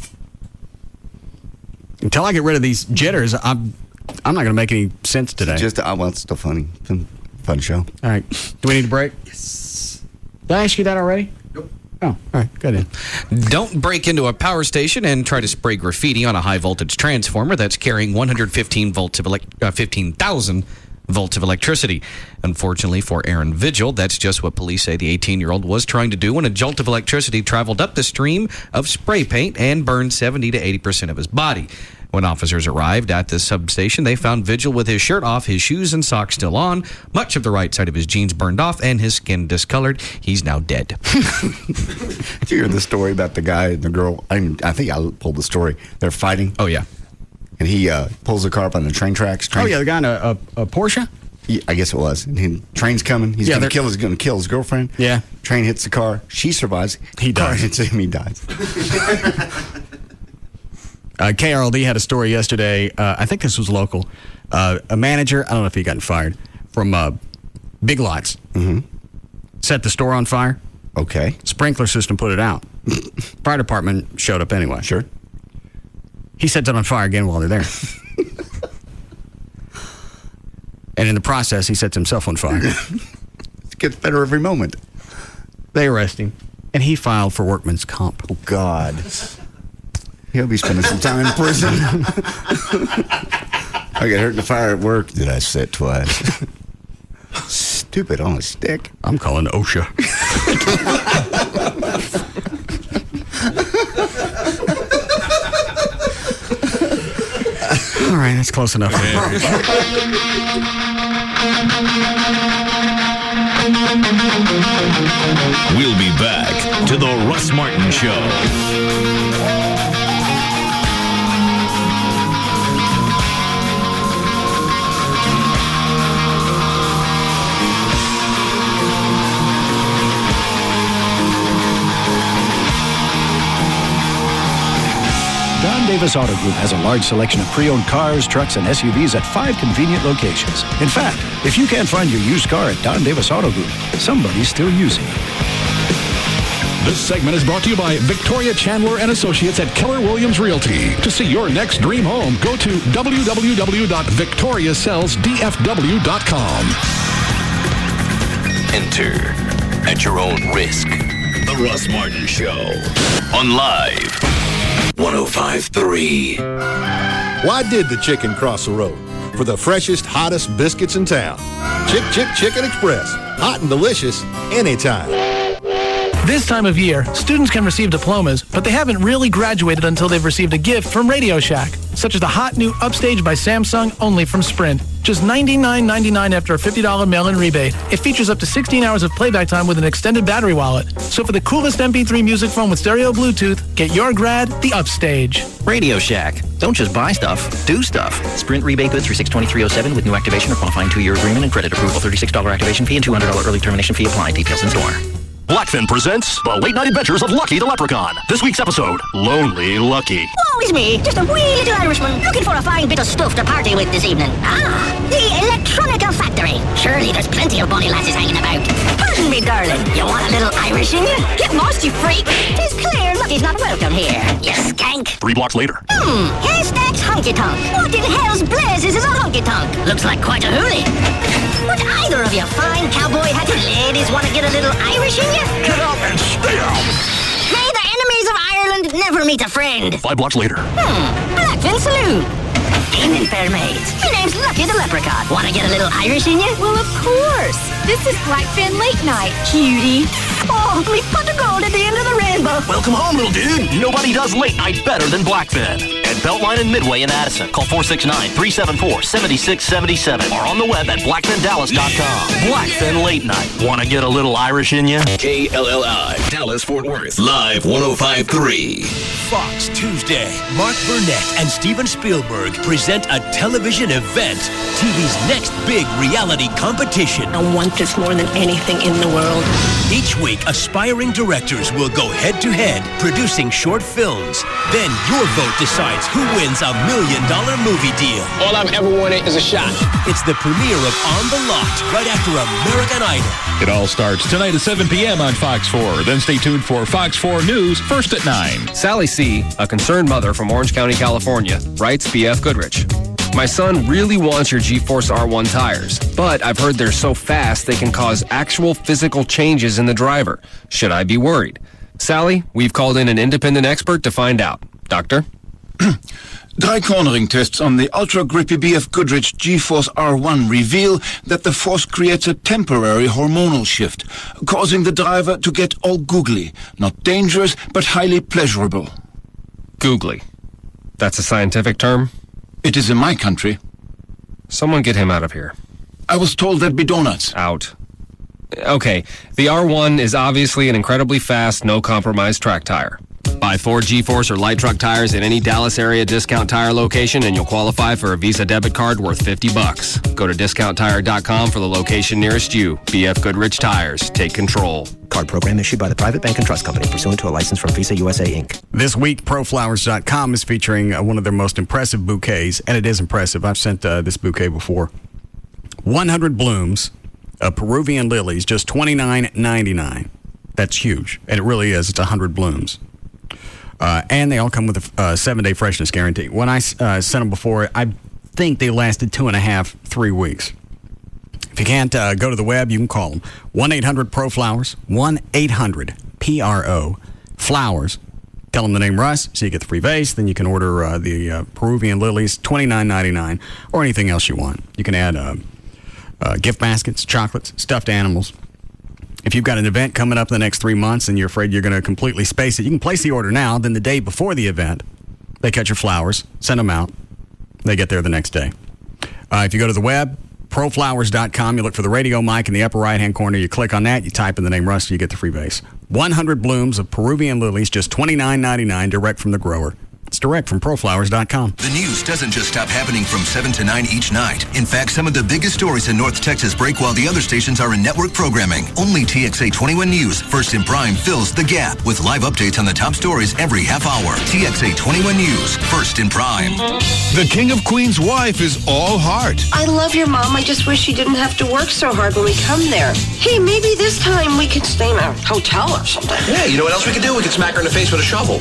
[SPEAKER 7] Until I get rid of these jitters, I'm not going to make any sense today.
[SPEAKER 2] Well, it's still funny. Fun show.
[SPEAKER 7] All right. Do we need a break?
[SPEAKER 2] Yes.
[SPEAKER 7] Did I ask you that already?
[SPEAKER 2] Nope.
[SPEAKER 7] Oh, all right. Go ahead.
[SPEAKER 1] Don't break into a power station and try to spray graffiti on a high voltage transformer that's carrying 115 volts of 15,000 volts of electricity. Unfortunately for Aaron Vigil, that's just what police say the 18-year-old was trying to do when a jolt of electricity traveled up the stream of spray paint and burned 70 to 80% of his body. When officers arrived at the substation, they found Vigil with his shirt off, his shoes and socks still on, much of the right side of his jeans burned off, and his skin discolored. He's now dead.
[SPEAKER 2] Did you hear the story about the guy and the girl? I think I pulled the story. They're fighting.
[SPEAKER 1] Oh, yeah.
[SPEAKER 2] And he pulls the car up on the train tracks.
[SPEAKER 7] Oh, yeah, the guy in a Porsche?
[SPEAKER 2] Yeah, I guess it was. And train's coming. He's going to kill his girlfriend.
[SPEAKER 7] Yeah.
[SPEAKER 2] Train hits the car. She survives.
[SPEAKER 7] He dies.
[SPEAKER 2] Car hits him. He dies.
[SPEAKER 7] KRLD had a story yesterday. I think this was local. A manager, I don't know if he got fired, from Big Lots.
[SPEAKER 2] Mm-hmm.
[SPEAKER 7] Set the store on fire.
[SPEAKER 2] Okay.
[SPEAKER 7] Sprinkler system put it out. Fire department showed up anyway.
[SPEAKER 2] Sure.
[SPEAKER 7] He sets it on fire again while they're there. And in the process, he sets himself on fire.
[SPEAKER 2] It gets better every moment.
[SPEAKER 7] They arrest him, and he filed for workman's comp.
[SPEAKER 2] Oh, God. He'll be spending some time in prison. I got hurt in the fire at work. Did I set twice? Stupid on a stick.
[SPEAKER 7] I'm calling OSHA. All right, that's close enough.
[SPEAKER 30] We'll be back to the Russ Martin Show.
[SPEAKER 15] Don Davis Auto Group has a large selection of pre-owned cars, trucks, and SUVs at 5 convenient locations. In fact, if you can't find your used car at Don Davis Auto Group, somebody's still using it.
[SPEAKER 19] This segment is brought to you by Victoria Chandler and Associates at Keller Williams Realty. To see your next dream home, go to www.victoriasellsdfw.com.
[SPEAKER 30] Enter at your own risk. The Russ Martin Show on Live 105.3.
[SPEAKER 16] Why did the chicken cross the road? For the freshest, hottest biscuits in town. Chicken Express. Hot and delicious anytime.
[SPEAKER 22] This time of year, students can receive diplomas, but they haven't really graduated until they've received a gift from Radio Shack, such as the hot new Upstage by Samsung, only from Sprint. Just $99.99 after a $50 mail-in rebate. It features up to 16 hours of playback time with an extended battery wallet. So for the coolest MP3 music phone with stereo Bluetooth, get your grad the Upstage.
[SPEAKER 23] Radio Shack. Don't just buy stuff, do stuff. Sprint rebate good through 6/23/07 with new activation or qualifying 2-year agreement and credit approval. $36 activation fee and $200 early termination fee apply. Details in store.
[SPEAKER 30] Blackfin presents The Late Night Adventures of Lucky the Leprechaun. This week's episode, Lonely Lucky.
[SPEAKER 24] Oh, it's me, just a wee little Irishman looking for a fine bit of stuff to party with this evening. Ah, the Electronica Factory. Surely there's plenty of bonny lasses hanging about. Pardon me, darling. You want a little Irish in you? Get lost, you freak. Tis clear Lucky's not welcome here, you skank.
[SPEAKER 30] 3 blocks later.
[SPEAKER 24] Haystacks honky tonk. What in hell's blazes is a honky tonk? Looks like quite a hoolie. Would either of you fine cowboy-hatted ladies want to get a little Irish in you?
[SPEAKER 30] Get up and stay out.
[SPEAKER 24] May the enemies of Ireland never meet a friend.
[SPEAKER 30] 5 blocks later.
[SPEAKER 24] Blackfin Saloon. Evening, fair maids. My name's Lucky the Leprechaun. Want to get a little Irish in you?
[SPEAKER 25] Well, of course. This is Blackfin Late Night, cutie.
[SPEAKER 24] Oh, me pot of gold at the end of the rainbow.
[SPEAKER 30] Welcome home, little dude. Nobody does late night better than Blackfin. At Beltline and Midway in Addison. Call 469-374-7677 or on the web at blackfindallas.com. Blackfin Late Night. Want to get a little Irish in you? KLLI, Dallas, Fort Worth. Live 105.3.
[SPEAKER 26] Fox Tuesday. Mark Burnett and Steven Spielberg present a television event. TV's next big reality competition.
[SPEAKER 24] I want this more than anything in the world.
[SPEAKER 26] Each week, aspiring directors will go head-to-head, producing short films. Then your vote decides who wins $1 million movie deal.
[SPEAKER 27] All I've ever wanted is a shot.
[SPEAKER 26] It's the premiere of On the Lot, right after American Idol.
[SPEAKER 19] It all starts tonight at 7 p.m. on Fox 4. Then stay tuned for Fox 4 News, first at 9.
[SPEAKER 28] Sally C., a concerned mother from Orange County, California, writes BF Goodrich. My son really wants your G-Force R1 tires, but I've heard they're so fast they can cause actual physical changes in the driver. Should I be worried? Sally, we've called in an independent expert to find out. Doctor?
[SPEAKER 29] Dry cornering tests on the ultra-grippy BF Goodrich G-Force R1 reveal that the force creates a temporary hormonal shift, causing the driver to get all googly. Not dangerous, but highly pleasurable.
[SPEAKER 28] Googly. That's a scientific term?
[SPEAKER 29] It is in my country.
[SPEAKER 28] Someone get him out of here.
[SPEAKER 29] I was told there'd be donuts.
[SPEAKER 28] Out. Okay, the R1 is obviously an incredibly fast, no-compromise track tire. Buy 4 G-Force or light truck tires at any Dallas area discount tire location and you'll qualify for a Visa debit card worth $50. Go to discounttire.com for the location nearest you. BF Goodrich Tires. Take control.
[SPEAKER 31] Card program issued by the Private Bank and Trust Company pursuant to a license from Visa USA, Inc.
[SPEAKER 7] This week, ProFlowers.com is featuring one of their most impressive bouquets, and it is impressive. I've sent this bouquet before. 100 blooms of Peruvian lilies, just $29.99. That's huge, and it really is. It's 100 blooms. And they all come with a 7-day freshness guarantee. When I sent them before, I think they lasted 2.5, 3 weeks. If you can't go to the web, you can call them. 1-800-PRO-FLOWERS, 1-800-PRO flowers. Tell them the name Russ, so you get the free vase. Then you can order the Peruvian lilies, $29.99, or anything else you want. You can add gift baskets, chocolates, stuffed animals. If you've got an event coming up in the next 3 months and you're afraid you're going to completely space it, you can place the order now. Then the day before the event, they cut your flowers, send them out. They get there the next day. If you go to the web, proflowers.com, you look for the radio mic in the upper right-hand corner. You click on that, you type in the name Russ, you get the free vase. 100 blooms of Peruvian lilies, just $29.99, direct from the grower. It's direct from proflowers.com.
[SPEAKER 3] The news doesn't just stop happening from 7 to 9 each night. In fact, some of the biggest stories in North Texas break while the other stations are in network programming. Only TXA 21 News, first in prime, fills the gap with live updates on the top stories every half hour. TXA 21 News, first in prime.
[SPEAKER 5] The King of Queens' wife is all heart.
[SPEAKER 6] I love your mom. I just wish she didn't have to work so hard when we come there. Hey, maybe this time we could stay in a hotel or something.
[SPEAKER 8] Yeah, you know what else we could do? We could smack her in the face with a shovel.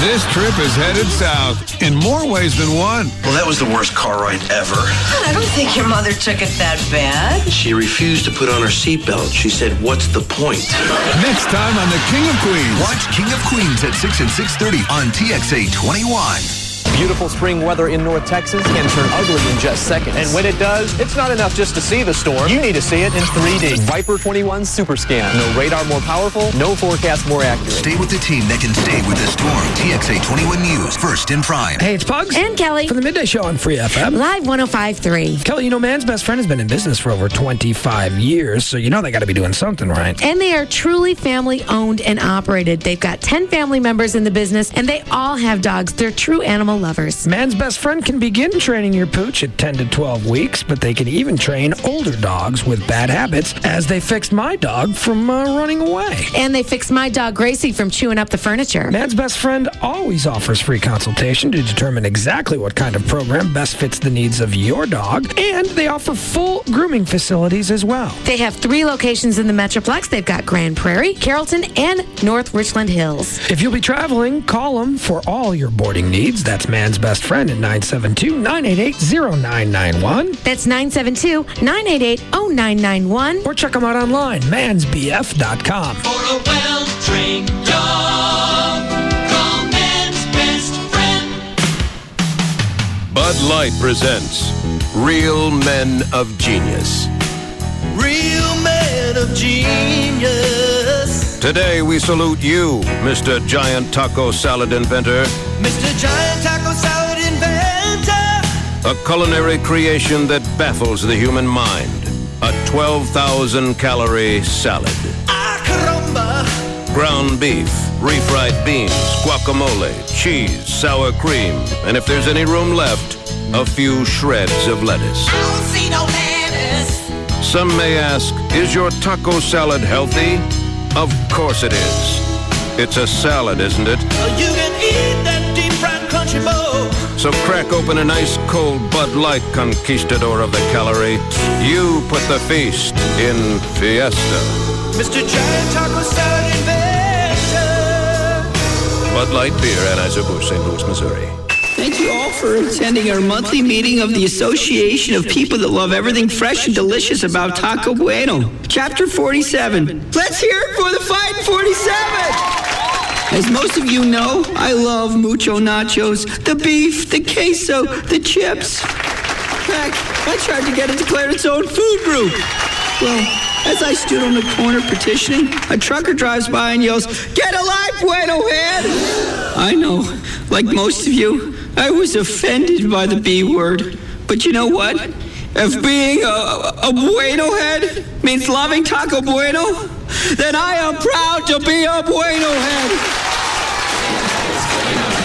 [SPEAKER 5] This trip is headed south in more ways than one.
[SPEAKER 8] Well, that was the worst car ride ever.
[SPEAKER 6] I don't think your mother took it that bad.
[SPEAKER 8] She refused to put on her seatbelt. She said, "What's the point?"
[SPEAKER 5] Next time on The King of Queens.
[SPEAKER 3] Watch King of Queens at 6 and 6:30 on TXA 21.
[SPEAKER 9] Beautiful spring weather in North Texas can turn ugly in just seconds. And when it does, it's not enough just to see the storm. You need to see it in 3D. Viper 21 Super Scan. No radar more powerful, no forecast more accurate.
[SPEAKER 3] Stay with the team that can stay with the storm. TXA 21 News, first in prime.
[SPEAKER 10] Hey, it's Pugs.
[SPEAKER 13] And Kelly.
[SPEAKER 10] For the Midday Show on Free FM.
[SPEAKER 13] Live 105.3.
[SPEAKER 10] Kelly, you know, Man's Best Friend has been in business for over 25 years, so you know they got to be doing something right.
[SPEAKER 13] And they are truly family owned and operated. They've got 10 family members in the business, and they all have dogs. They're true animal lovers.
[SPEAKER 10] Man's Best Friend can begin training your pooch at 10 to 12 weeks, but they can even train older dogs with bad habits, as they fixed my dog from running away.
[SPEAKER 13] And they fixed my dog Gracie from chewing up the furniture.
[SPEAKER 10] Man's Best Friend always offers free consultation to determine exactly what kind of program best fits the needs of your dog, and they offer full grooming facilities as well.
[SPEAKER 13] They have 3 locations in the Metroplex. They've got Grand Prairie, Carrollton, and North Richland Hills.
[SPEAKER 10] If you'll be traveling, call them for all your boarding needs. That's Man's Best Friend at 972-988-0991.
[SPEAKER 13] That's 972-988-0991.
[SPEAKER 10] Or check them out online, mansbf.com.
[SPEAKER 14] For a well-trained dog, call Man's Best Friend.
[SPEAKER 17] Bud Light presents Real Men of Genius.
[SPEAKER 14] Real men of genius.
[SPEAKER 17] Today we salute you, Mr. Giant Taco Salad Inventor.
[SPEAKER 14] Mr. Giant Taco Salad Inventor.
[SPEAKER 17] A culinary creation that baffles the human mind. A 12,000-calorie salad.
[SPEAKER 14] Ah, caramba.
[SPEAKER 17] Ground beef, refried beans, guacamole, cheese, sour cream, and if there's any room left, a few shreds of lettuce.
[SPEAKER 14] I don't see no lettuce.
[SPEAKER 17] Some may ask, is your taco salad healthy? Of course it is. It's a salad, isn't it?
[SPEAKER 14] You can eat that deep fried crunchy bowl.
[SPEAKER 17] So crack open an ice cold Bud Light, conquistador of the calorie. You put the feast in Fiesta.
[SPEAKER 14] Mr. Giant Taco Salad Inventor.
[SPEAKER 17] Bud Light Beer, Anheuser-Busch, St. Louis, Missouri.
[SPEAKER 18] Thank you all for attending our monthly meeting of the Association of People that Love Everything Fresh and Delicious About Taco Bueno. Chapter 47. Let's hear it for the Fighting 47! As most of you know, I love mucho nachos, the beef, the queso, the chips. Heck, I tried to get it declared its own food group. Well, as I stood on the corner petitioning, a trucker drives by and yells, "Get a life, Bueno Head!" I know, like most of you, I was offended by the B word. But you know what? If being a Bueno Head means loving Taco Bueno, then I am proud to be a Bueno Head.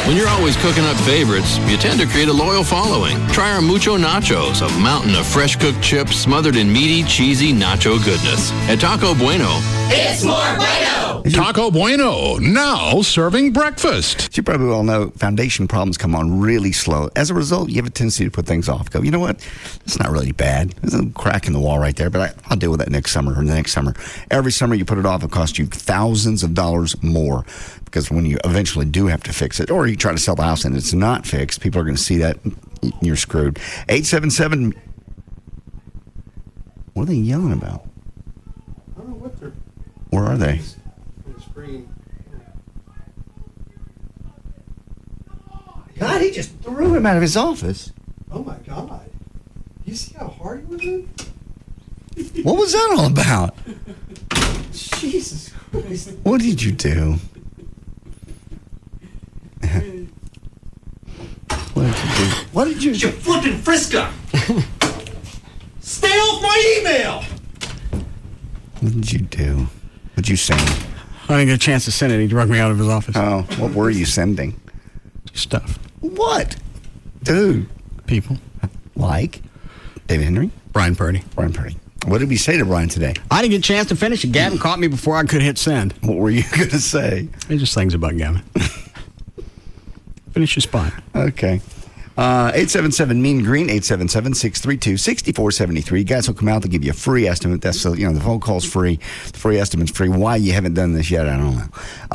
[SPEAKER 20] When you're always cooking up favorites, you tend to create a loyal following. Try our Mucho Nachos, a mountain of fresh cooked chips smothered in meaty, cheesy nacho goodness. At Taco Bueno,
[SPEAKER 14] it's more Bueno.
[SPEAKER 19] Taco Bueno, now serving breakfast.
[SPEAKER 1] As you probably all know, foundation problems come on really slow. As a result, you have a tendency to put things off. Go, you know what? It's not really bad. There's a crack in the wall right there, but I'll deal with that next summer or the next summer. Every summer you put it off, it costs you thousands of dollars more. Because when you eventually do have to fix it, or you try to sell the house and it's not fixed, people are going to see that and you're screwed. 877. What are they yelling about?
[SPEAKER 2] I don't know what they're...
[SPEAKER 1] Where are they? God, he just threw him out of his office.
[SPEAKER 2] Oh my God. You see how hard he was in?
[SPEAKER 1] What was that all about?
[SPEAKER 2] Jesus Christ.
[SPEAKER 1] What did you do? What did you do? What did you do?
[SPEAKER 14] You flipping Friska! Stay off my email!
[SPEAKER 1] What did you do? What did you send?
[SPEAKER 7] I didn't get a chance to send it. He drug me out of his office.
[SPEAKER 1] Oh, what were you sending?
[SPEAKER 7] Stuff.
[SPEAKER 1] What? Dude.
[SPEAKER 7] People.
[SPEAKER 1] Like? David Henry?
[SPEAKER 7] Brian Purdy.
[SPEAKER 1] Brian Purdy. What did we say to Brian today?
[SPEAKER 7] I didn't get a chance to finish it. Gavin caught me before I could hit send.
[SPEAKER 1] What were you going to say?
[SPEAKER 7] It's just things about Gavin. Finish your spot.
[SPEAKER 1] Okay. 877 Mean Green, 877-632-6473. Guys will come out to give you a free estimate. That's the phone call's free. The free estimate's free. Why you haven't done this yet, I don't know.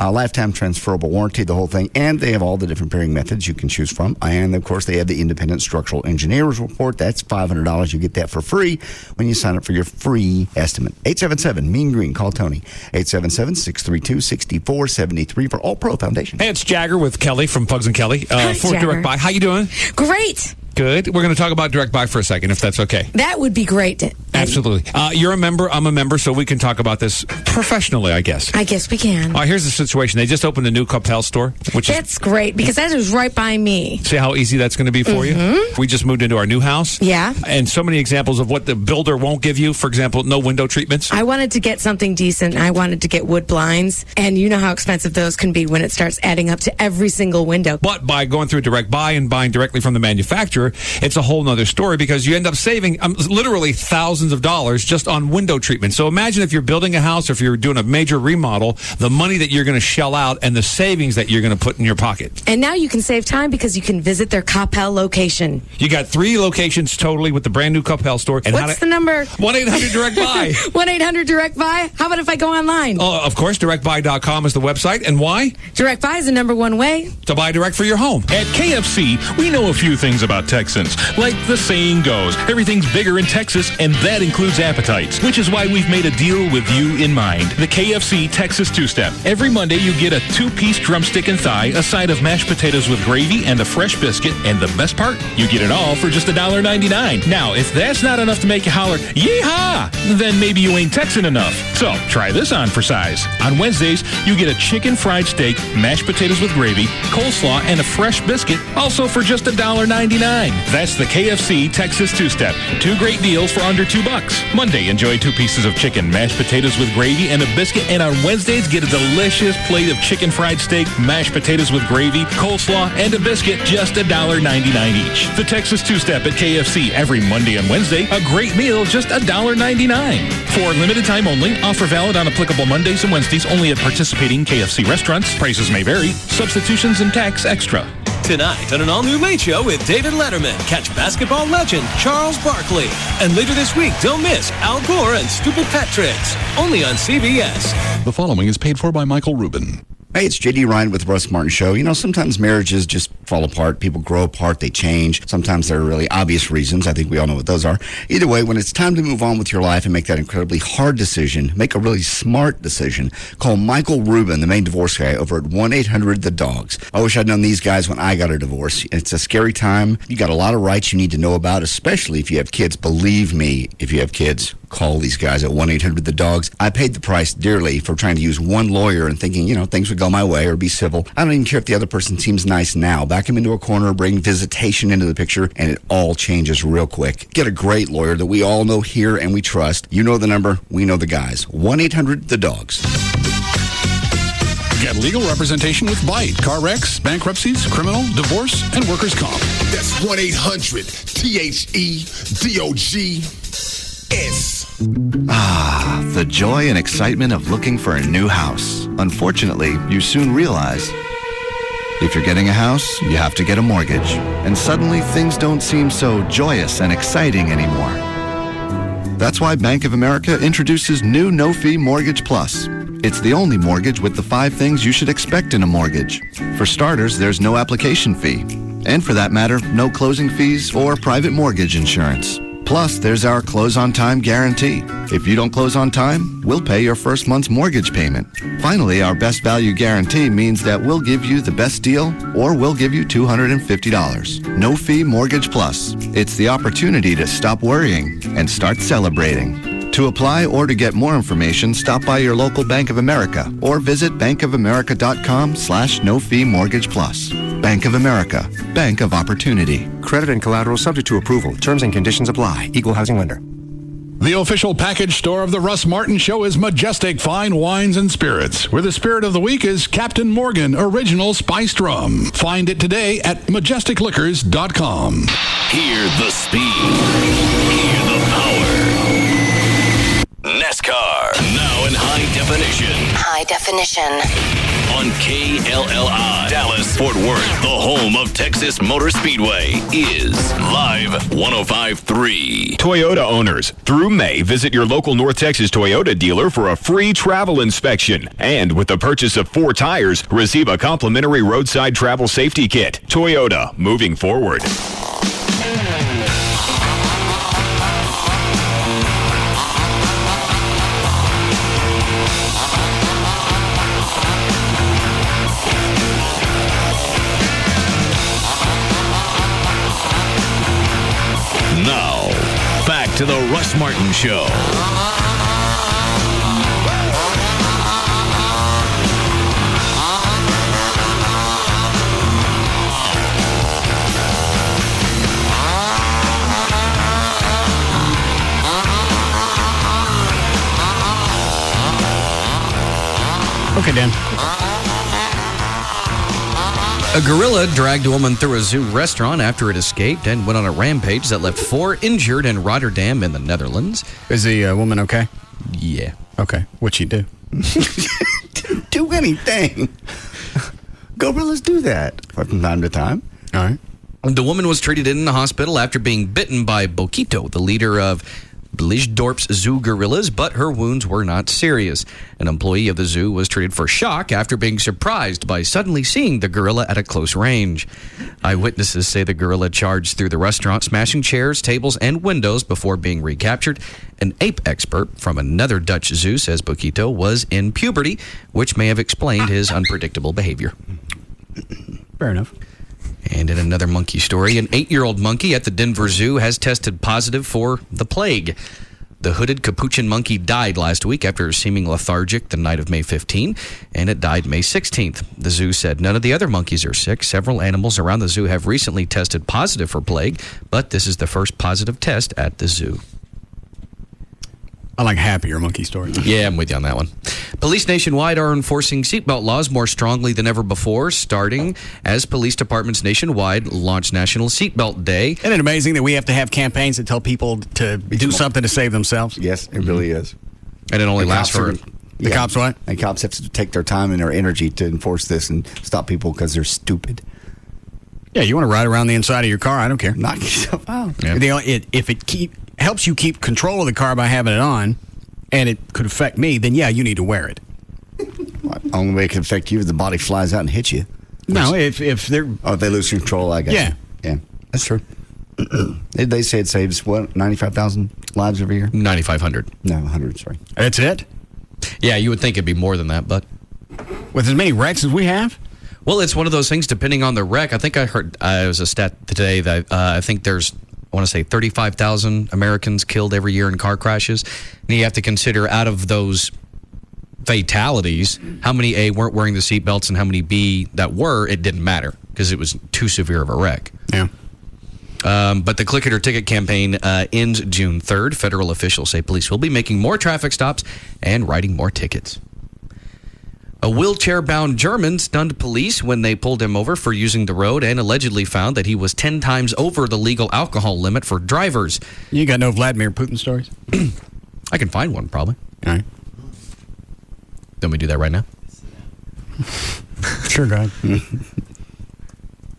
[SPEAKER 1] Lifetime transferable warranty, the whole thing. And they have all the different pairing methods you can choose from. And, of course, they have the independent structural engineer's report. That's $500. You get that for free when you sign up for your free estimate. 877 Mean Green. Call Tony. 877-632-6473 for All Pro Foundation.
[SPEAKER 4] Hey, it's Jagger with Kelly from Pugs and Kelly.
[SPEAKER 13] Hi,
[SPEAKER 4] for
[SPEAKER 13] Jagger.
[SPEAKER 4] Direct Buy. How you doing?
[SPEAKER 13] Great.
[SPEAKER 4] Good. We're going to talk about Direct Buy for a second, if that's okay.
[SPEAKER 13] That would be great.
[SPEAKER 4] Absolutely. You're a member. I'm a member, so we can talk about this professionally, I guess.
[SPEAKER 13] I guess we can.
[SPEAKER 4] Here's the situation. They just opened a new Coppell store,
[SPEAKER 13] That's great because that is right by me.
[SPEAKER 4] See how easy that's going to be for you? We just moved into our new house.
[SPEAKER 13] Yeah.
[SPEAKER 4] And so many examples of what the builder won't give you. For example, no window treatments.
[SPEAKER 13] I wanted to get something decent. I wanted to get wood blinds. And you know how expensive those can be when it starts adding up to every single window.
[SPEAKER 4] But by going through Direct Buy and buying directly from the manufacturer, it's a whole nother story because you end up saving literally thousands of dollars just on window treatment. So imagine if you're building a house or if you're doing a major remodel, the money that you're going to shell out and the savings that you're going to put in your pocket.
[SPEAKER 13] And now you can save time because you can visit their Coppell location.
[SPEAKER 4] You got 3 locations totally with the brand new Coppell store. And
[SPEAKER 13] what's the number?
[SPEAKER 4] 1-800-DIRECT-BUY.
[SPEAKER 13] 1-800-DIRECT-BUY. How about if I go online?
[SPEAKER 4] Oh, of course, directbuy.com is the website. And why?
[SPEAKER 13] Direct Buy is the number one way
[SPEAKER 4] to buy direct for your home.
[SPEAKER 19] At KFC, we know a few things about Texans. Like the saying goes, everything's bigger in Texas, and that includes appetites, which is why we've made a deal with you in mind. The KFC Texas Two-Step. Every Monday, you get a 2-piece drumstick and thigh, a side of mashed potatoes with gravy, and a fresh biscuit. And the best part, you get it all for just $1.99. Now, if that's not enough to make you holler, yeehaw, then maybe you ain't Texan enough. So, try this on for size. On Wednesdays, you get a chicken fried steak, mashed potatoes with gravy, coleslaw, and a fresh biscuit, also for just $1.99. That's the KFC Texas Two-Step. 2 great deals for under $2. Monday, enjoy 2 pieces of chicken, mashed potatoes with gravy, and a biscuit. And on Wednesdays, get a delicious plate of chicken fried steak, mashed potatoes with gravy, coleslaw, and a biscuit, just $1.99 each. The Texas Two-Step at KFC every Monday and Wednesday. A great meal, just $1.99. For limited time only, offer valid on applicable Mondays and Wednesdays only at participating KFC restaurants. Prices may vary. Substitutions and tax extra.
[SPEAKER 26] Tonight on an all-new Late Show with David Letterman, catch basketball legend Charles Barkley. And later this week, don't miss Al Gore and Stupid Pet Tricks, only on CBS.
[SPEAKER 19] The following is paid for by Michael Rubin.
[SPEAKER 1] Hey, it's J.D. Ryan with Russ Martin Show. You know, sometimes marriages just fall apart. People grow apart. They change. Sometimes there are really obvious reasons. I think we all know what those are. Either way, when it's time to move on with your life and make that incredibly hard decision, make a really smart decision, call Michael Rubin, the main divorce guy, over at 1-800-THE-DOGS. I wish I'd known these guys when I got a divorce. It's a scary time. You got a lot of rights you need to know about, especially if you have kids. Believe me, if you have kids, call these guys at 1-800-THE-DOGS. I paid the price dearly for trying to use one lawyer and thinking, things would go my way or be civil. I don't even care if the other person seems nice now. Back him into a corner, bring visitation into the picture, and it all changes real quick. Get a great lawyer that we all know here and we trust. You know the number. We know the guys. 1-800-THE-DOGS.
[SPEAKER 19] Get legal representation with Byte, car wrecks, bankruptcies, criminal, divorce, and workers' comp.
[SPEAKER 11] That's 1-800-THEDOGS.
[SPEAKER 3] The joy and excitement of looking for a new house.
[SPEAKER 11] Unfortunately, you soon realize if you're getting a house, you have to get a mortgage. And suddenly, things don't seem so joyous and exciting anymore. That's why Bank of America introduces new no-fee Mortgage Plus. It's the only mortgage with the 5 things you should expect in a mortgage. For starters, there's no application fee. And for that matter, no closing fees or private mortgage insurance. Plus, there's our close-on-time guarantee. If you don't close on time, we'll pay your first month's mortgage payment. Finally, our best value guarantee means that we'll give you the best deal or we'll give you $250. No fee Mortgage Plus. It's the opportunity to stop worrying and start celebrating. To apply or to get more information, stop by your local Bank of America or visit bankofamerica.com/no-fee mortgage plus. Bank of America, Bank of Opportunity.
[SPEAKER 31] Credit and collateral subject to approval. Terms and conditions apply. Equal housing lender.
[SPEAKER 5] The official package store of the Russ Martin Show is Majestic Fine Wines and Spirits, where the spirit of the week is Captain Morgan Original Spiced Rum. Find it today at majesticliquors.com.
[SPEAKER 12] Hear the speed. Hear the power. NASCAR, now in high definition.
[SPEAKER 15] High definition.
[SPEAKER 12] On KLLI, Dallas, Fort Worth, the home of Texas Motor Speedway, is Live 105.3.
[SPEAKER 16] Toyota owners, through May, visit your local North Texas Toyota dealer for a free travel inspection. And with the purchase of 4 tires, receive a complimentary roadside travel safety kit. Toyota, moving forward.
[SPEAKER 12] Now, back to the Russ Martin Show.
[SPEAKER 7] Okay, Dan.
[SPEAKER 21] A gorilla dragged a woman through a zoo restaurant after it escaped and went on a rampage that left 4 injured in Rotterdam in the Netherlands.
[SPEAKER 7] Is the woman okay?
[SPEAKER 21] Yeah.
[SPEAKER 7] Okay. What'd she do?
[SPEAKER 1] Do anything. Gorillas do that from time to time.
[SPEAKER 7] All right.
[SPEAKER 21] The woman was treated in the hospital after being bitten by Boquito, the leader of Blijdorp's zoo gorillas, but her wounds were not serious. An employee of the zoo was treated for shock after being surprised by suddenly seeing the gorilla at a close range. Eyewitnesses say the gorilla charged through the restaurant, smashing chairs, tables, and windows before being recaptured. An ape expert from another Dutch zoo says Boquito was in puberty, which may have explained his unpredictable behavior.
[SPEAKER 7] Fair enough.
[SPEAKER 21] And in another monkey story, an 8-year-old monkey at the Denver Zoo has tested positive for the plague. The hooded capuchin monkey died last week after seeming lethargic the night of May 15, and it died May 16th. The zoo said none of the other monkeys are sick. Several animals around the zoo have recently tested positive for plague, but this is the first positive test at the zoo.
[SPEAKER 7] I like happier monkey stories.
[SPEAKER 21] Yeah, I'm with you on that one. Police nationwide are enforcing seatbelt laws more strongly than ever before, starting as police departments nationwide launch National Seatbelt Day.
[SPEAKER 7] Isn't it amazing that we have to have campaigns that tell people to do something to save themselves?
[SPEAKER 1] Yes, it really is.
[SPEAKER 21] And it only lasts for...
[SPEAKER 7] The cops what?
[SPEAKER 1] And cops have to take their time and their energy to enforce this and stop people because they're stupid.
[SPEAKER 7] Yeah, you want to ride around the inside of your car, I don't care.
[SPEAKER 1] Knock yourself out.
[SPEAKER 7] Yeah. If it helps you keep control of the car by having it on, and it could affect me, then yeah, you need to wear it.
[SPEAKER 1] Only way it can affect you is the body flies out and hits you.
[SPEAKER 7] No, if they're...
[SPEAKER 1] Oh, if they lose control, I guess.
[SPEAKER 7] Yeah.
[SPEAKER 1] Yeah, that's true. They say it saves, what, 95,000 lives every year?
[SPEAKER 21] 9,500.
[SPEAKER 1] No, 100, sorry.
[SPEAKER 7] That's it?
[SPEAKER 21] Yeah, you would think it'd be more than that, but...
[SPEAKER 7] With as many wrecks as we have?
[SPEAKER 21] Well, it's one of those things, depending on the wreck. I think I heard, it was a stat today that I think there's, I want to say 35,000 Americans killed every year in car crashes. And you have to consider out of those fatalities, how many A, weren't wearing the seatbelts, and how many B, that were, it didn't matter because it was too severe of a wreck.
[SPEAKER 7] Yeah.
[SPEAKER 21] But the Click It or Ticket campaign ends June 3rd. Federal officials say police will be making more traffic stops and writing more tickets. A wheelchair-bound German stunned police when they pulled him over for using the road and allegedly found that he was 10 times over the legal alcohol limit for drivers.
[SPEAKER 7] You got no Vladimir Putin stories?
[SPEAKER 21] I can find one, probably.
[SPEAKER 7] All right.
[SPEAKER 21] Then we do that right now?
[SPEAKER 7] Sure, go ahead.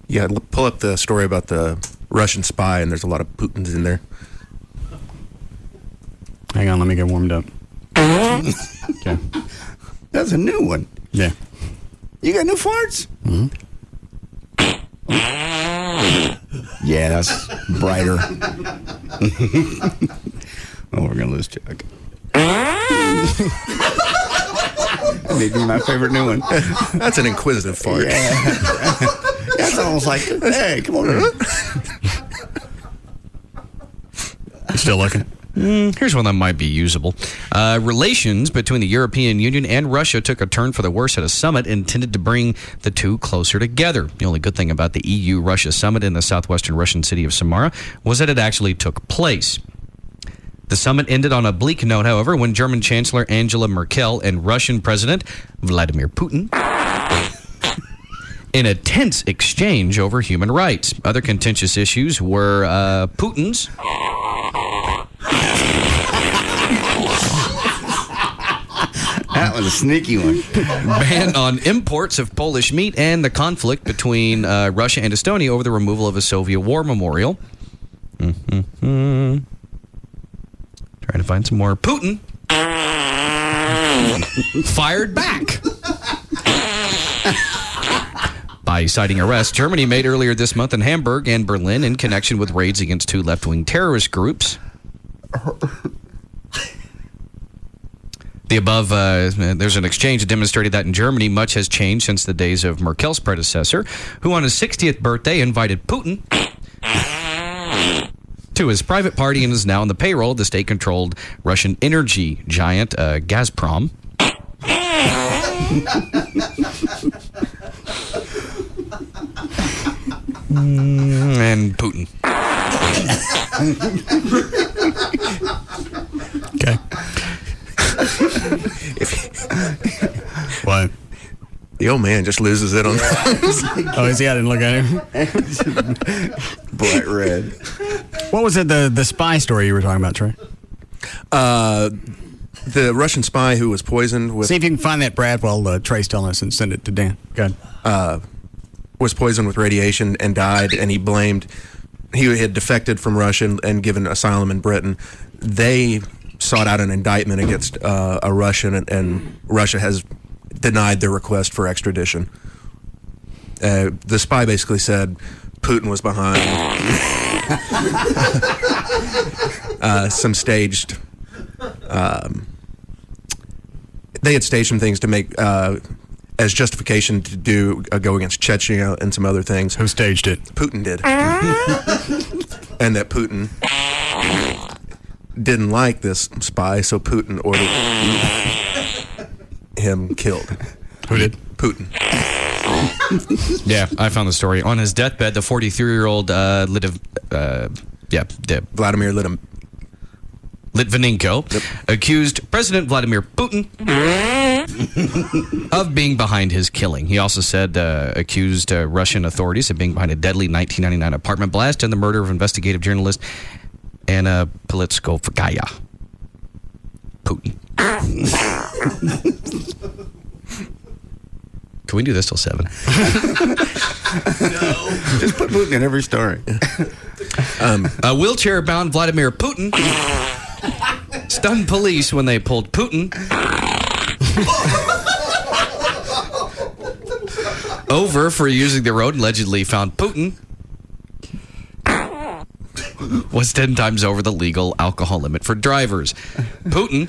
[SPEAKER 6] Yeah, pull up the story about the Russian spy, and there's a lot of Putins in there.
[SPEAKER 7] Hang on, let me get warmed up. Okay.
[SPEAKER 1] That's a new one.
[SPEAKER 7] Yeah.
[SPEAKER 1] You got new farts?
[SPEAKER 7] Mm-hmm.
[SPEAKER 1] Yeah, that's brighter. Oh, we're going to lose Chuck. Maybe my favorite new one.
[SPEAKER 6] That's an inquisitive fart.
[SPEAKER 1] Yeah. That's almost like, hey, come on here.
[SPEAKER 7] You still looking?
[SPEAKER 21] Here's one that might be usable. Relations between the European Union and Russia took a turn for the worse at a summit intended to bring the two closer together. The only good thing about the EU-Russia summit in the southwestern Russian city of Samara was that it actually took place. The summit ended on a bleak note, however, when German Chancellor Angela Merkel and Russian President Vladimir Putin in a tense exchange over human rights. Other contentious issues were Putin's
[SPEAKER 1] that was a sneaky one.
[SPEAKER 21] ban on imports of Polish meat and the conflict between Russia and Estonia over the removal of a Soviet war memorial. Trying to find some more. Putin fired back by citing arrests Germany made earlier this month in Hamburg and Berlin in connection with raids against two left-wing terrorist groups. The above, there's an exchange that demonstrated that in Germany, much has changed since the days of Merkel's predecessor, who on his 60th birthday invited Putin to his private party and is now on the payroll of the state-controlled Russian energy giant Gazprom. And Putin.
[SPEAKER 7] Okay. What?
[SPEAKER 6] The old man just loses it on
[SPEAKER 7] Oh, is he? I didn't look at him.
[SPEAKER 1] Bright red.
[SPEAKER 7] What was it, the spy story you were talking about, Trey?
[SPEAKER 6] The Russian spy who was poisoned with...
[SPEAKER 7] See if you can find that, Brad, while Trey's telling us, and send it to Dan. Go ahead.
[SPEAKER 6] Was poisoned with radiation and died, and he blamed... He had defected from Russia and given asylum in Britain. They sought out an indictment against a Russian, and Russia has denied their request for extradition. The spy basically said Putin was behind some staged... they had staged some things to make... as justification to go against Chechnya and some other things.
[SPEAKER 7] Who staged it?
[SPEAKER 6] Putin did. And that Putin didn't like this spy, so Putin ordered him killed.
[SPEAKER 7] Who did?
[SPEAKER 6] Putin.
[SPEAKER 21] Yeah, I found the story. On his deathbed, the 43-year-old
[SPEAKER 6] Vladimir
[SPEAKER 21] Litvinenko accused President Vladimir Putin of being behind his killing. He also said accused Russian authorities of being behind a deadly 1999 apartment blast and the murder of investigative journalist Anna Politkovskaya. Putin. Can we do this till 7?
[SPEAKER 1] No. Just put Putin in every story.
[SPEAKER 21] A wheelchair-bound Vladimir Putin stunned police when they pulled Putin over for using the road and allegedly found Putin was 10 times over the legal alcohol limit for drivers. Putin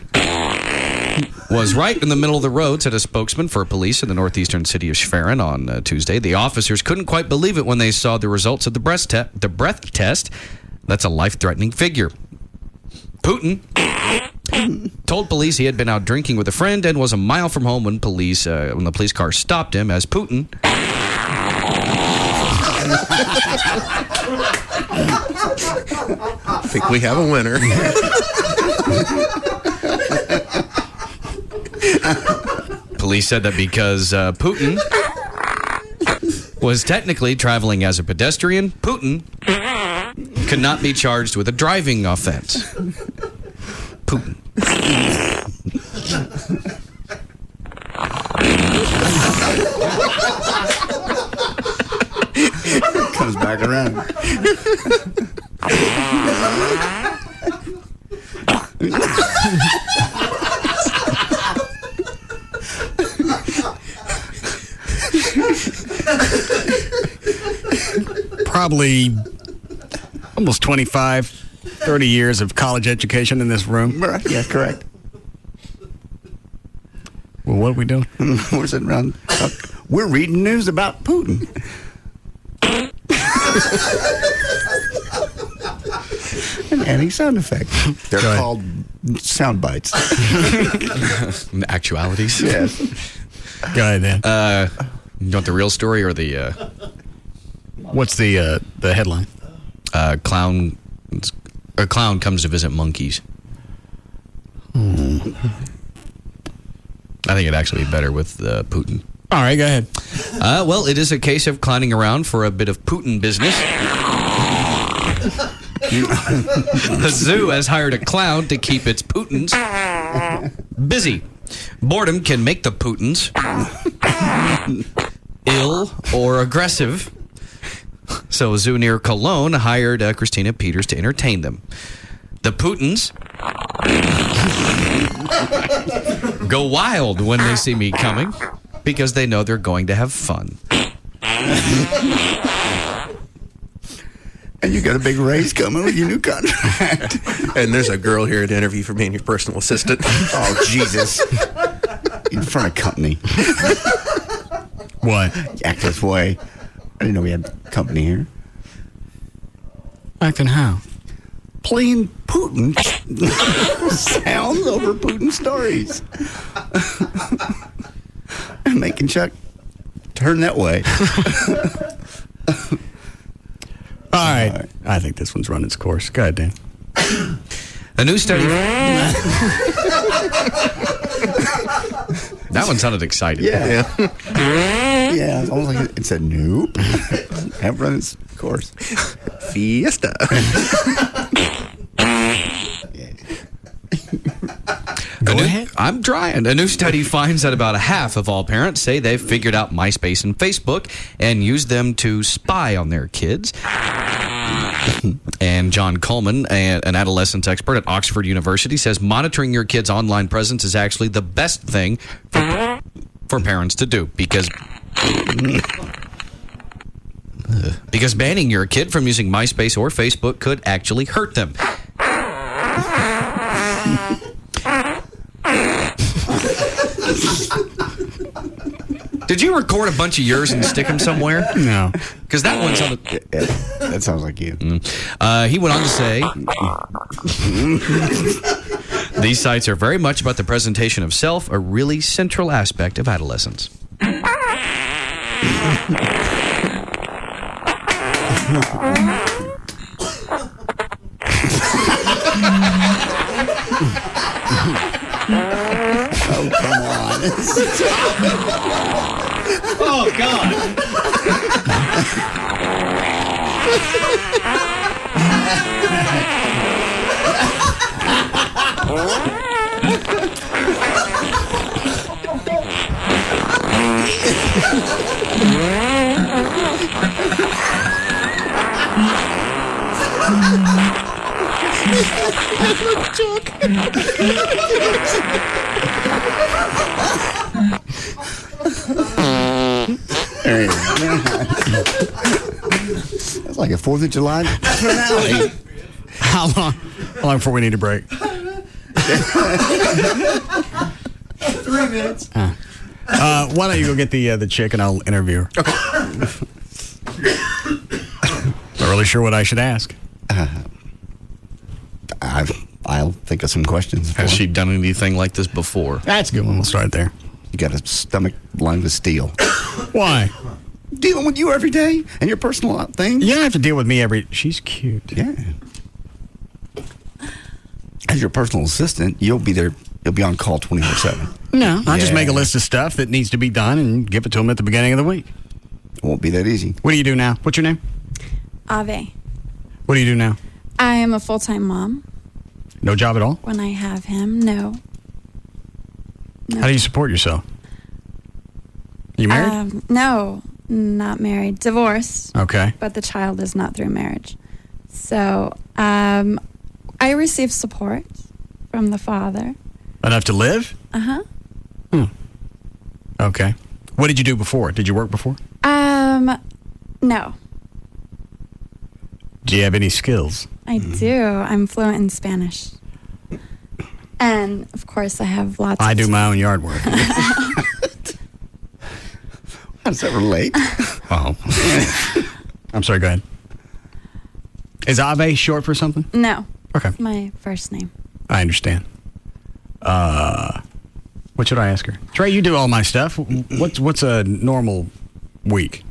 [SPEAKER 21] was right in the middle of the road, said a spokesman for police in the northeastern city of Schwerin on Tuesday. The officers couldn't quite believe it when they saw the results of the breath test. That's a life-threatening figure. Putin told police he had been out drinking with a friend and was a mile from home when the police car stopped him as Putin
[SPEAKER 6] I think we have a winner.
[SPEAKER 21] Police said that because Putin was technically traveling as a pedestrian, Putin could not be charged with a driving offense. Putin.
[SPEAKER 1] comes back around.
[SPEAKER 7] Probably almost 25, 30 years of college education in this room.
[SPEAKER 1] Right, yeah, correct.
[SPEAKER 7] Well, what are we doing?
[SPEAKER 1] We're sitting around. We're reading news about Putin. And adding sound effects. They're called sound bites.
[SPEAKER 21] Actualities.
[SPEAKER 1] Yes.
[SPEAKER 7] Go ahead, Dan.
[SPEAKER 21] You want the real story or the...
[SPEAKER 7] What's the headline?
[SPEAKER 21] A clown comes to visit monkeys. I think it'd actually be better with Putin.
[SPEAKER 7] All right, go ahead.
[SPEAKER 21] Well, it is a case of clowning around for a bit of Putin business. The zoo has hired a clown to keep its Putins busy. Boredom can make the Putins ill or aggressive. So a zoo near Cologne hired Christina Peters to entertain them. The Putins go wild when they see me coming because they know they're going to have fun.
[SPEAKER 1] And you got a big raise coming with your new contract.
[SPEAKER 6] And there's a girl here to interview for being your personal assistant.
[SPEAKER 1] Oh, Jesus. In front of company.
[SPEAKER 7] What?
[SPEAKER 1] Act this way. I didn't know we had company here.
[SPEAKER 7] Acting how?
[SPEAKER 1] Playing Putin sounds over Putin stories. And making Chuck turn that way.
[SPEAKER 7] All right. I think this one's run its course. Go ahead, Dan.
[SPEAKER 21] A new study. That one sounded excited.
[SPEAKER 1] Yeah. Yeah, it's almost like it said nope. Have run its course.
[SPEAKER 6] Fiesta.
[SPEAKER 7] Go ahead.
[SPEAKER 21] I'm trying. A new study finds that about a half of all parents say they've figured out MySpace and Facebook and use them to spy on their kids. And John Coleman, an adolescence expert at Oxford University, says monitoring your kid's online presence is actually the best thing for parents to do because banning your kid from using MySpace or Facebook could actually hurt them. Did you record a bunch of yours and stick them somewhere?
[SPEAKER 7] No.
[SPEAKER 21] Because that one sounded...
[SPEAKER 1] That sounds like you.
[SPEAKER 21] He went on to say, these sites are very much about the presentation of self, a really central aspect of adolescence.
[SPEAKER 1] Oh, come on.
[SPEAKER 14] Oh, God.
[SPEAKER 1] That's like a 4th of July finale.
[SPEAKER 7] How long before we need a break?
[SPEAKER 2] 3 minutes.
[SPEAKER 7] Why don't you go get the chick and I'll interview her. Okay. Not really sure what I should ask.
[SPEAKER 1] I'll think of some questions.
[SPEAKER 21] Has she done anything like this before?
[SPEAKER 7] That's a good one. We'll start there.
[SPEAKER 1] You got a stomach lined with steel.
[SPEAKER 7] Why?
[SPEAKER 1] Dealing with you every day and your personal things.
[SPEAKER 7] You don't have to deal with me every... She's cute.
[SPEAKER 1] Yeah. As your personal assistant, you'll be there. You'll be on call 24/7.
[SPEAKER 7] No, I just make a list of stuff that needs to be done and give it to them at the beginning of the week.
[SPEAKER 1] It won't be that easy.
[SPEAKER 7] What do you do now? What's your name?
[SPEAKER 8] Ave.
[SPEAKER 7] What do you do now?
[SPEAKER 8] I am a full-time mom.
[SPEAKER 7] No job at all?
[SPEAKER 8] When I have him, no.
[SPEAKER 7] How do you support yourself? You married?
[SPEAKER 8] No. not married, divorced.
[SPEAKER 7] Okay.
[SPEAKER 8] But the child is not through marriage. So I receive support from the father.
[SPEAKER 7] Enough to live?
[SPEAKER 8] Uh-huh.
[SPEAKER 7] Okay. What did you do before? Did you work before?
[SPEAKER 8] No.
[SPEAKER 7] Do you have any skills?
[SPEAKER 8] I do. I'm fluent in Spanish. And, of course, I have lots
[SPEAKER 7] I
[SPEAKER 8] of...
[SPEAKER 7] do my own yard work.
[SPEAKER 1] How does that relate?
[SPEAKER 7] Oh. I'm sorry, go ahead. Is Ave short for something?
[SPEAKER 8] No.
[SPEAKER 7] Okay.
[SPEAKER 8] It's my first name.
[SPEAKER 7] I understand. What should I ask her? Trey, you do all my stuff. What's a normal week?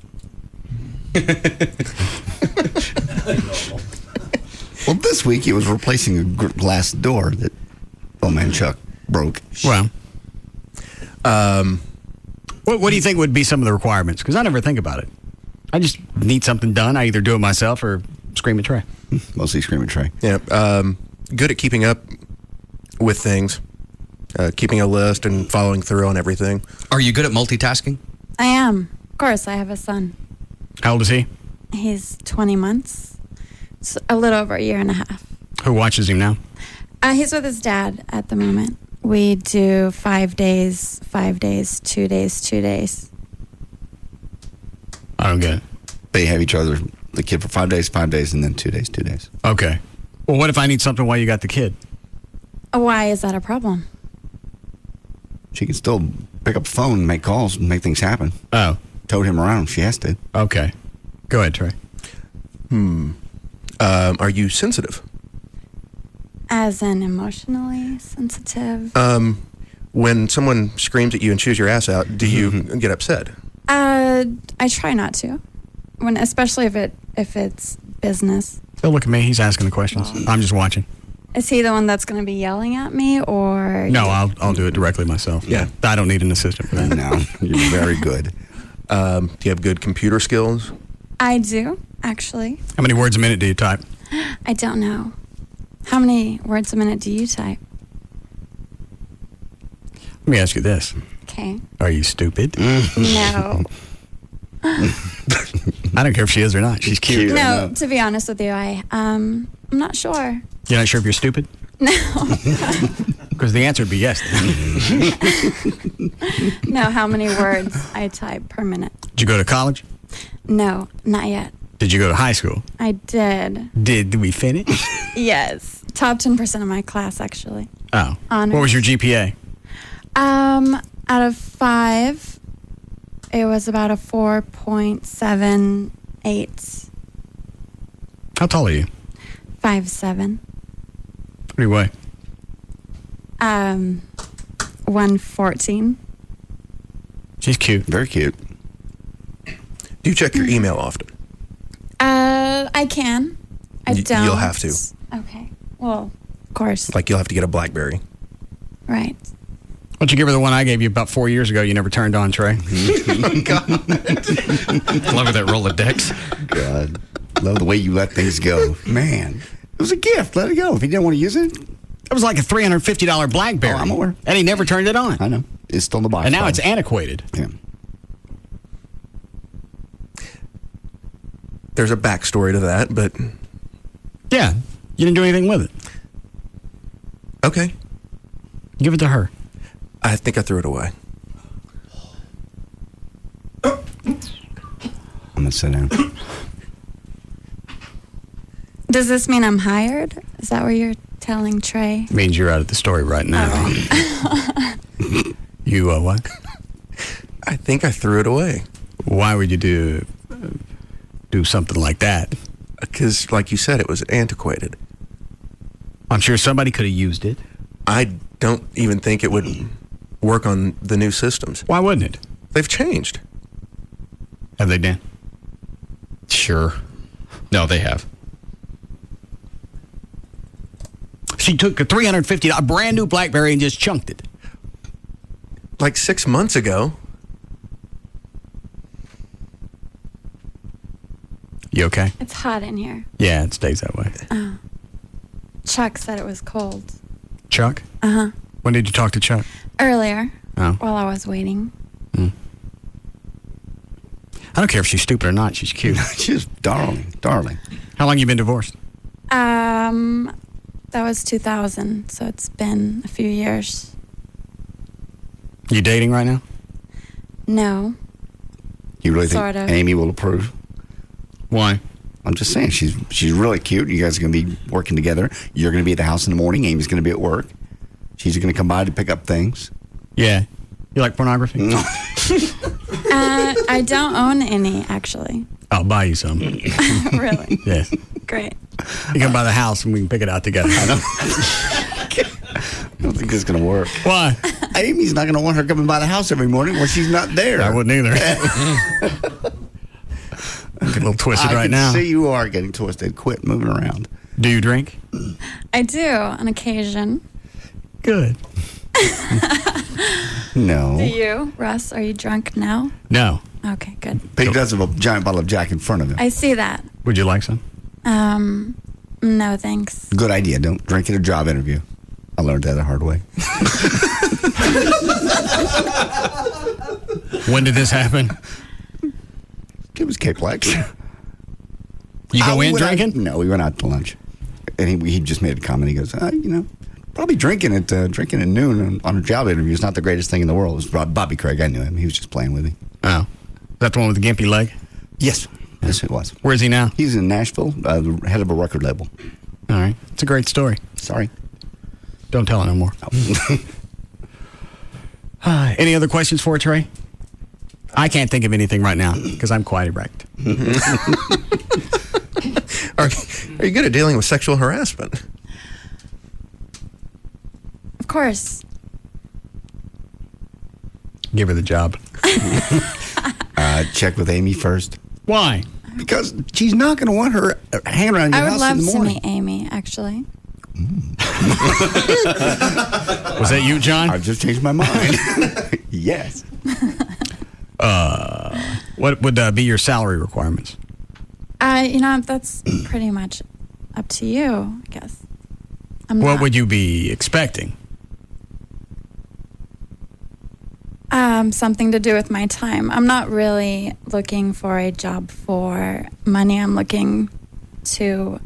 [SPEAKER 1] Well, this week it was replacing a glass door that old man Chuck broke.
[SPEAKER 7] Well, what do you think would be some of the requirements? Because I never think about it. I just need something done. I either do it myself or scream at Trey.
[SPEAKER 1] Mostly scream at Trey.
[SPEAKER 6] Yeah. Good at keeping up with things, keeping a list and following through on everything.
[SPEAKER 21] Are you good at multitasking?
[SPEAKER 8] I am. Of course, I have a son.
[SPEAKER 7] How old is he?
[SPEAKER 8] He's 20 months. It's a little over a year and a half.
[SPEAKER 7] Who watches him now?
[SPEAKER 8] He's with his dad at the moment. We do 5 days, 5 days, 2 days, 2 days.
[SPEAKER 7] I don't get it.
[SPEAKER 1] They have each other, the kid for 5 days, and then 2 days, 2 days.
[SPEAKER 7] Okay. Well, what if I need something while you got the kid?
[SPEAKER 8] Why is that a problem?
[SPEAKER 1] She can still pick up the phone and make calls and make things happen.
[SPEAKER 7] Oh.
[SPEAKER 1] Towed him around. She has to.
[SPEAKER 7] Okay. Go ahead, Trey.
[SPEAKER 6] Are you sensitive?
[SPEAKER 8] As in emotionally sensitive?
[SPEAKER 6] When someone screams at you and chews your ass out, do you get upset?
[SPEAKER 8] I try not to. Especially if it's business.
[SPEAKER 7] Don't look at me. He's asking the questions. I'm just watching.
[SPEAKER 8] Is he the one that's going to be yelling at me, or?
[SPEAKER 7] No, I'll do it directly myself.
[SPEAKER 6] Yeah.
[SPEAKER 7] I don't need an assistant for that.
[SPEAKER 1] No, you're very good.
[SPEAKER 6] Do you have good computer skills?
[SPEAKER 8] I do, actually.
[SPEAKER 7] How many words a minute do you type?
[SPEAKER 8] I don't know. How many words a minute do you type?
[SPEAKER 7] Let me ask you this.
[SPEAKER 8] Okay.
[SPEAKER 7] Are you stupid?
[SPEAKER 8] No.
[SPEAKER 7] I don't care if she is or not. She's cute.
[SPEAKER 8] No, to be honest with you, I'm not sure.
[SPEAKER 7] You're not sure if you're stupid?
[SPEAKER 8] No.
[SPEAKER 7] Because the answer would be yes.
[SPEAKER 8] No, how many words I type per minute?
[SPEAKER 7] Did you go to college?
[SPEAKER 8] No, not yet.
[SPEAKER 7] Did you go to high school?
[SPEAKER 8] I did.
[SPEAKER 7] Did we finish?
[SPEAKER 8] Yes. Top 10% of my class, actually.
[SPEAKER 7] Oh.
[SPEAKER 8] Honors.
[SPEAKER 7] What was your GPA?
[SPEAKER 8] Out of 5, it was about a 4.78.
[SPEAKER 7] How tall are you?
[SPEAKER 8] 5'7".
[SPEAKER 7] What do you weigh?
[SPEAKER 8] 114.
[SPEAKER 7] She's cute.
[SPEAKER 1] Very cute.
[SPEAKER 6] Do you check your email often?
[SPEAKER 8] I can. I don't.
[SPEAKER 6] You'll have to.
[SPEAKER 8] Okay. Well, of course.
[SPEAKER 6] Like you'll have to get a BlackBerry.
[SPEAKER 8] Right.
[SPEAKER 7] Why don't you give her the one I gave you about 4 years ago you never turned on, Trey?
[SPEAKER 21] Love that Rolodex.
[SPEAKER 1] God. Love the way you let things go. Man. It was a gift. Let it go. If you didn't want to use it.
[SPEAKER 7] It was like a $350 BlackBerry.
[SPEAKER 1] Oh, I'm aware.
[SPEAKER 7] And he never turned it on.
[SPEAKER 1] I know. It's still in the box.
[SPEAKER 7] And now it's antiquated.
[SPEAKER 1] Yeah.
[SPEAKER 6] There's a backstory to that, but...
[SPEAKER 7] Yeah. You didn't do anything with it.
[SPEAKER 6] Okay.
[SPEAKER 7] Give it to her.
[SPEAKER 6] I think I threw it away.
[SPEAKER 1] I'm going to sit down.
[SPEAKER 8] Does this mean I'm hired? Is that what you're telling Trey?
[SPEAKER 7] Means you're out of the story right now. You, what?
[SPEAKER 6] I think I threw it away.
[SPEAKER 7] Why would you do something like that?
[SPEAKER 6] Because, like you said, it was antiquated.
[SPEAKER 7] I'm sure somebody could have used it.
[SPEAKER 6] I don't even think it would work on the new systems.
[SPEAKER 7] Why wouldn't it?
[SPEAKER 6] They've changed.
[SPEAKER 7] Have they, Dan?
[SPEAKER 21] Sure. No, they have.
[SPEAKER 7] She took a $350 brand new BlackBerry and just chunked it.
[SPEAKER 6] Like 6 months ago.
[SPEAKER 7] You okay?
[SPEAKER 8] It's hot in here.
[SPEAKER 7] Yeah, it stays that way.
[SPEAKER 8] Oh. Chuck said it was cold.
[SPEAKER 7] Chuck?
[SPEAKER 8] Uh-huh.
[SPEAKER 7] When did you talk to Chuck?
[SPEAKER 8] Earlier.
[SPEAKER 7] Oh.
[SPEAKER 8] While I was waiting.
[SPEAKER 7] I don't care if she's stupid or not. She's cute.
[SPEAKER 1] She's darling.
[SPEAKER 7] How long you been divorced?
[SPEAKER 8] That was 2000, so it's been a few years.
[SPEAKER 7] You dating right now?
[SPEAKER 8] No.
[SPEAKER 1] You really
[SPEAKER 8] Sort
[SPEAKER 1] think
[SPEAKER 8] of.
[SPEAKER 1] Amy will approve?
[SPEAKER 7] Why?
[SPEAKER 1] I'm just saying, she's really cute. You guys are going to be working together. You're going to be at the house in the morning. Amy's going to be at work. She's going to come by to pick up things.
[SPEAKER 7] Yeah. You like pornography?
[SPEAKER 1] No.
[SPEAKER 8] I don't own any, actually.
[SPEAKER 7] I'll buy you some.
[SPEAKER 8] Really?
[SPEAKER 7] Yes.
[SPEAKER 8] Great.
[SPEAKER 7] You come by the house and we can pick it out together.
[SPEAKER 1] I don't think this is going to work.
[SPEAKER 7] Why?
[SPEAKER 1] Amy's not going to want her coming by the house every morning when she's not there.
[SPEAKER 7] I wouldn't either. I'm getting a little twisted right now.
[SPEAKER 1] I can see you are getting twisted. Quit moving around.
[SPEAKER 7] Do you drink?
[SPEAKER 8] I do, on occasion.
[SPEAKER 7] Good.
[SPEAKER 1] No.
[SPEAKER 8] Do you, Russ? Are you drunk now?
[SPEAKER 7] No.
[SPEAKER 8] Okay, good.
[SPEAKER 1] But he does have a giant bottle of Jack in front of him.
[SPEAKER 8] I see that.
[SPEAKER 7] Would you like some?
[SPEAKER 8] No, thanks.
[SPEAKER 1] Good idea. Don't drink at a job interview. I learned that the hard way.
[SPEAKER 7] When did this happen?
[SPEAKER 1] It was K-Plex.
[SPEAKER 7] You go in drinking?
[SPEAKER 1] No, we went out to lunch. And he just made a comment. He goes, probably drinking at noon on a job interview is not the greatest thing in the world. It was Bobby Craig. I knew him. He was just playing with me.
[SPEAKER 7] Oh. Is that the one with the gimpy leg?
[SPEAKER 1] Yes. Yes, it was.
[SPEAKER 7] Where is he now?
[SPEAKER 1] He's in Nashville, the head of a record label.
[SPEAKER 7] All right. It's a great story.
[SPEAKER 1] Sorry.
[SPEAKER 7] Don't tell it no more. Any other questions for Trey? I can't think of anything right now because I'm quite erect.
[SPEAKER 6] Are you good at dealing with sexual harassment?
[SPEAKER 8] Of course.
[SPEAKER 7] Give her the job.
[SPEAKER 1] Check with Amy first.
[SPEAKER 7] Why?
[SPEAKER 1] Because she's not going to want her hanging around your
[SPEAKER 8] I would
[SPEAKER 1] house
[SPEAKER 8] love
[SPEAKER 1] in the
[SPEAKER 8] to
[SPEAKER 1] morning.
[SPEAKER 8] meet Amy, actually.
[SPEAKER 7] Was that you, John?
[SPEAKER 1] I've just changed my mind. Yes.
[SPEAKER 7] What would be your salary requirements?
[SPEAKER 8] That's pretty much up to you, I guess.
[SPEAKER 7] What would you be expecting?
[SPEAKER 8] Something to do with my time. I'm not really looking for a job for money. I'm looking to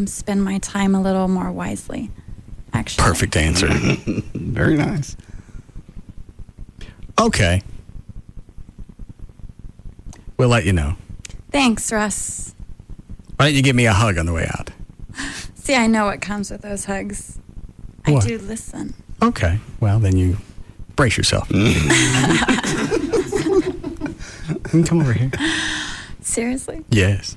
[SPEAKER 8] spend my time a little more wisely, actually.
[SPEAKER 7] Perfect answer.
[SPEAKER 1] Very nice.
[SPEAKER 7] Okay. We'll let you know.
[SPEAKER 8] Thanks, Russ.
[SPEAKER 7] Why don't you give me a hug on the way out?
[SPEAKER 8] See, I know what comes with those hugs.
[SPEAKER 7] What?
[SPEAKER 8] I do listen.
[SPEAKER 7] Okay. Well, then you brace yourself. You can come over here.
[SPEAKER 8] Seriously?
[SPEAKER 7] Yes.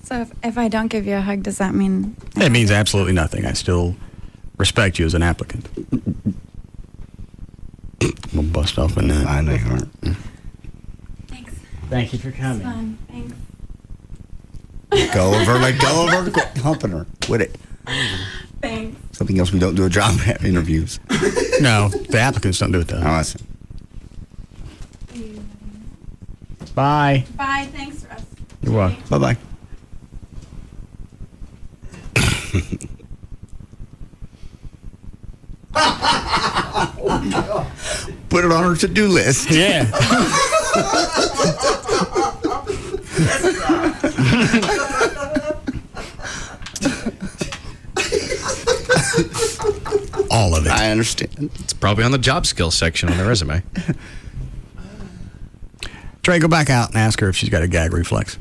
[SPEAKER 8] So if I don't give you a hug, does that mean...
[SPEAKER 7] It means absolutely nothing. I still respect you as an applicant. We'll bust open that.
[SPEAKER 1] I know you aren't.
[SPEAKER 8] Thanks.
[SPEAKER 7] Thank you for coming.
[SPEAKER 8] Fun. Thanks.
[SPEAKER 1] Go over, quit humping her. Quit it.
[SPEAKER 8] Thanks.
[SPEAKER 1] Something else we don't do a job interviews.
[SPEAKER 7] No, the applicants don't do it though.
[SPEAKER 1] Oh, I see.
[SPEAKER 7] Bye.
[SPEAKER 8] Bye. Thanks, Russ.
[SPEAKER 7] You're welcome.
[SPEAKER 1] Bye-bye. Put it on her to-do list.
[SPEAKER 7] Yeah. All of it.
[SPEAKER 1] I understand.
[SPEAKER 21] It's probably on the job skills section on the resume.
[SPEAKER 7] Trey, go back out and ask her if she's got a gag reflex.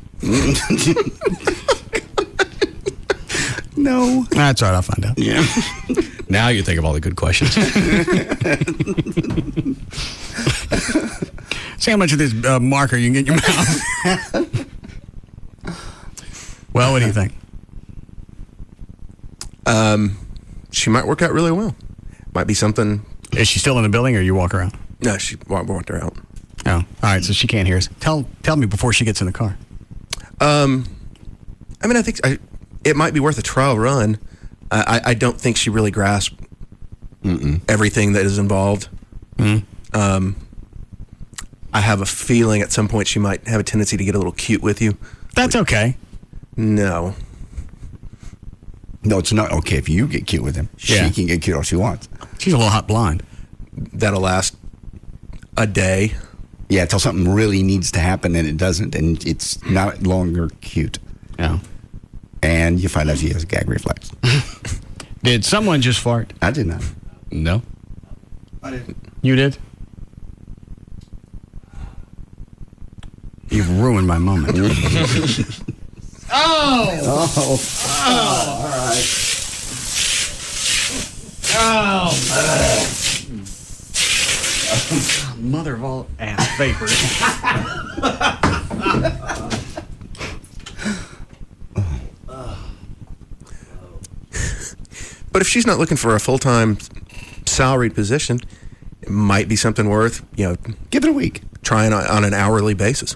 [SPEAKER 1] No.
[SPEAKER 7] That's all right. I'll find out.
[SPEAKER 1] Yeah.
[SPEAKER 21] Now you think of all the good questions.
[SPEAKER 7] See how much of this marker you can get in your mouth. Well, what do you think?
[SPEAKER 6] She might work out really well. Might be something.
[SPEAKER 7] Is she still in the building or you walk her out?
[SPEAKER 6] No, she walked her out.
[SPEAKER 7] Oh, all right. So she can't hear us. Tell me before she gets in the car.
[SPEAKER 6] I think it might be worth a trial run. I don't think she really grasped everything that is involved. I have a feeling at some point she might have a tendency to get a little cute with you.
[SPEAKER 7] That's okay.
[SPEAKER 6] No.
[SPEAKER 1] No, it's not okay if you get cute with him.
[SPEAKER 7] Yeah.
[SPEAKER 1] She can get cute all she wants.
[SPEAKER 7] She's a little hot blonde.
[SPEAKER 6] That'll last a day.
[SPEAKER 1] Yeah, until something really needs to happen and it doesn't, and it's not longer cute.
[SPEAKER 7] Yeah.
[SPEAKER 1] And you find out she has a gag reflex.
[SPEAKER 7] Did someone just fart?
[SPEAKER 1] I did not.
[SPEAKER 7] No.
[SPEAKER 2] I didn't.
[SPEAKER 7] You did? You've ruined my moment.
[SPEAKER 14] Oh!
[SPEAKER 1] All right.
[SPEAKER 14] Oh!
[SPEAKER 7] Mother of all ass vapors.
[SPEAKER 6] But if she's not looking for a full-time salaried position, it might be something worth,
[SPEAKER 1] give it a week.
[SPEAKER 6] Trying on an hourly basis.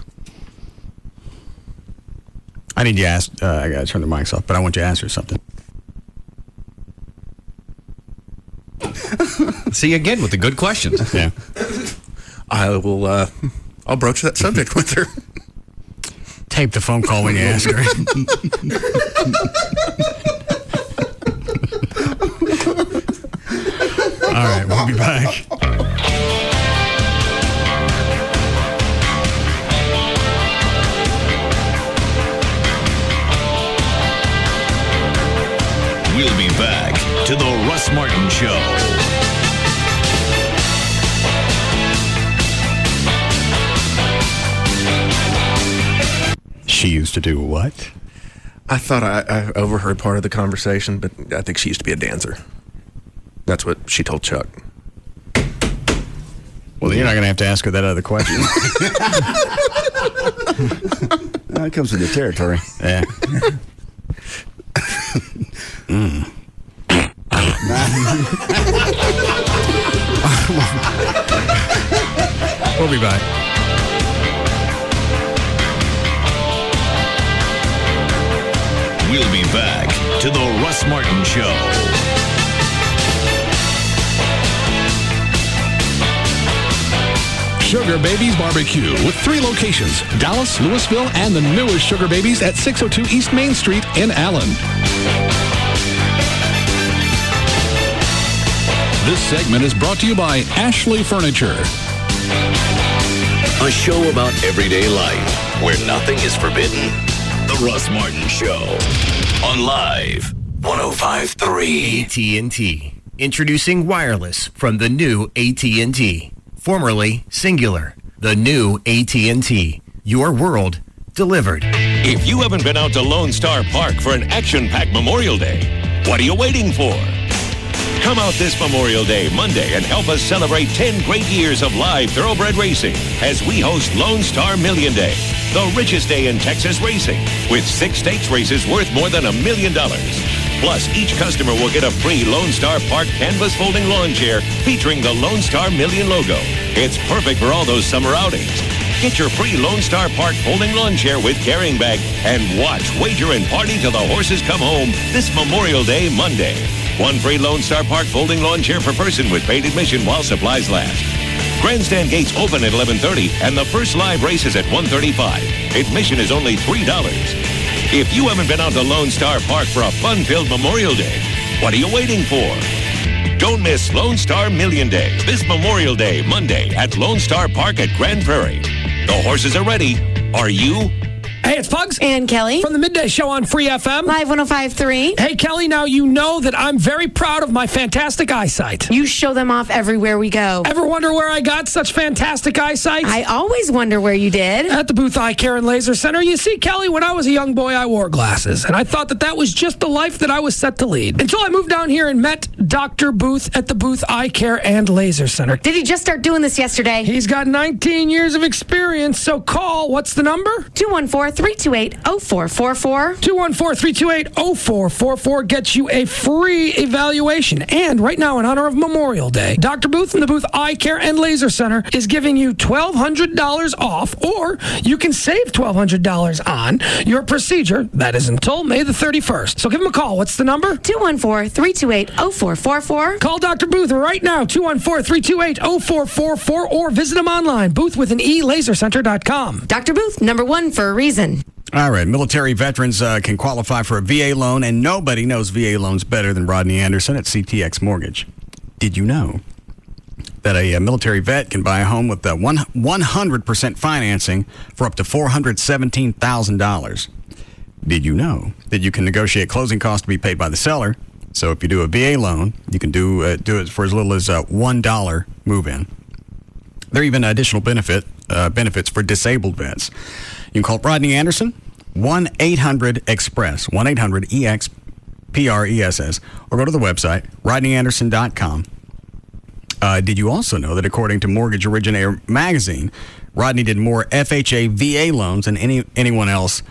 [SPEAKER 7] I need you to ask, I got to turn the mics off, but I want you to ask her something.
[SPEAKER 21] See you again with the good questions.
[SPEAKER 7] Yeah.
[SPEAKER 6] I'll broach that subject with her.
[SPEAKER 7] Tape the phone call when you ask her. All right, we'll be back.
[SPEAKER 12] We'll be back to the Russ Martin Show.
[SPEAKER 7] She used to do what?
[SPEAKER 6] I thought I overheard part of the conversation, but I think she used to be a dancer. That's what she told Chuck.
[SPEAKER 7] Well, then you're not going to have to ask her that other question.
[SPEAKER 1] It comes with the territory.
[SPEAKER 7] Yeah. We'll be back.
[SPEAKER 12] We'll be back to the Russ Martin Show.
[SPEAKER 5] Sugar Babies Barbecue with 3 locations, Dallas, Louisville, and the newest Sugar Babies at 602 East Main Street in Allen. This segment is brought to you by Ashley Furniture.
[SPEAKER 12] A show about everyday life where nothing is forbidden. The Russ Martin Show on Live 105.3.
[SPEAKER 9] AT&T. Introducing wireless from the new AT&T. Formerly Singular. The new AT&T. Your world delivered.
[SPEAKER 10] If you haven't been out to Lone Star Park for an action-packed Memorial Day, what are you waiting for? Come out this Memorial Day, Monday, and help us celebrate 10 great years of live thoroughbred racing as we host Lone Star Million Day, the richest day in Texas racing, with 6 stakes races worth more than $1 million. Plus, each customer will get a free Lone Star Park canvas folding lawn chair featuring the Lone Star Million logo. It's perfect for all those summer outings. Get your free Lone Star Park folding lawn chair with carrying bag and watch, wager, and party till the horses come home this Memorial Day, Monday. 1 free Lone Star Park folding lawn chair per person with paid admission while supplies last. Grandstand gates open at 11:30 and the first live race is at 1:35. Admission is only $3. If you haven't been out to Lone Star Park for a fun-filled Memorial Day, what are you waiting for? Don't miss Lone Star Million Day this Memorial Day, Monday at Lone Star Park at Grand Prairie. The horses are ready. Are you?
[SPEAKER 15] Hey, it's Pugs.
[SPEAKER 13] And Kelly.
[SPEAKER 15] From the Midday Show on Free FM.
[SPEAKER 13] Live 105.3.
[SPEAKER 15] Hey, Kelly, now you know that I'm very proud of my fantastic eyesight.
[SPEAKER 13] You show them off everywhere we go.
[SPEAKER 15] Ever wonder where I got such fantastic eyesight?
[SPEAKER 13] I always wonder where you did.
[SPEAKER 15] At the Booth Eye Care and Laser Center. You see, Kelly, when I was a young boy, I wore glasses, and I thought that was just the life that I was set to lead. Until I moved down here and met Dr. Booth at the Booth Eye Care and Laser Center.
[SPEAKER 13] Did he just start doing this yesterday?
[SPEAKER 15] He's got 19 years of experience, so call. What's the number?
[SPEAKER 13] 214-328-0444.
[SPEAKER 15] 214-328-0444 gets you a free evaluation. And right now, in honor of Memorial Day, Dr. Booth and the Booth Eye Care and Laser Center is giving you $1,200 off, or you can save $1,200 on your procedure. That is until May the 31st. So give him a call. What's the number?
[SPEAKER 13] 214-328-0444.
[SPEAKER 15] Call Dr. Booth right now, 214-328-0444, or visit him online, boothwithanelasercenter.com.
[SPEAKER 13] Dr. Booth, number 1 for a reason.
[SPEAKER 7] All right, military veterans can qualify for a VA loan, and nobody knows VA loans better than Rodney Anderson at CTX Mortgage. Did you know? that a military vet can buy a home with 100% financing for up to $417,000. Did you know that you can negotiate closing costs to be paid by the seller? So if you do a VA loan, you can do it for as little as $1 move-in. There are even additional benefits for disabled vets. You can call Rodney Anderson, 1-800-EXPRESS, 1-800-EXPRESS, or go to the website, rodneyanderson.com. Did you also know that according to Mortgage Originator magazine, Rodney did more FHA VA loans than anyone else,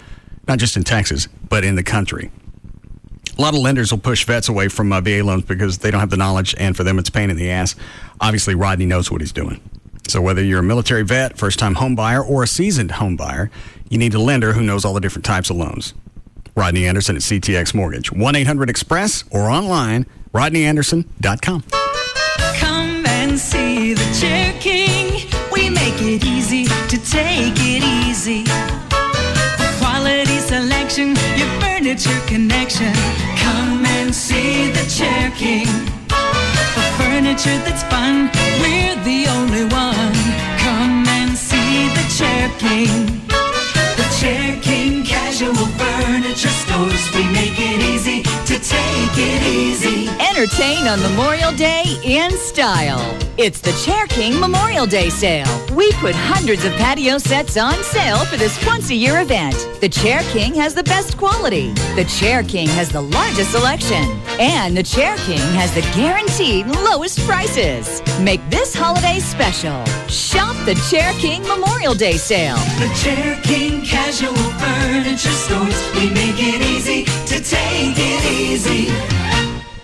[SPEAKER 7] not just in Texas, but in the country? A lot of lenders will push vets away from VA loans because they don't have the knowledge, and for them it's a pain in the ass. Obviously, Rodney knows what he's doing. So whether you're a military vet, first-time home buyer, or a seasoned home buyer, you need a lender who knows all the different types of loans. Rodney Anderson at CTX Mortgage. 1-800-EXPRESS or online, rodneyanderson.com.
[SPEAKER 17] Come and see the Chair King. We make it easy to take it easy. Quality selection, your furniture connection. Come and see the Chair King. For furniture that's fun, we're the only one. Come and see the Chair King. The Chair King Casual Furniture Stores. We make it easy to take it easy.
[SPEAKER 18] Entertain on Memorial Day in style. It's the Chair King Memorial Day sale. We put hundreds of patio sets on sale for this once-a-year event. The Chair King has the best quality. The Chair King has the largest selection. And the Chair King has the guaranteed lowest prices. Make this holiday special. Shop the Chair King Memorial Day sale.
[SPEAKER 17] The Chair King Casual Furniture Stores. We make it easy to take it easy.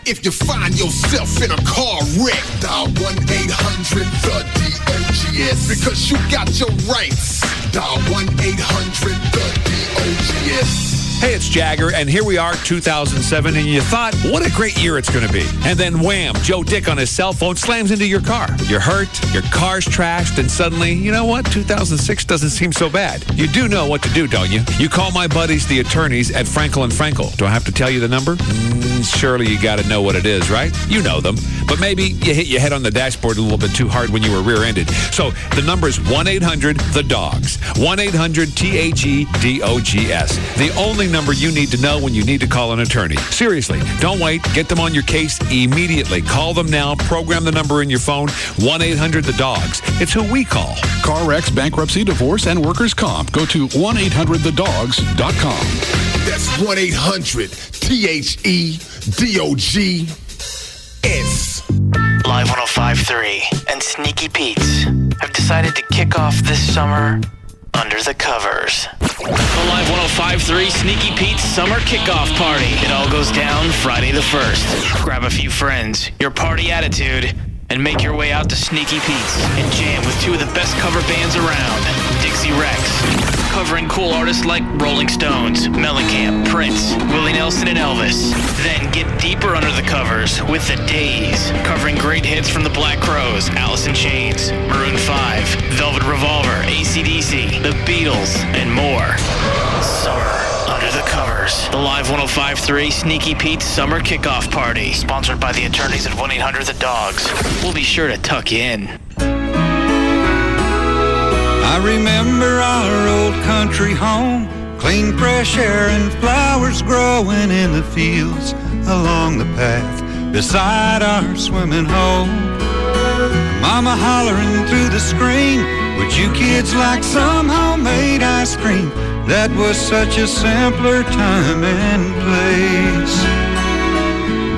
[SPEAKER 20] If you find yourself in a car wreck, dial 1-800-THE-DOGS because you got your rights. Dial 1-800-THE-DOGS.
[SPEAKER 4] Hey, it's Jagger, and here we are, 2007, and you thought, what a great year it's going to be. And then wham, Joe Dick on his cell phone slams into your car. You're hurt, your car's trashed, and suddenly, you know what, 2006 doesn't seem so bad. You do know what to do, don't you? You call my buddies, the attorneys at Frankel & Frankel. Do I have to tell you the number? Surely you got to know what it is, right? You know them. But maybe you hit your head on the dashboard a little bit too hard when you were rear-ended. So the number is 1-800-THE-DOGS. 1-800-THEDOGS. The only number you need to know when you need to call an attorney. Seriously, don't wait. Get them on your case immediately. Call them now. Program the number in your phone. 1-800-THE-DOGS. It's who we call.
[SPEAKER 5] Car wrecks, bankruptcy, divorce, and workers' comp. Go to 1-800-THEDOGS.com.
[SPEAKER 20] That's 1-800-THEDOGS.
[SPEAKER 22] Live 105.3 and Sneaky Pete's have decided to kick off this summer under the covers.
[SPEAKER 26] The Live 105.3 Sneaky Pete's Summer Kickoff Party.
[SPEAKER 22] It all goes down Friday the 1st. Grab a few friends, your party attitude, and make your way out to Sneaky Pete's and jam with two of the best cover bands around, Dixie Rex, covering cool artists like Rolling Stones, Mellencamp, Prince, Willie Nelson, and Elvis. Then get deeper under the covers with The Days, covering great hits from the Black Crowes, Alice in Chains, Maroon 5, Velvet Revolver, AC/DC, The Beatles, and more. Summer under the covers. The Live 105.3 Sneaky Pete's Summer Kickoff Party, sponsored by the attorneys at 1-800-THE-DOGS. We'll be sure to tuck you in.
[SPEAKER 23] I remember our old country home, clean fresh air and flowers growing in the fields along the path beside our swimming hole. Mama hollering through the screen, would you kids like some homemade ice cream? That was such a simpler time and place.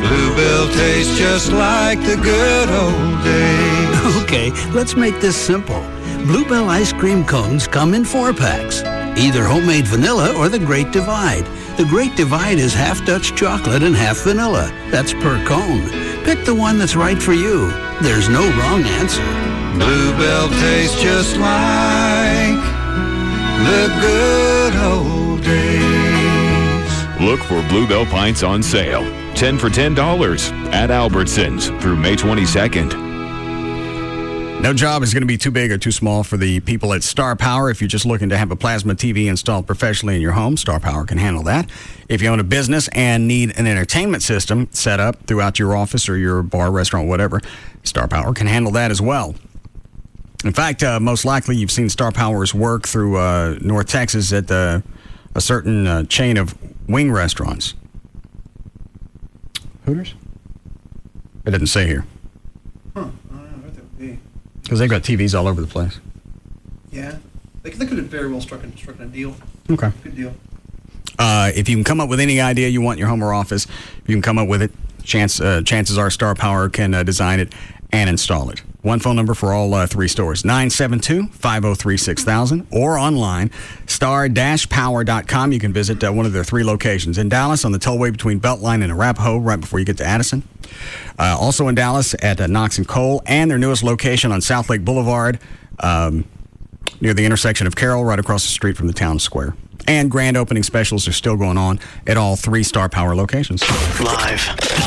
[SPEAKER 23] Bluebell tastes just like the good old days.
[SPEAKER 24] Okay, let's make this simple. Bluebell ice cream cones come in 4-packs. Either homemade vanilla or the Great Divide. The Great Divide is half Dutch chocolate and half vanilla. That's per cone. Pick the one that's right for you. There's no wrong answer.
[SPEAKER 23] Bluebell tastes just like the good old days.
[SPEAKER 16] Look for Bluebell Pints on sale. 10 for $10 at Albertsons through May 22nd.
[SPEAKER 7] No job is going to be too big or too small for the people at Star Power. If you're just looking to have a plasma TV installed professionally in your home, Star Power can handle that. If you own a business and need an entertainment system set up throughout your office or your bar, restaurant, whatever, Star Power can handle that as well. In fact, most likely you've seen Star Power's work through North Texas at a certain chain of wing restaurants. Hooters? It didn't say here. Because they've got TVs all over the place.
[SPEAKER 2] Yeah. They could have very well struck a deal.
[SPEAKER 7] Okay.
[SPEAKER 2] Good deal.
[SPEAKER 7] If you can come up with any idea you want in your home or office, if you can come up with it, chances are Star Power can design it and install it. One phone number for all three stores, 972-503-6000, or online, star-power.com. You can visit one of their three locations. In Dallas, on the tollway between Beltline and Arapahoe, right before you get to Addison. Also in Dallas at Knox and Cole, and their newest location on South Lake Boulevard, near the intersection of Carroll, right across the street from the town square. And grand opening specials are still going on at all three Star Power locations.
[SPEAKER 9] Live.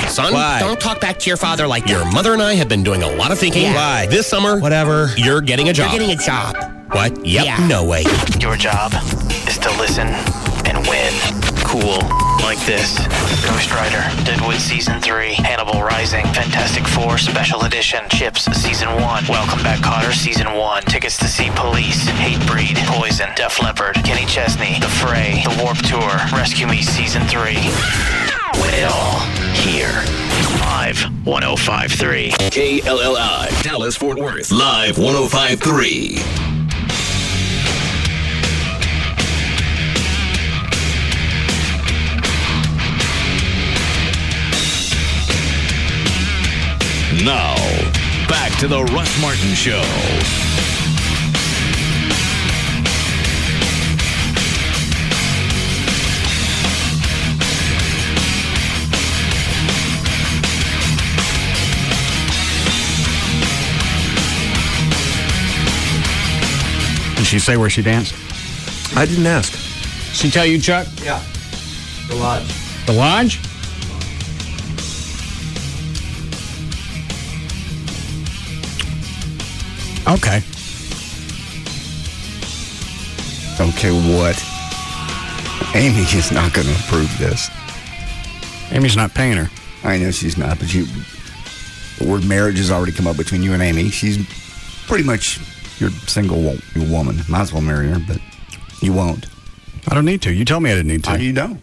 [SPEAKER 3] Son,
[SPEAKER 9] Why?
[SPEAKER 3] Don't talk back to your father like your mother and I have been doing a lot of thinking.
[SPEAKER 9] Yeah. Why?
[SPEAKER 3] This summer,
[SPEAKER 9] Whatever.
[SPEAKER 3] you're getting a job.
[SPEAKER 9] You're getting a job.
[SPEAKER 3] What? Yep.
[SPEAKER 9] Yeah.
[SPEAKER 3] No way.
[SPEAKER 22] Your job is to listen and win. Cool. Like this. Ghost Rider, Deadwood Season 3, Hannibal Rising, Fantastic Four Special Edition, Chips Season 1, Welcome Back Kotter Season 1, tickets to see Police, Hatebreed, Poison, Def Leppard, Kenny Chesney, The Fray, The Warped Tour, Rescue Me Season 3. Win it all here. Live 105.3.
[SPEAKER 12] KLLI, Dallas, Fort Worth. Live 105.3. Now, back to the Russ Martin Show.
[SPEAKER 7] Did she say where she danced?
[SPEAKER 6] I didn't ask.
[SPEAKER 7] She tell you, Chuck?
[SPEAKER 2] Yeah. The Lodge.
[SPEAKER 7] The Lodge? Okay.
[SPEAKER 1] Okay, what? Amy is not going to approve this.
[SPEAKER 7] Amy's not paying her.
[SPEAKER 1] I know she's not, but the word marriage has already come up between you and Amy. She's pretty much your single woman. Might as well marry her, but you won't.
[SPEAKER 7] I don't need to. You told me I didn't need to.
[SPEAKER 1] You don't.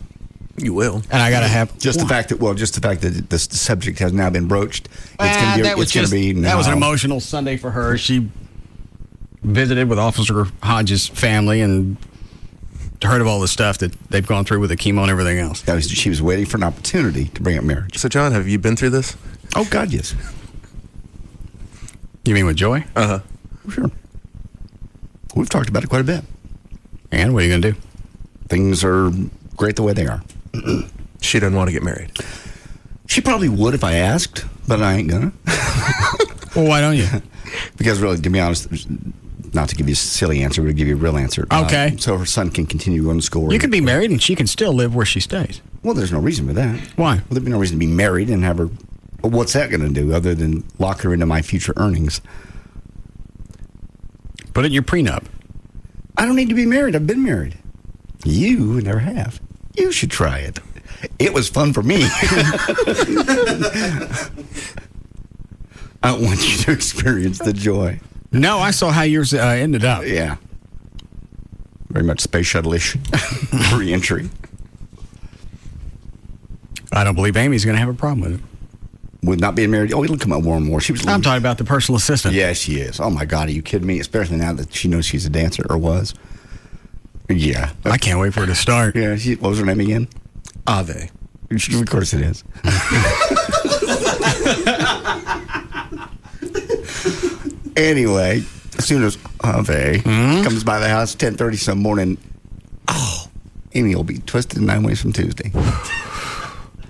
[SPEAKER 6] You will.
[SPEAKER 7] And I got to have...
[SPEAKER 1] Just the fact that the subject has now been broached.
[SPEAKER 7] That was an emotional Sunday for her. She visited with Officer Hodges' family and heard of all the stuff that they've gone through with the chemo and everything else.
[SPEAKER 1] She was waiting for an opportunity to bring up marriage.
[SPEAKER 6] So, John, have you been through this?
[SPEAKER 1] Oh, God, yes.
[SPEAKER 7] You mean with Joy?
[SPEAKER 6] Uh-huh.
[SPEAKER 1] Sure. We've talked about it quite a bit.
[SPEAKER 7] And what are you going to do?
[SPEAKER 1] Things are great the way they are.
[SPEAKER 6] She doesn't want to get married.
[SPEAKER 1] She probably would if I asked, but I ain't gonna.
[SPEAKER 7] Well, why don't you?
[SPEAKER 1] Because really, to be honest, not to give you a silly answer, but to give you a real answer.
[SPEAKER 7] Okay.
[SPEAKER 1] So her son can continue going to school.
[SPEAKER 7] You can be married and she can still live where she stays.
[SPEAKER 1] Well, there's no reason for that.
[SPEAKER 7] Why?
[SPEAKER 1] Well, there'd be no reason to be married and have her. Well, what's that going to do other than lock her into my future earnings?
[SPEAKER 7] Put it in your prenup.
[SPEAKER 1] I don't need to be married. I've been married. You never have. You should try it. It was fun for me. I want you to experience the joy.
[SPEAKER 7] No, I saw how yours ended up.
[SPEAKER 1] Yeah. Very much space shuttle-ish re-entry.
[SPEAKER 7] I don't believe Amy's going to have a problem with it.
[SPEAKER 1] With not being married? Oh, it'll come out more and more.
[SPEAKER 7] I'm talking about the personal assistant.
[SPEAKER 1] Yeah, she is. Oh, my God, are you kidding me? Especially now that she knows she's a dancer, or was. Yeah.
[SPEAKER 7] I can't wait for her to start.
[SPEAKER 1] Yeah, what was her name again?
[SPEAKER 6] Ave.
[SPEAKER 1] Of course it is. Anyway, as soon as Ave comes by the house 10:30 some morning, Amy will be twisted 9 ways from Tuesday.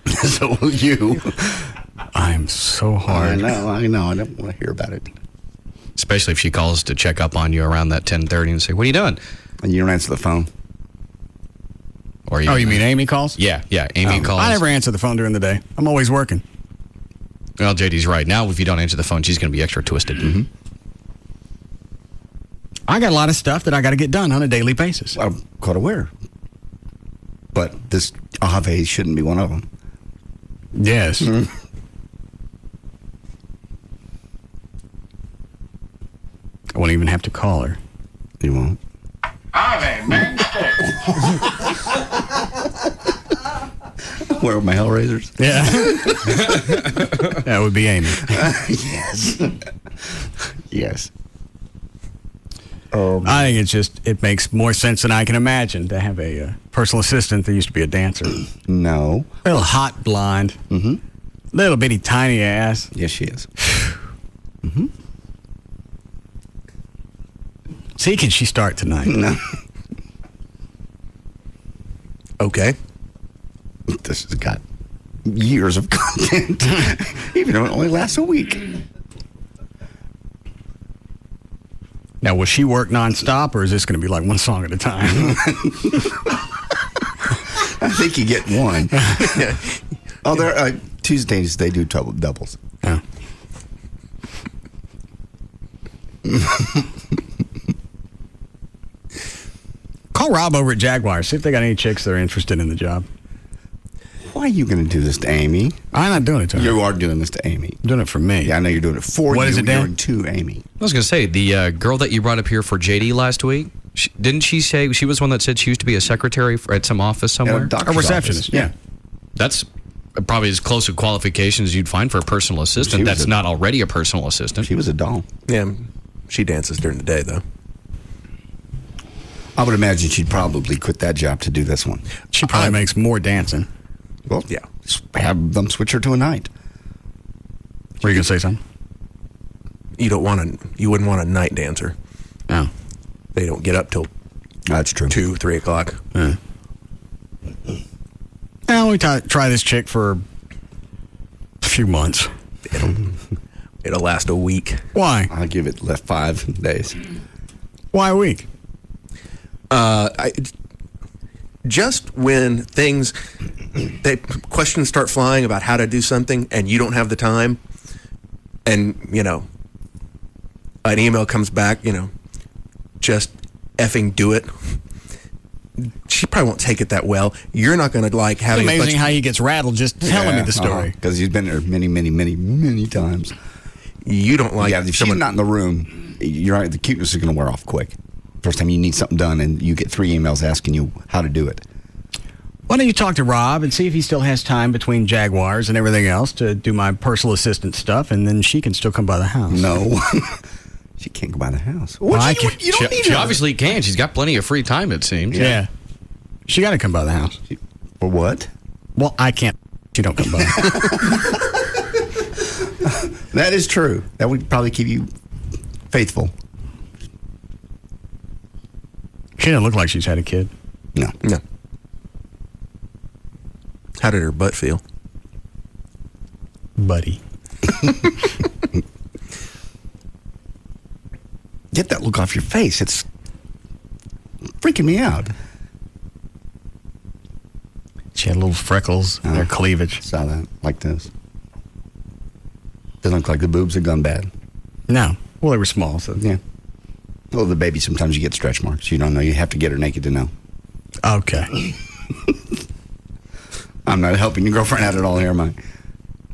[SPEAKER 1] So will you.
[SPEAKER 7] I'm so hard.
[SPEAKER 1] I know. I don't want to hear about it.
[SPEAKER 21] Especially if she calls to check up on you around that 10:30 and say, "What are you doing?"
[SPEAKER 1] And you don't answer the phone.
[SPEAKER 21] Or
[SPEAKER 7] you mean Amy calls?
[SPEAKER 21] Yeah. Amy calls.
[SPEAKER 7] I never answer the phone during the day. I'm always working.
[SPEAKER 21] Well, JD's right. Now, if you don't answer the phone, she's going to be extra twisted.
[SPEAKER 1] Mm-hmm.
[SPEAKER 7] I got a lot of stuff that I got to get done on a daily basis.
[SPEAKER 1] I'm quite aware. But this Ave shouldn't be one of them.
[SPEAKER 7] Yes. I won't even have to call her.
[SPEAKER 1] You won't?
[SPEAKER 8] Ave, man.
[SPEAKER 1] Where are my Hellraisers?
[SPEAKER 7] Yeah. That would be Amy.
[SPEAKER 1] Yes. Yes.
[SPEAKER 7] I think it makes more sense than I can imagine to have a personal assistant that used to be a dancer.
[SPEAKER 1] No.
[SPEAKER 7] Little hot blonde.
[SPEAKER 1] Mm-hmm.
[SPEAKER 7] Little bitty tiny ass.
[SPEAKER 1] Yes, she is. Mm-hmm.
[SPEAKER 7] See, can she start tonight?
[SPEAKER 1] No.
[SPEAKER 6] Okay.
[SPEAKER 1] This has got years of content, even though it only lasts a week.
[SPEAKER 7] Now, will she work nonstop, or is this going to be like one song at a time?
[SPEAKER 1] I think you get one. Oh, there. Tuesdays they do doubles.
[SPEAKER 7] Yeah. Call Rob over at Jaguar. See if they got any chicks that are interested in the job.
[SPEAKER 1] Why are you going to do this to Amy?
[SPEAKER 7] I'm not doing it to her.
[SPEAKER 1] You are doing this to Amy.
[SPEAKER 7] I'm doing it for me.
[SPEAKER 1] Yeah, I know you're doing it for you.
[SPEAKER 7] What is it, Dan?
[SPEAKER 1] You're doing to Amy.
[SPEAKER 21] I was going to say, the girl that you brought up here for JD last week, didn't she say she was one that said she used to be a secretary at some office somewhere?
[SPEAKER 1] A
[SPEAKER 7] receptionist,
[SPEAKER 1] office.
[SPEAKER 7] yeah.
[SPEAKER 21] That's probably as close to qualifications as you'd find for a personal assistant that's not already a personal assistant.
[SPEAKER 1] She was a doll.
[SPEAKER 6] Yeah, she dances during the day, though.
[SPEAKER 1] I would imagine she'd probably quit that job to do this one.
[SPEAKER 7] She probably makes more dancing.
[SPEAKER 1] Well, yeah. Have them switch her to a night.
[SPEAKER 7] Were you going to say something?
[SPEAKER 6] You wouldn't want a night dancer.
[SPEAKER 7] No.
[SPEAKER 6] They don't get up till
[SPEAKER 1] That's true.
[SPEAKER 6] 2, 3 o'clock.
[SPEAKER 7] Yeah. Now we try this chick for a few months.
[SPEAKER 6] It'll last a week.
[SPEAKER 7] Why?
[SPEAKER 1] I'll give it 5 days.
[SPEAKER 7] Why a week?
[SPEAKER 6] Just when questions start flying about how to do something and you don't have the time, and an email comes back, just effing do it. She probably won't take it that well. You're not going to like having.
[SPEAKER 7] It's amazing how he gets rattled just telling me the story.
[SPEAKER 1] Because he's been there many, many, many, many times.
[SPEAKER 6] You don't like.
[SPEAKER 1] Yeah, if she's not in the room, you're right. The cuteness is going to wear off quick. First time you need something done, and you get 3 emails asking you how to do it.
[SPEAKER 7] Why don't you talk to Rob and see if he still has time between Jaguars and everything else to do my personal assistant stuff, and then she can still come by the house.
[SPEAKER 1] No. She can't go by the house.
[SPEAKER 7] Well,
[SPEAKER 1] You don't need
[SPEAKER 21] She
[SPEAKER 1] her.
[SPEAKER 21] obviously can. She's got plenty of free time, it seems.
[SPEAKER 7] Yeah. She got to come by the house.
[SPEAKER 1] For what?
[SPEAKER 7] Well, I can't. She don't come by.
[SPEAKER 1] That is true. That would probably keep you faithful.
[SPEAKER 7] She doesn't look like she's had a kid.
[SPEAKER 1] No.
[SPEAKER 6] How did her butt feel?
[SPEAKER 7] Buddy.
[SPEAKER 1] Get that look off your face. It's freaking me out.
[SPEAKER 7] She had little freckles in her cleavage.
[SPEAKER 1] Saw that. Like this. Doesn't look like the boobs had gone bad.
[SPEAKER 7] No. Well, they were small, so.
[SPEAKER 1] Yeah. Well, the baby, sometimes you get stretch marks. You don't know. You have to get her naked to know.
[SPEAKER 7] Okay.
[SPEAKER 1] I'm not helping your girlfriend out at all here, am I?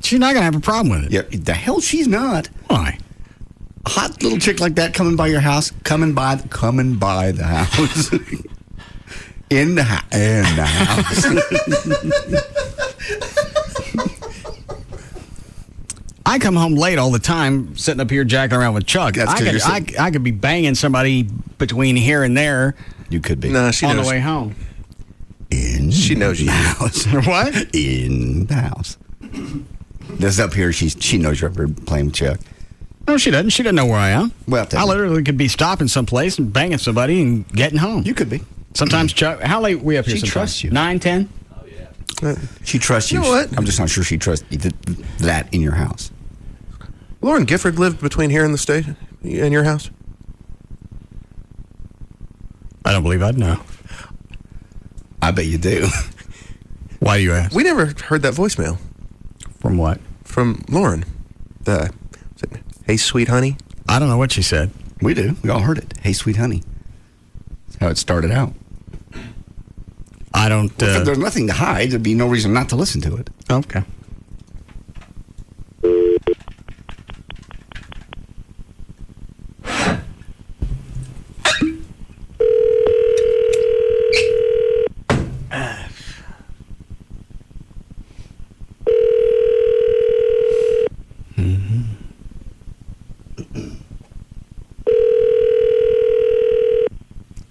[SPEAKER 7] She's not going to have a problem with it.
[SPEAKER 1] Yeah, the hell she's not.
[SPEAKER 7] Why?
[SPEAKER 1] A hot little chick like that coming by your house, coming by the house. In the house.
[SPEAKER 7] I come home late all the time, sitting up here jacking around with Chuck. I could be banging somebody between here and there.
[SPEAKER 1] You could be.
[SPEAKER 6] No, she
[SPEAKER 7] on
[SPEAKER 6] knows.
[SPEAKER 7] the way home.
[SPEAKER 6] She knows you.
[SPEAKER 1] House.
[SPEAKER 7] What?
[SPEAKER 1] In the house. This up here, she knows you're up here playing with Chuck.
[SPEAKER 7] No, she doesn't. She doesn't know where I am.
[SPEAKER 1] Well,
[SPEAKER 7] I literally could be stopping someplace and banging somebody and getting home.
[SPEAKER 1] You could be.
[SPEAKER 7] Sometimes Chuck. How late are we up here?
[SPEAKER 1] She
[SPEAKER 7] sometimes?
[SPEAKER 1] trusts you.
[SPEAKER 7] 9, 10?
[SPEAKER 1] She trusts you.
[SPEAKER 6] You know what?
[SPEAKER 1] I'm just not sure she trusts that in your house.
[SPEAKER 6] Lauren Gifford lived between here and the station, in your house?
[SPEAKER 7] I don't believe I'd know.
[SPEAKER 1] I bet you do.
[SPEAKER 7] Why do you ask?
[SPEAKER 6] We never heard that voicemail.
[SPEAKER 7] From what?
[SPEAKER 6] From Lauren. Hey, sweet honey.
[SPEAKER 7] I don't know what she said.
[SPEAKER 1] We do. We all heard it. Hey, Sweet Honey. That's how it started out.
[SPEAKER 7] I don't...
[SPEAKER 1] Well, if there's nothing to hide, there'd be no reason not to listen to it.
[SPEAKER 7] Okay.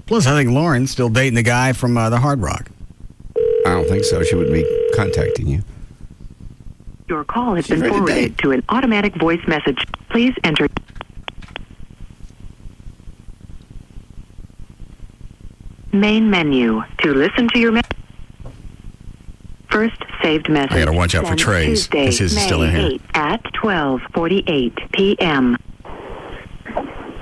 [SPEAKER 7] Plus, I think Lauren's still dating the guy from the Hard Rock.
[SPEAKER 1] I don't think so. She wouldn't be contacting you.
[SPEAKER 10] Your call has been forwarded to an automatic voice message. Please enter. Main menu. To listen to your message. First saved message.
[SPEAKER 7] I gotta watch out for
[SPEAKER 10] Sent
[SPEAKER 7] Trey's.
[SPEAKER 10] Tuesday,
[SPEAKER 7] This is still in
[SPEAKER 10] May
[SPEAKER 7] here.
[SPEAKER 10] 8 at 12:48 p.m.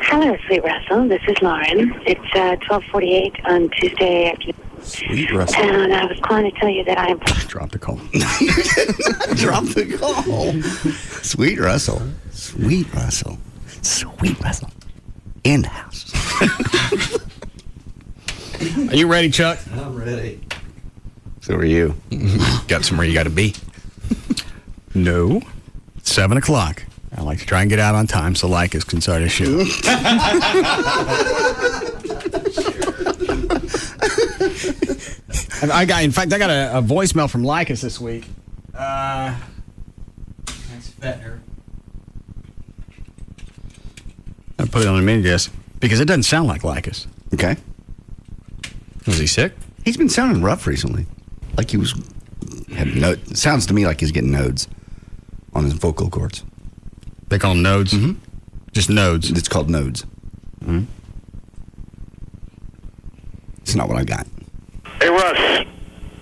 [SPEAKER 11] Hello, Sweet Russell. This is Lauren. It's 12:48 on Tuesday afternoon.
[SPEAKER 6] Sweet Russell.
[SPEAKER 11] And I was calling to tell you that I'm...
[SPEAKER 7] Drop the call.
[SPEAKER 1] Drop the call. Sweet Russell. Sweet Russell. Sweet Russell. In the house.
[SPEAKER 7] Are you ready, Chuck?
[SPEAKER 2] I'm ready.
[SPEAKER 1] So are you.
[SPEAKER 7] Got somewhere you got to be. No. 7 o'clock. I like to try and get out on time so Lycus can start his show. I got a voicemail from Lycus this week.
[SPEAKER 14] That's Fettner.
[SPEAKER 7] I put it on a mini disc because it doesn't sound like Lycus.
[SPEAKER 1] Okay.
[SPEAKER 7] Was he sick?
[SPEAKER 1] He's been sounding rough recently. Like he was... It sounds to me like he's getting nodes on his vocal cords.
[SPEAKER 7] They call them nodes?
[SPEAKER 1] Mm-hmm.
[SPEAKER 7] Just nodes?
[SPEAKER 1] It's called nodes. Mm-hmm. It's not what I got.
[SPEAKER 15] Hey, Russ.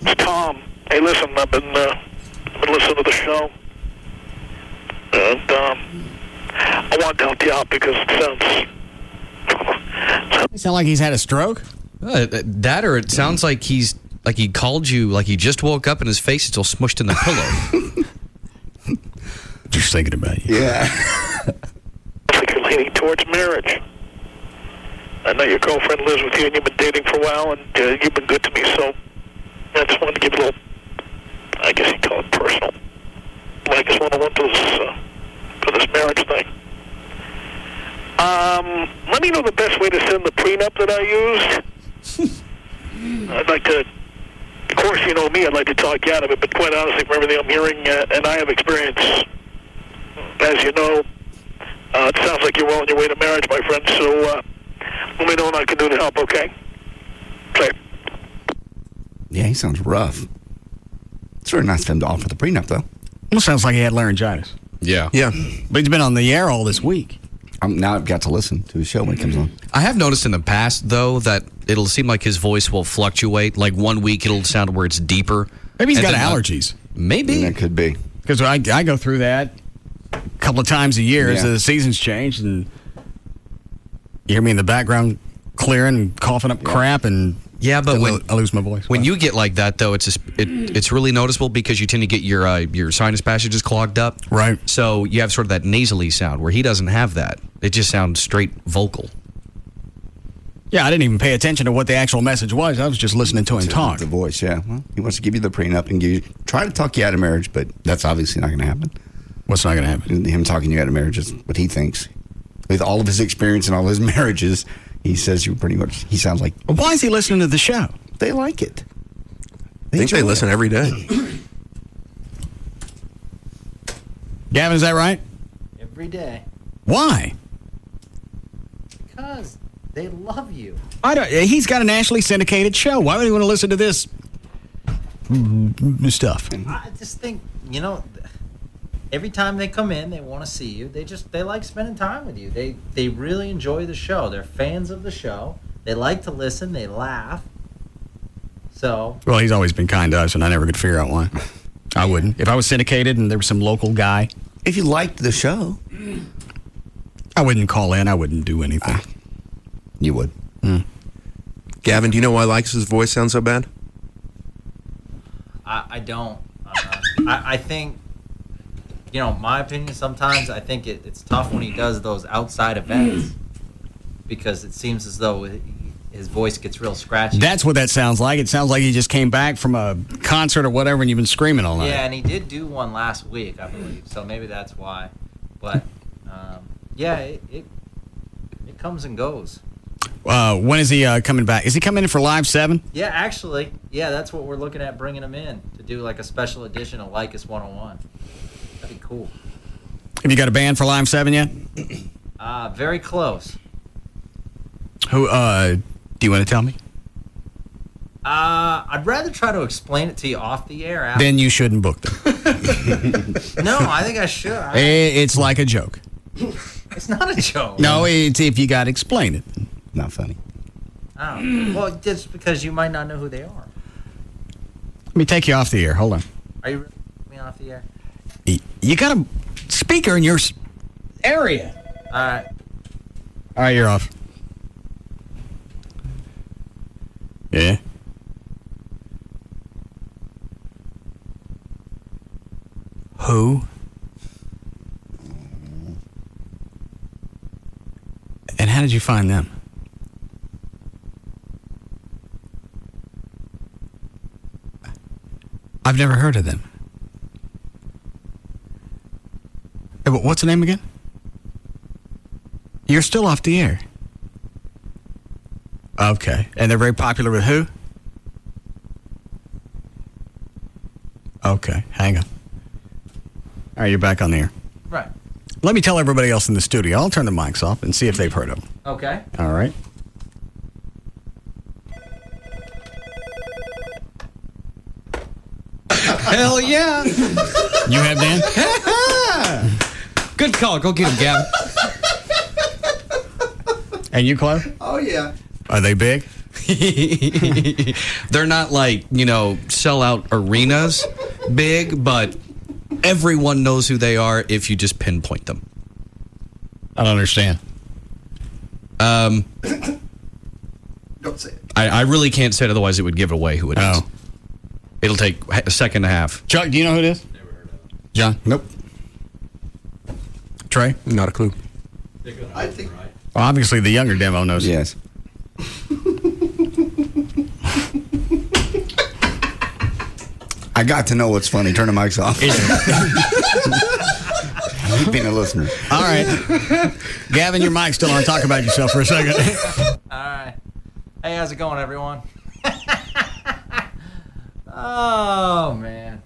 [SPEAKER 15] It's Tom. Hey, listen, I've been listening to the show. And I wanted to help you out because it sounds...
[SPEAKER 7] It sound like he's had a stroke?
[SPEAKER 21] That or it sounds like he called you like he just woke up and his face is all smushed in the pillow.
[SPEAKER 7] Just thinking about you.
[SPEAKER 1] Yeah.
[SPEAKER 15] I think you're leaning towards marriage. I know your girlfriend lives with you and you've been dating for a while and you've been good to me, so I just wanted to give a little, I guess you'd call it personal. I just want to run to this marriage thing. Let me know the best way to send the prenup that I used. I'd like to, of course, you know me, I'd like to talk you out of it, but quite honestly, from everything I'm hearing, and I have experience, as you know, it sounds like you're well on your way to marriage, my friend, so let me know what I can do to help, okay? Play.
[SPEAKER 1] Yeah, he sounds rough. It's very nice of him to offer the prenup, though.
[SPEAKER 7] Well, sounds like he had laryngitis.
[SPEAKER 21] Yeah.
[SPEAKER 6] Yeah.
[SPEAKER 7] But he's been on the air all this week.
[SPEAKER 1] Now I've got to listen to his show when it comes on.
[SPEAKER 21] I have noticed in the past, though, that it'll seem like his voice will fluctuate. Like 1 week it'll sound where it's deeper.
[SPEAKER 7] Maybe he's
[SPEAKER 21] And
[SPEAKER 7] got
[SPEAKER 21] then,
[SPEAKER 7] allergies.
[SPEAKER 21] Maybe.
[SPEAKER 1] That could be.
[SPEAKER 7] Because I go through that a couple of times a year as the seasons change, and you hear me in the background clearing and coughing up crap, and
[SPEAKER 21] but when
[SPEAKER 7] I lose my voice.
[SPEAKER 21] When you get like that, though, it's really noticeable because you tend to get your sinus passages clogged up.
[SPEAKER 7] Right.
[SPEAKER 21] So you have sort of that nasally sound where he doesn't have that. It just sounds straight vocal.
[SPEAKER 7] Yeah, I didn't even pay attention to what the actual message was. I was just listening to him talk.
[SPEAKER 1] The voice, yeah. Well, he wants to give you the prenup and try to talk you out of marriage, but that's obviously not going to happen.
[SPEAKER 7] What's not going to happen?
[SPEAKER 1] Him talking you out of marriage is what he thinks. With all of his experience and all his marriages, he says he sounds like...
[SPEAKER 7] Well, why is he listening to the show?
[SPEAKER 1] They like it.
[SPEAKER 6] I think they listen every day.
[SPEAKER 7] Gavin, is that right?
[SPEAKER 14] Every day.
[SPEAKER 7] Why?
[SPEAKER 14] Because they love you.
[SPEAKER 7] He's got a nationally syndicated show. Why would he want to listen to this stuff?
[SPEAKER 14] I just think, every time they come in, they want to see you. They like spending time with you. They really enjoy the show. They're fans of the show. They like to listen. They laugh. So.
[SPEAKER 7] Well, he's always been kind to us, and I never could figure out why. I wouldn't. If I was syndicated and there was some local guy.
[SPEAKER 1] If you liked the show.
[SPEAKER 7] I wouldn't call in. I wouldn't do anything.
[SPEAKER 1] You would.
[SPEAKER 6] Gavin, do you know why Lycus' voice sounds so bad?
[SPEAKER 14] I don't. I think, my opinion, sometimes I think it's tough when he does those outside events because it seems as though his voice gets real scratchy.
[SPEAKER 7] That's what that sounds like. It sounds like he just came back from a concert or whatever, and you've been screaming all night.
[SPEAKER 14] Yeah, and he did do one last week, I believe. So maybe that's why. But yeah, it comes and goes.
[SPEAKER 7] When is he coming back? Is he coming in for Live 7?
[SPEAKER 14] Yeah, actually, that's what we're looking at, bringing him in to do like a special edition of Lycus 101. That'd be cool.
[SPEAKER 7] Have you got a band for Live 7 yet?
[SPEAKER 14] Very close.
[SPEAKER 7] Who? Do you want to tell me?
[SPEAKER 14] I'd rather try to explain it to you off the air.
[SPEAKER 7] Then you shouldn't book them.
[SPEAKER 14] No, I think I should.
[SPEAKER 7] It's like a joke.
[SPEAKER 14] It's not a joke.
[SPEAKER 7] No, it's if you got to explain it. Not funny.
[SPEAKER 14] Oh, well, just because you might not know who they are.
[SPEAKER 7] Let me take you off the air. Hold on.
[SPEAKER 14] Are you really me off the air?
[SPEAKER 7] You got a speaker in your area.
[SPEAKER 14] All right.
[SPEAKER 7] All right, you're off. Yeah. Who? And how did you find them? I've never heard of them. What's the name again? You're still off the air. Okay. And they're very popular with who? Okay. Hang on. All right, you're back on the air.
[SPEAKER 14] Right.
[SPEAKER 7] Let me tell everybody else in the studio. I'll turn the mics off and see if they've heard of them.
[SPEAKER 14] Okay.
[SPEAKER 7] All right.
[SPEAKER 21] Hell yeah.
[SPEAKER 7] You have Dan?
[SPEAKER 21] Good call. Go get him, Gavin.
[SPEAKER 7] And you, Chloe?
[SPEAKER 2] Oh, yeah.
[SPEAKER 7] Are they big?
[SPEAKER 21] They're not like, sellout arenas big, but everyone knows who they are if you just pinpoint them.
[SPEAKER 7] I don't understand.
[SPEAKER 2] Don't say it.
[SPEAKER 21] I really can't say it, otherwise it would give away who it is.
[SPEAKER 7] Oh.
[SPEAKER 21] It'll take a second and a half.
[SPEAKER 7] Chuck, do you know who it is?
[SPEAKER 6] Never heard of it.
[SPEAKER 7] John?
[SPEAKER 6] Nope.
[SPEAKER 7] Trey?
[SPEAKER 6] Not a clue.
[SPEAKER 2] I think.
[SPEAKER 7] Well, obviously the younger demo knows.
[SPEAKER 1] Yes. I got to know what's funny. Turn the mics off. I'm being a listener.
[SPEAKER 7] All right. Gavin, your mic's still on. Talk about yourself for a second.
[SPEAKER 14] All right. Hey, how's it going, everyone? Oh, man.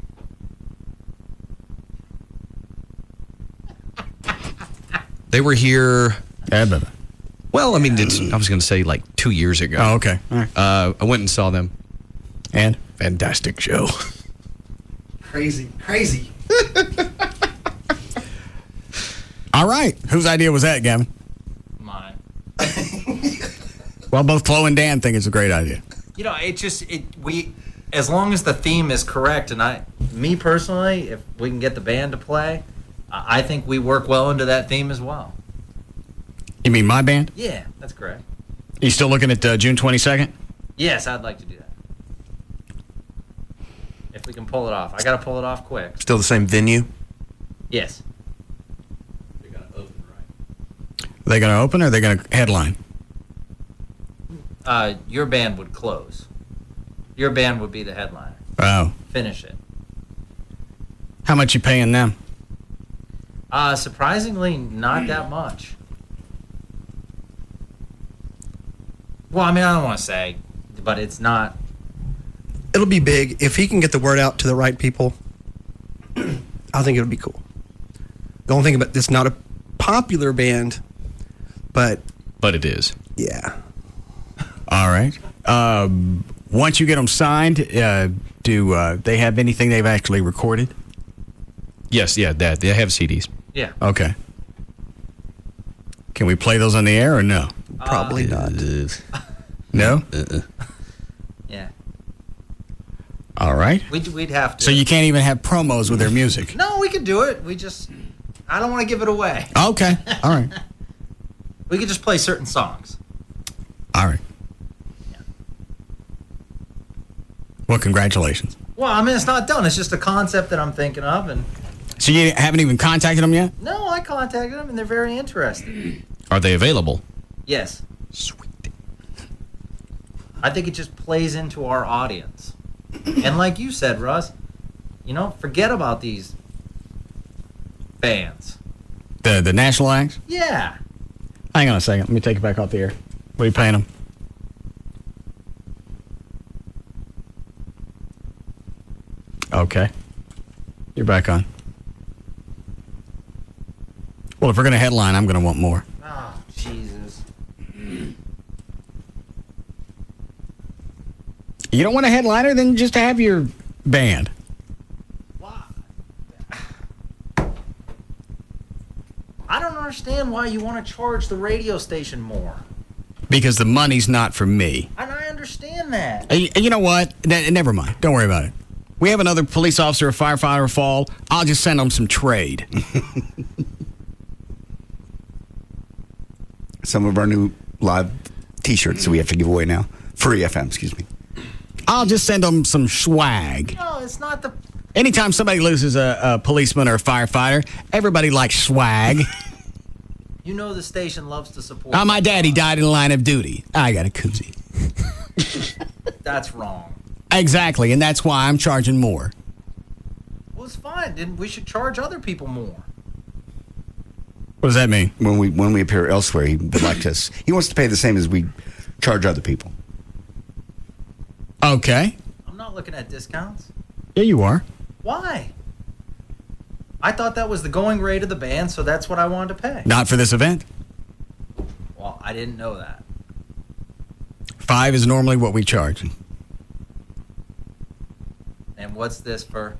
[SPEAKER 21] They were here.
[SPEAKER 7] Yeah,
[SPEAKER 21] well, I mean, I was going to say like 2 years ago.
[SPEAKER 7] Oh, okay. All right.
[SPEAKER 21] I went and saw them.
[SPEAKER 7] And?
[SPEAKER 21] Fantastic show.
[SPEAKER 2] Crazy.
[SPEAKER 7] All right. Whose idea was that, Gavin?
[SPEAKER 14] Mine.
[SPEAKER 7] Well, both Chloe and Dan think it's a great idea.
[SPEAKER 14] As long as the theme is correct, and me personally, if we can get the band to play, I think we work well into that theme as well.
[SPEAKER 7] You mean my band?
[SPEAKER 14] Yeah, that's correct.
[SPEAKER 7] You still looking at June 22nd?
[SPEAKER 14] Yes, I'd like to do that. If we can pull it off. I got to pull it off quick.
[SPEAKER 6] Still the same venue?
[SPEAKER 14] Yes.
[SPEAKER 6] They're going to open, right?
[SPEAKER 7] Are they going to open or are they going to headline?
[SPEAKER 14] Your band would close. Your band would be the headliner.
[SPEAKER 7] Oh.
[SPEAKER 14] Finish it.
[SPEAKER 7] How much you paying them?
[SPEAKER 14] Surprisingly, not that much. Well, I mean, I don't want to say, but it's not.
[SPEAKER 2] It'll be big. If he can get the word out to the right people, I think it would be cool. The only thing about it's not a popular band, but
[SPEAKER 21] it is.
[SPEAKER 2] Yeah.
[SPEAKER 7] All right. Once you get them signed, do they have anything they've actually recorded?
[SPEAKER 21] Yes, yeah, they have CDs.
[SPEAKER 14] Yeah.
[SPEAKER 7] Okay. Can we play those on the air or no?
[SPEAKER 2] Probably not.
[SPEAKER 7] No?
[SPEAKER 14] Yeah.
[SPEAKER 7] All right.
[SPEAKER 14] We'd have to.
[SPEAKER 7] So you can't even have promos with their music?
[SPEAKER 14] No, we could do it. I don't want to give it away.
[SPEAKER 7] Okay. All right.
[SPEAKER 14] We could just play certain songs.
[SPEAKER 7] All right.
[SPEAKER 14] Yeah.
[SPEAKER 7] Well, congratulations.
[SPEAKER 14] Well, I mean, it's not done. It's just a concept that I'm thinking of, and.
[SPEAKER 7] So you haven't even contacted them yet?
[SPEAKER 14] No, I contacted them, and they're very interested.
[SPEAKER 21] Are they available?
[SPEAKER 14] Yes. Sweet. I think it just plays into our audience. And like you said, Russ, forget about these bands.
[SPEAKER 7] The national acts?
[SPEAKER 14] Yeah.
[SPEAKER 7] Hang on a second. Let me take it back off the air. What are you paying them? Okay. You're back on. Well, if we're going to headline, I'm going to want more.
[SPEAKER 14] Oh, Jesus.
[SPEAKER 7] You don't want a headliner? Then just have your band.
[SPEAKER 14] I don't understand why you want to charge the radio station more.
[SPEAKER 7] Because the money's not for me.
[SPEAKER 14] And I understand that.
[SPEAKER 7] You know what? Never mind. Don't worry about it. We have another police officer or firefighter fall. I'll just send them some trade.
[SPEAKER 1] Some of our new live T-shirts that we have to give away now. Free FM, excuse me.
[SPEAKER 7] I'll just send them some swag.
[SPEAKER 14] No, it's not the...
[SPEAKER 7] Anytime somebody loses a policeman or a firefighter, everybody likes swag.
[SPEAKER 14] You know the station loves to support...
[SPEAKER 7] My daddy died in the line of duty. I got a koozie.
[SPEAKER 14] That's wrong.
[SPEAKER 7] Exactly, and that's why I'm charging more.
[SPEAKER 14] Well, it's fine. Then we should charge other people more.
[SPEAKER 7] What does that mean?
[SPEAKER 1] When we appear elsewhere, he would like us. He wants to pay the same as we charge other people.
[SPEAKER 7] Okay.
[SPEAKER 14] I'm not looking at discounts.
[SPEAKER 7] Yeah, you are.
[SPEAKER 14] Why? I thought that was the going rate of the band, so that's what I wanted to pay.
[SPEAKER 7] Not for this event.
[SPEAKER 14] Well, I didn't know that.
[SPEAKER 7] $5 is normally what we charge.
[SPEAKER 14] And what's this for?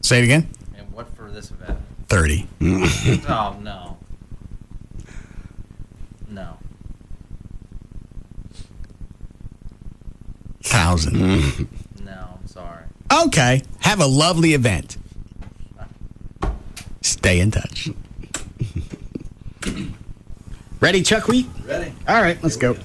[SPEAKER 7] Say it again.
[SPEAKER 14] And what for this event?
[SPEAKER 7] 30.
[SPEAKER 14] Oh, no. No.
[SPEAKER 7] 1,000.
[SPEAKER 14] No, I'm sorry.
[SPEAKER 7] Okay. Have a lovely event. Stay in touch. Ready, Chuck Wheat?
[SPEAKER 14] Ready.
[SPEAKER 7] All right, let's go.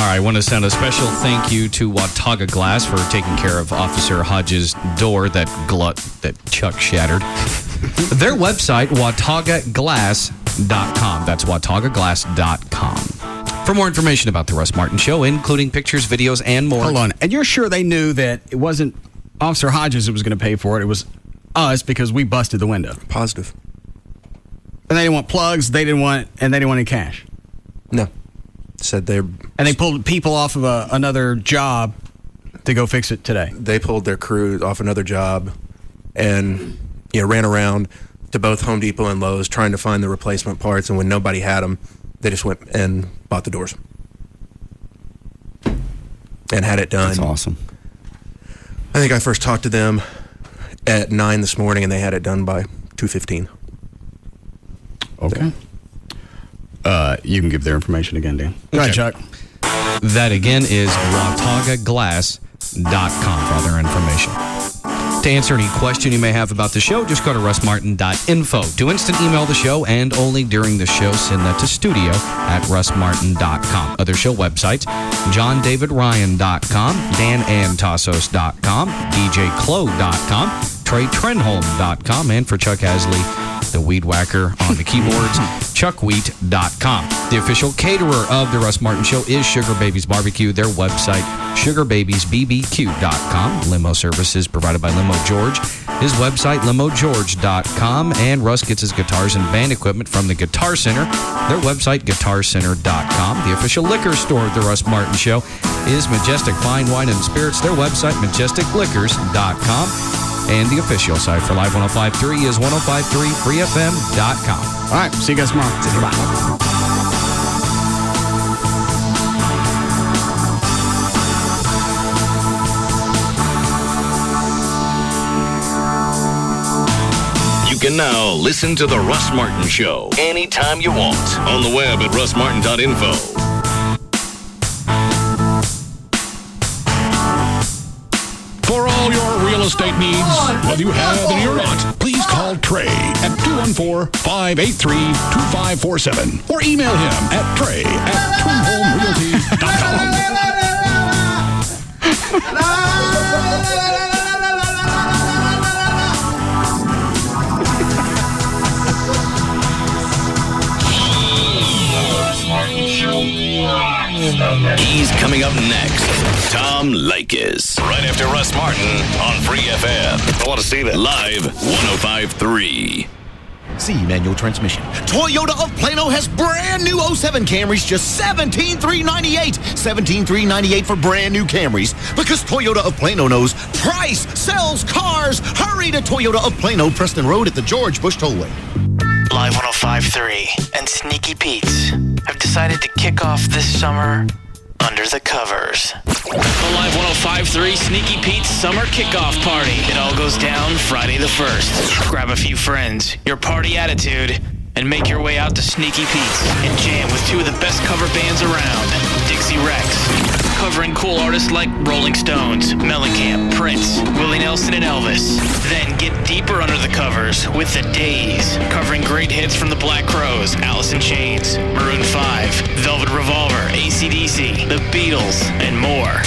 [SPEAKER 21] I want to send a special thank you to Watauga Glass for taking care of Officer Hodges' door that Chuck shattered. Their website, wataugaglass.com. That's wataugaglass.com. For more information about the Russ Martin Show, including pictures, videos, and more.
[SPEAKER 7] Hold on. And you're sure they knew that it wasn't Officer Hodges who was going to pay for it? It was us because we busted the window.
[SPEAKER 6] Positive.
[SPEAKER 7] And they didn't want plugs, they didn't want any cash.
[SPEAKER 6] No. Said they
[SPEAKER 7] pulled people off of another job to go fix it today.
[SPEAKER 6] They pulled their crew off another job and ran around to both Home Depot and Lowe's trying to find the replacement parts, and when nobody had them, they just went and bought the doors and had it done.
[SPEAKER 1] That's awesome.
[SPEAKER 6] I think I first talked to them at 9 this morning, and they had it done by 2:15.
[SPEAKER 7] Okay. You can give their information again, Dan. Go ahead, Chuck.
[SPEAKER 21] That again is wataugaglass.com for other information. To answer any question you may have about the show, just go to russmartin.info. To instant email the show and only during the show, send that to studio@russmartin.com. Other show websites, johndavidryan.com, danantassos.com, djclo.com, treytrenholm.com, and for Chuck Hasley, the Weed Whacker on the keyboards, chuckwheat.com. The official caterer of the Russ Martin Show is Sugar Babies Barbecue. Their website, sugarbabiesbbq.com. Limo services provided by Limo George. His website, limogeorge.com. And Russ gets his guitars and band equipment from the Guitar Center. Their website, guitarcenter.com. The official liquor store of the Russ Martin Show is Majestic Fine Wine and Spirits. Their website, majesticliquors.com. And the official site for Live 105.3 is 105.3freefm.com.
[SPEAKER 7] All right, see you guys tomorrow.
[SPEAKER 21] Bye.
[SPEAKER 12] You can now listen to The Russ Martin Show anytime you want on the web at russmartin.info.
[SPEAKER 5] For all your real real estate needs, whether you have any or not, please call Trey at 214-583-2547 or email him at
[SPEAKER 12] trey@twinhomerealty.com. He's coming up next. Tom Leykis. Right after Russ Martin on Free FM. I want to see that. Live 105.3.
[SPEAKER 9] C manual transmission. Toyota of Plano has brand new 07 Camrys, just $17,398. $17,398 for brand new Camrys. Because Toyota of Plano knows price sells cars. Hurry to Toyota of Plano, Preston Road at the George Bush Tollway.
[SPEAKER 22] Live 105.3 and Sneaky Pete's have decided to kick off this summer under the covers. The Live 105.3 Sneaky Pete's Summer Kickoff Party. It all goes down Friday the 1st. Grab a few friends, your party attitude, and make your way out to Sneaky Pete's and jam with two of the best cover bands around, Dixie Rex, covering cool artists like Rolling Stones, Mellencamp, Prince, Willie Nelson, and Elvis. Then get deeper under the covers with The Days, covering great hits from the Black Crowes, Alice in Chains, Maroon 5, Velvet Revolver, AC/DC, The Beatles, and more.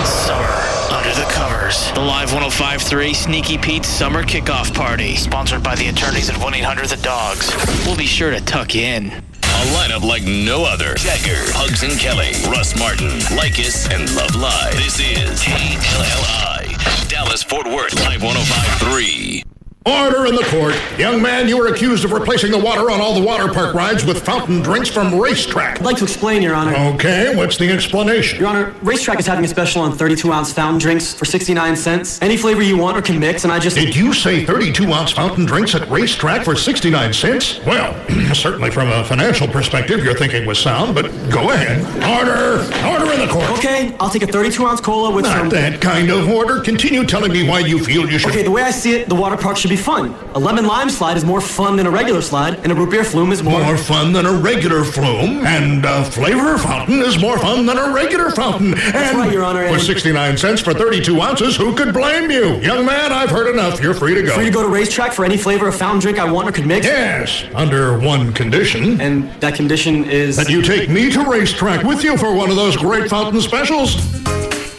[SPEAKER 22] Summer under the covers. The Live 105.3 Sneaky Pete's Summer Kickoff Party, sponsored by the attorneys at 1-800-THE-DOGS. We'll be sure to tuck you in.
[SPEAKER 12] A lineup like no other. Jagger, Hugs and Kelly, Russ Martin, Leykis, and Love Live. This is KLLI, Dallas Fort Worth, Live 105.3.
[SPEAKER 4] Order in the court. Young man, you were accused of replacing the water on all the water park rides with fountain drinks from Racetrack.
[SPEAKER 13] I'd like to explain, Your Honor.
[SPEAKER 4] Okay, what's the explanation?
[SPEAKER 13] Your Honor, Racetrack is having a special on 32-ounce fountain drinks for 69 cents. Any flavor you want or can mix, and I just...
[SPEAKER 4] Did you say 32-ounce fountain drinks at Racetrack for 69 cents? Well, certainly from a financial perspective, your thinking was sound, but go ahead. Order! Order in the court.
[SPEAKER 13] Okay, I'll take a 32-ounce cola with
[SPEAKER 4] Not that kind of order. Continue telling me why you feel you should...
[SPEAKER 13] Okay, the way I see it, the water park should be fun. A lemon lime slide is more fun than a regular slide, and a root beer flume is more
[SPEAKER 4] fun than a regular flume, and a flavor fountain is more fun than a regular fountain.
[SPEAKER 13] That's right, Your Honor.
[SPEAKER 4] For 69 cents for 32 ounces, who could blame you? Young man, I've heard enough. You're free to go.
[SPEAKER 13] Free to go to Racetrack for any flavor of fountain drink I want or could mix?
[SPEAKER 4] Yes, under one condition.
[SPEAKER 13] And that condition is...
[SPEAKER 4] that you take me to Racetrack with you for one of those great fountain specials.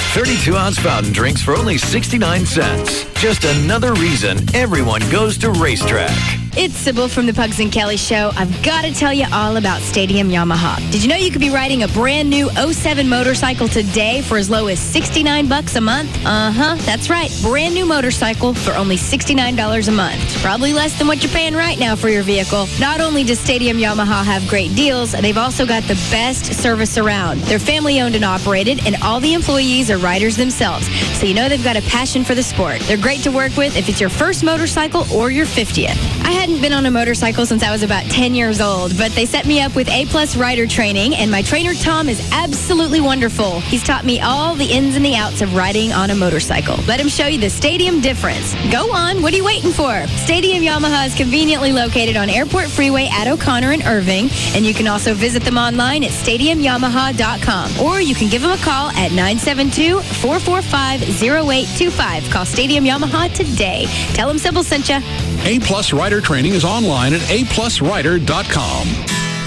[SPEAKER 17] 32-ounce fountain drinks for only 69 cents. Just another reason everyone goes to Racetrack.
[SPEAKER 18] It's Sybil from the Pugs and Kelly Show. I've got to tell you all about Stadium Yamaha. Did you know you could be riding a brand new 07 motorcycle today for as low as $69 a month? That's right. Brand new motorcycle for only $69 a month. Probably less than what you're paying right now for your vehicle. Not only does Stadium Yamaha have great deals, they've also got the best service around. They're family owned and operated, and all the employees are riders themselves. So you know they've got a passion for the sport. They're great to work with if it's your first motorcycle or your 50th. I hadn't been on a motorcycle since I was about 10 years old, but they set me up with A-plus rider training, and my trainer Tom is absolutely wonderful. He's taught me all the ins and the outs of riding on a motorcycle. Let him show you the Stadium difference. Go on, what are you waiting for? Stadium Yamaha is conveniently located on Airport Freeway at O'Connor and Irving, and you can also visit them online at stadiumyamaha.com, or you can give them a call at 972-445-0825. Call Stadium Yamaha today. Tell them Sybil sent you.
[SPEAKER 5] A-plus rider training is online at aplusrider.com.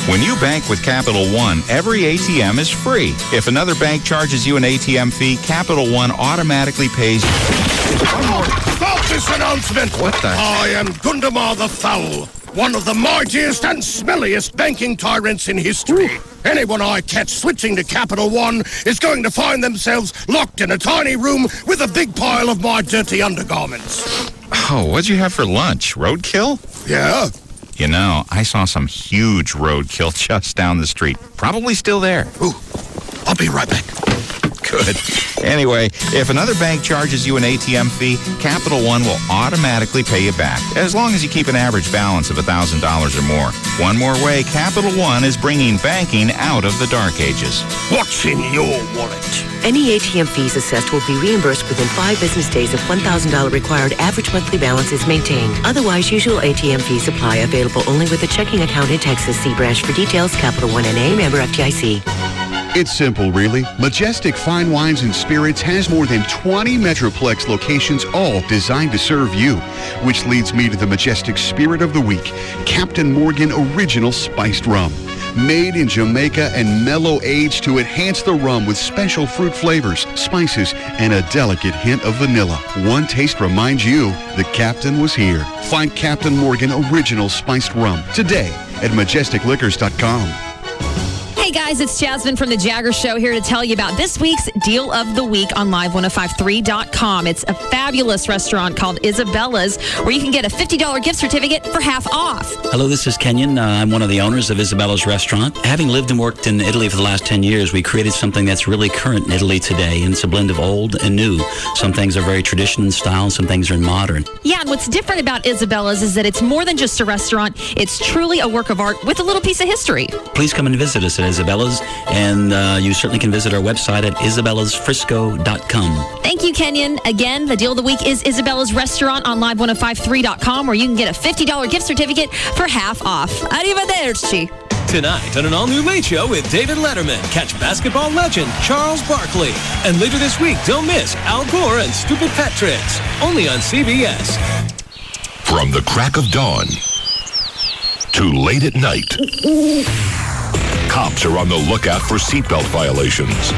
[SPEAKER 19] When you bank with Capital One, every ATM is free. If another bank charges you an ATM fee, Capital One automatically pays.
[SPEAKER 20] Stop this announcement!
[SPEAKER 19] What the?
[SPEAKER 20] I am Gundamar the Foul, one of the mightiest and smelliest banking tyrants in history. Anyone I catch switching to Capital One is going to find themselves locked in a tiny room with a big pile of my dirty undergarments.
[SPEAKER 19] Oh, what'd you have for lunch? Roadkill?
[SPEAKER 20] Yeah.
[SPEAKER 19] You know, I saw some huge roadkill just down the street. Probably still there.
[SPEAKER 20] Ooh, I'll be right back.
[SPEAKER 19] Good. Anyway, if another bank charges you an ATM fee, Capital One will automatically pay you back, as long as you keep an average balance of $1,000 or more. One more way, Capital One is bringing banking out of the dark ages.
[SPEAKER 20] What's in your wallet?
[SPEAKER 25] Any ATM fees assessed will be reimbursed within 5 business days if $1,000 required average monthly balance is maintained. Otherwise, usual ATM fees apply. Available only with a checking account in Texas. See branch for details. Capital One NA, member FDIC.
[SPEAKER 3] It's simple, really. Majestic Fine Wines and Spirits has more than 20 Metroplex locations, all designed to serve you. Which leads me to the Majestic Spirit of the Week, Captain Morgan Original Spiced Rum. Made in Jamaica and mellow aged to enhance the rum with special fruit flavors, spices, and a delicate hint of vanilla. One taste reminds you the Captain was here. Find Captain Morgan Original Spiced Rum today at majesticliquors.com.
[SPEAKER 8] Hey guys, it's Jasmine from The Jagger Show here to tell you about this week's Deal of the Week on Live1053.com. It's a fabulous restaurant called Isabella's where you can get a $50 gift certificate for half off.
[SPEAKER 16] Hello, this is Kenyon. I'm one of the owners of Isabella's Restaurant. Having lived and worked in Italy for the last 10 years, we created something that's really current in Italy today, and it's a blend of old and new. Some things are very traditional in style, and some things are modern.
[SPEAKER 8] Yeah, and what's different about Isabella's is that it's more than just a restaurant. It's truly a work of art with a little piece of history.
[SPEAKER 16] Please come and visit us at Isabella's, and you certainly can visit our website at isabellasfrisco.com.
[SPEAKER 8] Thank you, Kenyon. Again, the deal of the week is Isabella's Restaurant on Live1053.com, where you can get a $50 gift certificate for half off. Arrivederci.
[SPEAKER 23] Tonight on an all-new Late Show with David Letterman, catch basketball legend Charles Barkley. And later this week, don't miss Al Gore and Stupid Pet Tricks, only on CBS.
[SPEAKER 24] From the crack of dawn to late at night, cops are on the lookout for seatbelt violations.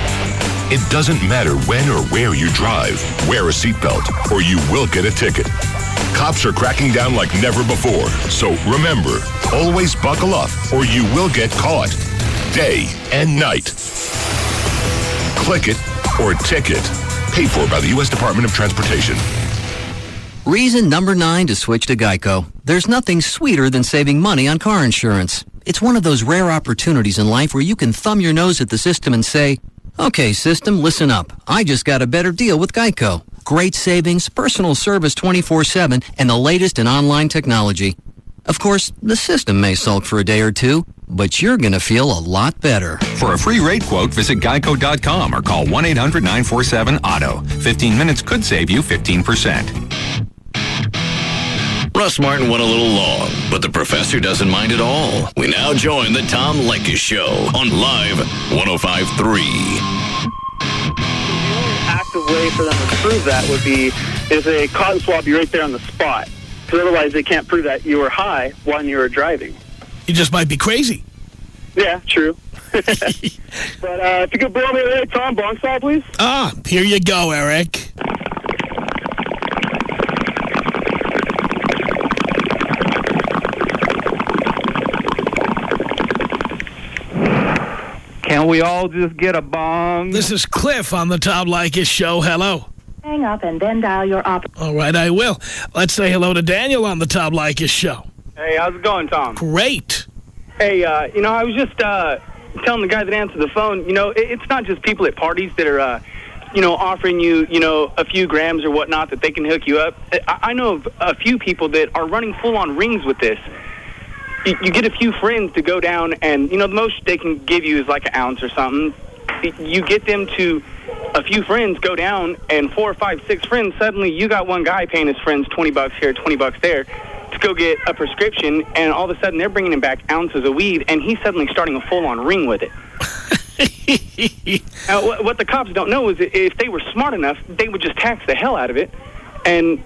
[SPEAKER 24] It doesn't matter when or where you drive. Wear a seatbelt or you will get a ticket. Cops are cracking down like never before. So remember, always buckle up or you will get caught. Day and night. Click it or ticket. Paid for by the U.S. Department of Transportation.
[SPEAKER 26] Reason number 9 to switch to Geico. There's nothing sweeter than saving money on car insurance. It's one of those rare opportunities in life where you can thumb your nose at the system and say, okay, system, listen up. I just got a better deal with Geico. Great savings, personal service 24/7, and the latest in online technology. Of course, the system may sulk for a day or two, but you're going to feel a lot better.
[SPEAKER 27] For a free rate quote, visit geico.com or call 1-800-947-AUTO. 15 minutes could save you 15%.
[SPEAKER 12] Russ Martin went a little long, but the professor doesn't mind at all. We now join the Tom Leykis Show on Live 105.3.
[SPEAKER 28] Active way for them to prove that would be if they cotton swab you right there on the spot. Because otherwise they can't prove that you were high when you were driving.
[SPEAKER 29] You just might be crazy.
[SPEAKER 28] Yeah, true. But if you could blow me away, Tom, bong style, please.
[SPEAKER 29] Here you go, Eric.
[SPEAKER 30] Can we all just get a bong?
[SPEAKER 29] This is Cliff on the Tom Leykis Show. Hello.
[SPEAKER 10] Hang up and then dial your
[SPEAKER 29] All right, I will. Let's say hello to Daniel on the Tom Leykis Show.
[SPEAKER 28] Hey, how's it going, Tom?
[SPEAKER 29] Great.
[SPEAKER 28] Hey, I was just telling the guy that answered the phone, it's not just people at parties that are, offering you, a few grams or whatnot that they can hook you up. I know of a few people that are running full-on rings with this. You get a few friends to go down and, the most they can give you is like an ounce or something. You get them to, a few friends go down, and 4, 5, 6 friends, suddenly you got one guy paying his friends $20 here, $20 there to go get a prescription, and all of a sudden they're bringing him back ounces of weed, and he's suddenly starting a full-on ring with it. Now, what the cops don't know is that if they were smart enough, they would just tax the hell out of it and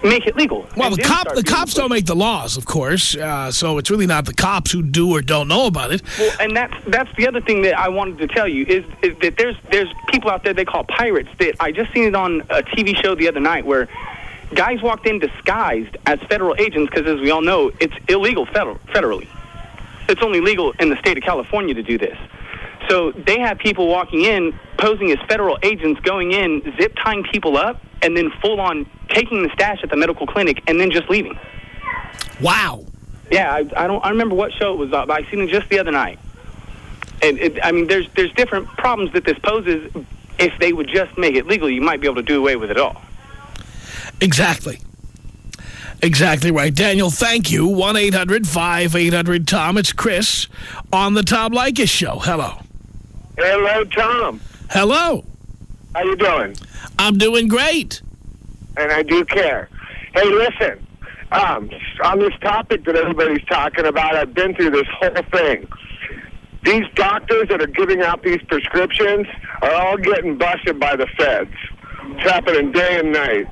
[SPEAKER 28] make it legal.
[SPEAKER 29] Well, the cops don't make the laws, of course, so it's really not the cops who do or don't know about it.
[SPEAKER 28] Well, and that's the other thing that I wanted to tell you is that there's people out there they call pirates that I just seen it on a TV show the other night where guys walked in disguised as federal agents because, as we all know, it's illegal federally. It's only legal in the state of California to do this. So they have people walking in, posing as federal agents, going in, zip-tying people up, and then full-on taking the stash at the medical clinic and then just leaving.
[SPEAKER 29] Wow.
[SPEAKER 28] Yeah, I remember what show it was on, but I seen it just the other night. And there's different problems that this poses. If they would just make it legal, you might be able to do away with it all.
[SPEAKER 29] Exactly. Exactly right. Daniel, thank you. 1-800-5800-TOM. It's Chris on the Tom Leykis Show. Hello.
[SPEAKER 31] Hello, Tom.
[SPEAKER 29] Hello.
[SPEAKER 31] How you doing?
[SPEAKER 29] I'm doing great.
[SPEAKER 31] And I do care. Hey, listen. On this topic that everybody's talking about, I've been through this whole thing. These doctors that are giving out these prescriptions are all getting busted by the feds. It's happening day and night.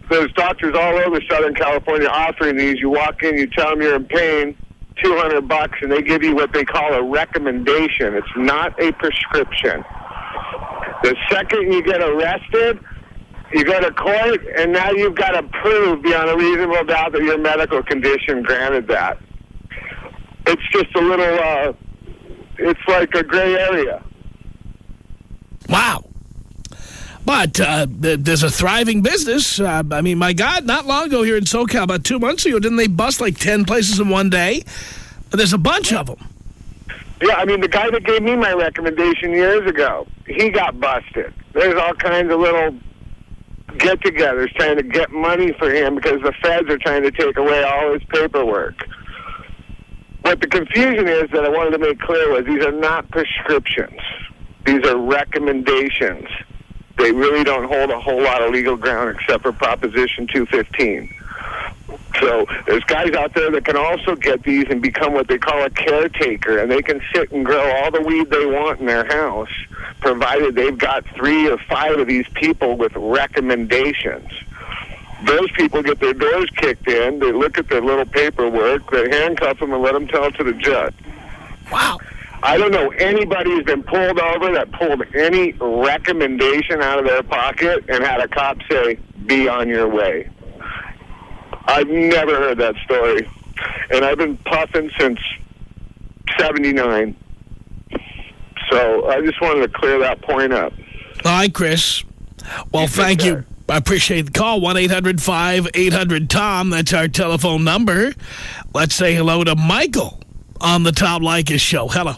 [SPEAKER 31] There's doctors all over Southern California offering these. You walk in, you tell them you're in pain, $200, and they give you what they call a recommendation. It's not a prescription. The second you get arrested, you go to court, and now you've got to prove beyond a reasonable doubt that your medical condition granted that. It's just a little, it's like a gray area.
[SPEAKER 29] Wow. But there's a thriving business. I mean, my God, not long ago here in SoCal, about 2 months ago, didn't they bust like 10 places in one day? There's a bunch of them.
[SPEAKER 31] Yeah, I mean, the guy that gave me my recommendation years ago, he got busted. There's all kinds of little get-togethers trying to get money for him because the feds are trying to take away all his paperwork. What the confusion is that I wanted to make clear was these are not prescriptions. These are recommendations. They really don't hold a whole lot of legal ground except for Proposition 215. So there's guys out there that can also get these and become what they call a caretaker, and they can sit and grow all the weed they want in their house, provided they've got 3 or 5 of these people with recommendations. Those people get their doors kicked in, they look at their little paperwork, they handcuff them and let them tell it to the judge.
[SPEAKER 29] Wow.
[SPEAKER 31] I don't know anybody who's been pulled over that pulled any recommendation out of their pocket and had a cop say, be on your way. I've never heard that story. And I've been puffing since 79. So I just wanted to clear that point up.
[SPEAKER 29] All right, Chris. Well, thank you. I appreciate the call. 1-800-5800-TOM. That's our telephone number. Let's say hello to Michael on the Tom Leykis Show. Hello.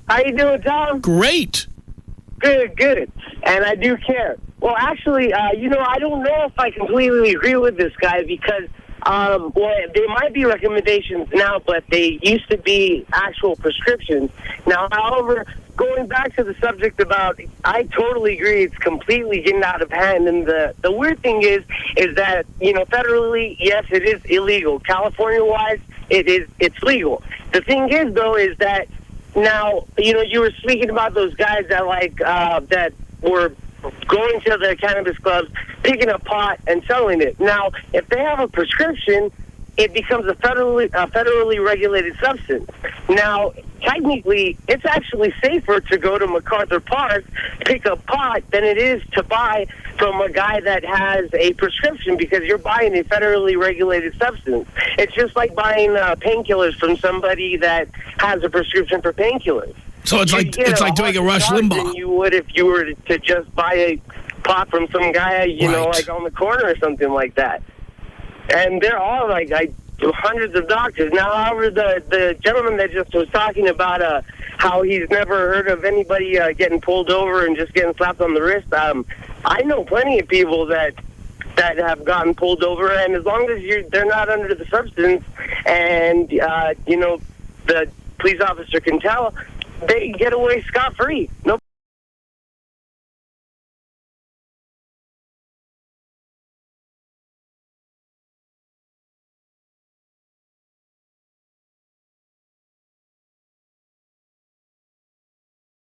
[SPEAKER 1] How you doing, Tom?
[SPEAKER 29] Great.
[SPEAKER 1] Good, good. And I do care. Well, actually, you know, I don't know if I completely agree with this guy because, well, they might be recommendations now, but they used to be actual prescriptions. Now, however, going back to the subject about, I totally agree, it's completely getting out of hand. And the weird thing is that, you know, federally, yes, it is illegal. California-wise, it's legal. The thing is, though, is that now, you know, you were speaking about those guys that, like, that were going to the cannabis clubs, picking a pot and selling it. Now, if they have a prescription, it becomes a federally regulated substance. Now, technically, it's actually safer to go to MacArthur Park, pick a pot, than it is to buy from a guy that has a prescription because you're buying a federally regulated substance. It's just like buying painkillers from somebody that has a prescription for painkillers.
[SPEAKER 29] So it's like doing a Rush Limbaugh.
[SPEAKER 1] Than you would if you were to just buy a pot from some guy, you know, like on the corner or something like that. And there are like hundreds of doctors. Now, however, the gentleman that just was talking about how he's never heard of anybody getting pulled over and just getting slapped on the wrist, I know plenty of people that have gotten pulled over, and as long as they're not under the substance and, you know, the police officer can tell, they get away scot-free. No